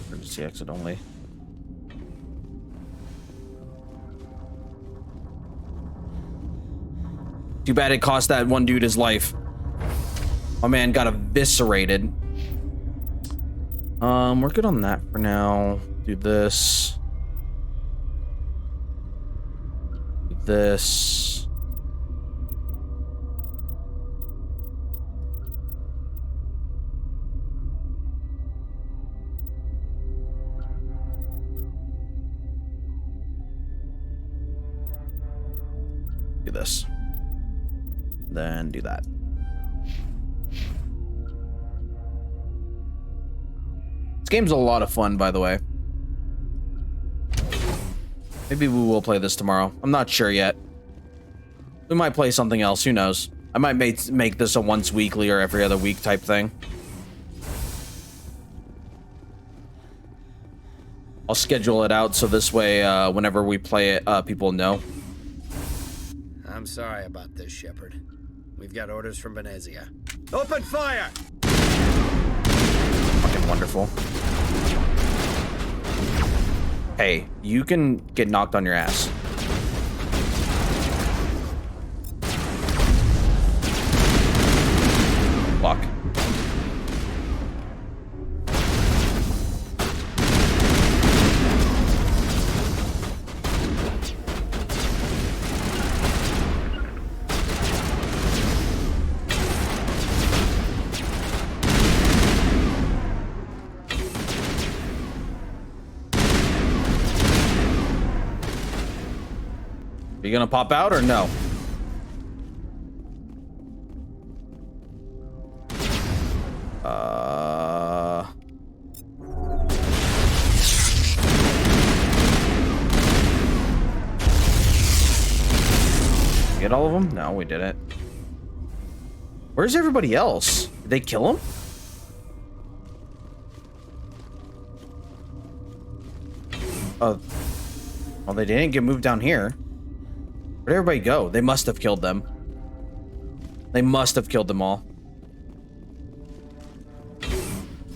Emergency exit only. Too bad it cost that one dude his life. My man got eviscerated. We're good on that for now. Do this. This. Do this. Then do that. This game's a lot of fun, by the way. Maybe we will play this tomorrow. I'm not sure yet. We might play something else. Who knows? I might make this a once weekly or every other week type thing. I'll schedule it out so this way, whenever we play it, people know. I'm sorry about this, Shepard. We've got orders from Venezia. Open fire! Fucking wonderful. Hey, you can get knocked on your ass. Fuck. Are you gonna pop out or no? Get all of them? No, we didn't. Where's everybody else? Did they kill him? Well, they didn't get moved down here. Where'd everybody go? They must have killed them. They must have killed them all.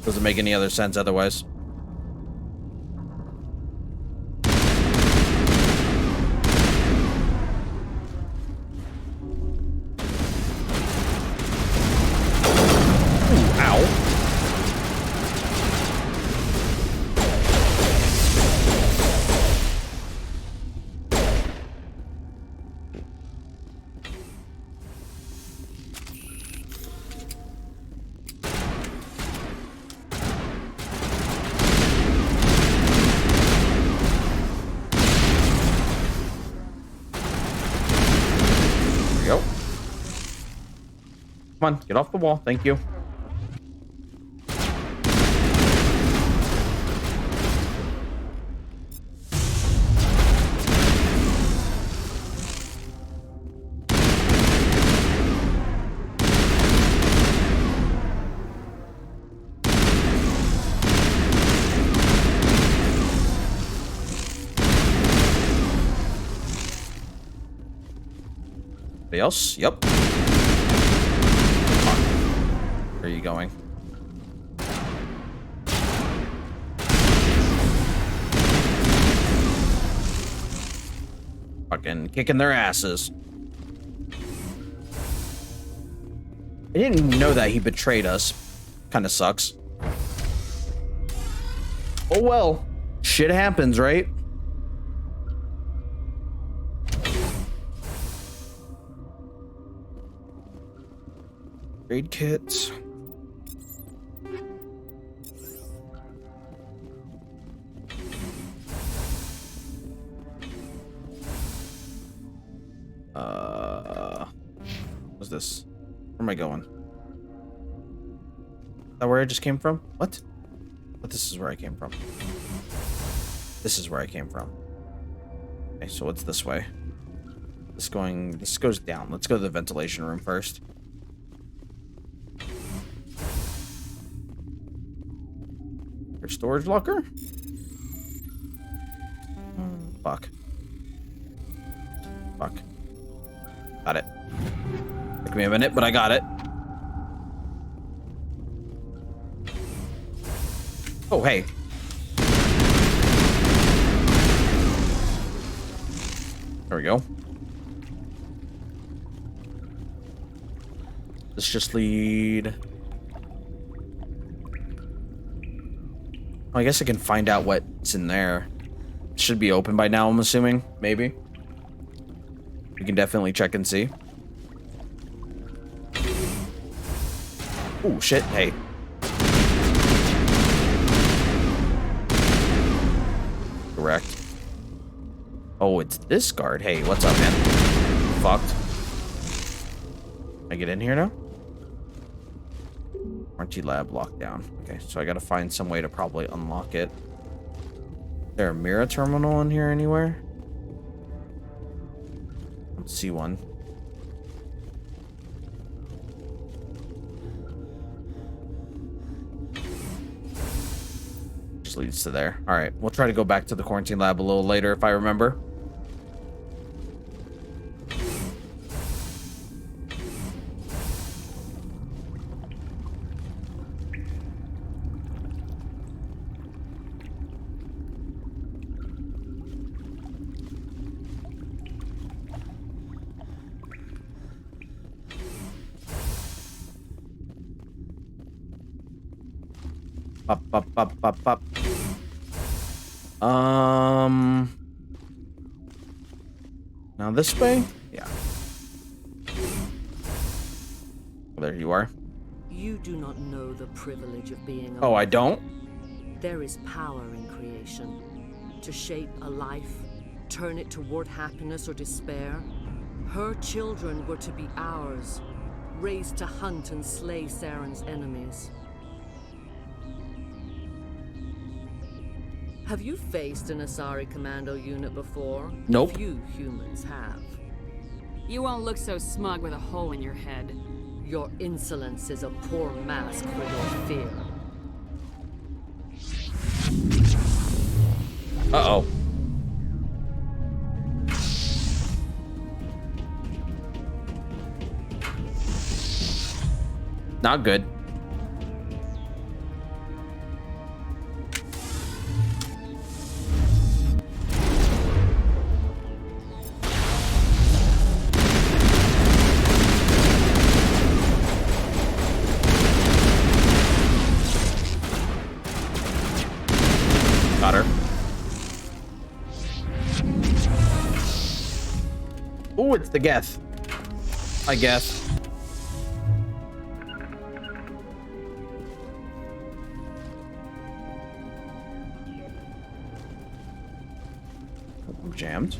Doesn't make any other sense otherwise. Ooh, ow. Come on, get off the wall. Thank you. Anybody else? Yep. Where are you going? Fucking kicking their asses. I didn't know that he betrayed us. Kind of sucks. Oh well. Shit happens, right? Trade kits. What's this? Where am I going? Is that where I just came from? What? But this is where I came from. This is where I came from. Okay, so what's this way? This goes down. Let's go to the ventilation room first. Your storage locker? Fuck. Fuck. Got it. Took me a minute, but I got it. Oh, hey. There we go. Let's just lead. I guess I can find out what's in there. It should be open by now, I'm assuming. Maybe. We can definitely check and see. Oh, shit. Hey. Correct. Oh, it's this guard. Hey, what's up, man? Fucked. Can I get in here now? Warranty lab lockdown. Okay, so I gotta find some way to probably unlock it. Is there a mirror terminal in here anywhere? I don't see one. just leads to there. All right, we'll try to go back to the quarantine lab a little later if I remember. Up. Now this way? Yeah. There you are. You do not know the privilege of being Oh, I don't? There is power in creation. To shape a life, turn it toward happiness or despair. Her children were to be ours, raised to hunt and slay Saren's enemies. Have you faced an Asari commando unit before? Nope. Few humans have. You won't look so smug with a hole in your head. Your insolence is a poor mask for your fear. Uh-oh. Not good. Got her. Oh, it's the Geth. I guess. I'm jammed.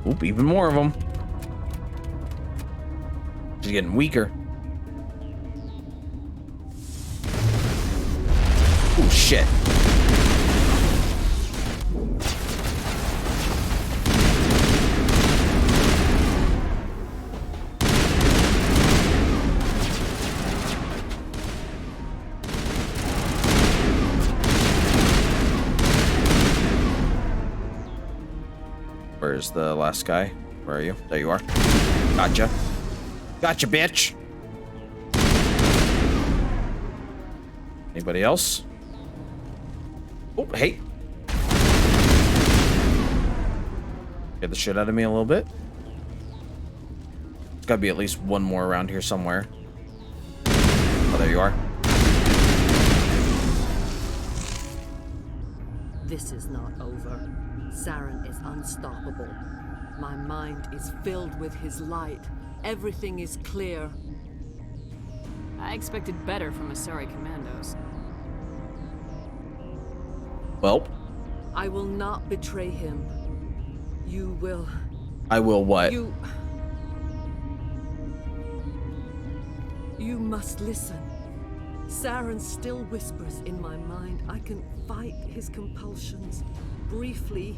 Oop, even more of them. She's getting weaker. Oh, shit. Where's the last guy? Where are you? There you are. Gotcha. Gotcha, bitch. Anybody else? Oh, hey. Get the shit out of me a little bit. There's gotta be at least one more around here somewhere. Oh, there you are. This is not over. Saren is unstoppable. My mind is filled with his light. Everything is clear. I expected better from Asari commandos. Well. I will not betray him. You will. I will what? You must listen. Saren still whispers in my mind. I can fight his compulsions. Briefly,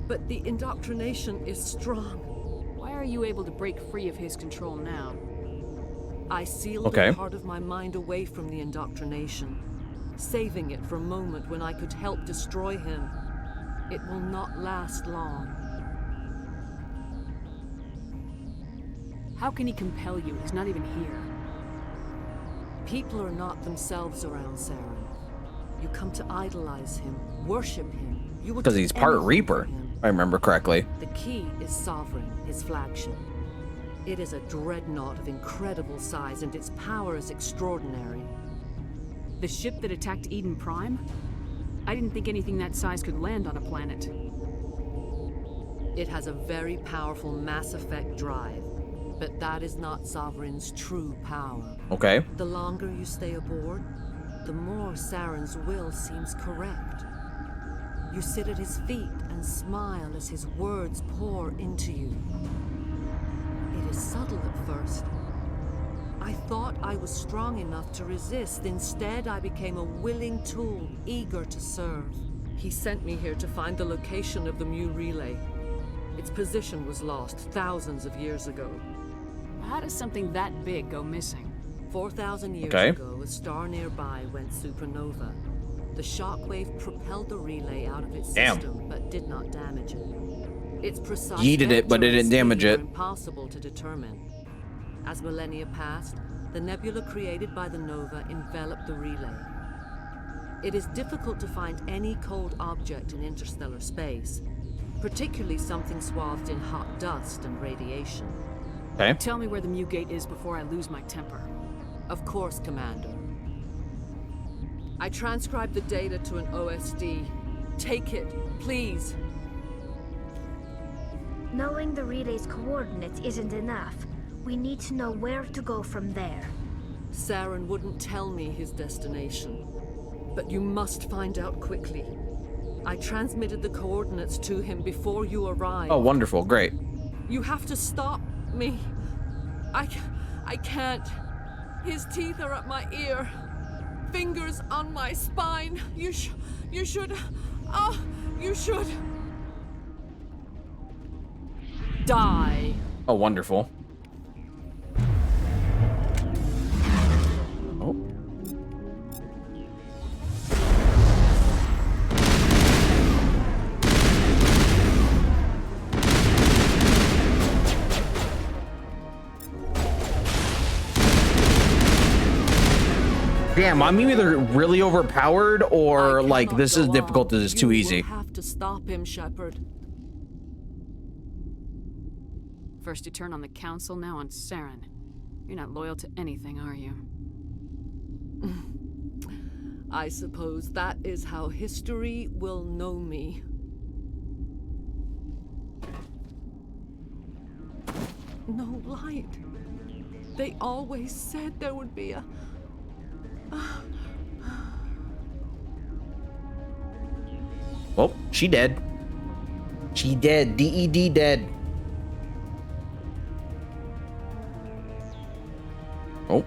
but the indoctrination is strong. Why are you able to break free of his control now? I sealed a part of my mind away from the indoctrination, saving it for a moment when I could help destroy him. It will not last long. How can he compel you? He's not even here. People are not themselves around Saren. You come to idolize him, worship him. Because he's part Reaper, if I remember correctly. The key is Sovereign, his flagship. It is a dreadnought of incredible size, and its power is extraordinary. The ship that attacked Eden Prime? I didn't think anything that size could land on a planet. It has a very powerful Mass Effect drive. But that is not Sovereign's true power. Okay. The longer you stay aboard, the more Saren's will seems correct. You sit at his feet and smile as his words pour into you. It is subtle at first. I thought I was strong enough to resist. Instead, I became a willing tool, eager to serve. He sent me here to find the location of the Mu relay. Its position was lost thousands of years ago. How does something that big go missing? 4,000 years Okay. ago, a star nearby went supernova. The shockwave propelled the relay out of its Damn. system, but did not damage it. Its precise Yeeted it, but it vector and didn't damage speed it. were impossible to determine. As millennia passed, the nebula created by the nova enveloped the relay. It is difficult to find any cold object in interstellar space, particularly something swathed in hot dust and radiation. Okay. Tell me where the Mu Gate is before I lose my temper. Of course, Commander. I transcribed the data to an OSD. Take it, please. Knowing the relay's coordinates isn't enough. We need to know where to go from there. Saren wouldn't tell me his destination. But you must find out quickly. I transmitted the coordinates to him before you arrived. Oh, wonderful. Great. You have to stop me. I can't. His teeth are at my ear. Fingers on my spine. You should. You should. Die. Oh, wonderful. Oh. Damn, I'm either really overpowered or like this is difficult. This is too easy. You will have to stop him, Shepard. First you turn on the Council, now on Saren. You're not loyal to anything, are you? I suppose that is how history will know me. No light. They always said there would be a... Oh, she dead. She dead. DED dead. Oh.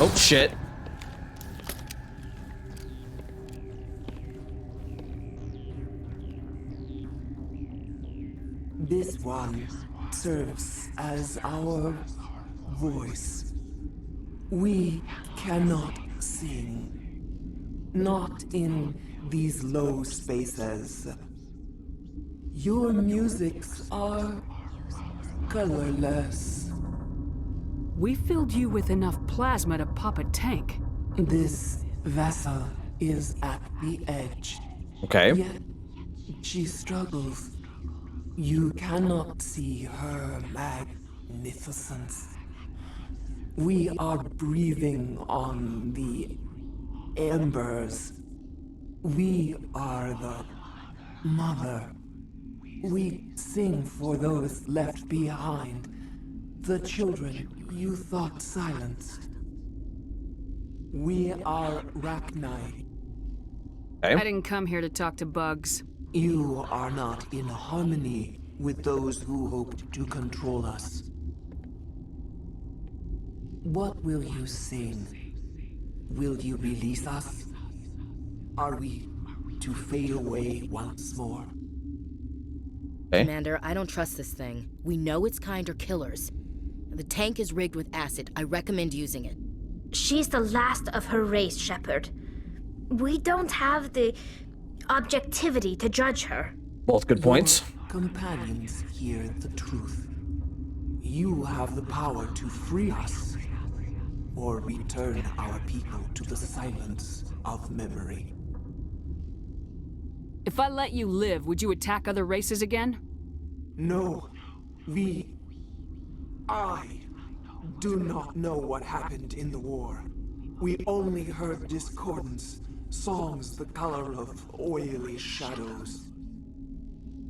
Oh, shit. This one serves as our voice. We cannot sing. Not in these low spaces. Your musics are colorless. We filled you with enough plasma to pop a tank. This vessel is at the edge. Okay. Yet she struggles. You cannot see her magnificence. We are breathing on the embers. We are the mother. We sing for those left behind. The children you thought silenced. We are Rachni. I didn't come here to talk to bugs. You are not in harmony with those who hoped to control us. What will you sing? Will you release us? Are we to fade away once more? Commander, I don't trust this thing. We know its kind are killers. The tank is rigged with acid. I recommend using it. She's the last of her race, Shepard. We don't have the objectivity to judge her. Both good points. Your companions hear the truth. You have the power to free us, or return our people to the silence of memory. If I let you live, would you attack other races again? No, I do not know what happened in the war. We only heard discordance, songs the color of oily shadows.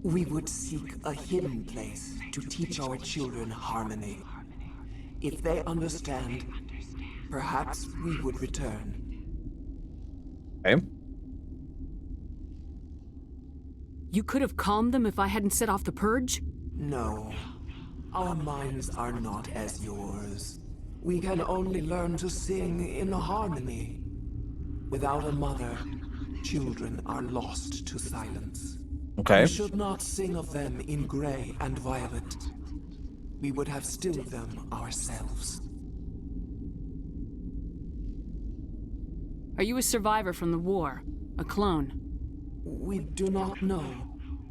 We would seek a hidden place to teach our children harmony. If they understand, perhaps we would return. Okay. You could have calmed them if I hadn't set off the purge? No. Our minds are not as yours. We can only learn to sing in harmony. Without a mother, children are lost to silence. Okay. We should not sing of them in gray and violet. We would have stilled them ourselves. Are you a survivor from the war? A clone? We do not know.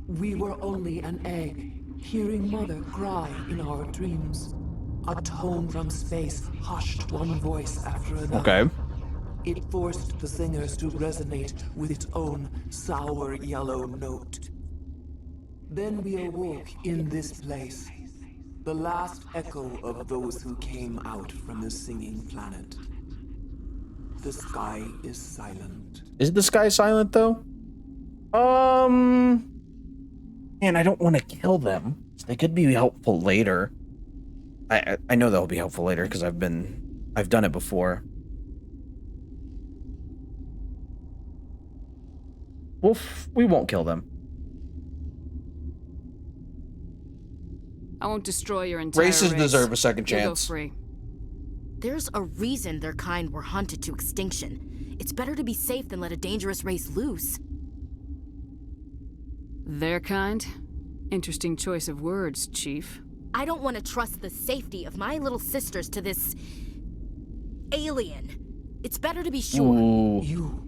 We were only an egg, hearing Mother cry in our dreams. A tone from space hushed one voice after another. Okay. It forced the singers to resonate with its own sour yellow note. Then we awoke in this place, the last echo of those who came out from the singing planet. The sky is silent. Is the sky silent though? Man, I don't want to kill them. They could be helpful later. I know they'll be helpful later because I've done it before. We won't kill them. I won't destroy your entire Races race. deserve a second You'll go chance. free. There's a reason their kind were hunted to extinction. It's better to be safe than let a dangerous race loose. Their kind? Interesting choice of words, Chief. I don't want to trust the safety of my little sisters to this alien. It's better to be sure. Ooh. You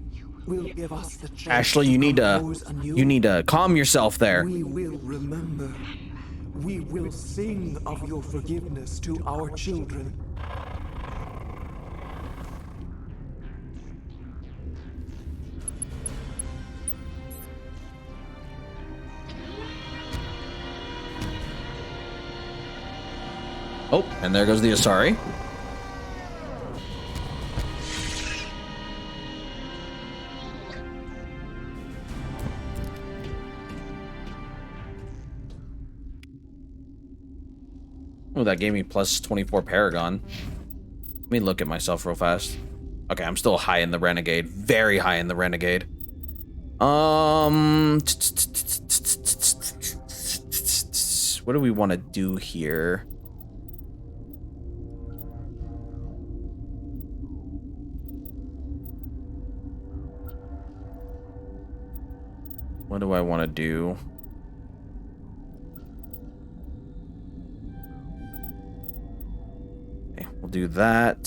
will give us the chance. Ashley, you need to calm yourself there. We will remember. We will sing of your forgiveness to our children. Oh, and there goes the Asari. Oh, that gave me plus 24 Paragon. Let me look at myself real fast. Okay, I'm still high in the Renegade. Very high in the Renegade. What do we want to do here? What do I want to do? Okay, we'll do that.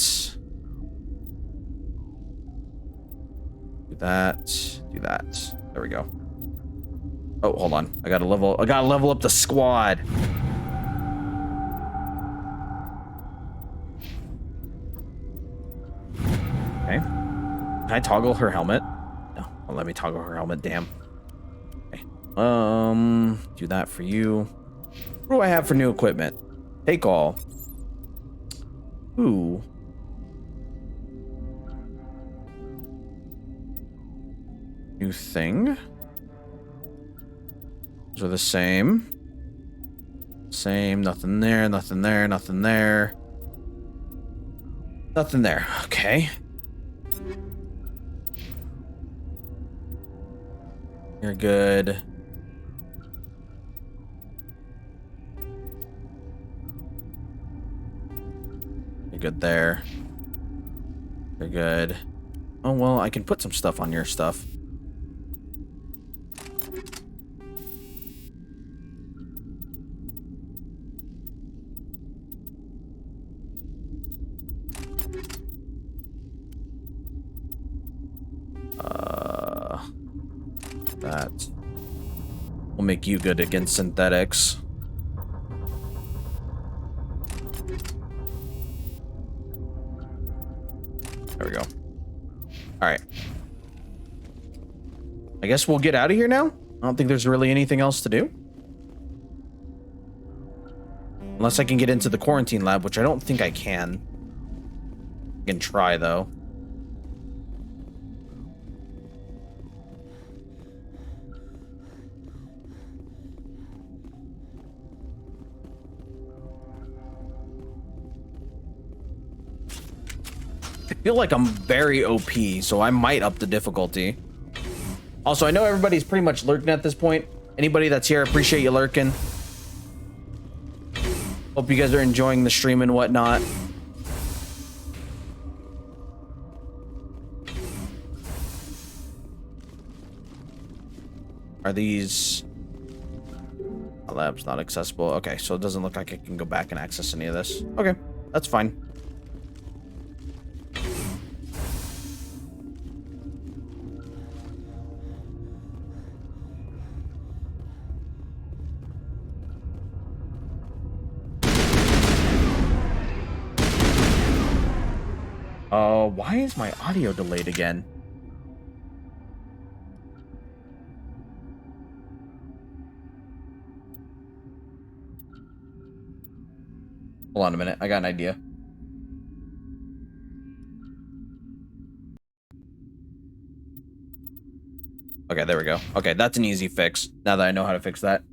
Do that. Do that. There we go. Oh, hold on. I gotta level up the squad. Okay. Can I toggle her helmet? No, well, let me toggle her helmet, damn. Do that for you. What do I have for new equipment? Take all. Ooh. New thing. Those are the same. Same, nothing there, nothing there, nothing there. Nothing there, okay. You're good. You're good there. You're good. Oh, well, I can put some stuff on your stuff. We'll make you good against synthetics. There we go. All right. I guess we'll get out of here now. I don't think there's really anything else to do. Unless I can get into the quarantine lab, which I don't think I can. I can try, though. I feel like I'm very OP, so I might up the difficulty. Also, I know everybody's pretty much lurking at this point. Anybody that's here, appreciate you lurking. Hope you guys are enjoying the stream and whatnot. Are these labs not accessible? Okay, so it doesn't look like I can go back and access any of this. Okay, that's fine. Why is my audio delayed again? Hold on a minute. I got an idea. Okay, there we go. Okay, that's an easy fix. Now that I know how to fix that.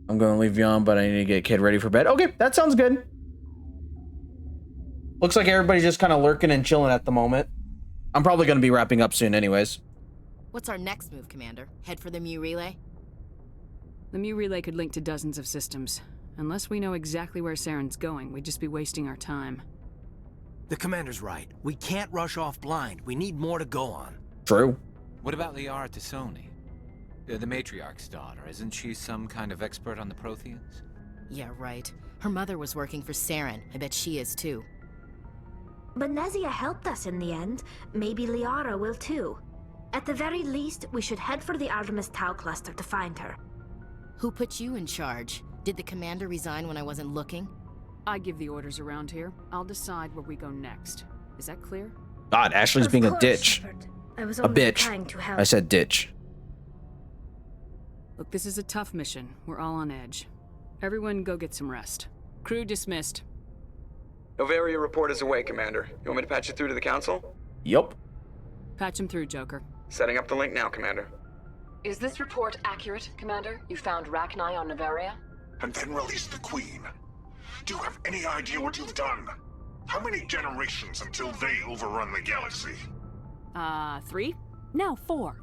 I'm going to leave you on, but I need to get kid ready for bed. Okay, that sounds good. Looks like everybody's just kind of lurking and chilling at the moment. I'm probably going to be wrapping up soon anyways. What's our next move, Commander? Head for the Mu Relay? The Mu Relay could link to dozens of systems. Unless we know exactly where Saren's going, we'd just be wasting our time. The Commander's right. We can't rush off blind. We need more to go on. True. What about Liara Tassoni? The Matriarch's daughter. Isn't she some kind of expert on the Protheans? Yeah, right. Her mother was working for Saren. I bet she is too. Benezia helped us in the end. Maybe Liara will too. At the very least, we should head for the Artemis Tau cluster to find her. Who put you in charge? Did the Commander resign when I wasn't looking? I give the orders around here. I'll decide where we go next. Is that clear? God, Ashley's being a ditch. Shepard. I was A only bitch. trying to help. I said ditch. Look, this is a tough mission. We're all on edge. Everyone go get some rest. Crew dismissed. Novaria report is away, Commander. You want me to patch it through to the Council? Yup. Patch him through, Joker. Setting up the link now, Commander. Is this report accurate, Commander? You found Rachni on Novaria? And then release the Queen. Do you have any idea what you've done? How many generations until they overrun the galaxy? 3? Now 4.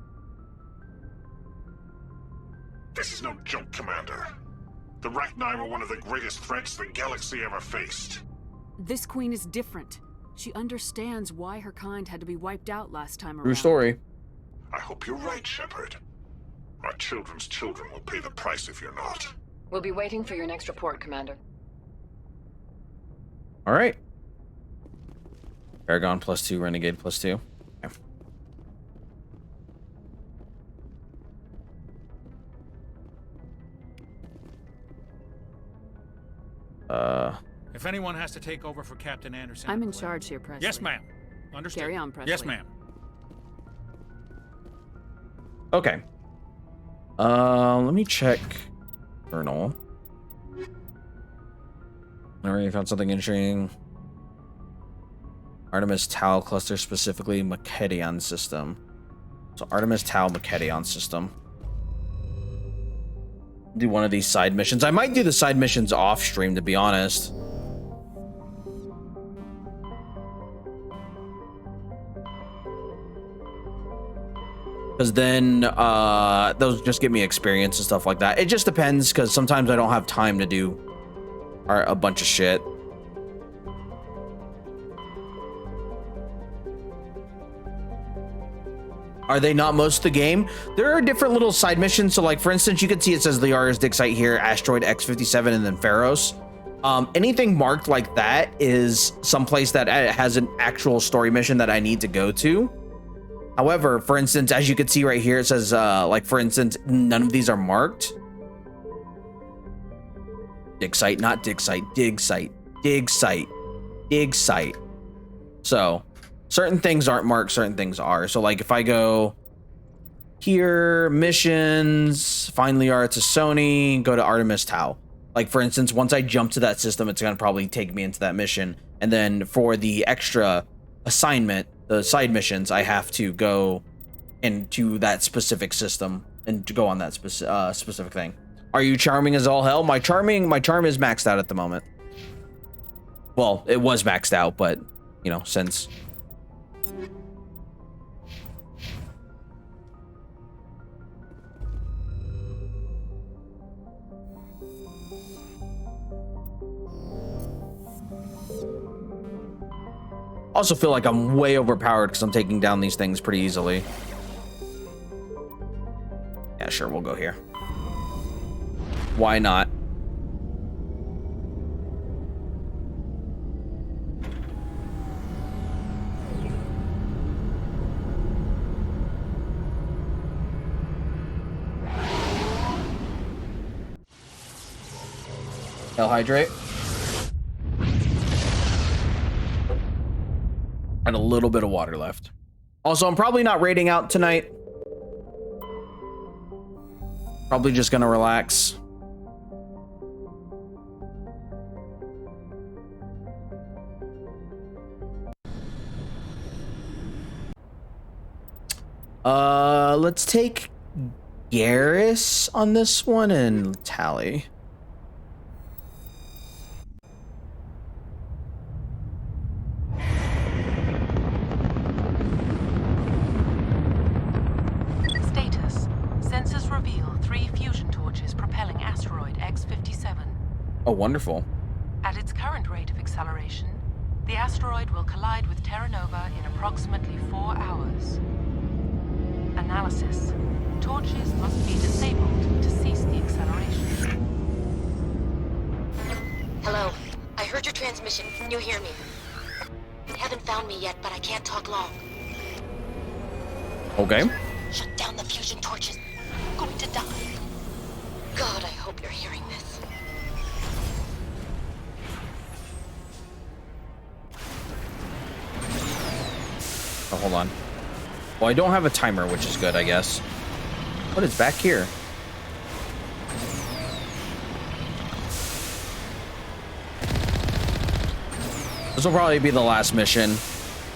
This is no joke, Commander. The Rachni were one of the greatest threats the galaxy ever faced. This queen is different. She understands why her kind had to be wiped out last time around. True story. I hope you're right, Shepard. Our children's children will pay the price if you're not. We'll be waiting for your next report, Commander. All right. Paragon +2, Renegade +2. Okay. If anyone has to take over for Captain Anderson... I'm in charge here, Presley. Yes, ma'am. Understood. Carry on, Presley. Yes, ma'am. Okay. Let me check Journal. Already found something interesting. Artemis Tau cluster, specifically Makedon system. So Artemis Tau Makedon system. Do one of these side missions. I might do the side missions off stream, to be honest. Because then those just give me experience and stuff like that. It just depends, because sometimes I don't have time to do a bunch of shit. Are they not most of the game? There are different little side missions. So like, for instance, you can see it says Liara's dig site here, asteroid X57, and then Pharos. Anything marked like that is someplace that has an actual story mission that I need to go to. However, for instance, as you can see right here, it says, like, for instance, none of these are marked. Dig site, not dig site, dig site, dig site, dig site. So certain things aren't marked, certain things are. So like if I go here, missions, find Liara to Sony, go to Artemis Tau. Like for instance, once I jump to that system, it's gonna probably take me into that mission. And then for the extra assignment, the side missions, I have to go into that specific system and to go on that specific thing. Are you charming as all hell? My charm is maxed out at the moment. Well, it was maxed out, but you know, since also feel like I'm way overpowered because I'm taking down these things pretty easily. Yeah, sure, we'll go here. Why not? Hell hydrate. And a little bit of water left. Also, I'm probably not raiding out tonight. Probably just gonna relax. Let's take Garrus on this one and Tally. Status. Sensors reveal 3 fusion torches propelling asteroid X-57. Oh, wonderful. At its current rate of acceleration, the asteroid will collide with Terra Nova in approximately 4 hours. Analysis. Torches must be disabled to cease the acceleration. Hello. I heard your transmission. Can you hear me? You haven't found me yet, but I can't talk long. Okay. Shut down the fusion torches. I'm going to die. God, I hope you're hearing this. Oh, hold on. Well, I don't have a timer, which is good, I guess. What is back here? This will probably be the last mission,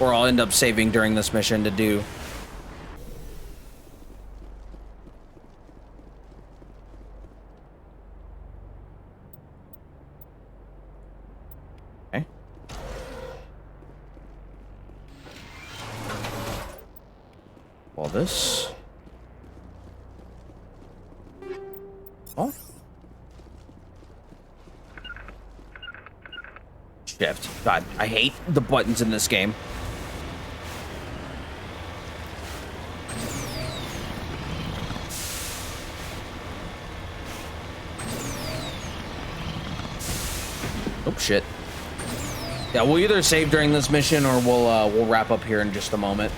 or I'll end up saving during this mission to do. Okay. Well, this. Oh. Shift. God, I hate the buttons in this game. Oh shit. Yeah, we'll either save during this mission or we'll wrap up here in just a moment.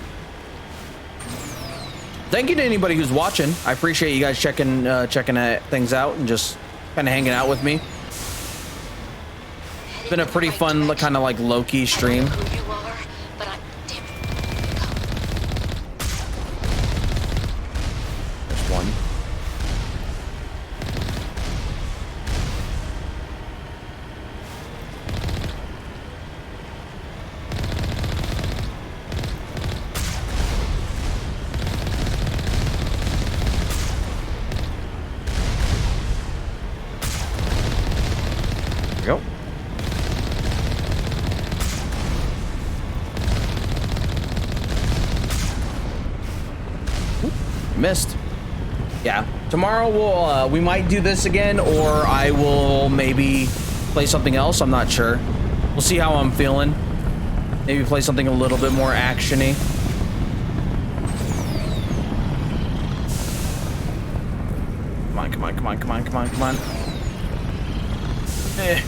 Thank you to anybody who's watching. I appreciate you guys checking things out and just kind of hanging out with me. It's been a pretty fun, kind of like low-key stream. There's one. Go. Ooh, missed. Yeah, tomorrow we might do this again, or I will maybe play something else. I'm not sure. We'll see how I'm feeling. Maybe play something a little bit more action-y. Come on, come on, come on, come on, come on, come on. Eh.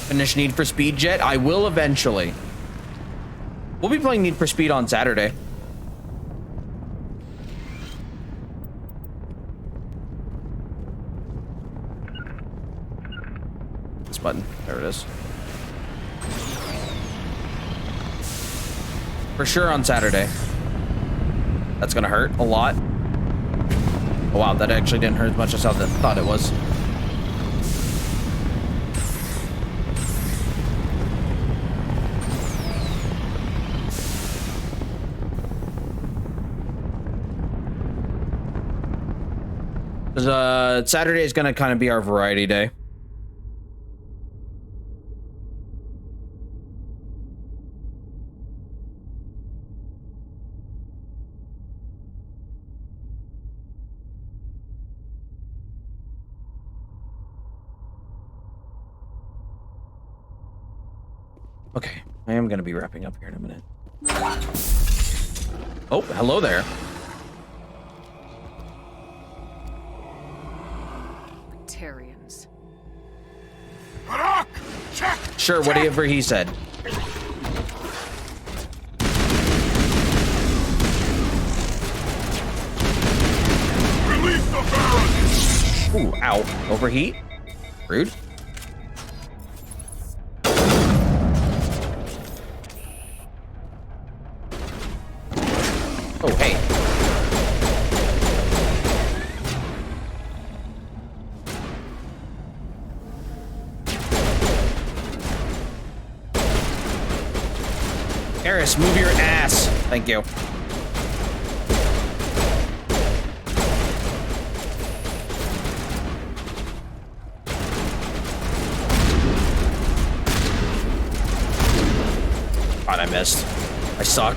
Finish Need for Speed yet? I will eventually. We'll be playing Need for Speed on Saturday. This button. There it is. For sure on Saturday. That's gonna hurt a lot. Oh wow, that actually didn't hurt as much as I thought it was. Because Saturday is gonna kind of be our variety day. Okay, I am gonna be wrapping up here in a minute. Oh, hello there. Batarians. Sure, whatever he said. Release the Baron! Ooh, ow. Overheat? Rude. Oh, hey. Eris, move your ass. Thank you. God, I missed. I suck.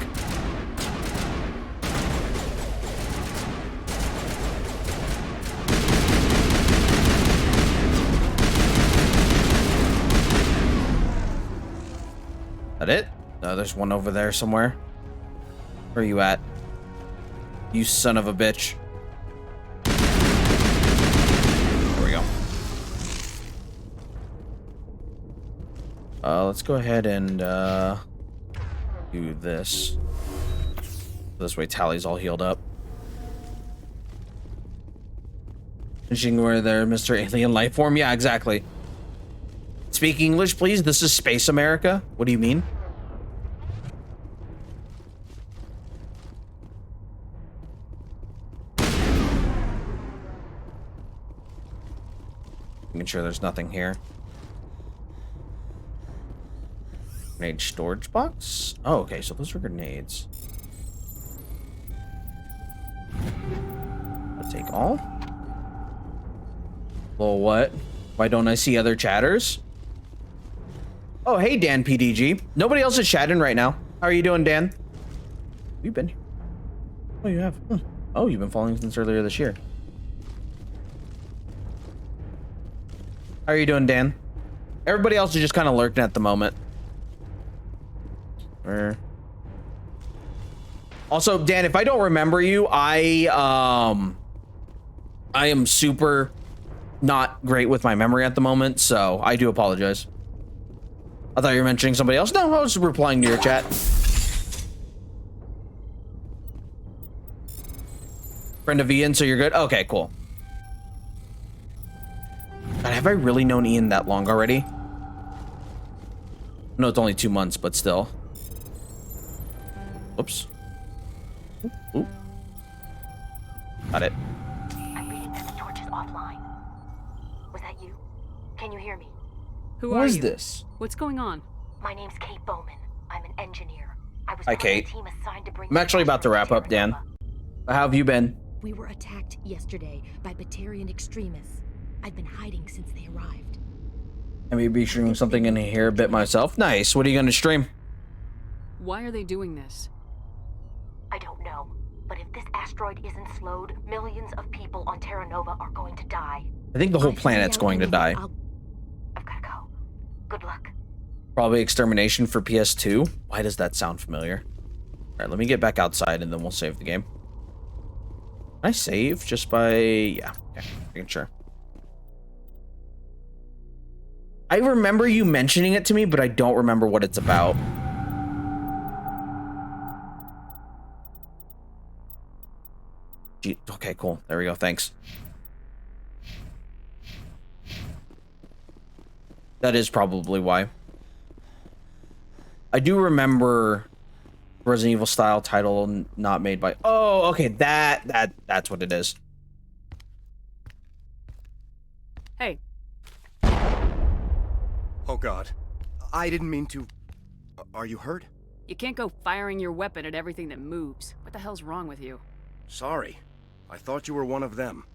That it? No, there's one over there somewhere. Where are you at? You son of a bitch. There we go. Let's go ahead and do this. This way Tally's all healed up. Finishing where there, Mr. Alien Lifeform? Yeah, exactly. Speak English, please. This is Space America. What do you mean? Making sure there's nothing here. Grenade storage box? Oh, okay, so those are grenades. I'll take all. Well, what? Why don't I see other chatters? Oh, hey, Dan PDG. Nobody else is chatting right now. How are you doing, Dan? You've been here. Oh, you have. Oh, you've been following since earlier this year. How are you doing, Dan? Everybody else is just kind of lurking at the moment. Also, Dan, if I don't remember you, I am super not great with my memory at the moment, so I do apologize. I thought you were mentioning somebody else. No, I was replying to your chat. Friend of Ian, so you're good? Okay, cool. God, have I really known Ian that long already? No, it's only 2 months, but still. Oops. Ooh. Got it. I'm reading that the torch is offline. Was that you? Can you hear me? Who What are is you? this? What's going on? My name's Kate Bowman. I'm an engineer. I was Hi, part of the Kate. team assigned to bring I'm actually about to wrap up, Dan. How have you been? We were attacked yesterday by Batarian extremists. I've been hiding since they arrived. I may be streaming something in here a bit myself. Nice. What are you going to stream? Why are they doing this? I don't know, but if this asteroid isn't slowed, millions of people on Terra Nova are going to die. I think the whole planet's going to die. I've gotta go. Good luck. Probably extermination for PS2. Why does that sound familiar? All right, let me get back outside and then we'll save the game. Can I save just by... Yeah, okay, making sure. I remember you mentioning it to me, but I don't remember what it's about. Okay, cool. There we go. Thanks. That is probably why. I do remember Resident Evil style title not made by... Oh, okay. That's what it is. Hey. Oh, God. I didn't mean to... Are you hurt? You can't go firing your weapon at everything that moves. What the hell's wrong with you? Sorry. I thought you were one of them.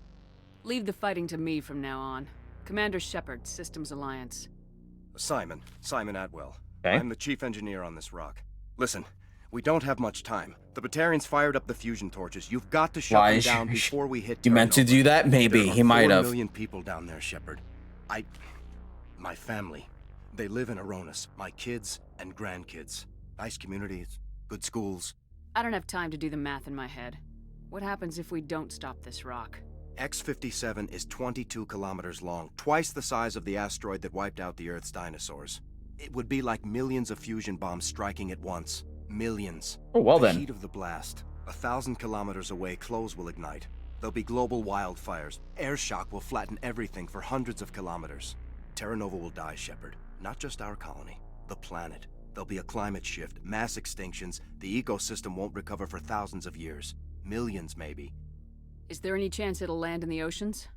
Leave the fighting to me from now on. Commander Shepard, Systems Alliance. Simon Atwell. Okay. I'm the chief engineer on this rock. Listen, we don't have much time. The Batarians fired up the fusion torches. You've got to shut them down before we hit You meant to do that? Maybe. He might have. 4 million people down there, Shepard. My family. They live in Aronis. My kids and grandkids. Nice communities, good schools. I don't have time to do the math in my head. What happens if we don't stop this rock? X-57 is 22 kilometers long, twice the size of the asteroid that wiped out the Earth's dinosaurs. It would be like millions of fusion bombs striking at once. Millions. Oh, well the then. Heat of the blast. 1,000 kilometers away, clothes will ignite. There'll be global wildfires. Air shock will flatten everything for hundreds of kilometers. Terra Nova will die, Shepard. Not just our colony. The planet. There'll be a climate shift, mass extinctions. The ecosystem won't recover for thousands of years. Millions, maybe. Is there any chance it'll land in the oceans?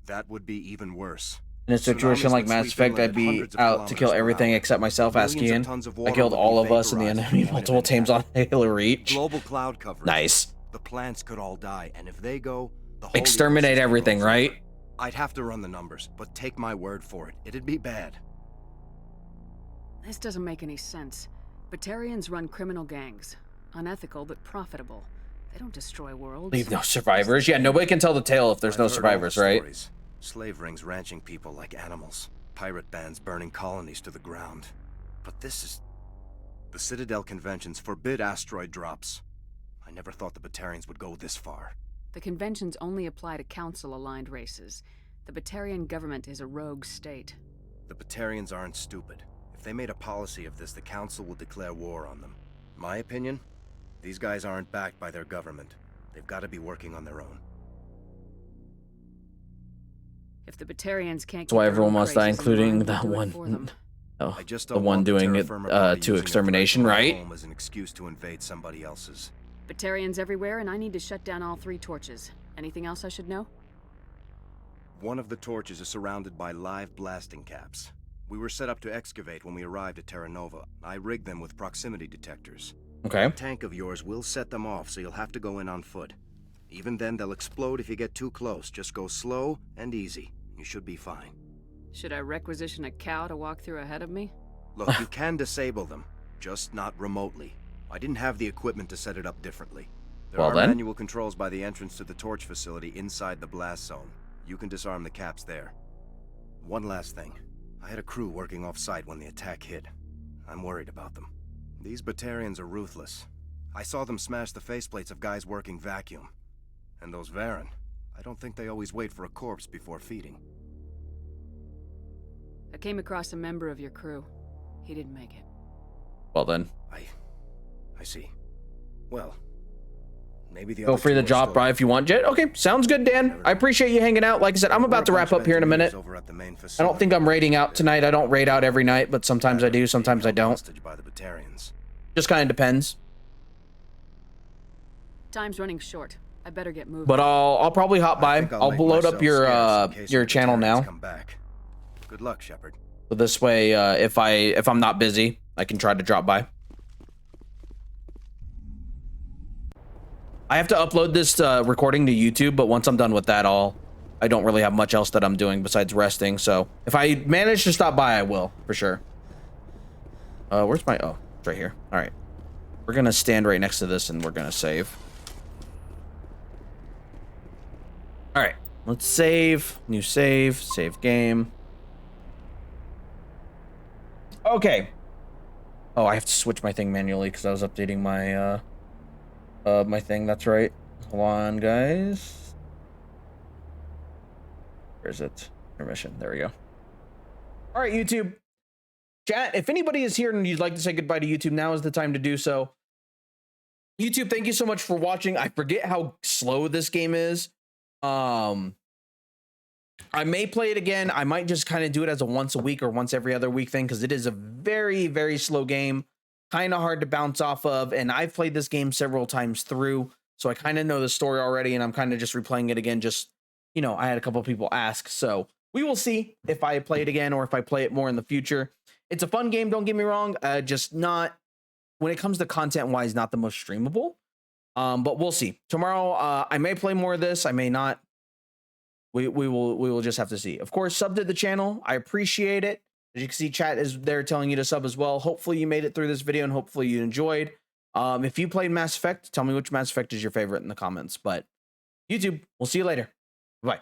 That would be even worse. In a situation like Mass Effect, I'd be out to kill everything except myself, ask Ian. I killed all of us in the enemy multiple times on Halo Reach. Global cloud coverage. Nice. The plants could all die, and if they go, the whole exterminate everything, right? I'd have to run the numbers, but take my word for it. It'd be bad. This doesn't make any sense. Batarians run criminal gangs. Unethical, but profitable. They don't destroy worlds. Leave no survivors. Yeah, nobody can tell the tale if there's no survivors, right? Stories. Slave rings ranching people like animals. Pirate bands burning colonies to the ground. But this is... The Citadel conventions forbid asteroid drops. I never thought the Batarians would go this far. The conventions only apply to Council-aligned races. The Batarian government is a rogue state. The Batarians aren't stupid. If they made a policy of this, the Council would declare war on them. My opinion? These guys aren't backed by their government. They've got to be working on their own. If the Batarians can't... That's why everyone must die, including that one. Oh, the one doing it to extermination, right? As an excuse to invade somebody else's. Batarians everywhere, and I need to shut down all 3 torches. Anything else I should know? One of the torches is surrounded by live blasting caps. We were set up to excavate when we arrived at Terra Nova. I rigged them with proximity detectors. Okay. A tank of yours will set them off, so you'll have to go in on foot. Even then, they'll explode if you get too close. Just go slow and easy. You should be fine. Should I requisition a cow to walk through ahead of me? Look, you can disable them, just not remotely. I didn't have the equipment to set it up differently. There are manual controls by the entrance to the torch facility inside the blast zone. You can disarm the caps there. One last thing. I had a crew working off-site when the attack hit. I'm worried about them. These Batarians are ruthless. I saw them smash the faceplates of guys working vacuum. And those Varen, I don't think they always wait for a corpse before feeding. I came across a member of your crew. He didn't make it. Well then. I see. Well, maybe the Feel free to drop by if you want, Jet. Okay, sounds good, Dan. I appreciate you hanging out. Like I said, I'm about to wrap up here in a minute. I don't think I'm raiding out tonight. I don't raid out every night, but sometimes I do, sometimes I don't. Just kind of depends. Time's running short. I better get moving. But I'll probably hop by. I'll load up your channel now. Good luck, Shepard. So this way, if I'm not busy, I can try to drop by. I have to upload this recording to YouTube, but once I'm done with that, I don't really have much else that I'm doing besides resting. So if I manage to stop by, I will for sure. Where's my? Oh, it's right here. All right, we're gonna stand right next to this and we're gonna save. All right, let's save. New save. Save game. Okay. Oh, I have to switch my thing manually because I was updating my my thing. That's right. Hold on, guys. Where is it? Permission. There we go. All right, YouTube. Chat, if anybody is here and you'd like to say goodbye to YouTube, now is the time to do so. YouTube, thank you so much for watching. I forget how slow this game is. I may play it again. I might just kind of do it as a once a week or once every other week thing because it is a very, very slow game. Kind of hard to bounce off of. And I've played this game several times through, so I kind of know the story already, and I'm kind of just replaying it again. Just, you know, I had a couple of people ask, so we will see if I play it again or if I play it more in the future. It's a fun game, don't get me wrong. Just not, when it comes to content-wise, not the most streamable. But we'll see. Tomorrow, I may play more of this. I may not. We will just have to see. Of course, sub to the channel. I appreciate it. As you can see, chat is there telling you to sub as well. Hopefully you made it through this video and hopefully you enjoyed. If you played Mass Effect, tell me which Mass Effect is your favorite in the comments. But YouTube, we'll see you later. Bye.